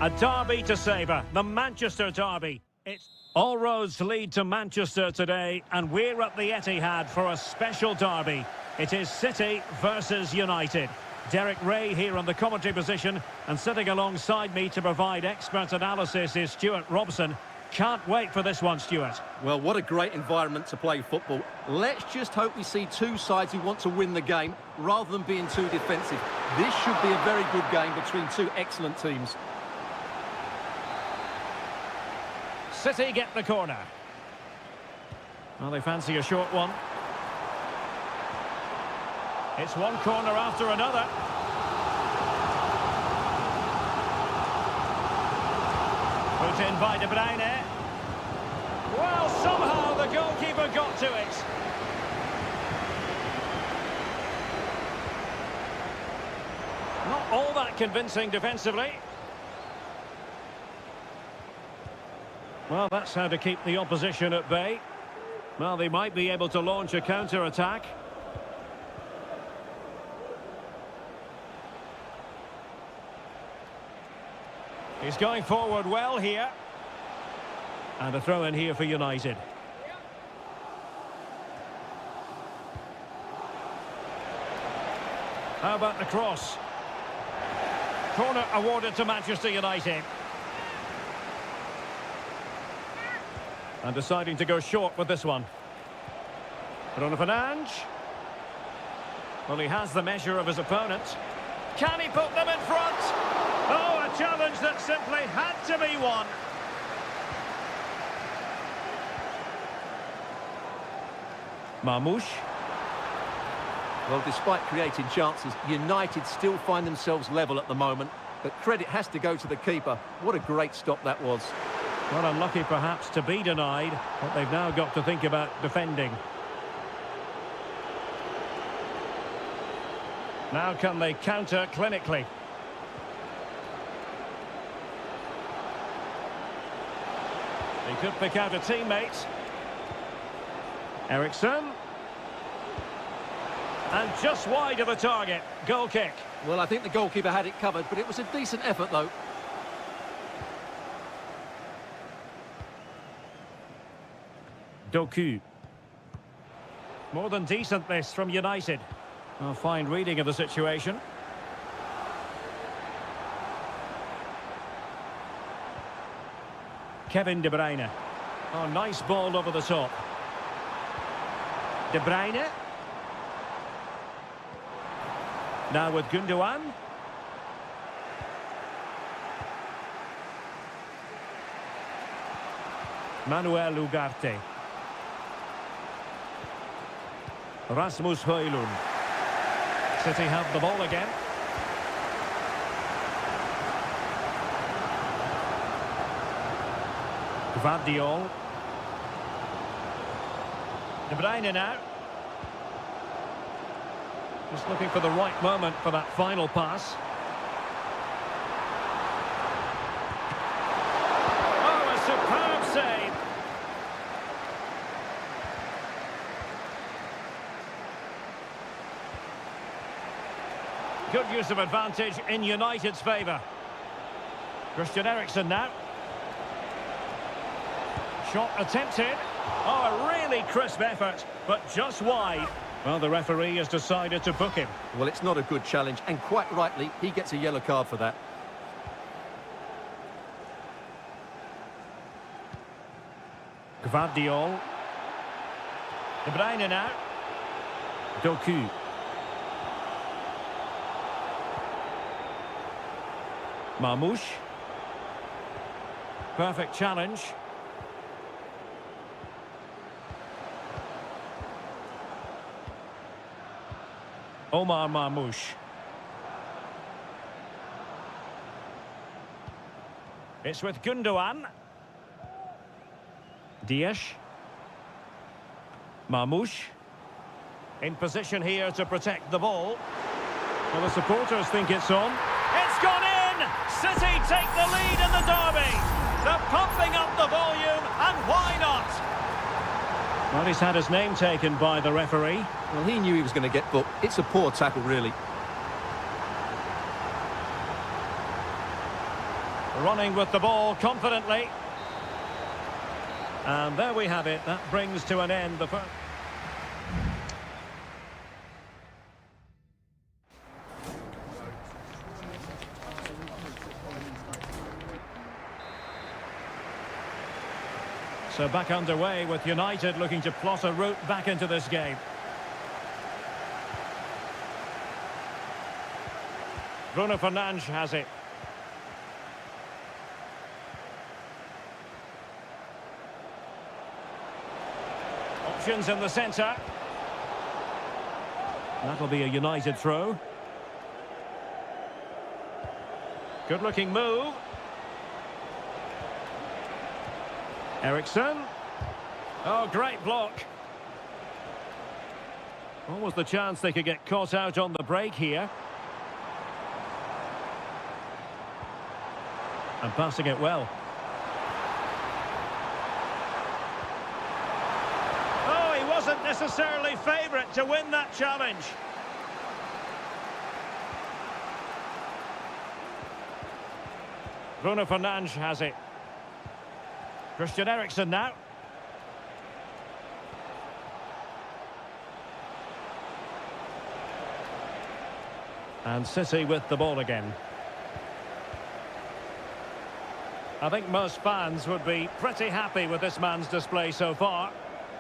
A derby to savour, the Manchester derby. All roads lead to Manchester today, and we're at the Etihad for a special derby. It is City versus United. Derek Ray here on the commentary position, and sitting alongside me to provide expert analysis is Stuart Robson. Can't wait for this one, Stuart. Well, what a great environment to play football. Let's just hope we see two sides who want to win the game rather than being too defensive. This should be a very good game between two excellent teams. City get the corner. Well, they fancy a short one. It's one corner after another. Put in by De Bruyne. Well, somehow the goalkeeper got to it. Not all that convincing defensively. Well, that's how to keep the opposition at bay. Well, they might be able to launch a counter-attack. He's going forward well here. And a throw in here for United. How about the cross? Corner awarded to Manchester United. And deciding to go short with this one. Bruno Fernandes. Well, he has the measure of his opponent. Can he put them in front? Oh, a challenge that simply had to be won. Marmoush. Well, despite creating chances, United still find themselves level at the moment. But credit has to go to the keeper. What a great stop that was. Well, unlucky perhaps to be denied, but they've now got to think about defending. Now can they counter clinically? He could pick out a teammate. Eriksson. And just wide of the target. Goal kick. Well, I think the goalkeeper had it covered, but it was a decent effort, though. Doku. More than decent this from United. A fine reading of the situation. Kevin De Bruyne. Oh, nice ball over the top. De Bruyne. Now with Gundogan. Manuel Ugarte. Rasmus Højlund. City have the ball again. Gvardiol. De Bruyne now. Just looking for the right moment for that final pass. Oh, a superb save. Good use of advantage in United's favour. Christian Eriksen now. Shot attempted. Oh, a really crisp effort, but just wide. Well, the referee has decided to book him. Well, it's not a good challenge, and quite rightly, he gets a yellow card for that. Gvardiol. De Bruyne now. Doku. Marmoush. Perfect challenge. Omar Marmoush. It's with Gundogan. Dias. Marmoush. In position here to protect the ball. Well, the supporters think it's on. It's gone in! City take the lead in the derby. They're pumping up the volume, and why not? Well, he's had his name taken by the referee. Well, he knew he was going to get booked. It's a poor tackle, really. Running with the ball confidently. And there we have it. That brings to an end the first. So back underway with United looking to plot a route back into this game. Bruno Fernandes has it. Options in the centre. That'll be a United throw. Good looking move. Eriksson. Oh, great block. What was the chance they could get caught out on the break here? And passing it well. Oh, he wasn't necessarily favourite to win that challenge. Bruno Fernandes has it. Christian Eriksen now. And City with the ball again. I think most fans would be pretty happy with this man's display so far.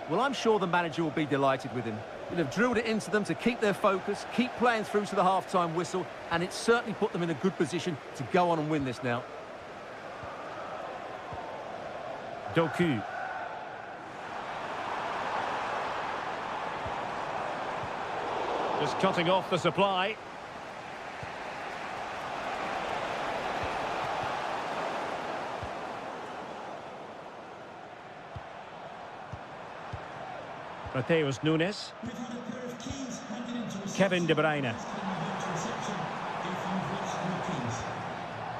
Well, I'm sure the manager will be delighted with him. He'll have drilled it into them to keep their focus, keep playing through to the half-time whistle, and it's certainly put them in a good position to go on and win this now. Doku. Just cutting off the supply. Mateus Nunes. Kevin De Bruyne.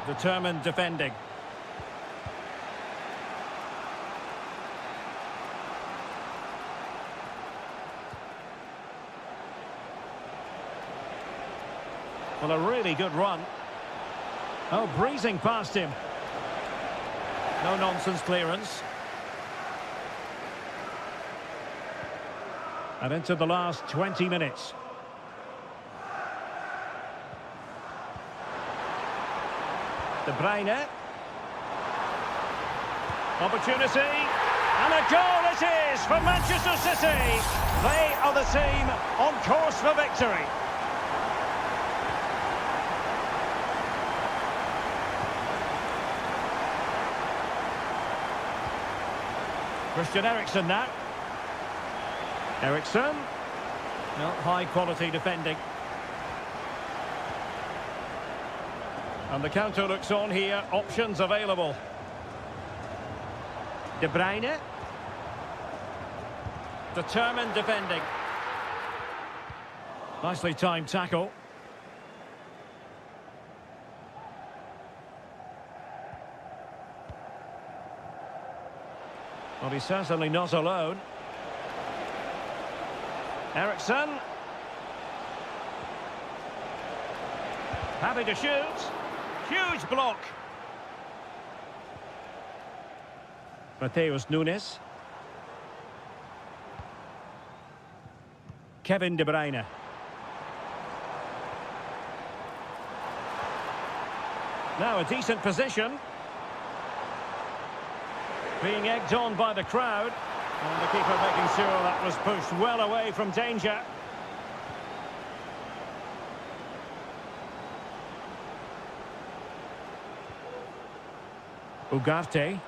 Determined defending. Well, a really good run. Oh, breezing past him. No nonsense clearance. And into the last 20 minutes. De Bruyne. Opportunity. And a goal it is for Manchester City. They are the team on course for victory. Christian Eriksen now. Eriksson. Well, high quality defending. And the counter looks on here. Options available. De Bruyne. Determined defending. Nicely timed tackle. Well, he's certainly not alone. Eriksson. Happy to shoot. Huge block. Mateus Nunes. Kevin De Bruyne. Now a decent position. Being egged on by the crowd. And the keeper making sure that was pushed well away from danger. Ugarte.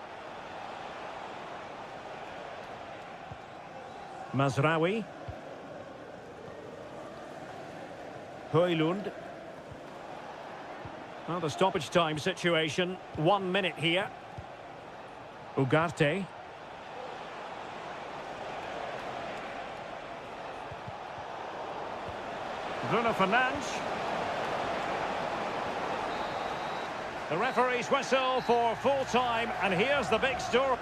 Mazraoui. Højlund. Well, the stoppage time situation. 1 minute here. Ugarte. Bruno Fernandes. The referee's whistle for full time, and here's the big story.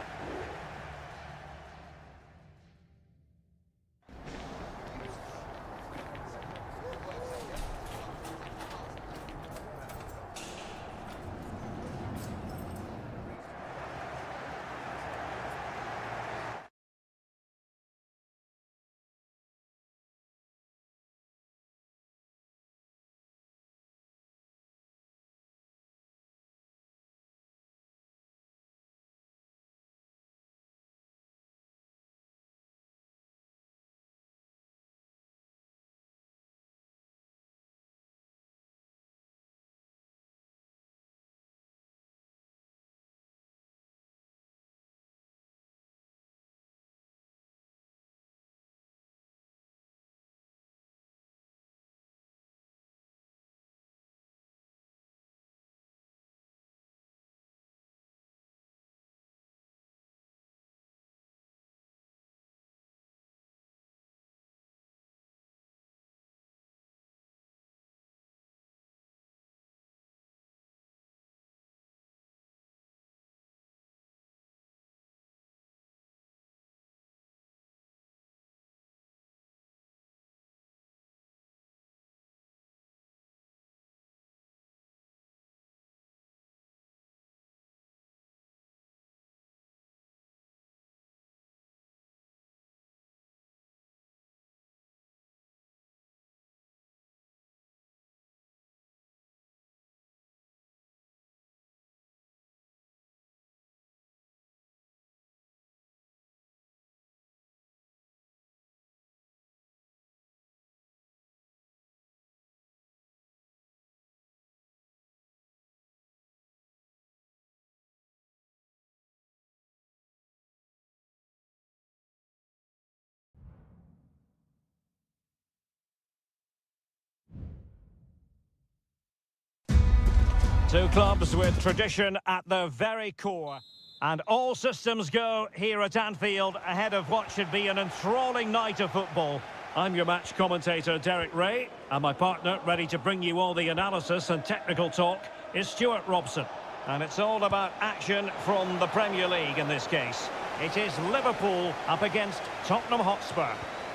Two clubs with tradition at their very core. And all systems go here at Anfield ahead of what should be an enthralling night of football. I'm your match commentator, Derek Ray, and my partner, ready to bring you all the analysis and technical talk, is Stuart Robson. And it's all about action from the Premier League in this case. It is Liverpool up against Tottenham Hotspur.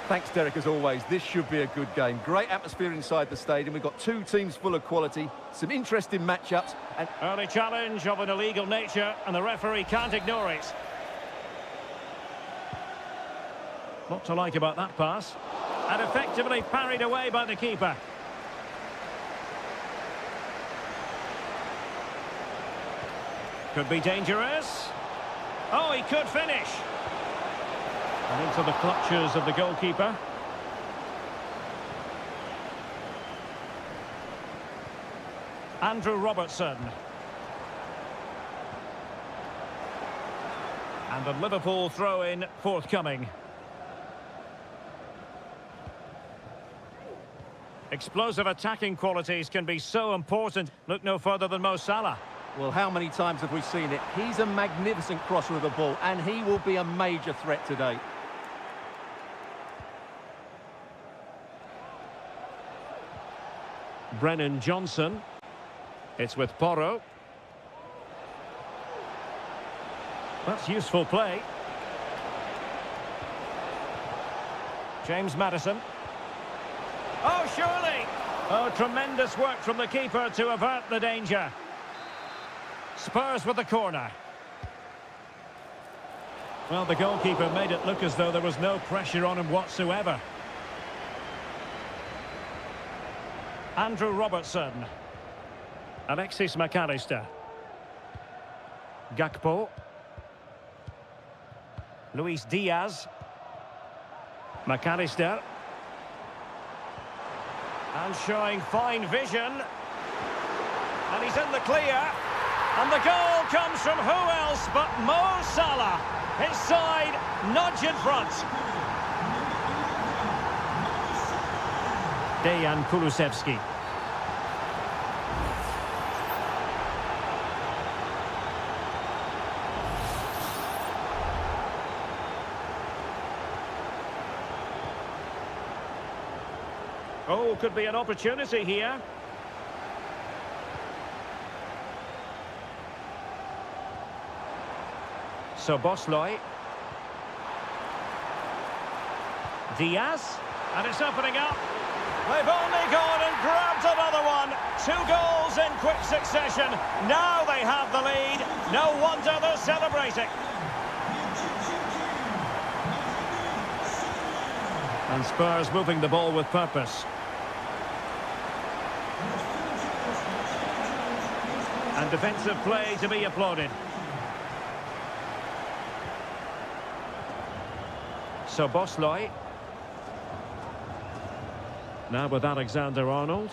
Thanks, Derek, as always. This should be a good game. Great atmosphere inside the stadium. We've got two teams full of quality, some interesting matchups. And early challenge of an illegal nature, and the referee can't ignore it. Not to like about that pass. And effectively parried away by the keeper. Could be dangerous. Oh, he could finish. And into the clutches of the goalkeeper. Andrew Robertson. And the Liverpool throw-in forthcoming. Explosive attacking qualities can be so important. Look no further than Mo Salah. well, how many times have we seen it? He's a magnificent crosser of the ball, and he will be a major threat today. Brennan Johnson. It's with Porro. That's useful play. James Maddison. Oh, surely! Oh, tremendous work from the keeper to avert the danger. Spurs with the corner. Well, the goalkeeper made it look as though there was no pressure on him whatsoever. Andrew Robertson. Alexis McAllister. Gakpo. Luis Diaz. McAllister. And showing fine vision. And he's in the clear. And the goal comes from who else but Mo Salah. His side nudge in front. Dejan Kulusevski. Oh, could be an opportunity here. Szoboszlai. Diaz. And it's opening up. They've only gone and grabbed another one. 2 goals in quick succession. Now they have the lead. No wonder they're celebrating. And Spurs moving the ball with purpose. And defensive play to be applauded. Szoboszlai. Now with Alexander-Arnold.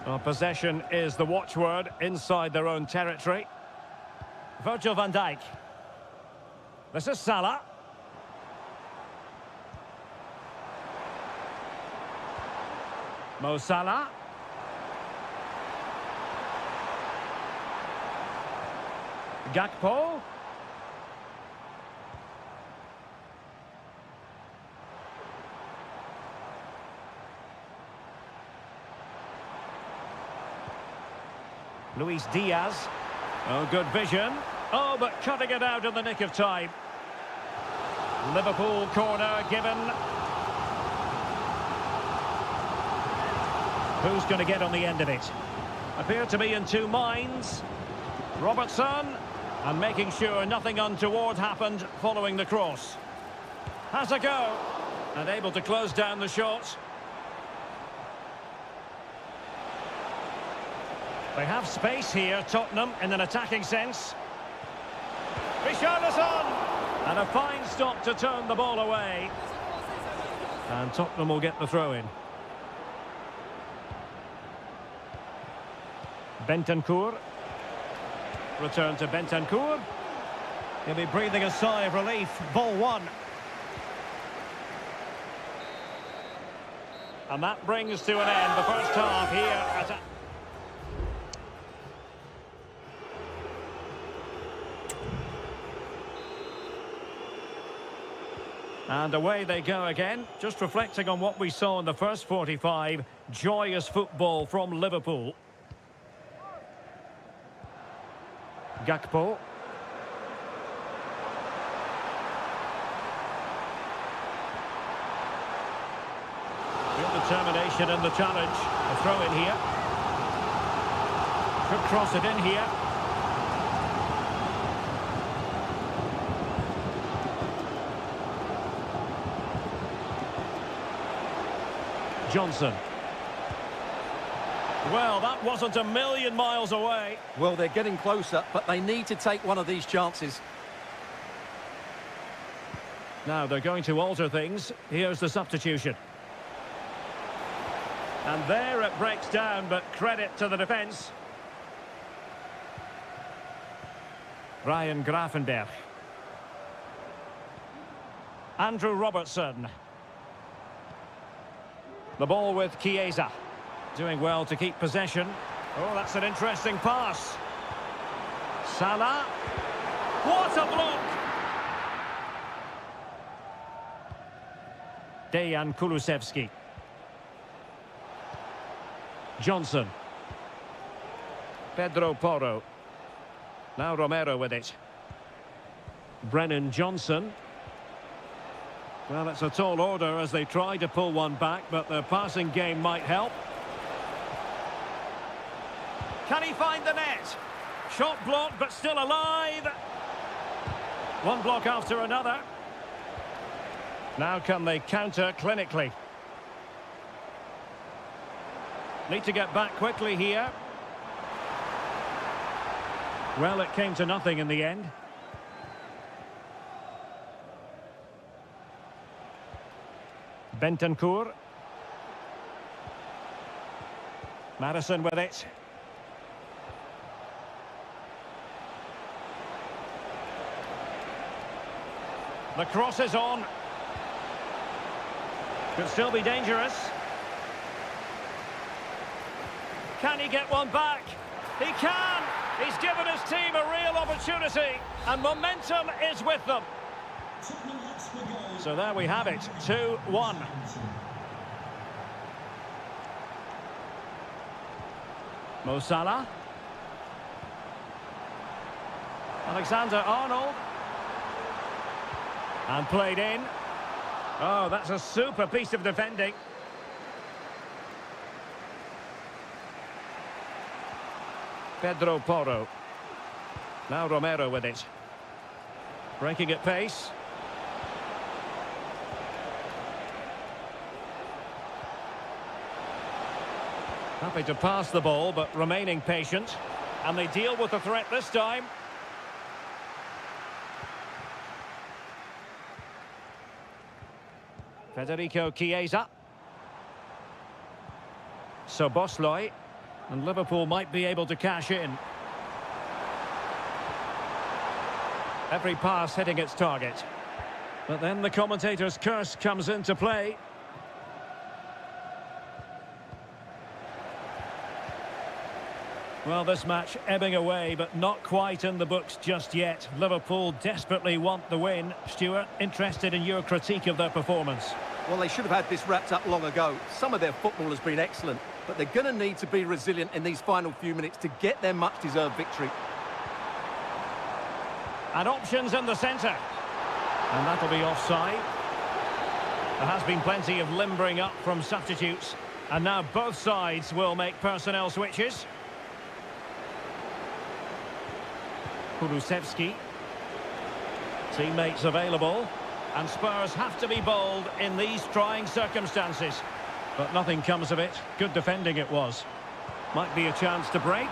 Well, possession is the watchword inside their own territory. Virgil van Dijk. This is Salah. Mo Salah. Gakpo. Luis Diaz. Oh, good vision. Oh, but cutting it out in the nick of time. Liverpool corner given. Who's going to get on the end of it? Appear to be in two minds. Robertson, and making sure nothing untoward happened following the cross. Has a go, and able to close down the shot. They have space here, Tottenham, in an attacking sense. Richarlison! And a fine stop to turn the ball away. And Tottenham will get the throw-in. Bentancur. Return to Bentancur. He'll be breathing a sigh of relief. Ball one. And that brings to an end the first half here at... And away they go again. Just reflecting on what we saw in the first 45. Joyous football from Liverpool. Gakpo. Real determination in the challenge. A throw in here. Could cross it in here. Johnson. Well, that wasn't a million miles away. Well, they're getting closer, but they need to take one of these chances. Now they're going to alter things. Here's the substitution. And there it breaks down, but credit to the defence. Ryan Gravenberch. Andrew Robertson. The ball with Chiesa. Doing well to keep possession. Oh, that's an interesting pass. Salah. What a block! Dejan Kulusevski. Johnson. Pedro Porro. Now Romero with it. Brennan Johnson. Well, it's a tall order as they try to pull one back, but the passing game might help. Can he find the net? Shot blocked, but still alive. One block after another. Now can they counter clinically? Need to get back quickly here. Well, it came to nothing in the end. Bentancur. Madison with it. The cross is on. Could still be dangerous. Can he get one back? He can! He's given his team a real opportunity, and momentum is with them. So there we have it, 2-1. Mo Salah. Alexander-Arnold. And played in. Oh, that's a super piece of defending. Pedro Porro. Now Romero with it. Breaking at pace. Happy to pass the ball, but remaining patient. And they deal with the threat this time. Federico Chiesa. Szoboszlai. And Liverpool might be able to cash in. Every pass hitting its target. But then the commentator's curse comes into play. Well, this match ebbing away, but not quite in the books just yet. Liverpool desperately want the win. Stuart, interested in your critique of their performance? Well, they should have had this wrapped up long ago. Some of their football has been excellent, but they're going to need to be resilient in these final few minutes to get their much-deserved victory. And options in the centre. And that'll be offside. There has been plenty of limbering up from substitutes. And now both sides will make personnel switches. Kulusevski. Teammates available. And Spurs have to be bold in these trying circumstances. But nothing comes of it. Good defending it was. Might be a chance to break.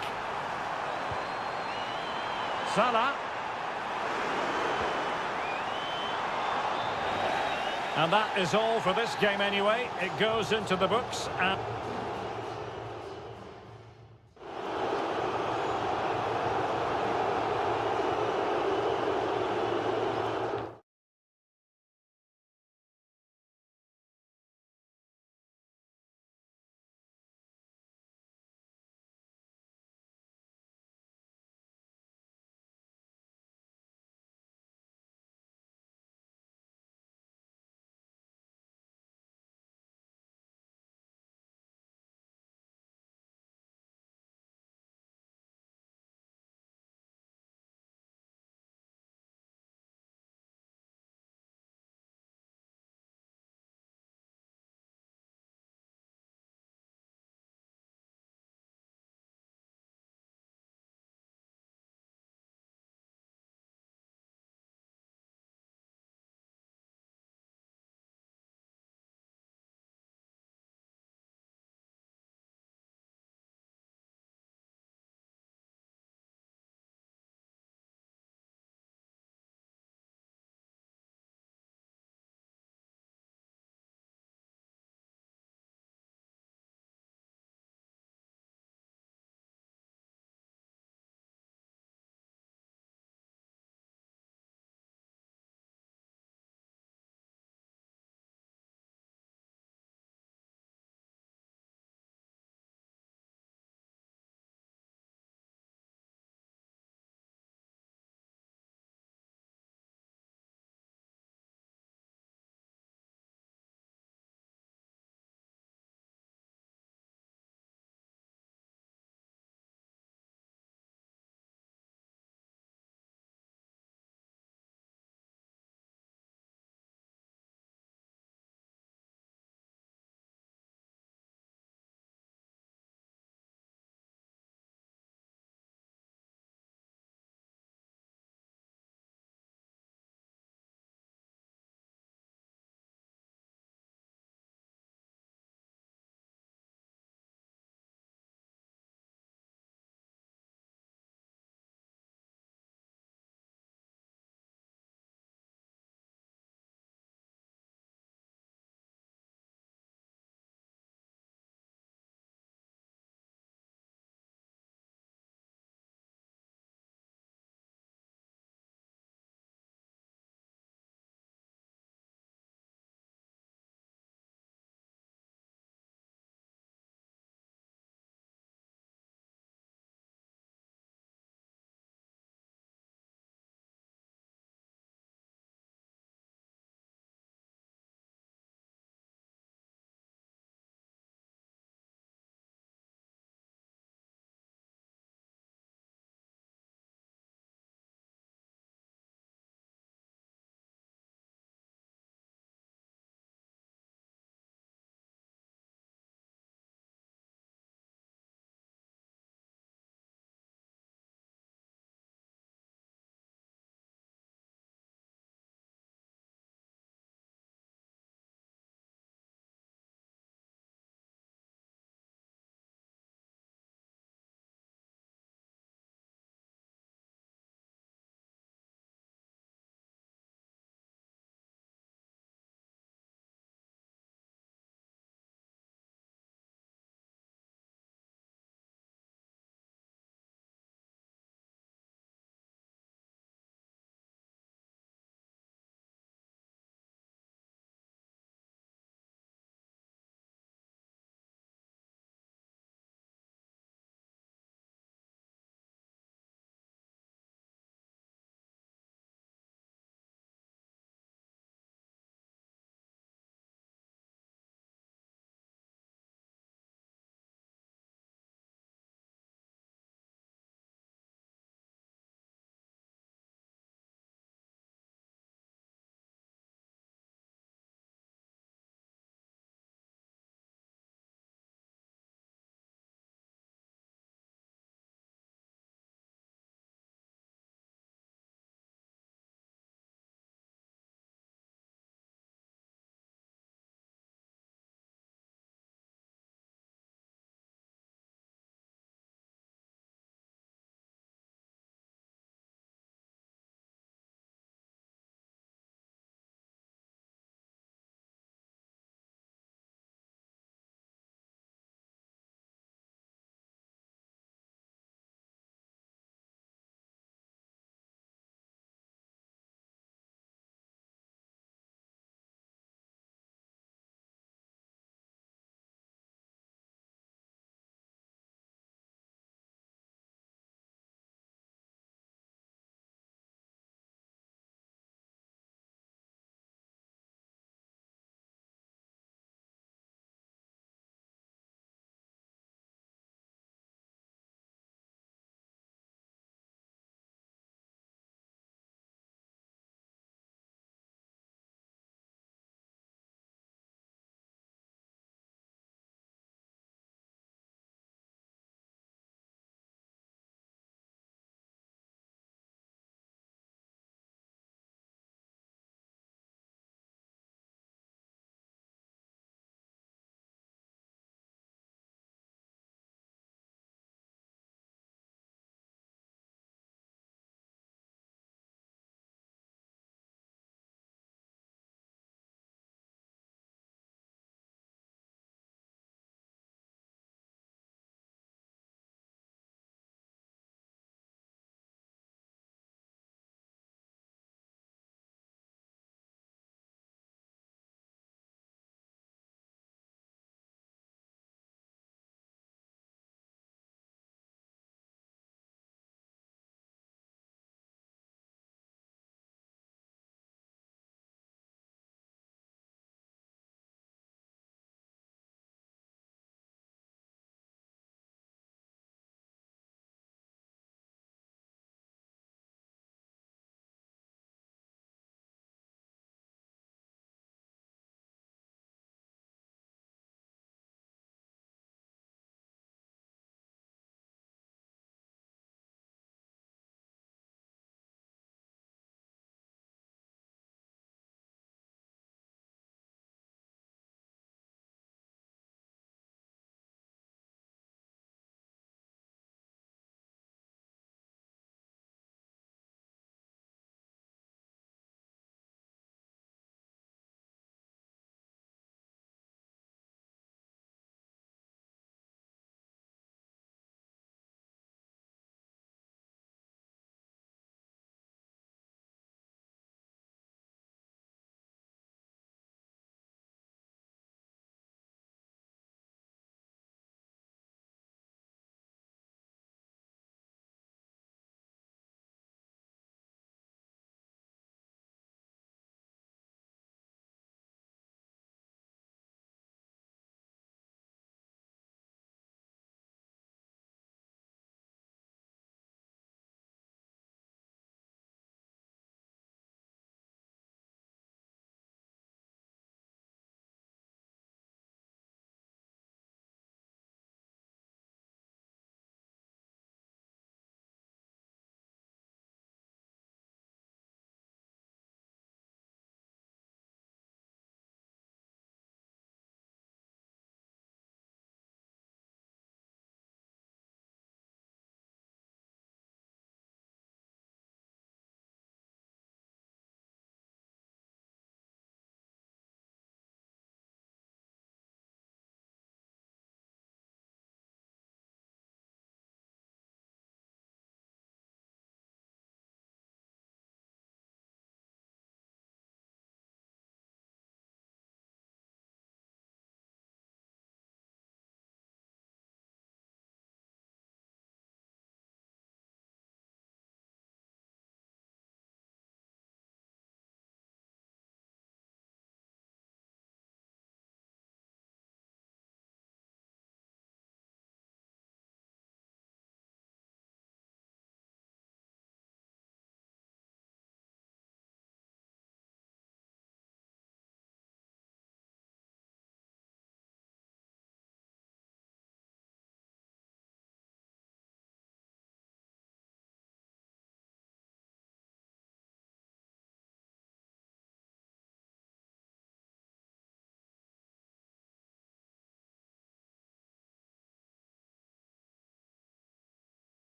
Salah. And that is all for this game anyway. It goes into the books and...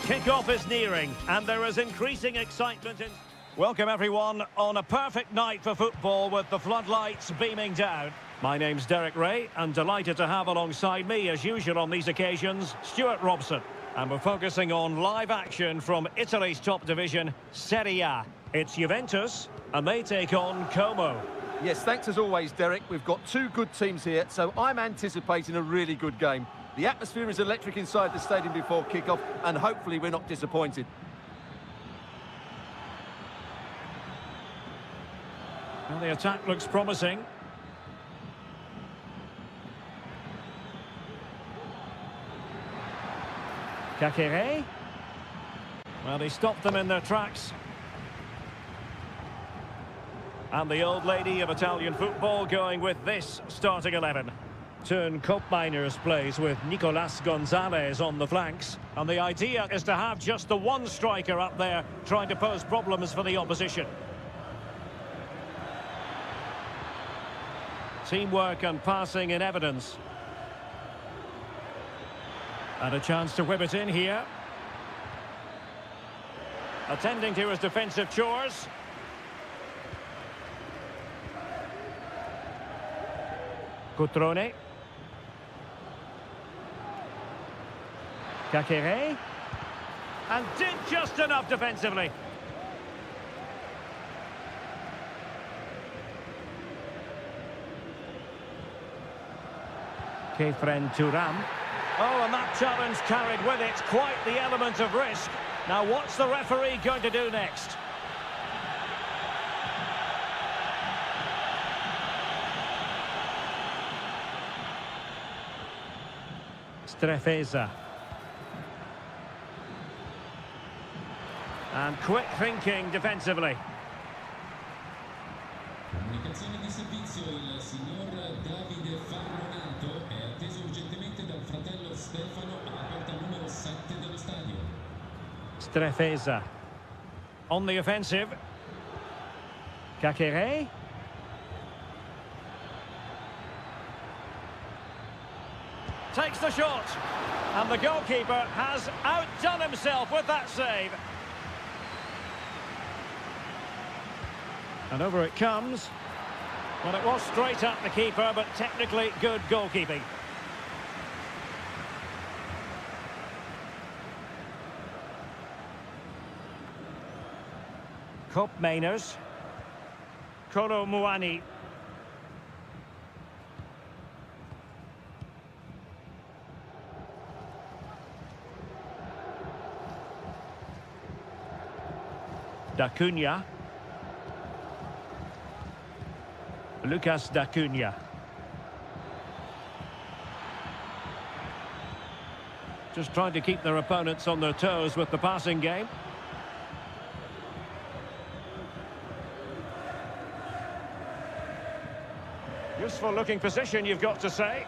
Kick-off is nearing, and there is increasing excitement in... Welcome everyone on a perfect night for football with the floodlights beaming down. My name's Derek Ray, and delighted to have alongside me, as usual on these occasions, Stuart Robson. And we're focusing on live action from Italy's top division, Seria. It's Juventus, and they take on Como. Yes, thanks as always, Derek. We've got two good teams here, so I'm anticipating a really good game. The atmosphere is electric inside the stadium before kick-off, and hopefully we're not disappointed. Well, the attack looks promising. Kakere. Well, he stopped them in their tracks. And the old lady of Italian football going with this starting 11. Turn Miners plays with Nicolas Gonzalez on the flanks. And the idea is to have just the one striker up there trying to pose problems for the opposition. Teamwork and passing in evidence. And a chance to whip it in here. Attending to his defensive chores. Cutrone. Kakere. And did just enough defensively. Kefren Turam. Oh, and that challenge carried with it quite the element of risk. Now, what's the referee going to do next? Strefeza. And quick thinking defensively. Comunicazione di servizio, il signor Davide Farronato è atteso urgentemente dal fratello Stefano alla porta numero 7 dello stadio. Strefeza. On the offensive. Kakere. Takes the shot. And the goalkeeper has outdone himself with that save. And over it comes. Well, it was straight at the keeper, but technically good goalkeeping. Mainers. Kolo Muani. D'Acunha. Lucas D'Acunha. Just trying to keep their opponents on their toes with the passing game. Useful looking position, you've got to say.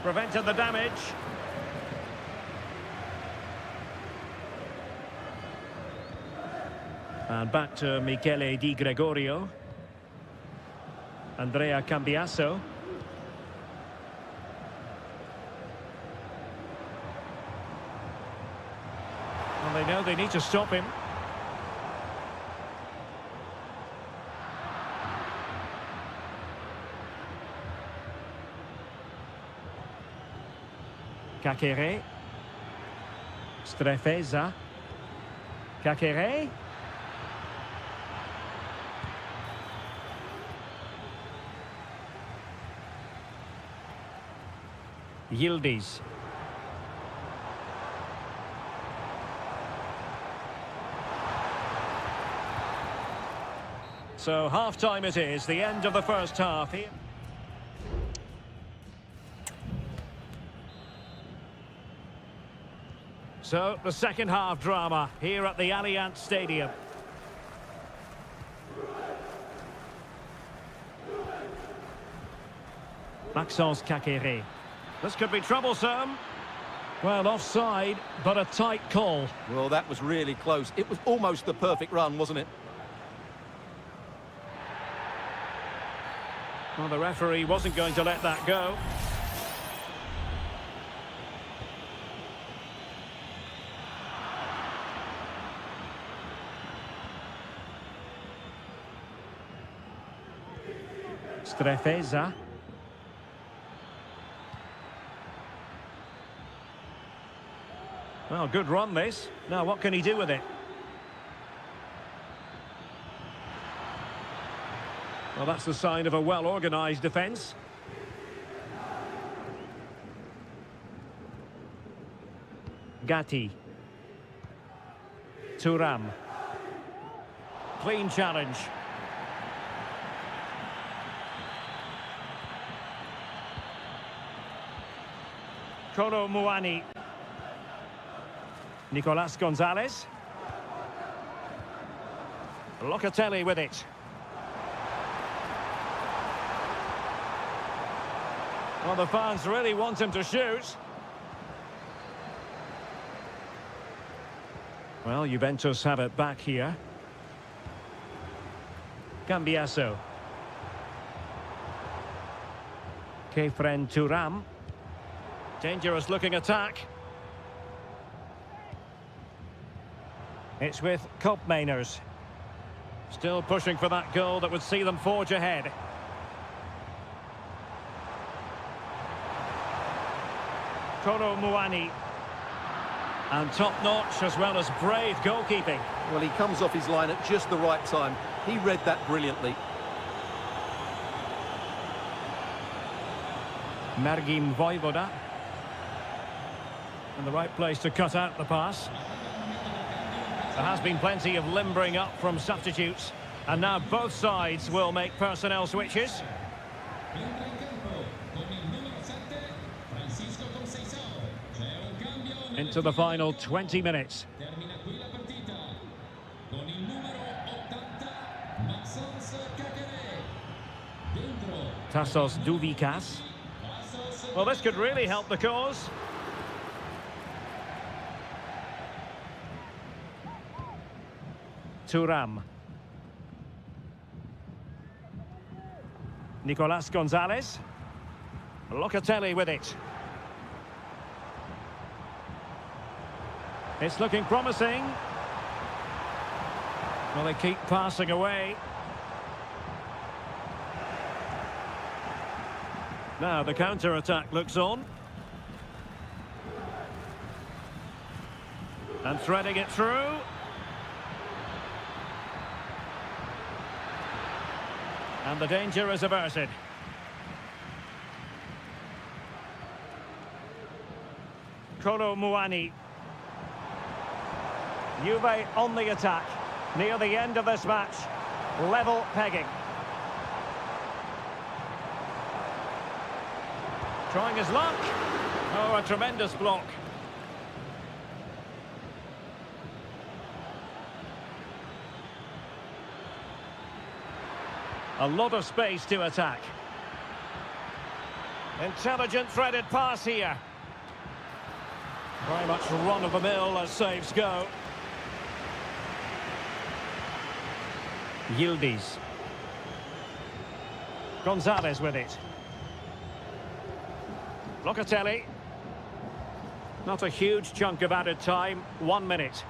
Prevented the damage. And back to Michele Di Gregorio. Andrea Cambiaso. Well, they know they need to stop him. Kakere. Strefeza. Kakere. Yildiz. So half-time it is, the end of the first half here. So, the second half drama here at the Allianz Stadium. Maxence Kakere. This could be troublesome. Well, offside, but a tight call. Well, that was really close. It was almost the perfect run, wasn't it? Well, the referee wasn't going to let that go. Strefeza. Well, good run this. Now, what can he do with it? Well, that's the sign of a well-organised defence. Gatti. Thuram. Clean challenge. Kolo Muani. Nicolas Gonzalez. Locatelli with it. Well, the fans really want him to shoot. Well, Juventus have it back here. Cambiaso. Kefren Thuram. Dangerous looking attack. It's with Koopmeiners. Still pushing for that goal that would see them forge ahead. Kolo Muani. And top-notch as well as brave goalkeeping. Well, he comes off his line at just the right time. He read that brilliantly. Mergim Vojvoda. In the right place to cut out the pass. There has been plenty of limbering up from substitutes. And now both sides will make personnel switches. Into the final 20 minutes. Tassos Douvikas. Well, this could really help the cause. Thuram. Nicolas Gonzalez. Locatelli with it. It's looking promising. Well, they keep passing away. Now the counter-attack looks on. And threading it through. And the danger is averted. Kolo Muani. Juve on the attack. Near the end of this match. Level pegging. Trying his luck. Oh, a tremendous block. A lot of space to attack. Intelligent threaded pass here. Very much run-of-the-mill as saves go. Yildiz. Gonzalez with it. Locatelli. Not a huge chunk of added time. 1 minute.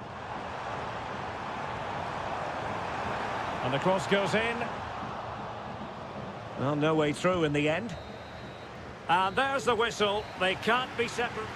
And the cross goes in. Well, no way through in the end. And there's the whistle. They can't be separate.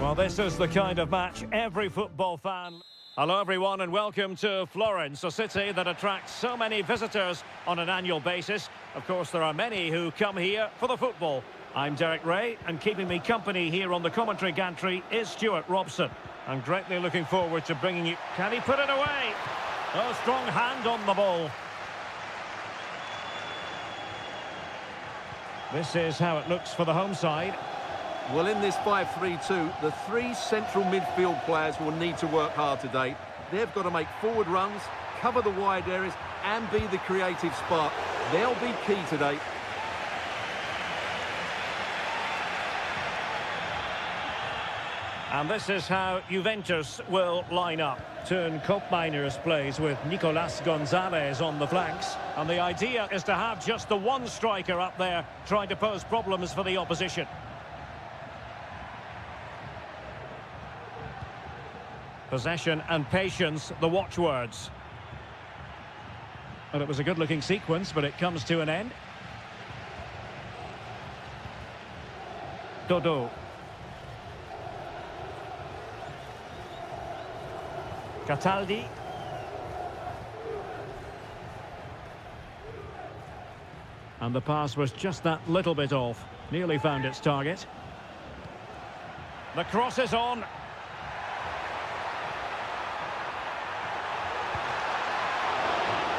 Well, this is the kind of match every football fan... Hello, everyone, and welcome to Florence, a city that attracts so many visitors on an annual basis. Of course, there are many who come here for the football. I'm Derek Ray, and keeping me company here on the commentary gantry is Stuart Robson. I'm greatly looking forward to bringing you... Can he put it away? Oh, strong hand on the ball. This is how it looks for the home side. Well, in this 5-3-2, the three central midfield players will need to work hard today. They've got to make forward runs, cover the wide areas, and be the creative spark. They'll be key today. And this is how Juventus will line up. Turn Koopmeiners plays with Nicolas Gonzalez on the flanks. And the idea is to have just the one striker up there trying to pose problems for the opposition. Possession and patience, the watchwords. Well, it was a good-looking sequence, but it comes to an end. Dodo. Cataldi. And the pass was just that little bit off. Nearly found its target. The cross is on.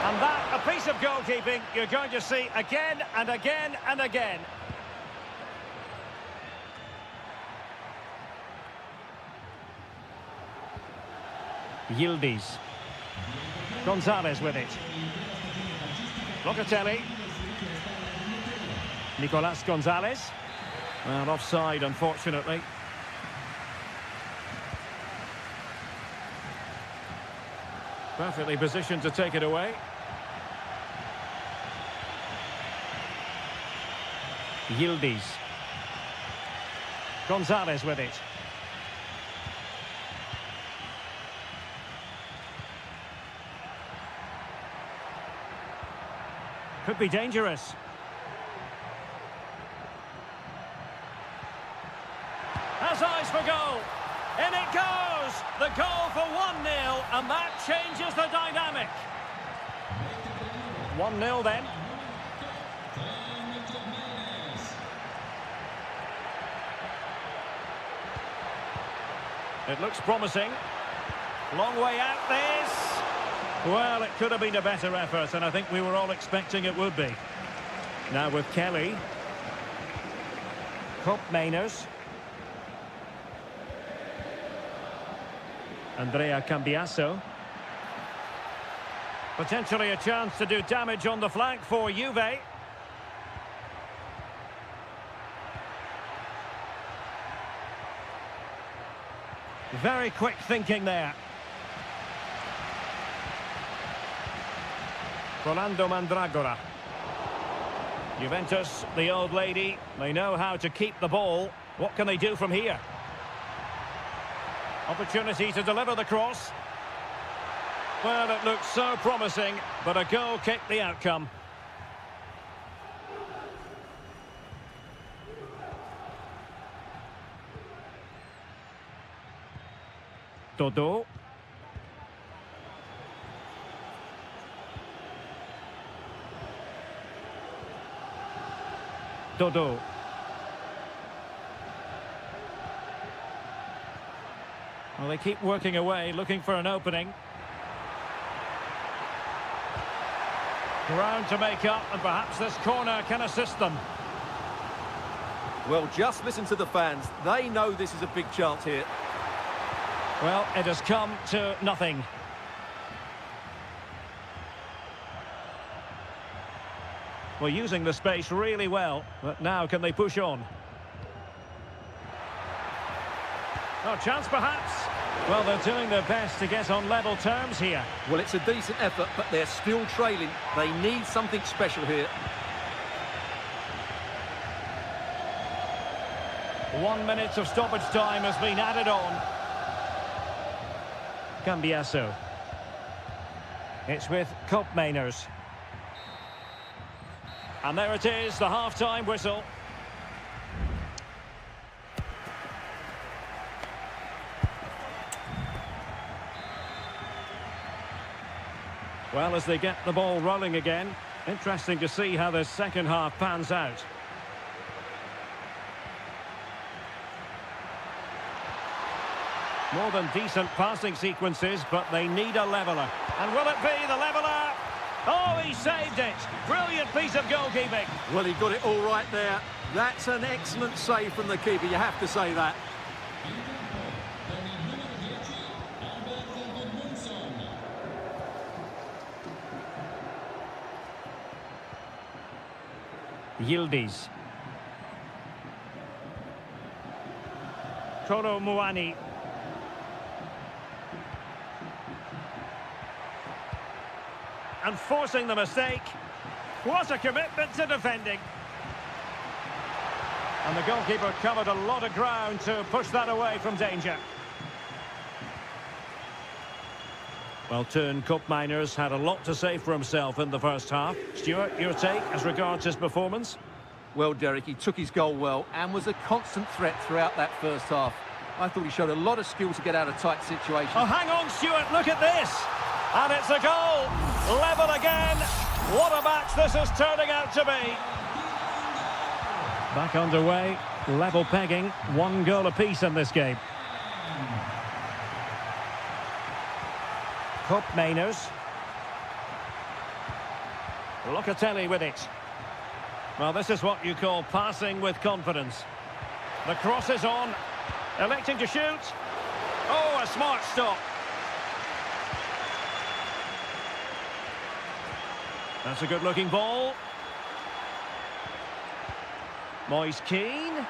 And that, a piece of goalkeeping you're going to see again and again and again. Yildiz. Gonzalez with it. Locatelli. Nicolas Gonzalez. Well, offside, unfortunately. Perfectly positioned to take it away. Yildiz. Gonzalez with it. Could be dangerous. Has eyes for goal. In it goes! The goal for 1-0, and that changes the dynamic. 1-0 then. It looks promising. Long way out this. Well, it could have been a better effort, and I think we were all expecting it would be. Now with Kelly. Koopmeiners. Andrea Cambiasso. Potentially a chance to do damage on the flank for Juve. Very quick thinking there. Rolando Mandragora. Juventus, the old lady, they know how to keep the ball. What can they do from here? Opportunity to deliver the cross. Well, it looks so promising, but a goal kicked the outcome. Dodo. Dodo. Well, they keep working away, looking for an opening. Ground to make up, and perhaps this corner can assist them. Well, just listen to the fans. They know this is a big chance here. Well, it has come to nothing. Well, using the space really well, but now can they push on? Oh, chance perhaps. Well, they're doing their best to get on level terms here. Well, it's a decent effort, but they're still trailing. They need something special here. 1 minute of stoppage time has been added on. Cambiasso. It's with Koopmeiners. And there it is, the half-time whistle. Well, as they get the ball rolling again, interesting to see how the second half pans out. More than decent passing sequences, but they need a leveller. And will it be the leveller? Oh, he saved it. Brilliant piece of goalkeeping. Well, he got it all right there. That's an excellent save from the keeper, you have to say that. Yildiz. Koro Muani. And forcing the mistake. What a commitment to defending. And the goalkeeper covered a lot of ground to push that away from danger. Well, Turn Cup Miners had a lot to say for himself in the first half. Stuart, your take as regards his performance? Well, Derek, he took his goal well and was a constant threat throughout that first half. I thought he showed a lot of skill to get out of tight situations. Oh, hang on, Stuart, look at this. And it's a goal. Level again. What a match this is turning out to be. Back underway. Level pegging. 1 goal apiece in this game. Cup Mainers. Locatelli with it. Well, this is what you call passing with confidence. The cross is on. Electing to shoot. Oh, a smart stop. That's a good-looking ball. Moise Keane.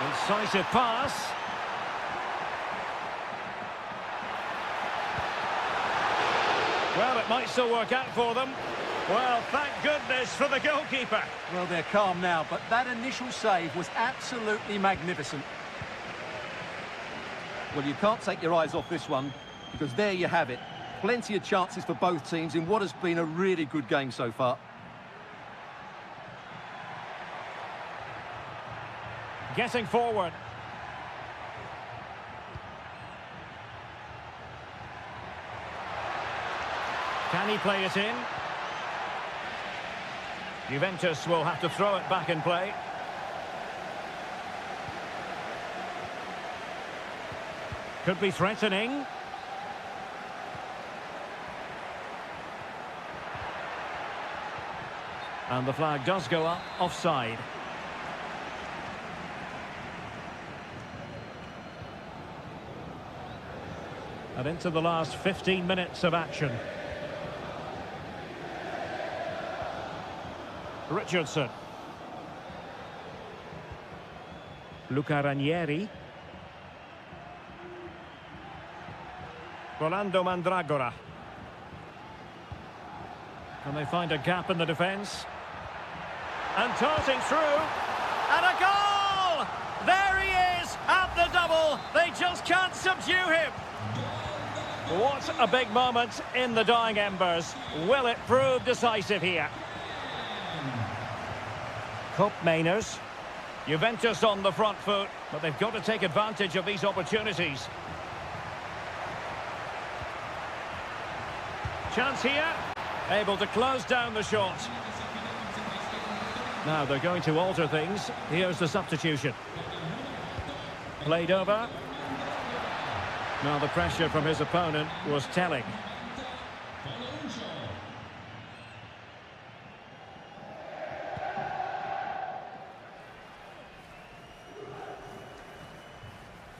Incisive pass. Well, it might still work out for them. Well, thank goodness for the goalkeeper. Well, they're calm now, but that initial save was absolutely magnificent. Well, you can't take your eyes off this one, because there you have it. Plenty of chances for both teams in what has been a really good game so far. Getting forward. Can he play it in? Juventus will have to throw it back in play. Could be threatening. And the flag does go up, offside. And into the last 15 minutes of action. Richardson. Luca Ranieri. Rolando Mandragora. Can they find a gap in the defence? And darting through. And a goal! There he is at the double. They just can't subdue him. What a big moment in the dying embers. Will it prove decisive here? Cup Mainers. Juventus on the front foot, but they've got to take advantage of these opportunities. Chance here. Able to close down the shot. Now they're going to alter things. Here's the substitution. Played over. Now the pressure from his opponent was telling.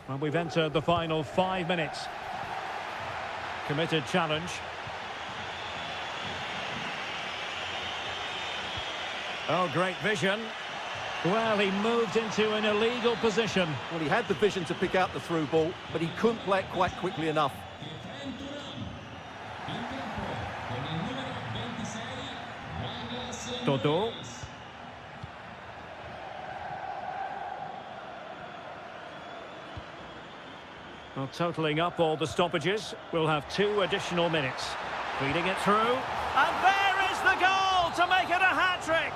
Well, we've entered the final 5 minutes. Committed challenge. Oh, great vision. Well, he moved into an illegal position. Well, he had the vision to pick out the through ball, but he couldn't play it quite quickly enough. Toto. Well, totalling up all the stoppages, we'll have 2 additional minutes. Feeding it through. And there is the goal to make it a hat-trick.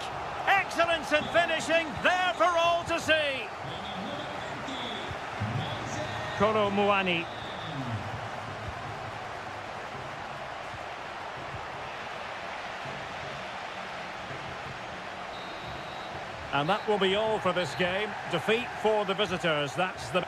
Excellence in finishing, there for all to see. Koro Muani. And that will be all for this game. Defeat for the visitors. That's the...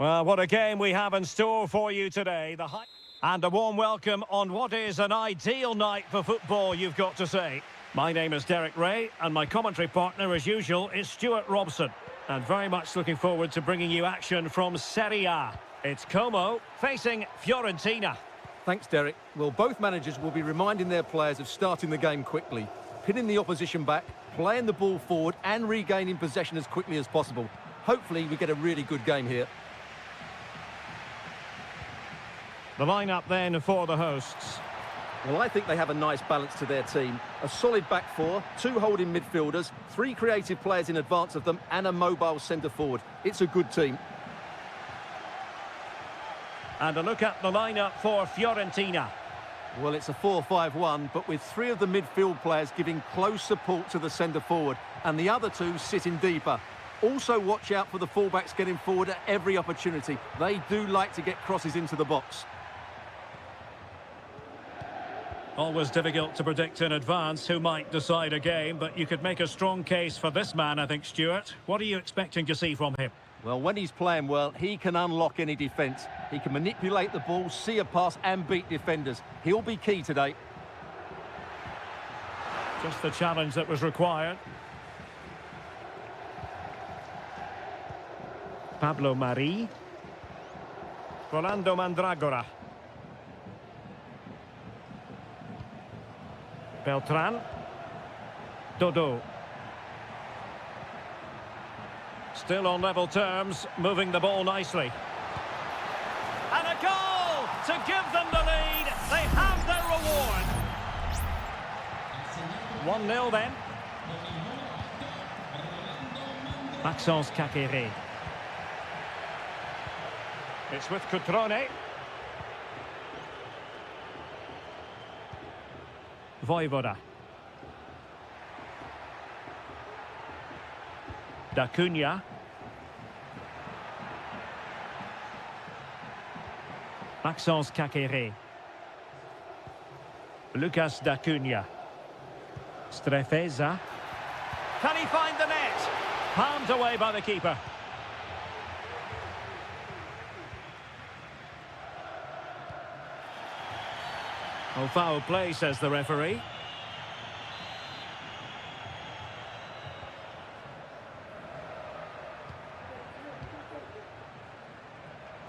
Well, what a game we have in store for you today. And a warm welcome on what is an ideal night for football, you've got to say. My name is Derek Ray, and my commentary partner, as usual, is Stuart Robson. And very much looking forward to bringing you action from Seria. It's Como facing Fiorentina. Thanks, Derek. Well, both managers will be reminding their players of starting the game quickly, pinning the opposition back, playing the ball forward and regaining possession as quickly as possible. Hopefully, we get a really good game here. The lineup then for the hosts. Well, I think they have a nice balance to their team. A solid back four, two holding midfielders, three creative players in advance of them, and a mobile centre-forward. It's a good team. And a look at the lineup for Fiorentina. Well, it's a 4-5-1, but with three of the midfield players giving close support to the centre-forward, and the other two sitting deeper. Also watch out for the fullbacks getting forward at every opportunity. They do like to get crosses into the box. Always difficult to predict in advance who might decide a game, but you could make a strong case for this man, I think, Stuart. What are you expecting to see from him? Well, when he's playing well, he can unlock any defence. He can manipulate the ball, see a pass and beat defenders. He'll be key today. Just the challenge that was required. Pablo Mari. Rolando Mandragora. Beltran. Dodo. Still on level terms, moving the ball nicely. And a goal to give them the lead. They have their reward. 1-0 then. Maxence Caqueret. It's with Cutrone. Voivoda. Da Cunha. Maxence Caqueret. Lucas Da Cunha. Strefeza. Can he find the net? Palmed away by the keeper. Oh, foul play, says the referee.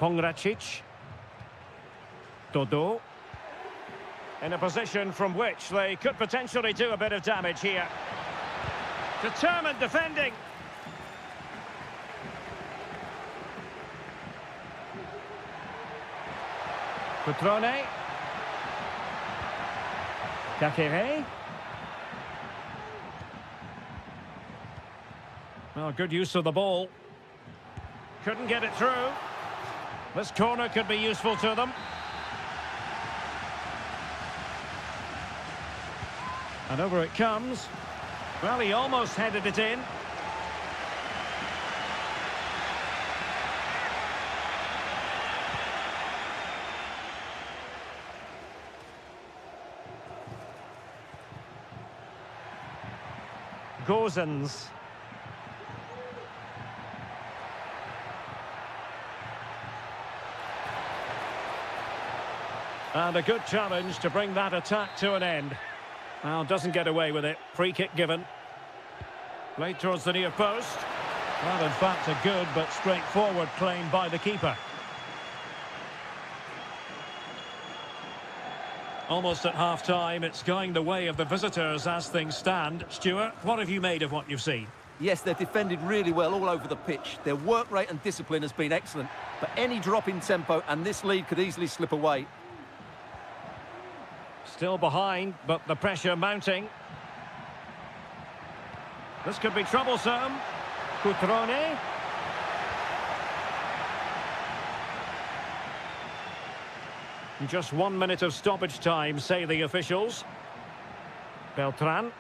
Pongracic. Dodo. In a position from which they could potentially do a bit of damage here. Determined defending. Cutrone. Caqueret. Well, good use of the ball. Couldn't get it through. This corner could be useful to them. And over it comes. Well, he almost headed it in. Gozens. And a good challenge to bring that attack to an end. Well, doesn't get away with it. Free kick given. Played towards the near post. Well, in fact, a good but straightforward claim by the keeper. Almost at half-time, it's going the way of the visitors as things stand. Stuart, what have you made of what you've seen? Yes, they've defended really well all over the pitch. Their work rate and discipline has been excellent. But any drop in tempo and this lead could easily slip away. Still behind, but the pressure mounting. This could be troublesome. Cutrone. Just 1 minute of stoppage time, say the officials. Beltran.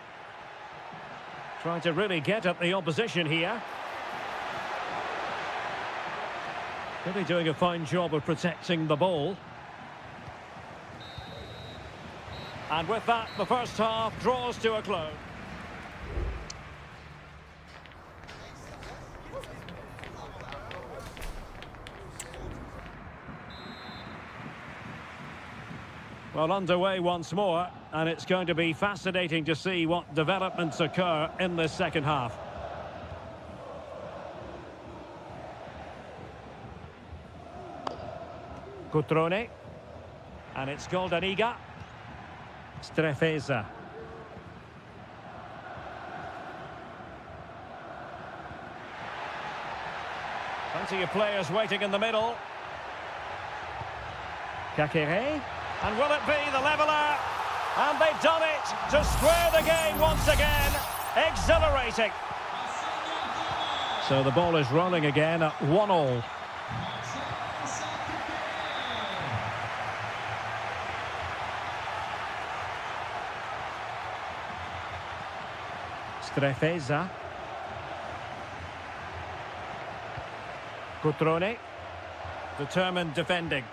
Trying to really get at the opposition here. Really doing a fine job of protecting the ball. And with that, the first half draws to a close. Well, underway once more, and it's going to be fascinating to see what developments occur in this second half. Cutrone. And it's Goldaniga. Strefeza. Plenty of players waiting in the middle. Kakere. And will it be the leveller? And they've done it to square the game once again. Exhilarating. So the ball is rolling again at 1-1. Strefeza. Cutrone. Determined defending.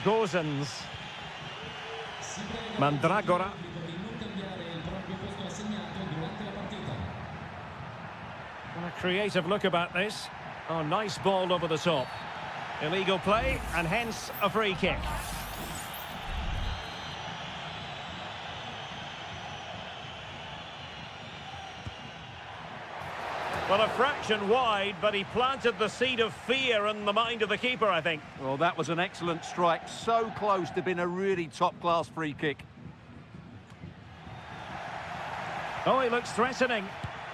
Gozens. Mandragora. And a creative look about this. Oh, nice ball over the top. Illegal play, and hence a free kick. Well, a fraction wide, but he planted the seed of fear in the mind of the keeper, I think. Well, that was an excellent strike. So close to being a really top-class free kick. Oh, he looks threatening.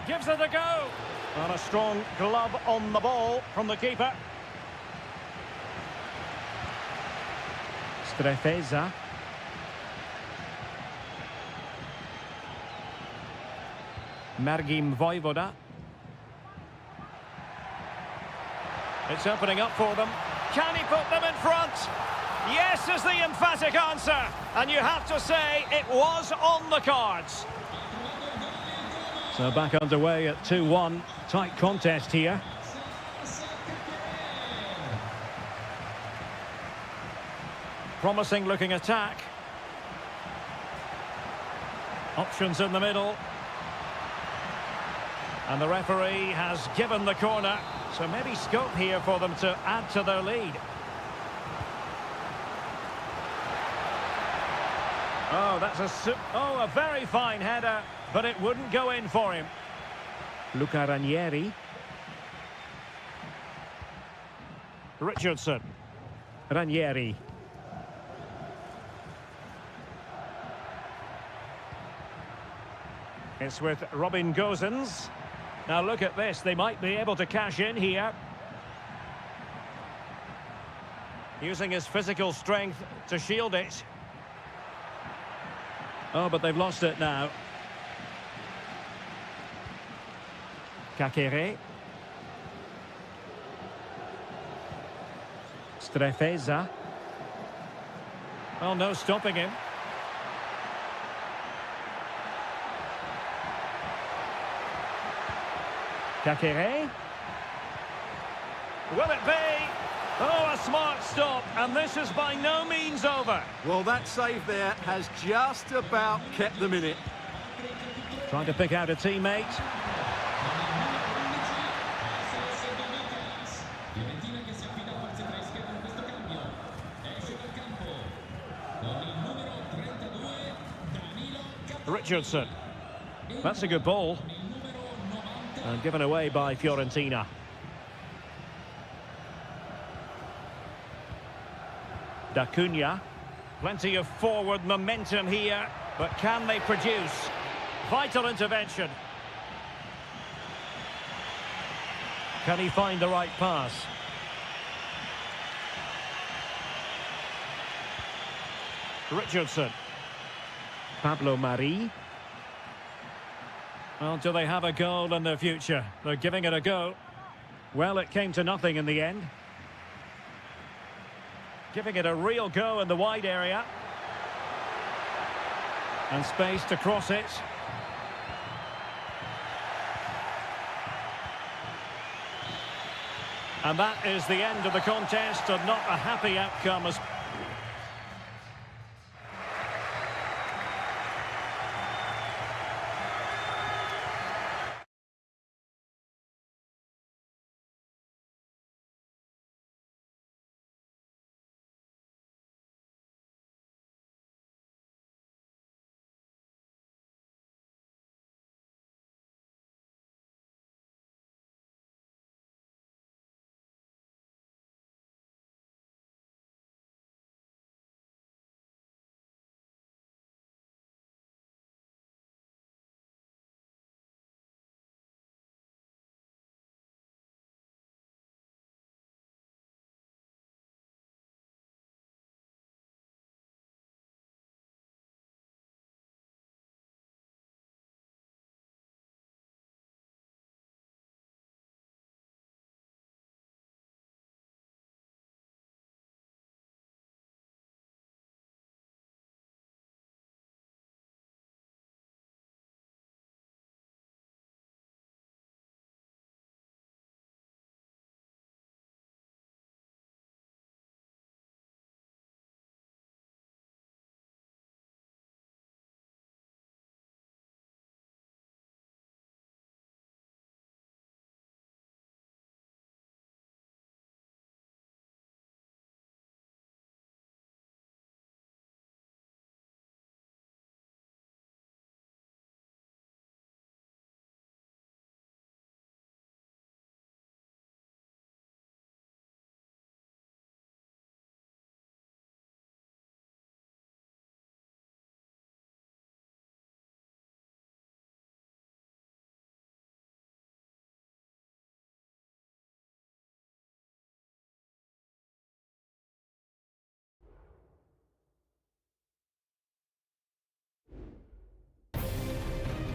Gives it a go. And a strong glove on the ball from the keeper. Strefeza. Margim Vojvoda. It's opening up for them. Can he put them in front? Yes is the emphatic answer. And you have to say it was on the cards. So back underway at 2-1. Tight contest here. Promising looking attack. Options in the middle. And the referee has given the corner. So maybe scope here for them to add to their lead. Oh, that's a very fine header, but it wouldn't go in for him. Luca Ranieri. Richardson. Ranieri. It's with Robin Gozens. Now look at this, they might be able to cash in here. Using his physical strength to shield it. Oh, but they've lost it now. Kakere. Strefeza. Well, no stopping him. Kakere. Will it be? Oh, a smart stop, and this is by no means over. Well, that save there has just about kept them in it. Trying to pick out a teammate. Richardson. That's a good ball. And given away by Fiorentina. D'Acunha. Plenty of forward momentum here, but can they produce? Vital intervention. Can he find the right pass? Richardson. Pablo Mari. Well, do they have a goal in their future? They're giving it a go. Well, it came to nothing in the end. Giving it a real go in the wide area. And space to cross it. And that is the end of the contest, and not a happy outcome as...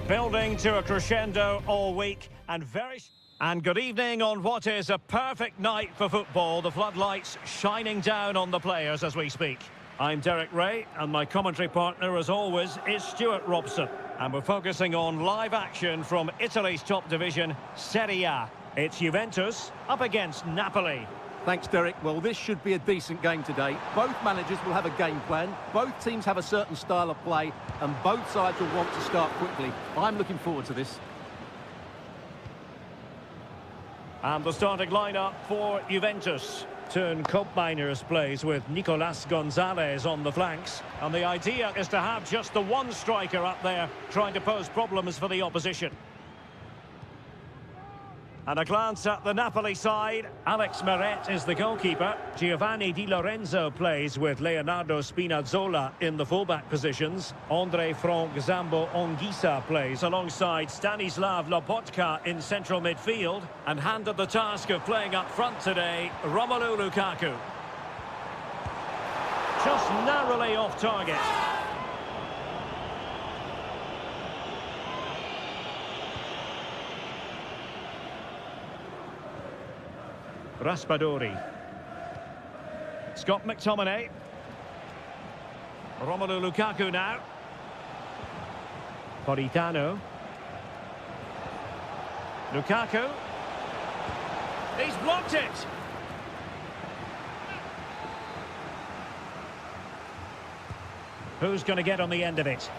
Building to a crescendo all week, and good evening on what is a perfect night for football. The floodlights shining down on the players as we speak. I'm Derek Ray, and my commentary partner, as always, is Stuart Robson. And we're focusing on live action from Italy's top division, Seria. It's Juventus up against Napoli. Thanks, Derek. Well, this should be a decent game today. Both managers will have a game plan. Both teams have a certain style of play, and both sides will want to start quickly. I'm looking forward to this. And the starting lineup for Juventus. Turn Koopmeiners plays with Nicolas Gonzalez on the flanks. And the idea is to have just the one striker up there, trying to pose problems for the opposition. And a glance at the Napoli side. Alex Meret is the goalkeeper. Giovanni Di Lorenzo plays with Leonardo Spinazzola in the fullback positions. Andre Frank Zambo Ongisa plays alongside Stanislav Lobotka in central midfield. And handed the task of playing up front today, Romelu Lukaku. Just narrowly off target. Raspadori. Scott McTominay. Romelu Lukaku now. Politano. Lukaku. He's blocked it. Who's going to get on the end of it?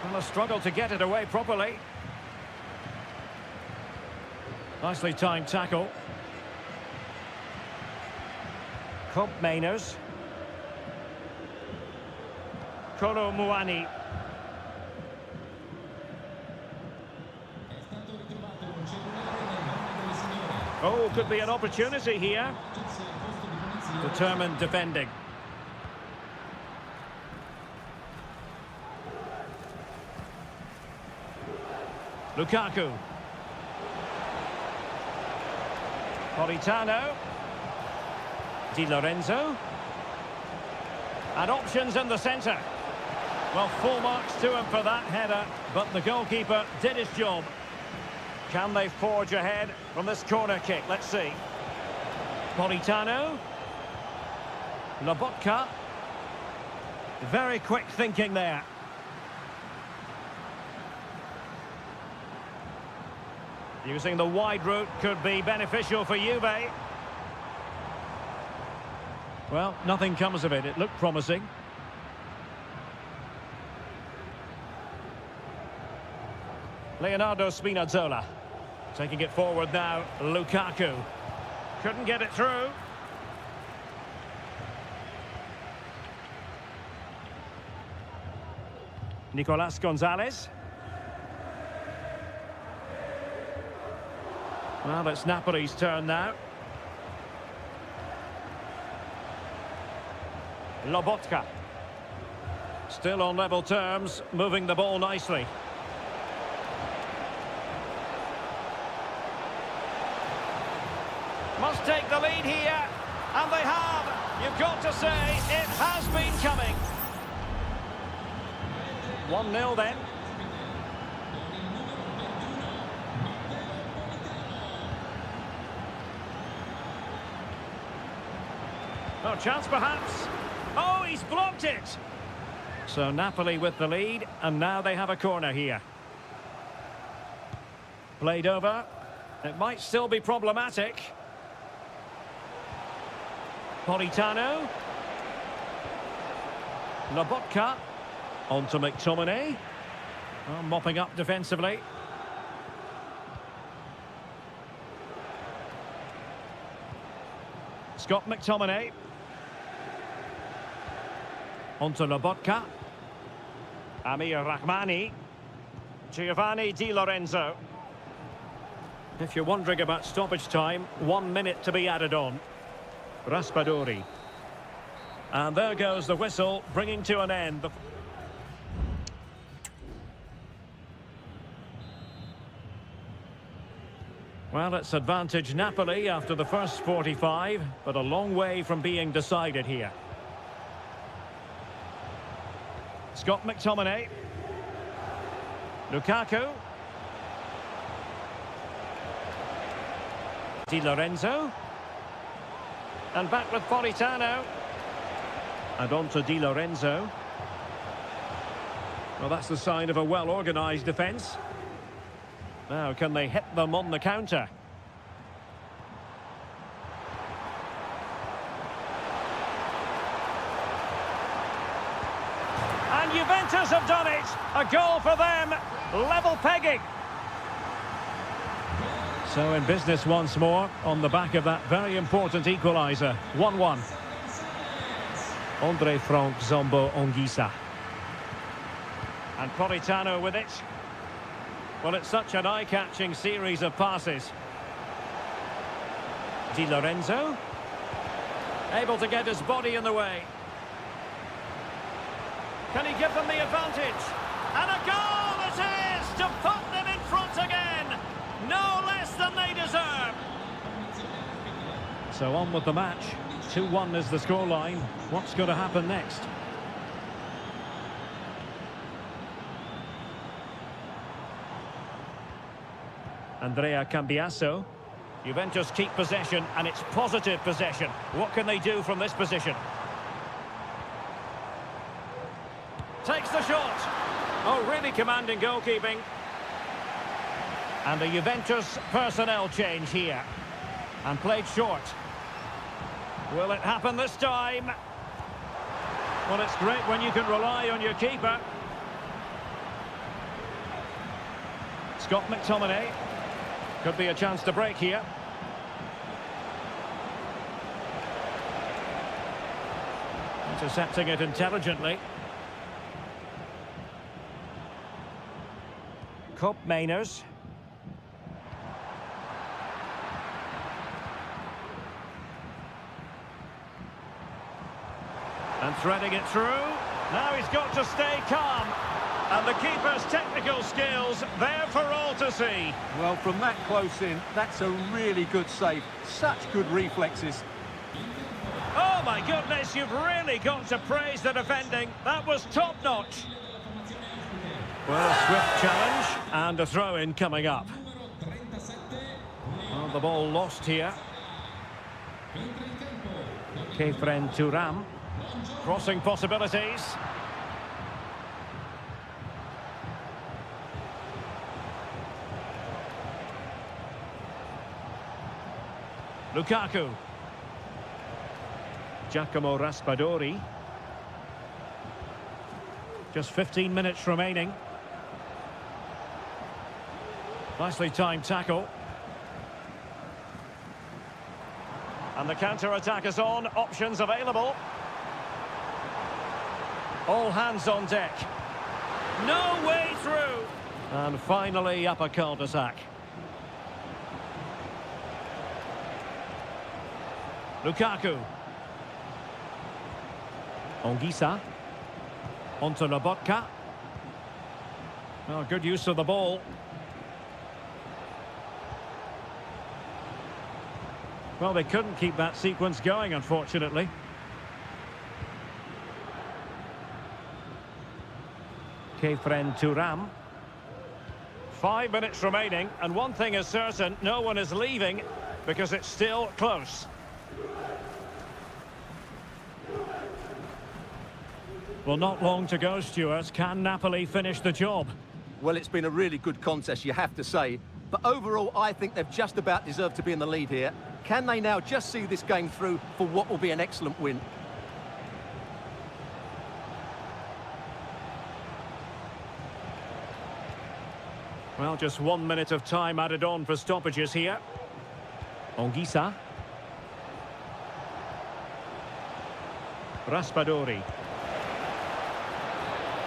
Well, a struggle to get it away properly. Nicely timed tackle. Comp Mainers. Kolo Muani. Oh, could be an opportunity here. Determined defending. Lukaku. Politano. Di Lorenzo. And options in the centre. Well, full marks to him for that header, but the goalkeeper did his job. Can they forge ahead from this corner kick? Let's see. Politano. Lobotka. Very quick thinking there. Using the wide route could be beneficial for Juve. Well, nothing comes of it. It looked promising. Leonardo Spinazzola. Taking it forward now, Lukaku. Couldn't get it through. Nicolas Gonzalez. Well, it's Napoli's turn now. Lobotka. Still on level terms, moving the ball nicely. Must take the lead here, and they have. You've got to say, it has been coming. 1-0 then. No chance perhaps. Oh, he's blocked it. So Napoli with the lead, and now they have a corner here. Played over. It might still be problematic. Politano. Lobotka. On to McTominay. Oh, mopping up defensively. Scott McTominay. On to Lobotka. Amir Rahmani. Giovanni Di Lorenzo. If you're wondering about stoppage time, 1 minute to be added on. Raspadori. And there goes the whistle, bringing to an end. Well, it's advantage Napoli after the first 45, but a long way from being decided here. Scott McTominay. Lukaku. Di Lorenzo. And back with Politano. And on to Di Lorenzo. Well, that's the sign of a well-organised defence. Now, can they hit them on the counter? And Juventus have done it. A goal for them. Level pegging. So in business once more on the back of that very important equaliser. 1-1. Andre Frank Zombo Onguisa. And Politano with it. Well, it's such an eye-catching series of passes. Di Lorenzo. Able to get his body in the way. Can he give them the advantage? And a goal it is to put them in front again. No less than they deserve. So on with the match. 2-1 is the scoreline. What's going to happen next? Andrea Cambiasso. Juventus keep possession, and it's positive possession. What can they do from this position? Takes the shot. Oh, really commanding goalkeeping. And a Juventus personnel change here. And played short. Will it happen this time? Well, it's great when you can rely on your keeper. Scott McTominay. Could be a chance to break here. Intercepting it intelligently. Koop Mainers. And threading it through. Now he's got to stay calm. And the keeper's technical skills there for all to see. Well, from that close in, that's a really good save. Such good reflexes. Oh my goodness, you've really got to praise the defending. That was top-notch. Well, a swift challenge and a throw-in coming up. Well, the ball lost here. Kefren Turam. Crossing possibilities. Lukaku. Giacomo Raspadori. Just 15 minutes remaining. Nicely timed tackle. And the counter-attack is on. Options available. All hands on deck. No way through. And finally up a cul-de-sac. Lukaku. Ongisa. Onto Lobotka. Oh, good use of the ball. Well, they couldn't keep that sequence going, unfortunately. Kefren Turam. 5 minutes remaining, and one thing is certain, no one is leaving because it's still close. Well, not long to go, Stuart. Can Napoli finish the job? Well, it's been a really good contest, you have to say. But overall, I think they've just about deserved to be in the lead here. Can they now just see this game through for what will be an excellent win? Well, just 1 minute of time added on for stoppages here. Ongisa. Raspadori.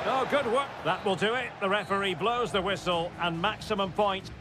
Oh, good work. That will do it. The referee blows the whistle and maximum point.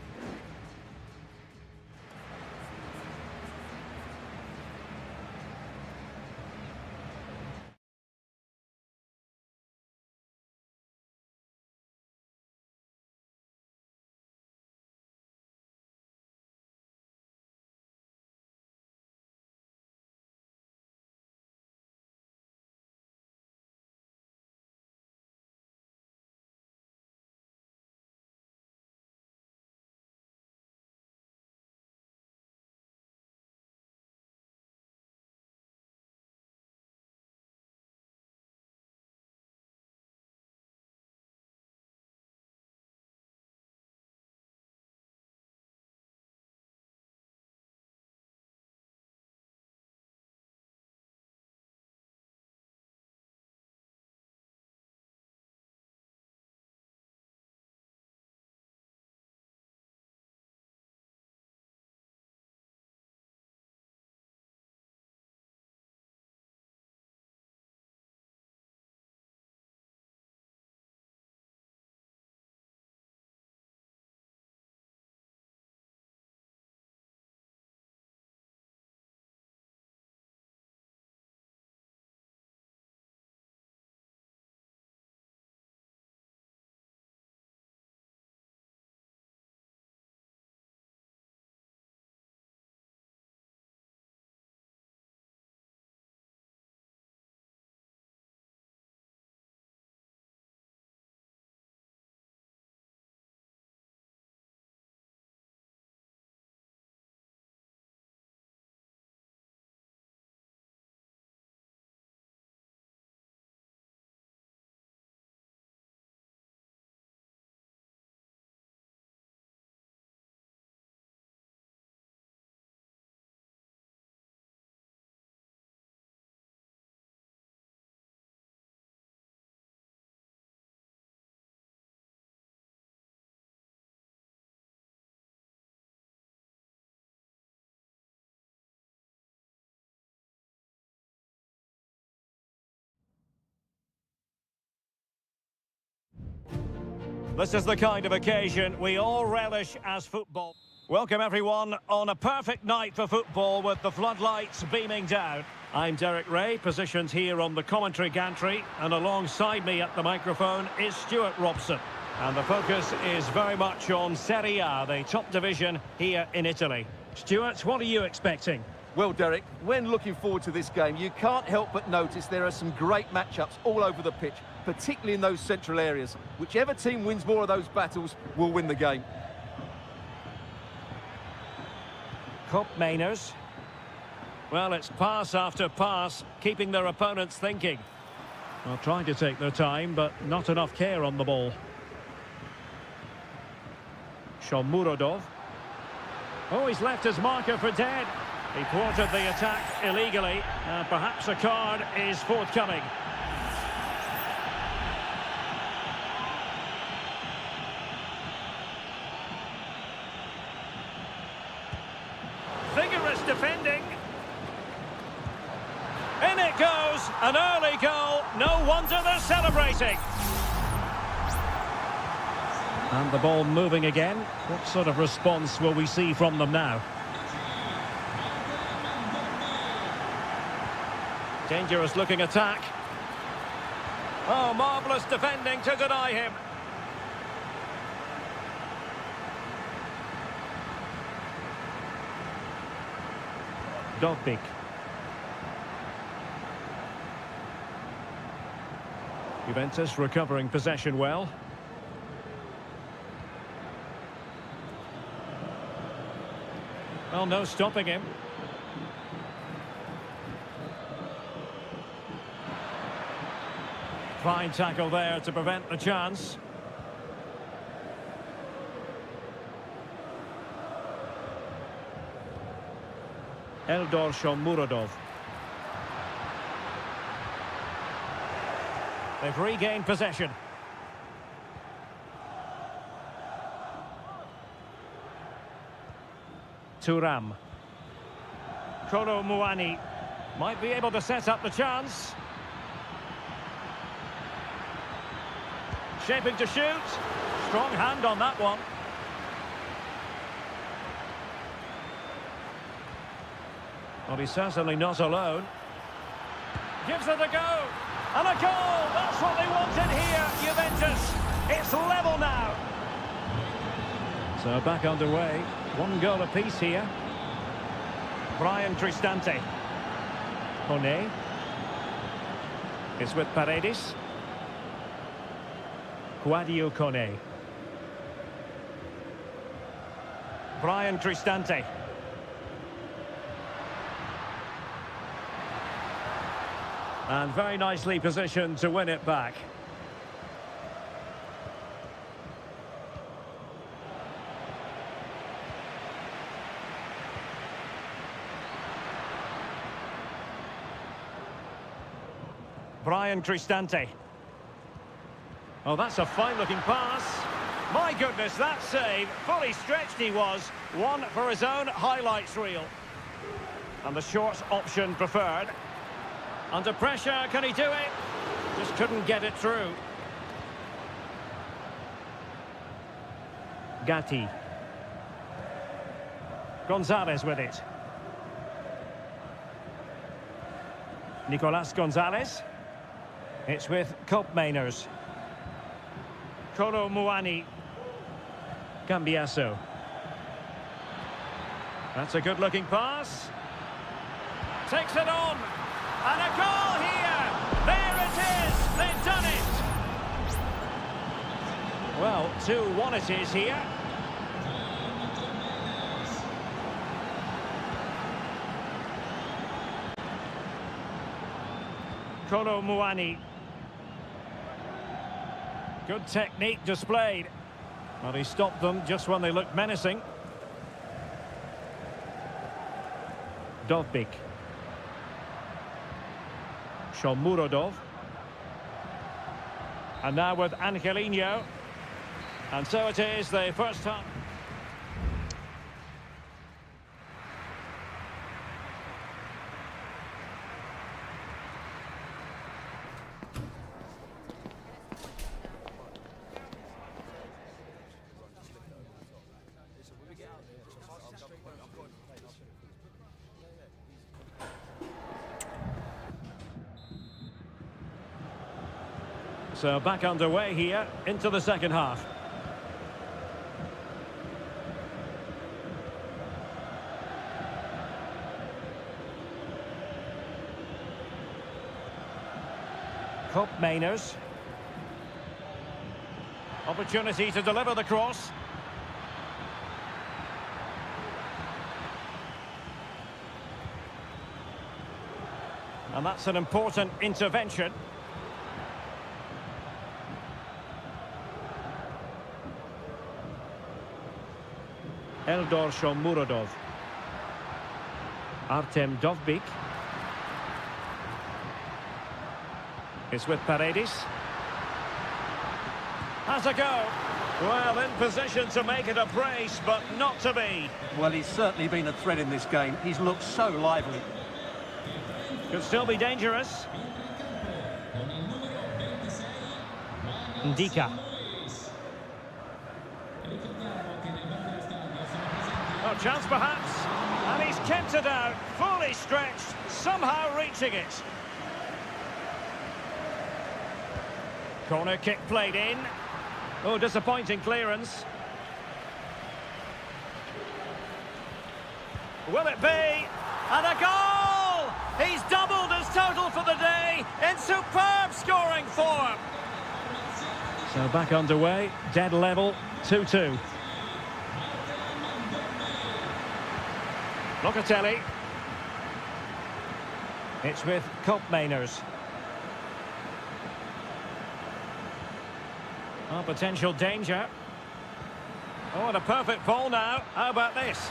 This is the kind of occasion we all relish as football. Welcome everyone on a perfect night for football with the floodlights beaming down. I'm Derek Ray, positioned here on the commentary gantry, and alongside me at the microphone is Stuart Robson. And the focus is very much on Seria, the top division here in Italy. Stuart, what are you expecting? Well, Derek, when looking forward to this game, you can't help but notice there are some great matchups all over the pitch, particularly in those central areas. Whichever team wins more of those battles will win the game. Cup Mainers. Well, it's pass after pass, keeping their opponents thinking. Well, trying to take their time, but not enough care on the ball. Shomurodov. Oh, he's left his marker for dead. He thwarted the attack illegally. Perhaps a card is forthcoming. Vigorous defending. In it goes, an early goal. No wonder they're celebrating. And the ball moving again. What sort of response will we see from them now? Dangerous looking attack. Oh, marvellous defending to deny him. Dogbik. Juventus recovering possession well. Well, no stopping him. Fine tackle there to prevent the chance. Eldor Shomurodov. They've regained possession. Thuram. Kolo Muani might be able to set up the chance. Shaping to shoot. Strong hand on that one. Well, he's certainly not alone. Gives it a go. And a goal! That's what they wanted here, Juventus. It's level now. So back underway. One goal apiece here. Brian Cristante. Kone. It's with Paredes. Guadio Kone. Brian Cristante. And very nicely positioned to win it back. Brian Cristante. Oh, that's a fine-looking pass. My goodness, that save. Fully stretched he was. One for his own highlights reel. And the short option preferred. Under pressure, can he do it? Just couldn't get it through. Gatti. Gonzalez with it. Nicolas Gonzalez. It's with Cup Mainers. Kolo Muani. Cambiaso. That's a good-looking pass. Takes it on. And a goal here! There it is! They've done it! Well, 2-1 it is here. Kolo Muani. Good technique displayed. Well, he stopped them just when they looked menacing. Dogbik. Shomurodov. And now with Angelino. And so it is, the first half. So back underway here into the second half. Mainers. Opportunity to deliver the cross. And that's an important intervention. Eldor Shomurodov. Artem Dovbyk. It's with Paredes. Has a go. Well, in position to make it a brace, but not to be. Well, he's certainly been a threat in this game. He's looked so lively. Could still be dangerous. Ndika. Oh, chance perhaps. And he's kept it out, fully stretched, somehow reaching it. Corner kick played in. Oh, disappointing clearance. Will it be? And a goal! He's doubled his total for the day in superb scoring form. So back underway, dead level, 2-2. Locatelli. It's with Mainers. Oh, potential danger. Oh, and a perfect ball now. How about this?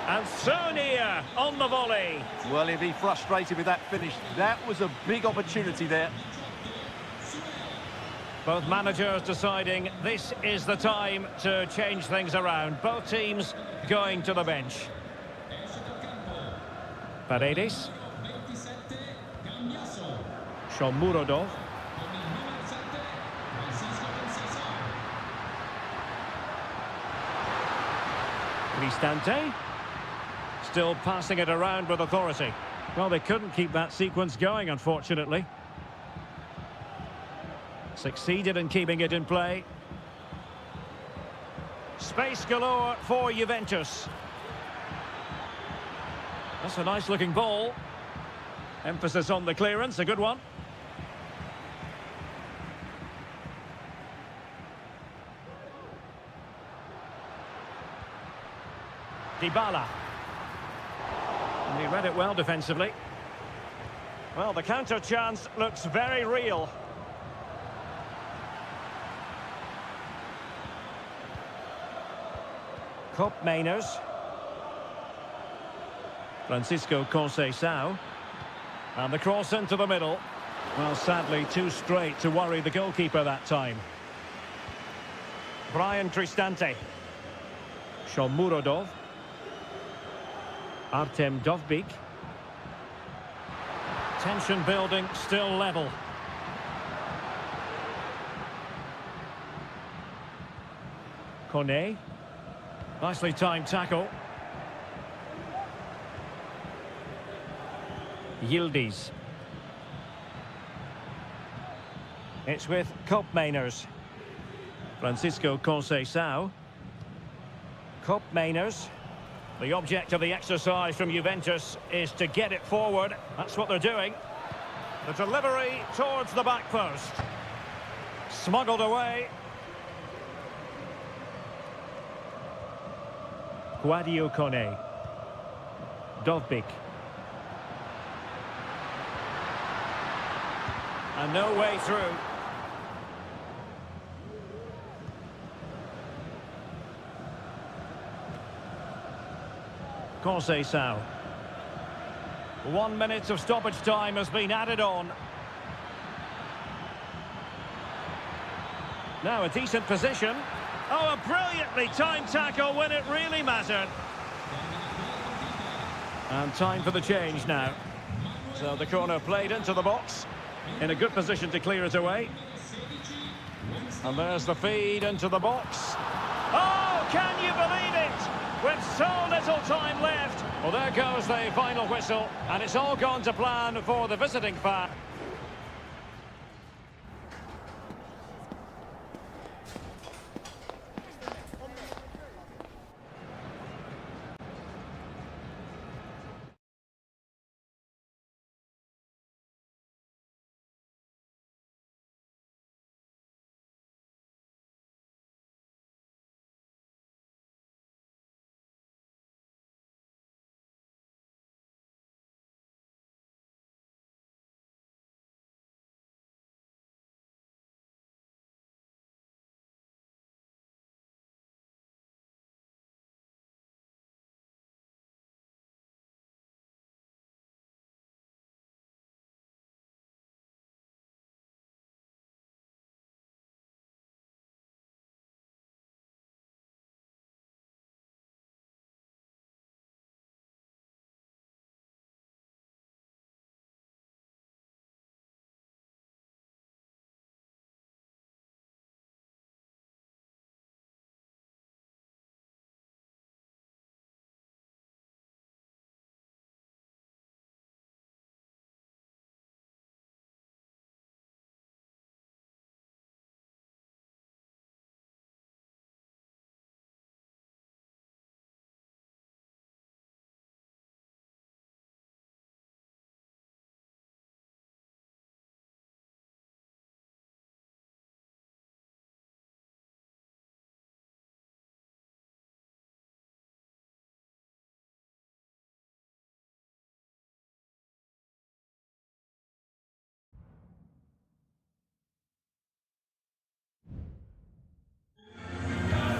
And so near on the volley. Well, he'll be frustrated with that finish. That was a big opportunity there. Both managers deciding this is the time to change things around. Both teams going to the bench. Paredes. Shomurodov. Cristante. Still passing it around with authority. Well, they couldn't keep that sequence going, unfortunately. Succeeded in keeping it in play. Space galore for Juventus. That's a nice-looking ball. Emphasis on the clearance, a good one. Dybala. And he read it well defensively. Well, the counter chance looks very real. Mainers. Francisco Conceição. And the cross into the middle. Well, sadly, too straight to worry the goalkeeper that time. Brian Cristante. Shomurodov. Artem Dovbyk. Tension building, still level. Kone. Nicely timed tackle. Yildiz. It's with Mainers. Francisco Conceição. Mainers. The object of the exercise from Juventus is to get it forward. That's what they're doing. The delivery towards the back post. Smuggled away. Guadio Kone. Dovbyk. And no way through. Conceição. 1 minute of stoppage time has been added on. Now a decent position. Oh, a brilliantly timed tackle when it really mattered. And time for the change now. So the corner played into the box. In a good position to clear it away. And there's the feed into the box. Oh, can you believe it? With so little time left. Well, there goes the final whistle. And it's all gone to plan for the visiting fan.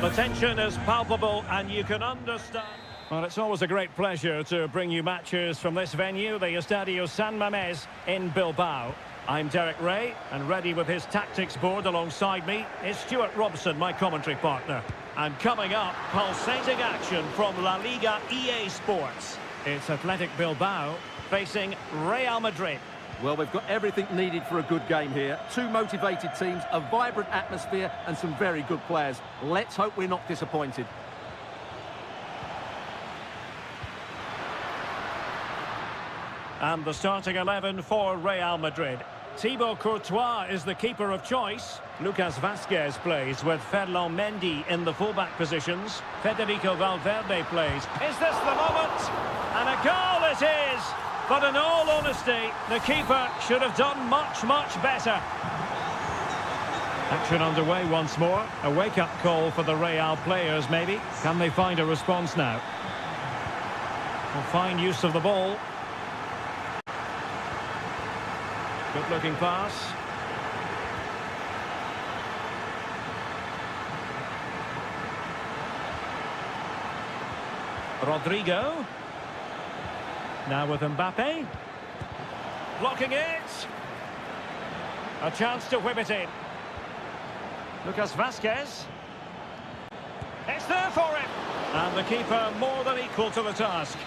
The tension is palpable and you can understand. Well, it's always a great pleasure to bring you matches from this venue, the Estadio San Mamés in Bilbao. I'm Derek Ray, and ready with his tactics board alongside me is Stuart Robson, my commentary partner. And coming up, pulsating action from La Liga EA Sports. It's Athletic Bilbao facing Real Madrid. Well, we've got everything needed for a good game here. Two motivated teams, a vibrant atmosphere and some very good players. Let's hope we're not disappointed. And the starting 11 for Real Madrid. Thibaut Courtois is the keeper of choice. Lucas Vázquez plays with Ferland Mendy in the fullback positions. Federico Valverde plays. Is this the moment? And a goal it is! But in all honesty, the keeper should have done much, much better. Action underway once more. A wake-up call for the Real players, maybe. Can they find a response now? Well, fine use of the ball. Good-looking pass. Rodrigo. Now with Mbappe. Blocking it. A chance to whip it in. Lucas Vázquez. It's there for him. And the keeper more than equal to the task.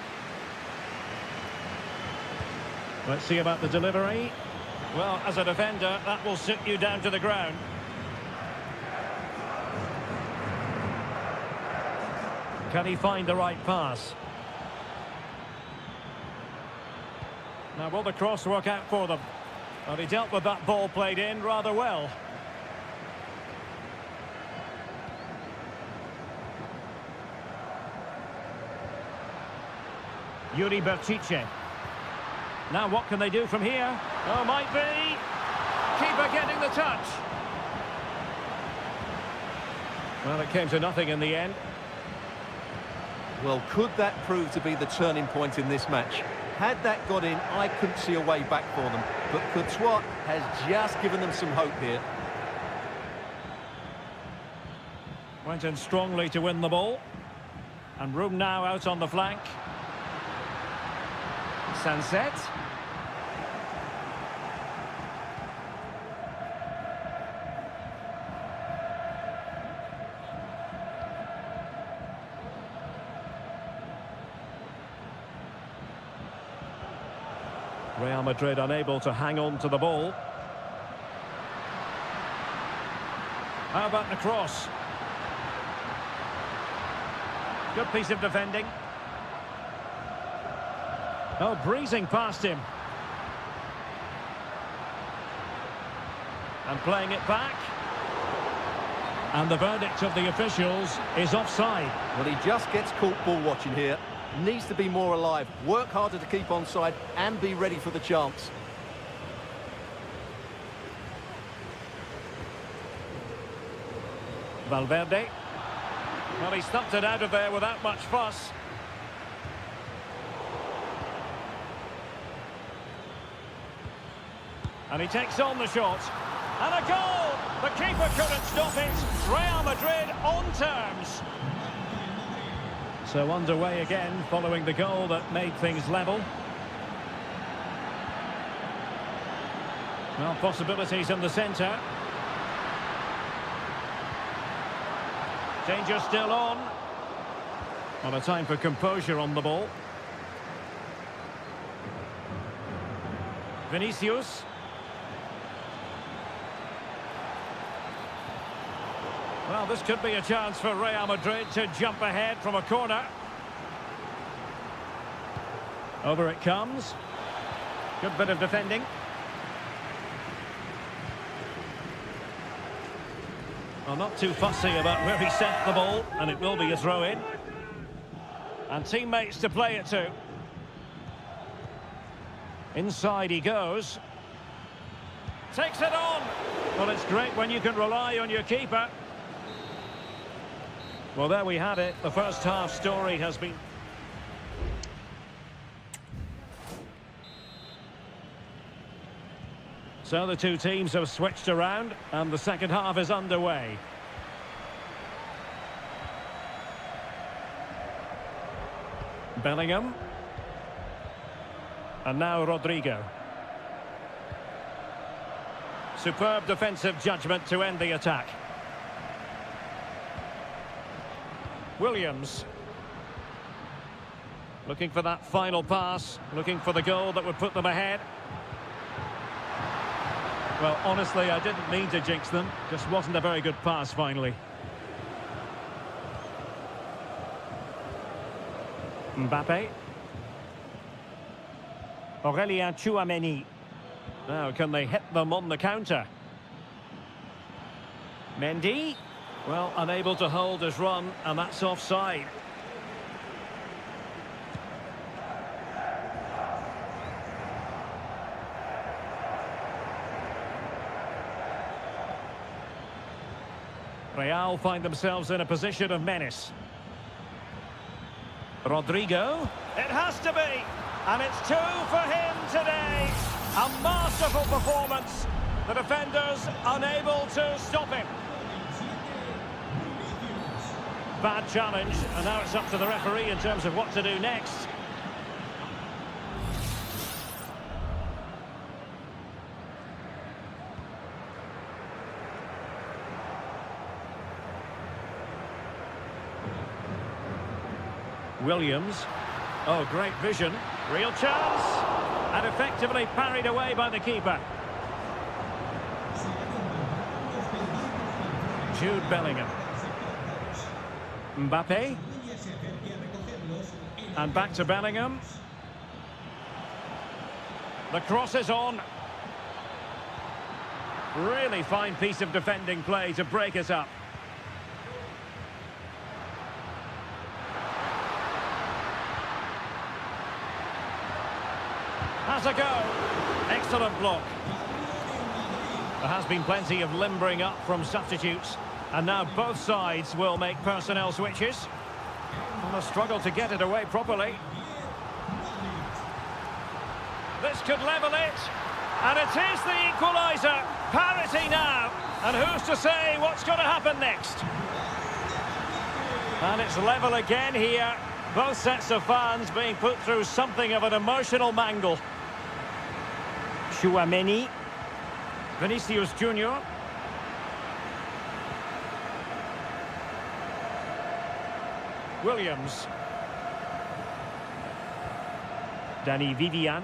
Let's see about the delivery. Well, as a defender, that will sit you down to the ground. Can he find the right pass? Now, will the cross work out for them? Well, he dealt with that ball played in rather well. Yuri Berchiche. Now, what can they do from here? Oh, might be. Keeper getting the touch. Well, it came to nothing in the end. Well, could that prove to be the turning point in this match? Had that got in, I couldn't see a way back for them. But Courtois has just given them some hope here. Went in strongly to win the ball. And room now out on the flank. Sunset. Real Madrid unable to hang on to the ball. How about the cross? Good piece of defending. Oh, breezing past him. And playing it back. And the verdict of the officials is offside. Well, he just gets caught ball watching here. Needs to be more alive, work harder to keep onside and be ready for the chance. Valverde. Well, he stumped it out of there without much fuss. And he takes on the shot. And a goal! The keeper couldn't stop it. Real Madrid on terms. So underway again, following the goal that made things level. Well, possibilities in the centre. Danger still on. Well, a time for composure on the ball. Vinicius. Well, this could be a chance for Real Madrid to jump ahead from a corner. Over it comes. Good bit of defending. Well, not too fussy about where he sent the ball, and it will be a throw-in. And teammates to play it to. Inside he goes. Takes it on. Well, it's great when you can rely on your keeper. Well, there we have it. The first half story has been... So the two teams have switched around, and the second half is underway. Bellingham. And now Rodrigo. Superb defensive judgment to end the attack. Williams. Looking for that final pass, looking for the goal that would put them ahead. Well, honestly, I didn't mean to jinx them. Just wasn't a very good pass, finally. Mbappe. Aurelien Tchouameni. Now, can they hit them on the counter? Mendy. Well, unable to hold his run, and that's offside. Real find themselves in a position of menace. Rodrigo. It has to be. And it's 2 for him today. A masterful performance. The defenders unable to stop him. Bad challenge, and now it's up to the referee in terms of what to do next. Williams. Oh, great vision. Real chance. And effectively parried away by the keeper. Jude Bellingham. Mbappe. And back to Bellingham. The cross is on. Really fine piece of defending play to break us up. Has a go. Excellent block. There has been plenty of limbering up from substitutes. And now both sides will make personnel switches. And they'll struggle to get it away properly. This could level it. And it is the equaliser. Parity now. And who's to say what's going to happen next? And it's level again here. Both sets of fans being put through something of an emotional mangle. Tchouameni. Vinicius Junior. Williams. Danny Vivian.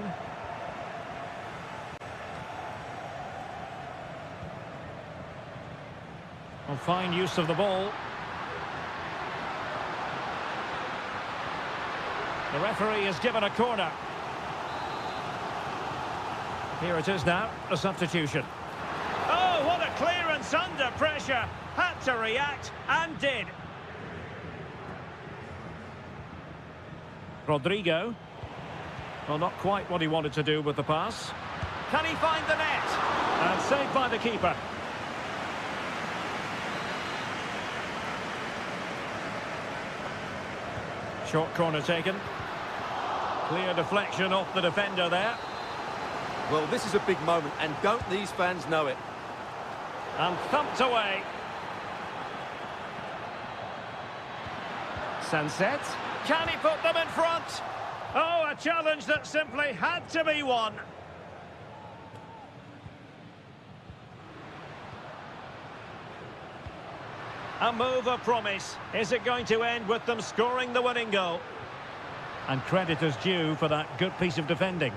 Well, fine use of the ball. The referee has given a corner. Here it is now, a substitution. Oh, what a clearance under pressure. Had to react, and did. Rodrigo. Well, not quite what he wanted to do with the pass. Can he find the net? And saved by the keeper. Short corner taken. Clear deflection off the defender there. Well, this is a big moment, and don't these fans know it? And thumped away. Sunset. Can he put them in front? Oh, a challenge that simply had to be won. A move of promise. Is it going to end with them scoring the winning goal? And credit is due for that good piece of defending.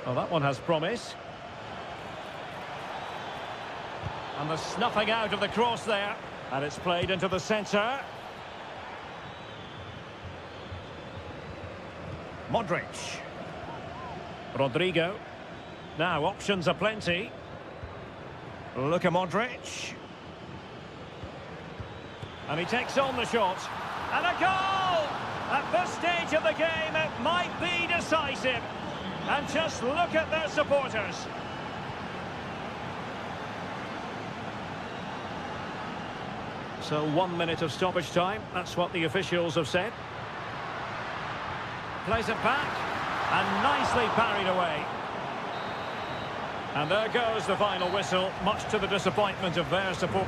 Well, that one has promise. And the snuffing out of the cross there. And it's played into the centre. Modric. Rodrigo. Now, options are plenty. Luka Modric. And he takes on the shot. And a goal! At this stage of the game, it might be decisive. And just look at their supporters. So 1 minute of stoppage time. That's what the officials have said. Plays it back. And nicely parried away. And there goes the final whistle, much to the disappointment of their support.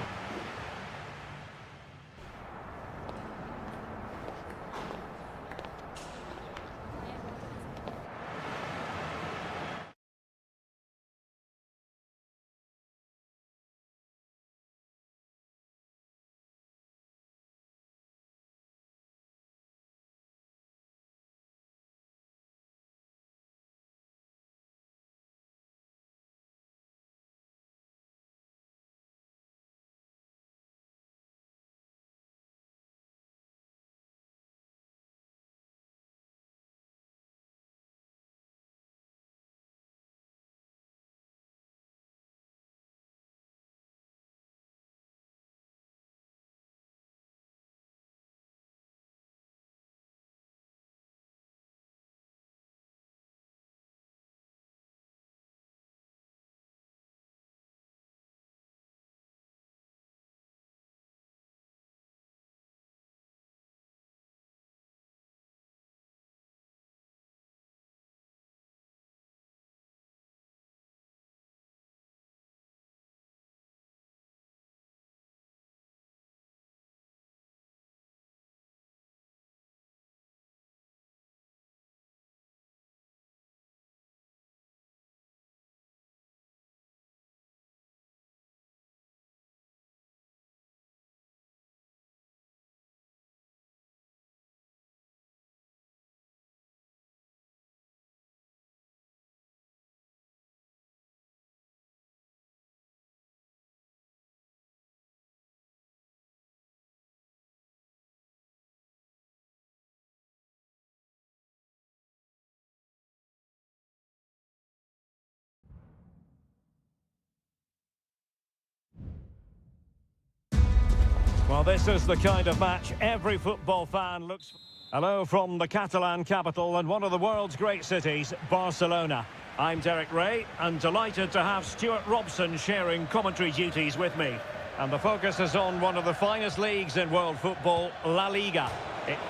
Well, this is the kind of match every football fan looks for. Hello from the Catalan capital and one of the world's great cities, Barcelona. I'm Derek Ray and delighted to have Stuart Robson sharing commentary duties with me. And the focus is on one of the finest leagues in world football, La Liga.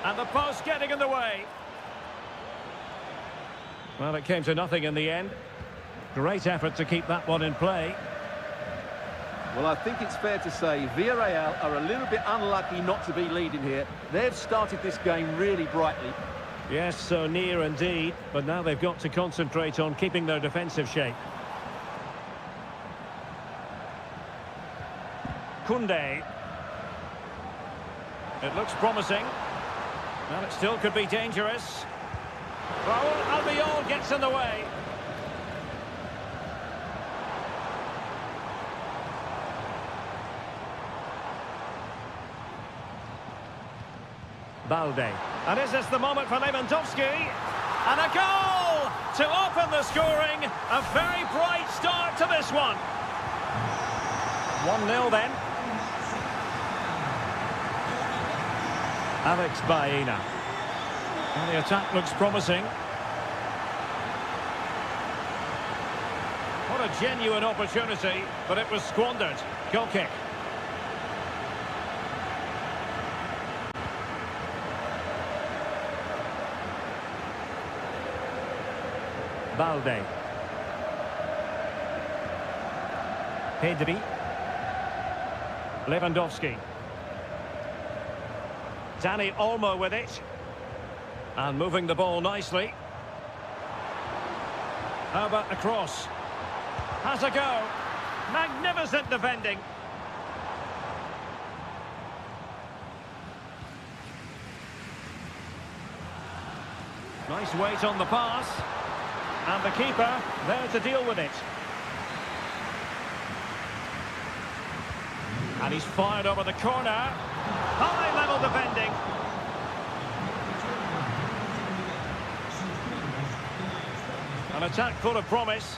And the post getting in the way. Well, it came to nothing in the end. Great effort to keep that one in play. Well, I think it's fair to say Villarreal are a little bit unlucky not to be leading here. They've started this game really brightly. Yes, so near indeed, but now they've got to concentrate on keeping their defensive shape. Koundé. It looks promising. Well, it still could be dangerous. Raúl Albiol gets in the way. Balde. And is this the moment for Lewandowski? And a goal to open the scoring. A very bright start to this one. 1-0 then. Alex Baena. And the attack looks promising. What a genuine opportunity, but it was squandered. Goal kick. Balde. Pedri. Lewandowski. Dani Olmo with it. And moving the ball nicely. How about the cross? Has a go. Magnificent defending. Nice weight on the pass. And the keeper there to deal with it. And he's fired over the corner. High-level defending. An attack full of promise.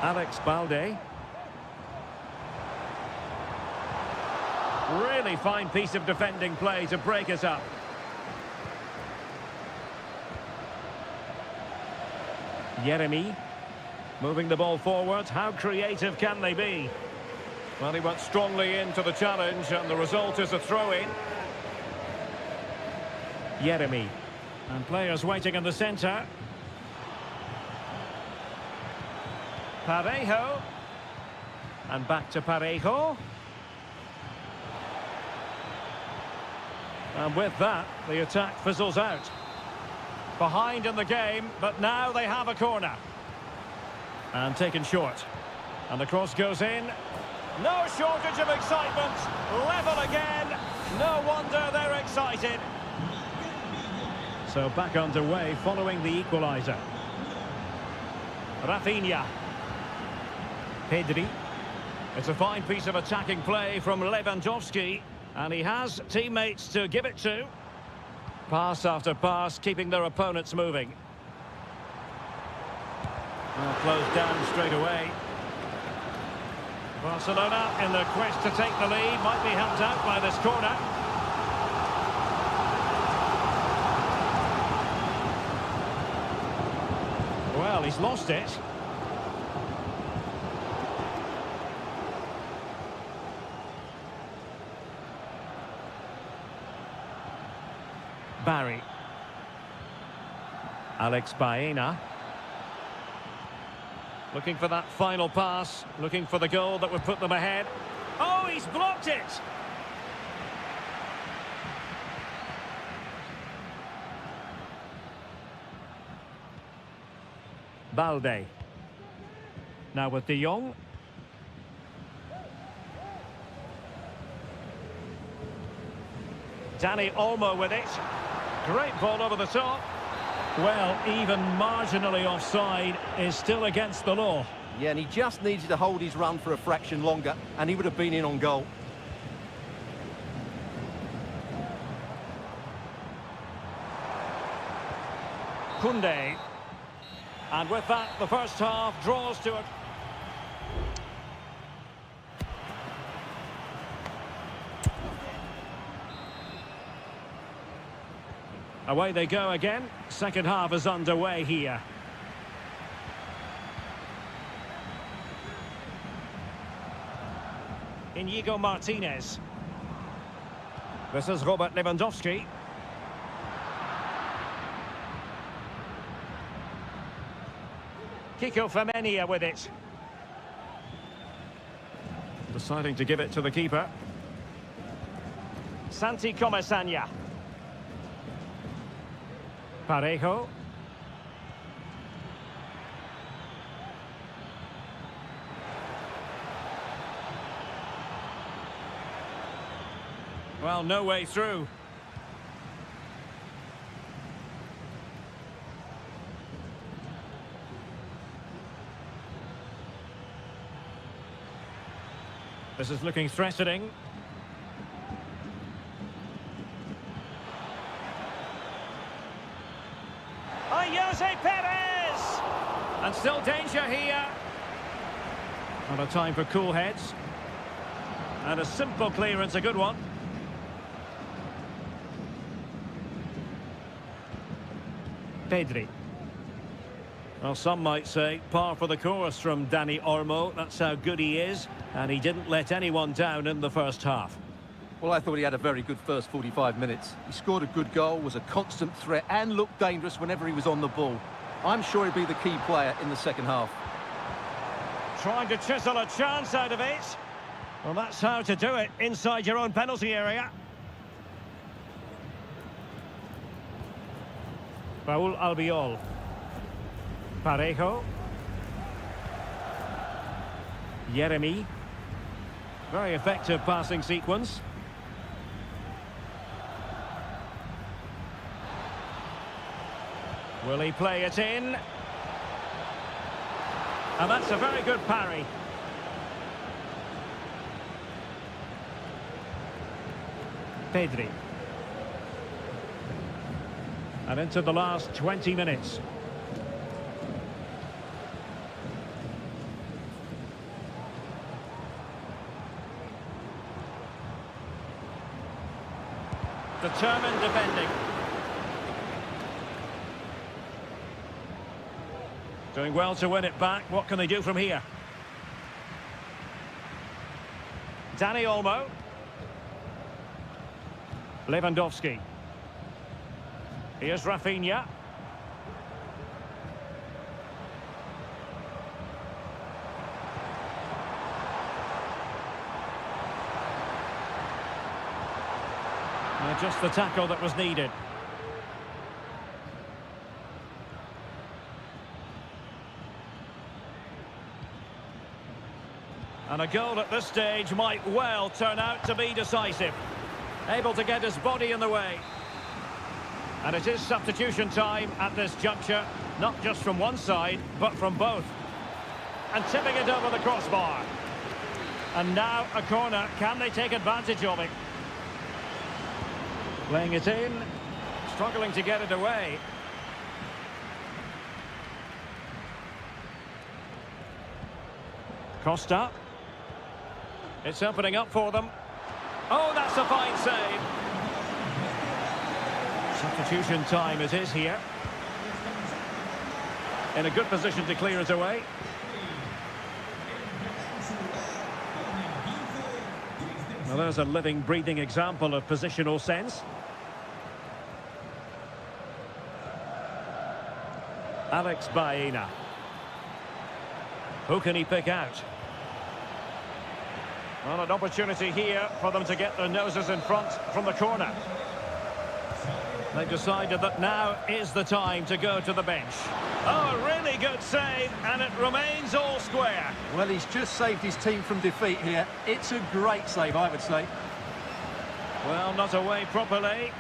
Alex Balde. Really fine piece of defending play to break us up. Yeremy. Moving the ball forward. How creative can they be? Well, he went strongly into the challenge and the result is a throw-in. Yeremy. And players waiting in the centre. Parejo. And back to Parejo. And with that, the attack fizzles out. Behind in the game, but now they have a corner. And taken short. And the cross goes in. No shortage of excitement. Level again. No wonder they're excited. So back underway following the equaliser. Rafinha. Pedri. It's a fine piece of attacking play from Lewandowski. And he has teammates to give it to. Pass after pass, keeping their opponents moving. Well, closed down straight away. Barcelona, in their quest to take the lead, might be helped out by this corner. Well, he's lost it. Barry. Alex Baena. Looking for that final pass. Looking for the goal that would put them ahead. Oh, he's blocked it! Balde. Now with De Jong. Dani Olmo with it. Great ball over the top. Well, even marginally offside is still against the law. Yeah, and he just needed to hold his run for a fraction longer, and he would have been in on goal. Koundé. And with that, the first half draws to it. Away they go again. Second half is underway here. Inigo Martinez. This is Robert Lewandowski. Kiko Femenia with it. Deciding to give it to the keeper. Santi Comesaña. Parejo. Well, no way through. This is looking threatening. Jose Perez! And still danger here. Not a time for cool heads. And a simple clearance, a good one. Pedri. Well, some might say par for the course from Dani Olmo. That's how good he is. And he didn't let anyone down in the first half. Well, I thought he had a very good first 45 minutes. He scored a good goal, was a constant threat, and looked dangerous whenever he was on the ball. I'm sure he'll be the key player in the second half. Trying to chisel a chance out of it. Well, that's how to do it inside your own penalty area. Raúl Albiol. Parejo. Yeremy. Very effective passing sequence. Will he play it in? And that's a very good parry. Pedri. And into the last 20 minutes. Determined defending. Doing well to win it back. What can they do from here? Dani Olmo. Lewandowski. Here's Rafinha. Just the tackle that was needed. And a goal at this stage might well turn out to be decisive. Able to get his body in the way. And it is substitution time at this juncture, not just from one side, but from both. And tipping it over the crossbar. And now a corner. Can they take advantage of it? Playing it in, struggling to get it away. Costa. It's opening up for them. Oh, that's a fine save. Substitution time it is here. In a good position to clear it away. Well, there's a living, breathing example of positional sense. Alex Baena. Who can he pick out? Well, an opportunity here for them to get their noses in front from the corner. They've decided that now is the time to go to the bench. Oh, a really good save, and it remains all square. Well, he's just saved his team from defeat here. It's a great save, I would say. Well, not away properly.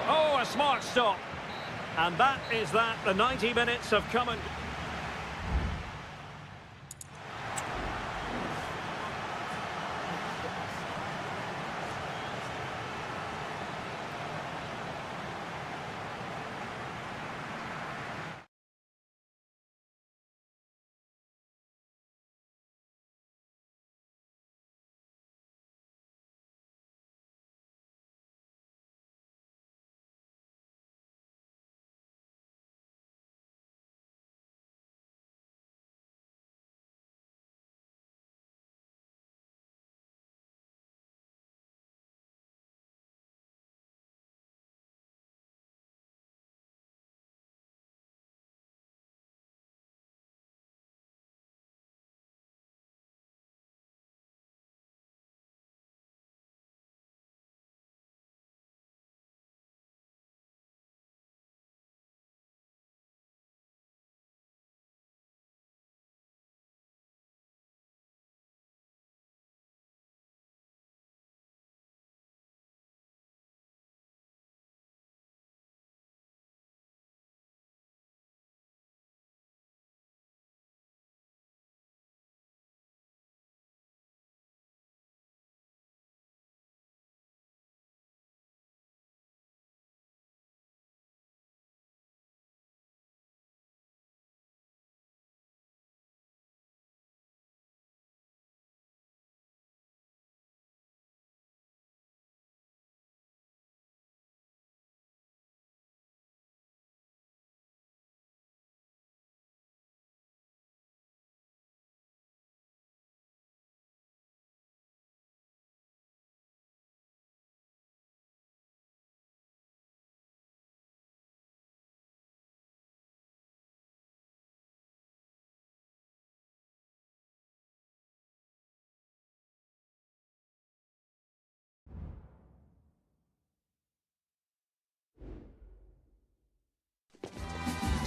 Oh, a smart stop. And that is that. The 90 minutes have come and...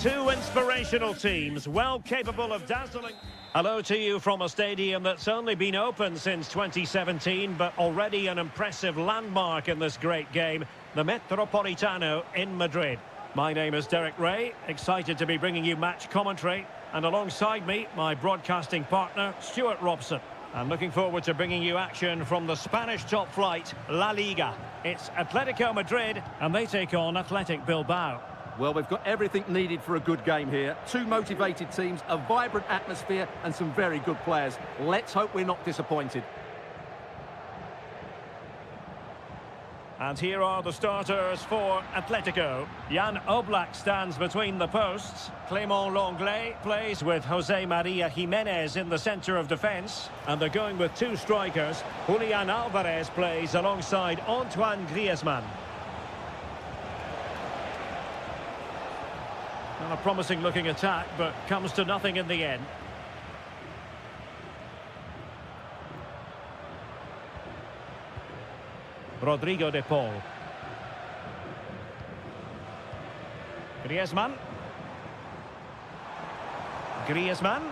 Two inspirational teams, well capable of dazzling. Hello to you from a stadium that's only been open since 2017, but already an impressive landmark in this great game, the Metropolitano in Madrid. My name is Derek Ray, excited to be bringing you match commentary, and alongside me, my broadcasting partner, Stuart Robson. I'm looking forward to bringing you action from the Spanish top flight, La Liga. It's Atletico Madrid, and they take on Athletic Bilbao. Well, we've got everything needed for a good game here. Two motivated teams, a vibrant atmosphere, and some very good players. Let's hope we're not disappointed. And here are the starters for Atletico. Jan Oblak stands between the posts. Clément Lenglet plays with Jose Maria Jimenez in the centre of defence. And they're going with two strikers. Julian Alvarez plays alongside Antoine Griezmann. Well, a promising looking attack, but comes to nothing in the end. Rodrigo de Paul. Griezmann. Griezmann.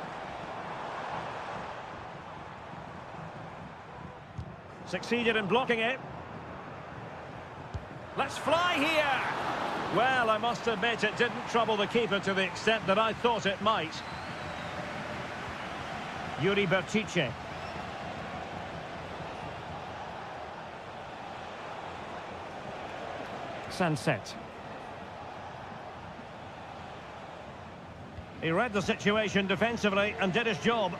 Succeeded in blocking it. Let's fly here! Well, I must admit it didn't trouble the keeper to the extent that I thought it might. Yuri Berchiche. Sunset. He read the situation defensively and did his job.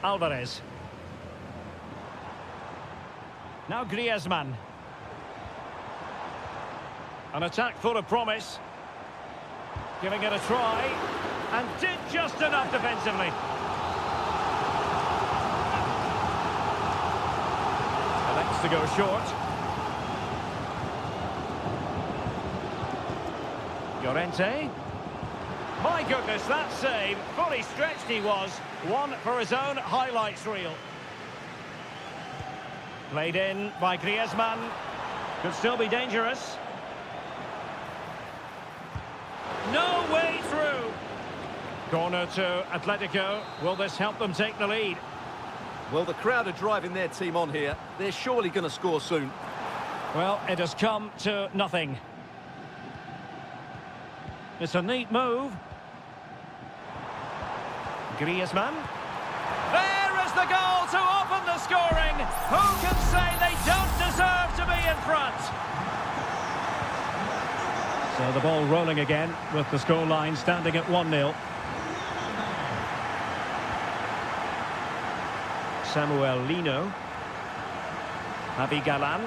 Alvarez. Now Griezmann. An attack full of promise. Giving it a try. And did just enough defensively. To go short. Llorente. My goodness, that save. Fully stretched he was. One for his own highlights reel. Played in by Griezmann. Could still be dangerous. No way through. Corner to Atletico. Will this help them take the lead? Well, the crowd are driving their team on here. They're surely going to score soon. Well, it has come to nothing. It's a neat move. Griezmann. There is the goal to open the scoring. Who can say they don't deserve to be in front? So the ball rolling again with the scoreline standing at 1-0. Samuel Lino. Javi Galan.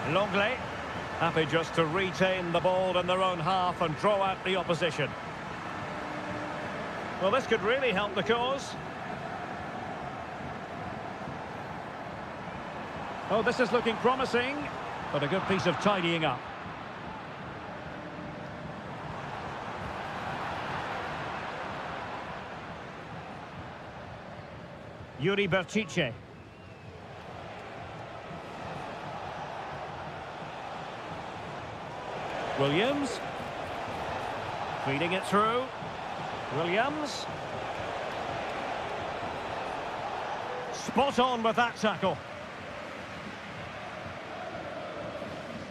Lenglet. Happy just to retain the ball in their own half and draw out the opposition. Well, this could really help the cause. Oh, this is looking promising, but a good piece of tidying up. Yuri Berchiche. Williams. Feeding it through. Williams. Spot on with that tackle.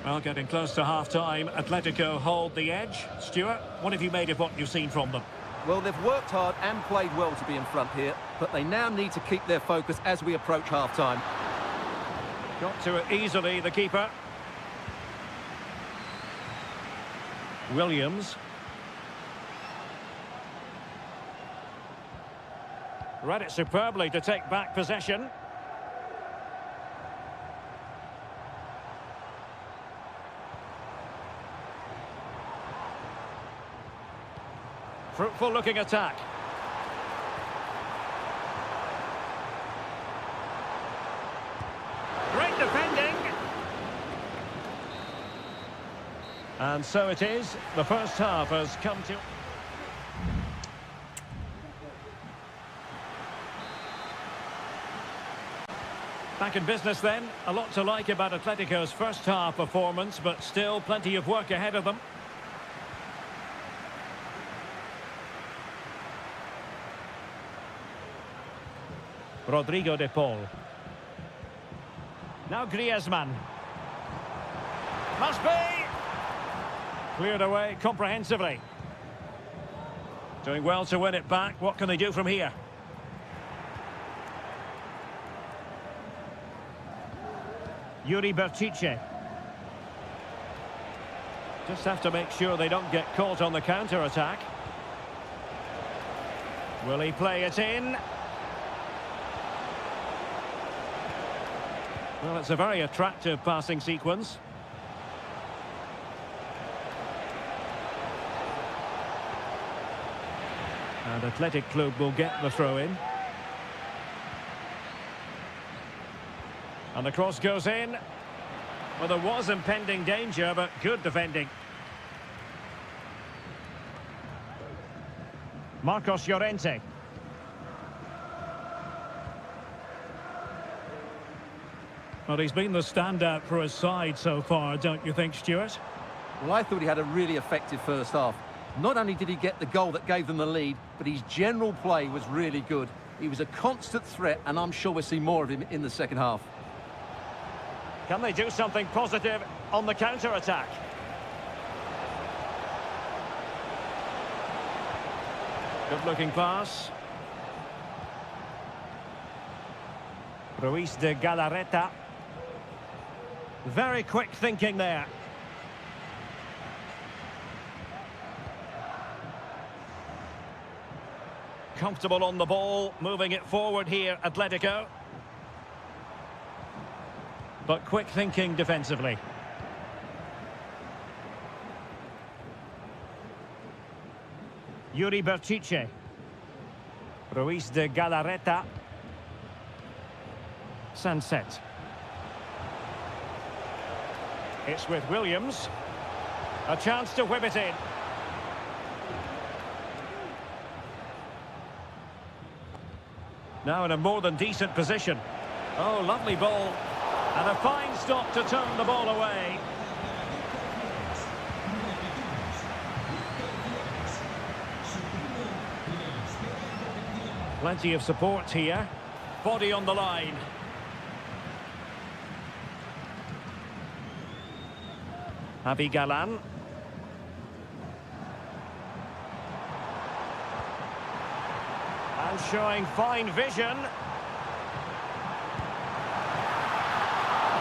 Well, getting close to half-time, Atletico hold the edge. Stuart, what have you made of what you've seen from them? Well, they've worked hard and played well to be in front here, but they now need to keep their focus as we approach half-time. Got to it easily, the keeper. Williams. Read it superbly to take back possession. Fruitful looking attack. Great defending. And so it is. The first half has come to... back in business then. A lot to like about Atletico's first half performance, but still plenty of work ahead of them. Rodrigo de Paul. Now Griezmann. Must be! Cleared away comprehensively. Doing well to win it back. What can they do from here? Yuri Berchiche. Just have to make sure they don't get caught on the counter-attack. Will he play it in? Well, it's a very attractive passing sequence. And Athletic Club will get the throw-in. And the cross goes in. Well, there was impending danger, but good defending. Marcos Llorente. Well, he's been the standout for his side so far, don't you think, Stuart? Well, I thought he had a really effective first half. Not only did he get the goal that gave them the lead, but his general play was really good. He was a constant threat, and I'm sure we'll see more of him in the second half. Can they do something positive on the counter-attack? Good-looking pass. Ruiz de Galarreta. Very quick thinking there. Comfortable on the ball, moving it forward here, Atletico. But quick thinking defensively. Yuri Berchiche. Ruiz de Galarreta. Sunset. It's with Williams. A chance to whip it in. Now in a more than decent position. Oh, lovely ball. And a fine stop to turn the ball away. Plenty of support here. Body on the line. Javi Galan. And showing fine vision.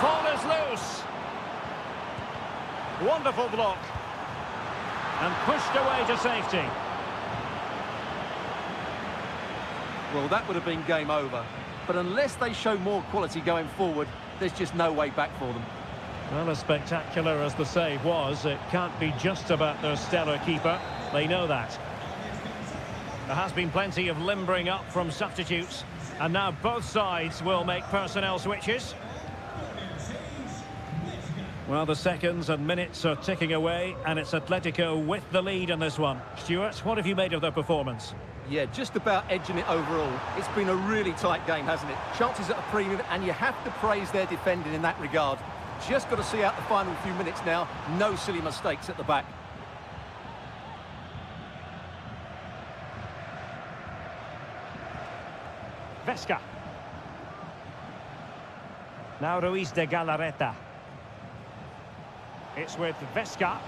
Ball is loose. Wonderful block. And pushed away to safety. Well, that would have been game over. But unless they show more quality going forward, there's just no way back for them. Well, as spectacular as the save was, it can't be just about their stellar keeper. They know that. There has been plenty of limbering up from substitutes. And now both sides will make personnel switches. Well, the seconds and minutes are ticking away, and it's Atletico with the lead in this one. Stuart, what have you made of their performance? Yeah, just about edging it overall. It's been a really tight game, hasn't it? Chances at a premium, and you have to praise their defending in that regard. Just got to see out the final few minutes now. No silly mistakes at the back. Vesca. Now Ruiz de Galarreta. It's with Vesca.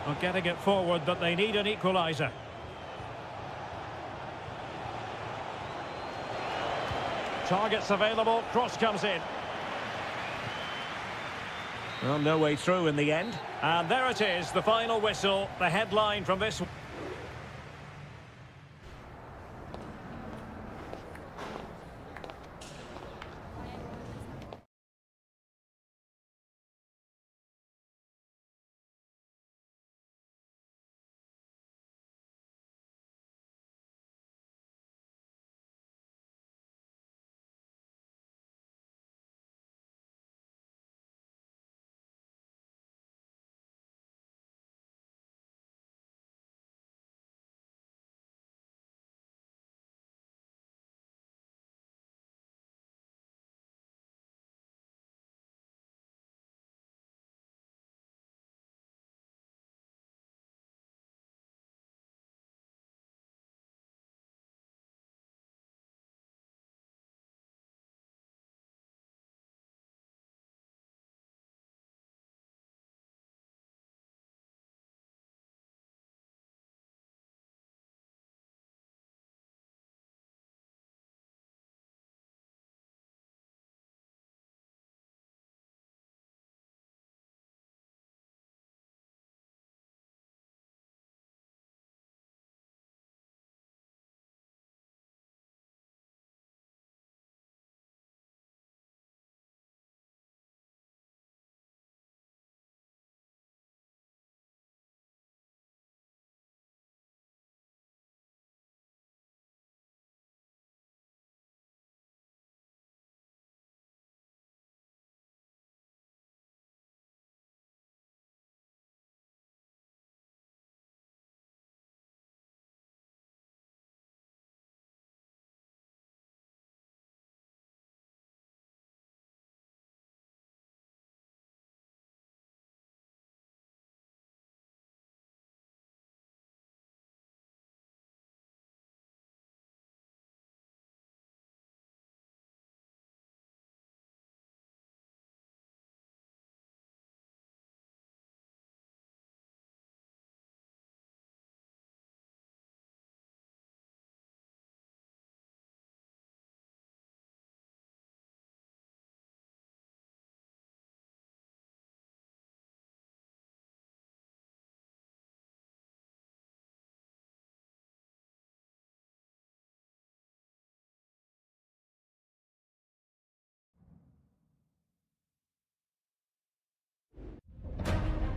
Well, getting it forward, but they need an equaliser. Targets available, cross comes in. Well, no way through in the end. And there it is, the final whistle, the headline from this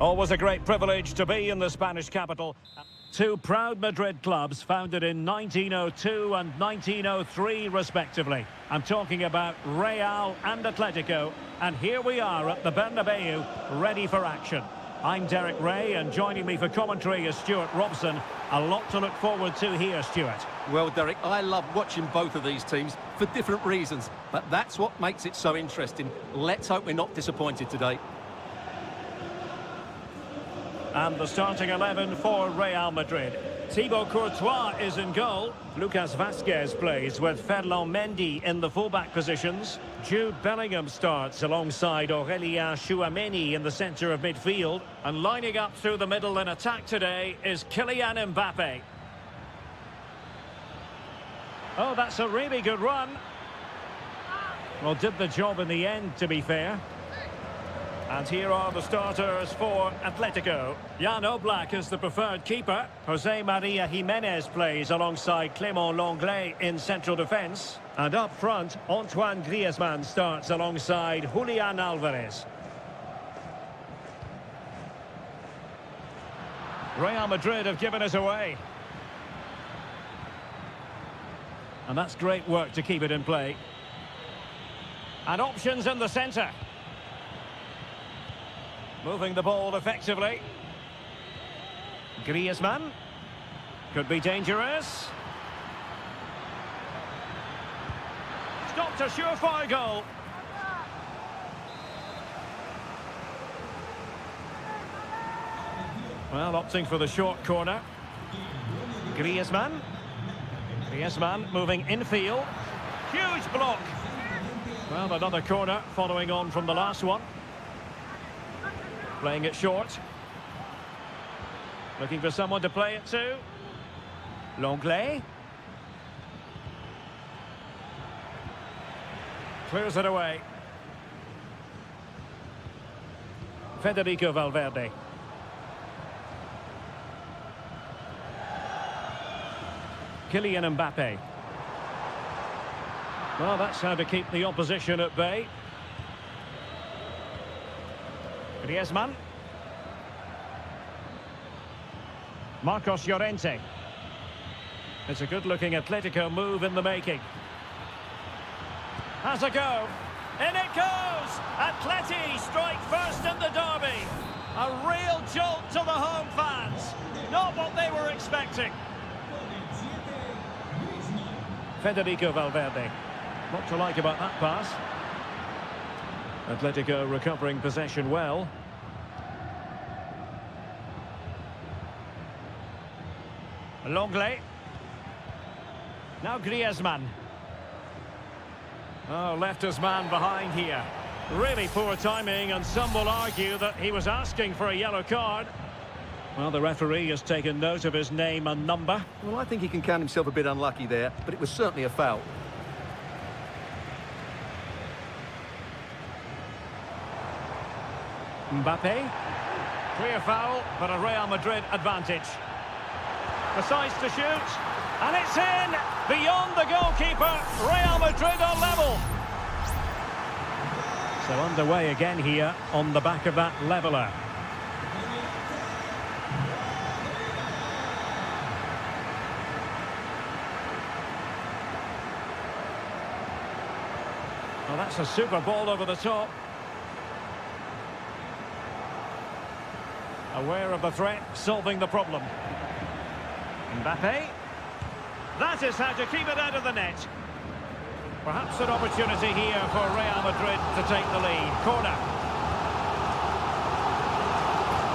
Always a great privilege to be in the Spanish capital. Two proud Madrid clubs founded in 1902 and 1903 respectively. I'm talking about Real and Atletico, and here we are at the Bernabeu, ready for action. I'm Derek Ray, and joining me for commentary is Stuart Robson. A lot to look forward to here, Stuart. Well, Derek, I love watching both of these teams for different reasons, but that's what makes it so interesting. Let's hope we're not disappointed today. And the starting 11 for Real Madrid. Thibaut Courtois is in goal. Lucas Vazquez plays with Ferland Mendy in the fullback positions. Jude Bellingham starts alongside Aurélien Tchouameni in the centre of midfield. And lining up through the middle in attack today is Kylian Mbappe. Oh, that's a really good run. Well, did the job in the end, to be fair. And here are the starters for Atletico. Jan Oblak is the preferred keeper. Jose Maria Jimenez plays alongside Clément Lenglet in central defence. And up front, Antoine Griezmann starts alongside Julian Alvarez. Real Madrid have given us away. And that's great work to keep it in play. And options in the centre. Moving the ball effectively. Griezmann. Could be dangerous. Stopped a surefire goal. Well, opting for the short corner. Griezmann. Griezmann moving infield. Huge block. Well, another corner following on from the last one. Playing it short. Looking for someone to play it to. Lenglet. Clears it away. Federico Valverde. Kylian Mbappe. Well, that's how to keep the opposition at bay. Griezmann. Marcos Llorente. It's a good-looking Atletico move in the making. Has a go. In it goes! Atleti strike first in the derby. A real jolt to the home fans. Not what they were expecting. Federico Valverde. What to like about that pass? Atletico recovering possession well. Lenglet. Now Griezmann. Oh, left his man behind here. Really poor timing, and some will argue that he was asking for a yellow card. Well, the referee has taken note of his name and number. Well, I think he can count himself a bit unlucky there, but it was certainly a foul. Mbappe. Clear foul, but a Real Madrid advantage. Decides to shoot, and it's in! Beyond the goalkeeper, Real Madrid are level. So underway again here on the back of that leveller. Well, that's a super ball over the top. Aware of the threat, solving the problem. Mbappe. That is how to keep it out of the net. Perhaps an opportunity here for Real Madrid to take the lead. Corner.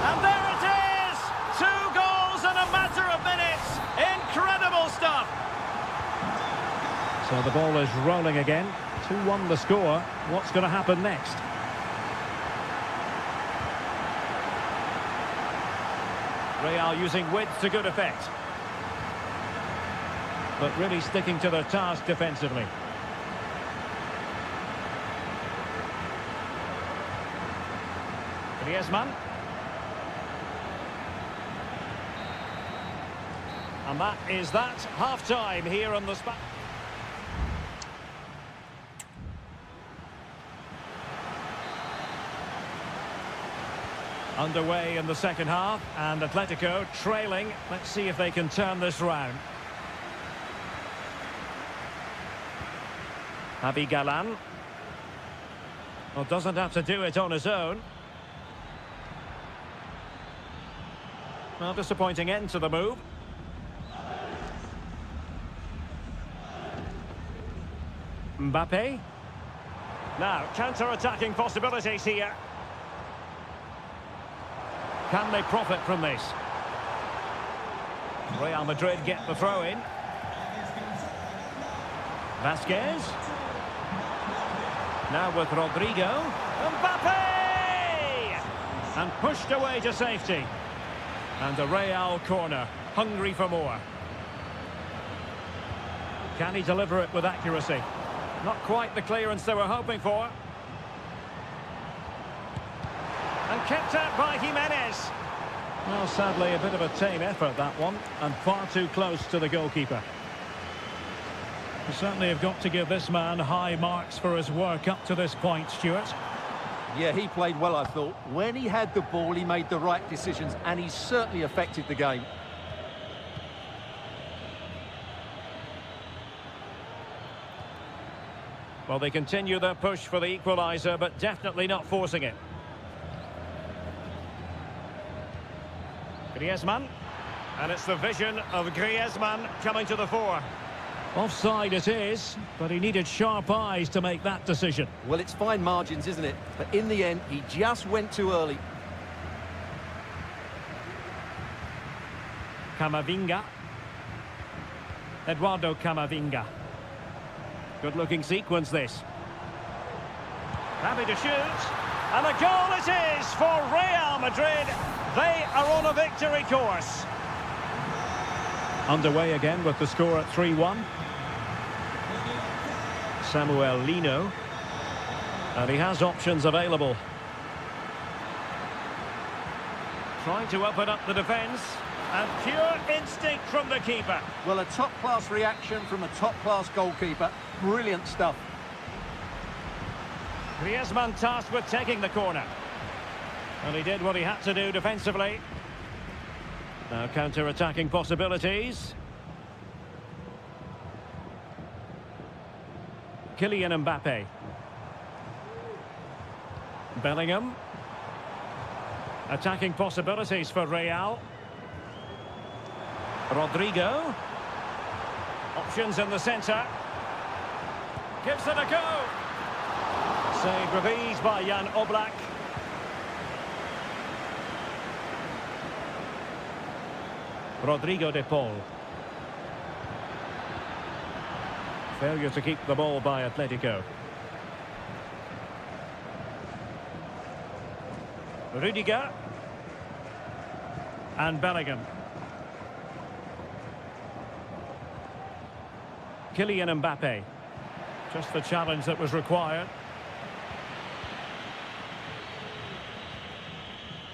And there it is! 2 goals in a matter of minutes. Incredible stuff. So the ball is rolling again. 2-1 the score. What's going to happen next? Real using width to good effect. But really sticking to their task defensively. Griezmann. And that is that. Half-time here on the spot. Underway in the second half, and Atletico trailing. Let's see if they can turn this round. Javi Galan. Well, doesn't have to do it on his own. Well, disappointing end to the move. Mbappe. Now, counter-attacking possibilities here. Can they profit from this? Real Madrid get the throw-in. Vasquez. Now with Rodrigo. Mbappe! And pushed away to safety. And a Real corner, hungry for more. Can he deliver it with accuracy? Not quite the clearance they were hoping for. And kept out by Jimenez. Well, sadly, a bit of a tame effort, that one, and far too close to the goalkeeper. You certainly have got to give this man high marks for his work up to this point, Stuart. Yeah, he played well, I thought. When he had the ball, he made the right decisions, and he certainly affected the game. Well, they continue their push for the equaliser, but definitely not forcing it. Griezmann. And it's the vision of Griezmann coming to the fore. Offside it is, but he needed sharp eyes to make that decision. Well, it's fine margins, isn't it? But in the end, he just went too early. Camavinga. Eduardo Camavinga. Good-looking sequence, this. Happy to shoot. And a goal it is for Real Madrid. They are on a victory course. Underway again with the score at 3-1. Samuel Lino. And he has options available. Trying to open up the defence. And pure instinct from the keeper. Well, a top-class reaction from a top-class goalkeeper. Brilliant stuff. Griezmann tasked with taking the corner. And he did what he had to do defensively. Now counter-attacking possibilities. Kylian Mbappe. Bellingham. Attacking possibilities for Real. Rodrigo. Options in the centre. Gives it a go. Saved with ease by Jan Oblak. Rodrigo de Paul. Failure to keep the ball by Atletico. Rudiger. And Bellingham. Kylian Mbappe. Just the challenge that was required.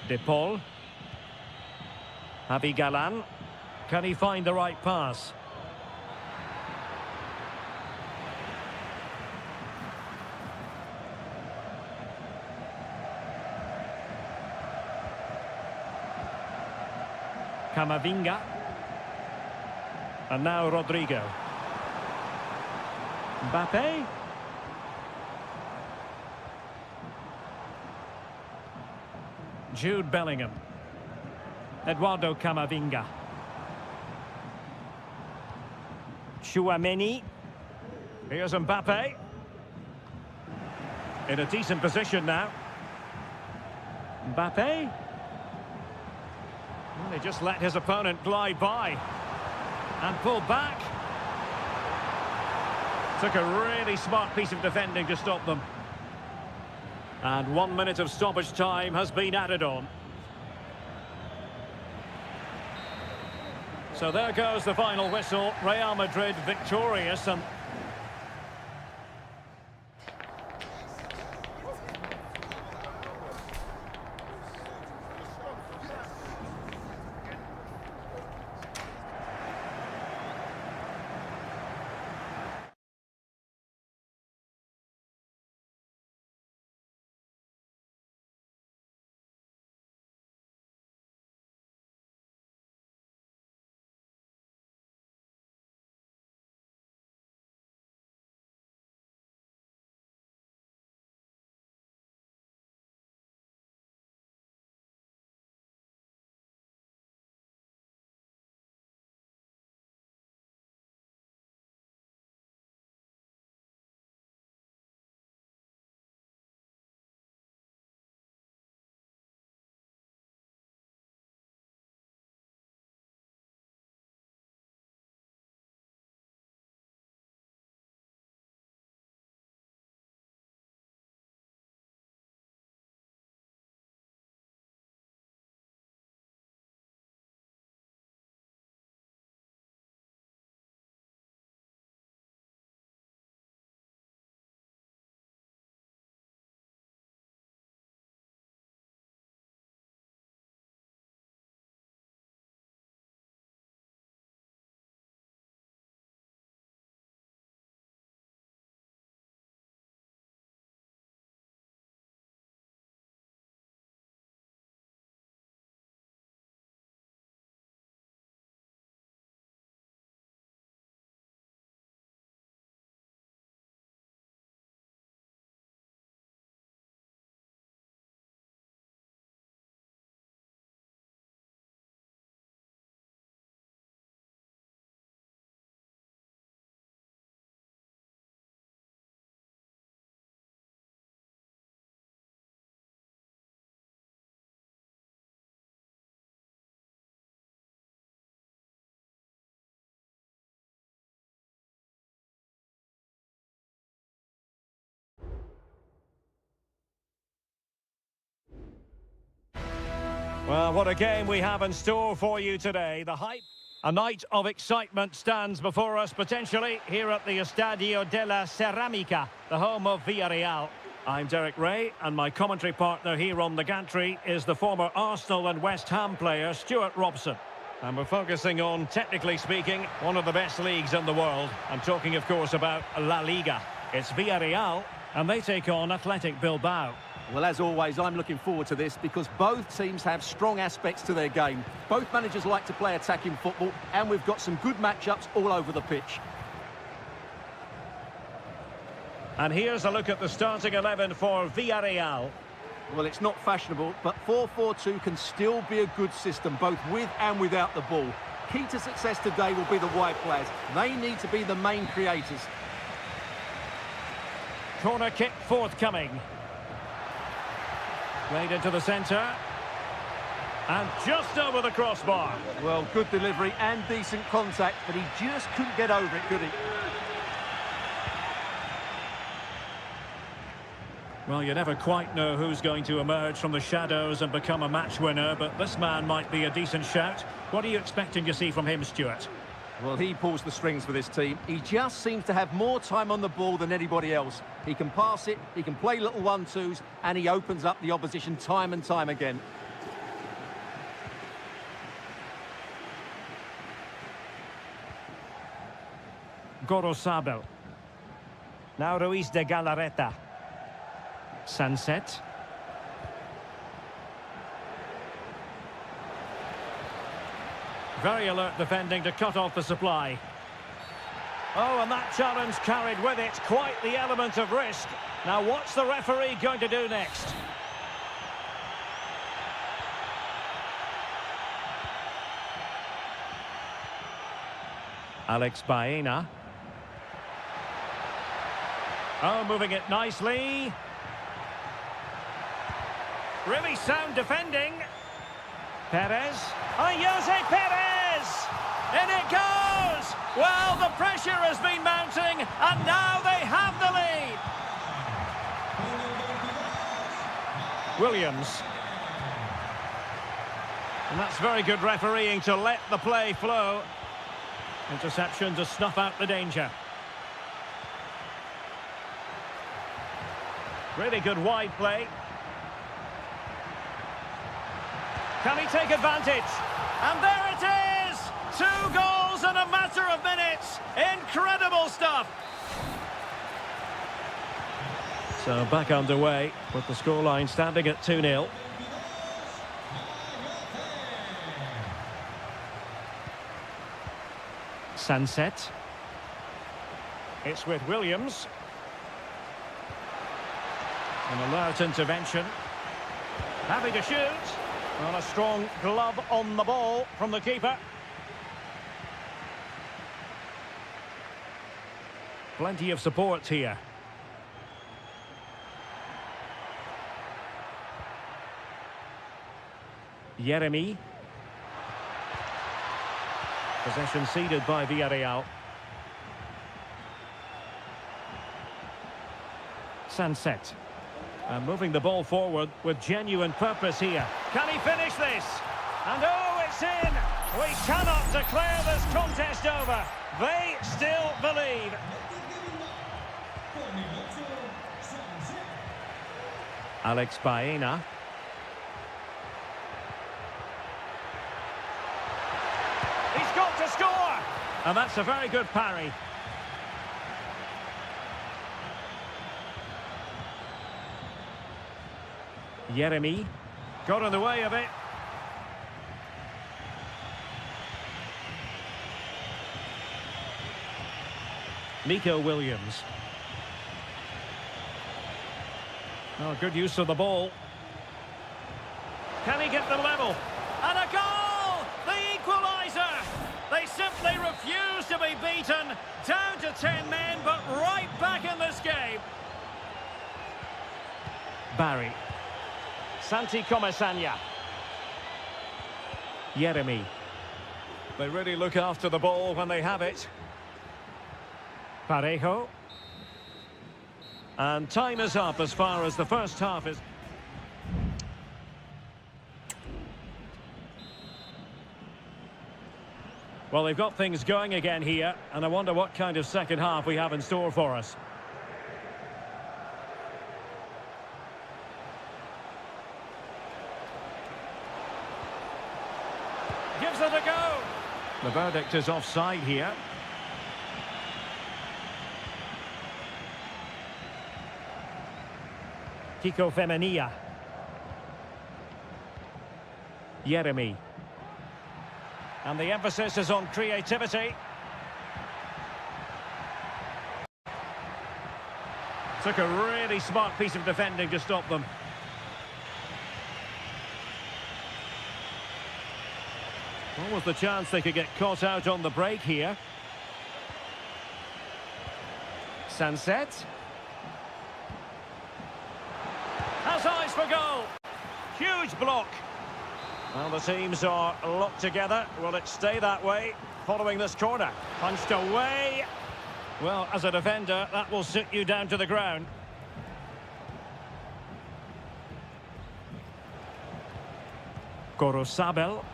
De Paul. Javi Galan. Can he find the right pass? Camavinga. And now Rodrigo. Mbappe. Jude Bellingham. Eduardo Camavinga. Chouameni. Here's Mbappe. In a decent position now. Mbappe. Well, he just let his opponent glide by. And pulled back. Took a really smart piece of defending to stop them. And 1 minute of stoppage time has been added on. So there goes the final whistle. Real Madrid victorious, and Well, what a game we have in store for you today. The hype. A night of excitement stands before us, potentially, here at the Estadio de la Ceramica, the home of Villarreal. I'm Derek Ray, and my commentary partner here on the gantry is the former Arsenal and West Ham player, Stuart Robson. And we're focusing on, technically speaking, one of the best leagues in the world. I'm talking, of course, about La Liga. It's Villarreal, and they take on Athletic Bilbao. Well, as always, I'm looking forward to this because both teams have strong aspects to their game. Both managers like to play attacking football, and we've got some good matchups all over the pitch. And here's a look at the starting 11 for Villarreal. Well, it's not fashionable, but 4-4-2 can still be a good system, both with and without the ball. Key to success today will be the wide players. They need to be the main creators. Corner kick forthcoming. Played into the centre. And just over the crossbar. Well, good delivery and decent contact, but he just couldn't get over it, could he? Well, you never quite know who's going to emerge from the shadows and become a match winner, but this man might be a decent shout. What are you expecting to see from him, Stuart? Well, he pulls the strings for this team. He just seems to have more time on the ball than anybody else. He can pass it, he can play little 1-2s, and he opens up the opposition time and time again. Gorosabel. Now Ruiz de Galarreta. Sunset. Very alert defending to cut off the supply. Oh, and that challenge carried with it quite the element of risk. Now, what's the referee going to do next? Alex Baena. Oh, moving it nicely. Really sound defending. Perez. Oh, Jose Perez! In it goes! Well, the pressure has been mounting, and now they have the lead. Williams. And that's very good refereeing to let the play flow. Interception to snuff out the danger. Really good wide play. Can he take advantage? And there it is! 2 goals in a matter of minutes. Incredible stuff. So back underway with the scoreline standing at 2-0. Sunset. It's with Williams. An alert intervention. Happy to shoot. Well, a strong glove on the ball from the keeper. Plenty of support here. Jeremy. Possession ceded by Villarreal. Sunset. And moving the ball forward with genuine purpose here. Can he finish this? And oh, it's in! We cannot declare this contest over. They still believe. Alex Baena. He's got to score! And that's a very good parry. Jeremy got in the way of it. Nico Williams. Oh, good use of the ball. Can he get the level? And a goal! The equaliser! They simply refuse to be beaten. Down to 10 men, but right back in this game. Barry. Santi Comesaña. Jeremy. They really look after the ball when they have it. Parejo. And time is up as far as the first half is. Well, they've got things going again here, and I wonder what kind of second half we have in store for us. Gives it a go. The verdict is offside here. Kiko Femenia. Jeremy. And the emphasis is on creativity. Took a really smart piece of defending to stop them. What was the chance they could get caught out on the break here? Sunset. Has eyes for goal. Huge block. Well, the teams are locked together. Will it stay that way following this corner? Punched away. Well, as a defender, that will sit you down to the ground. Gorosabel.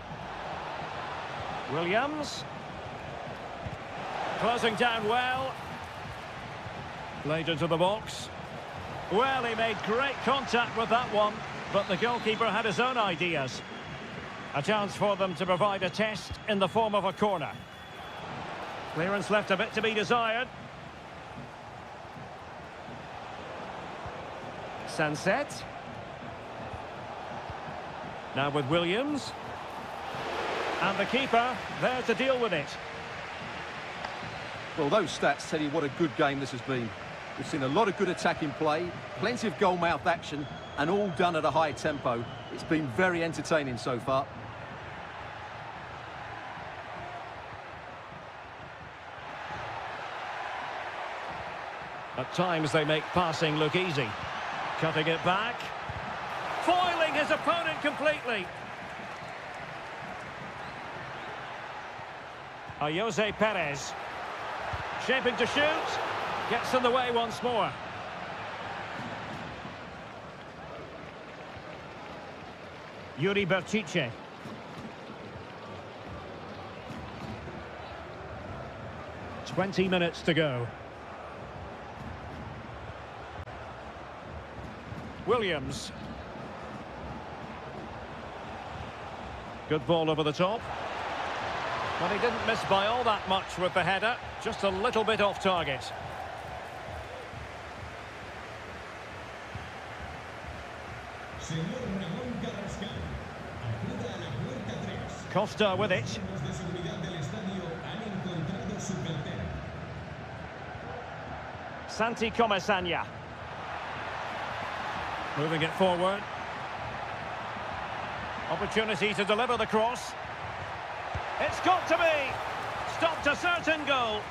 Williams. Closing down well. Laid into the box. Well, he made great contact with that one, but the goalkeeper had his own ideas. A chance for them to provide a test in the form of a corner. Clearance left a bit to be desired. Sunset. Now with Williams. And the keeper there to deal with it. Well, those stats tell you what a good game this has been. We've seen a lot of good attacking play, plenty of goal-mouth action, and all done at a high tempo. It's been very entertaining so far. At times they make passing look easy. Cutting it back. Foiling his opponent completely. Jose Perez. Shaping to shoot. Gets in the way once more. Yuri Berchiche. "20 minutes to go. Williams. Good ball over the top. But he didn't miss by all that much with the header. Just a little bit off target. Costa with it. Santi Comesaña. Moving it forward. Opportunity to deliver the cross. It's got to be! Stopped a certain goal.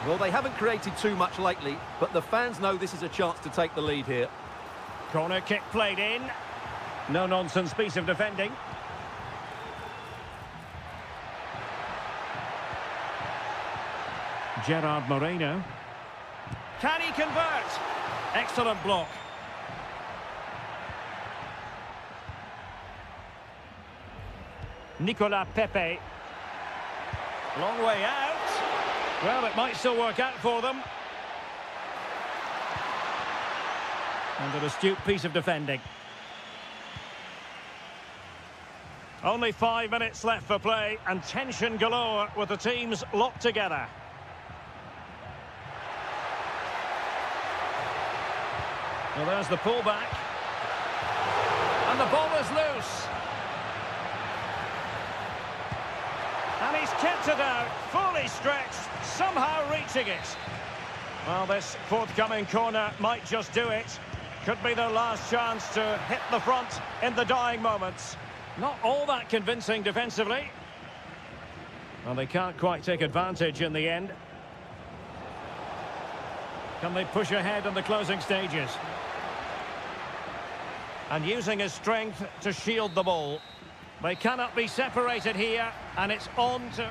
Well, they haven't created too much lately, but the fans know this is a chance to take the lead here. Corner kick played in. No-nonsense piece of defending. Gerard Moreno. Can he convert? Excellent block. Nicolas Pepe. Long way out. Well, it might still work out for them. And an astute piece of defending. Only 5 minutes left for play, and tension galore with the teams locked together. Well, there's the pullback. And the ball is loose. And he's kept it out, fully stretched, somehow reaching it. Well, this forthcoming corner might just do it. Could be their last chance to hit the front in the dying moments. Not all that convincing defensively. Well, they can't quite take advantage in the end. Can they push ahead in the closing stages? And using his strength to shield the ball. They cannot be separated here, and it's on to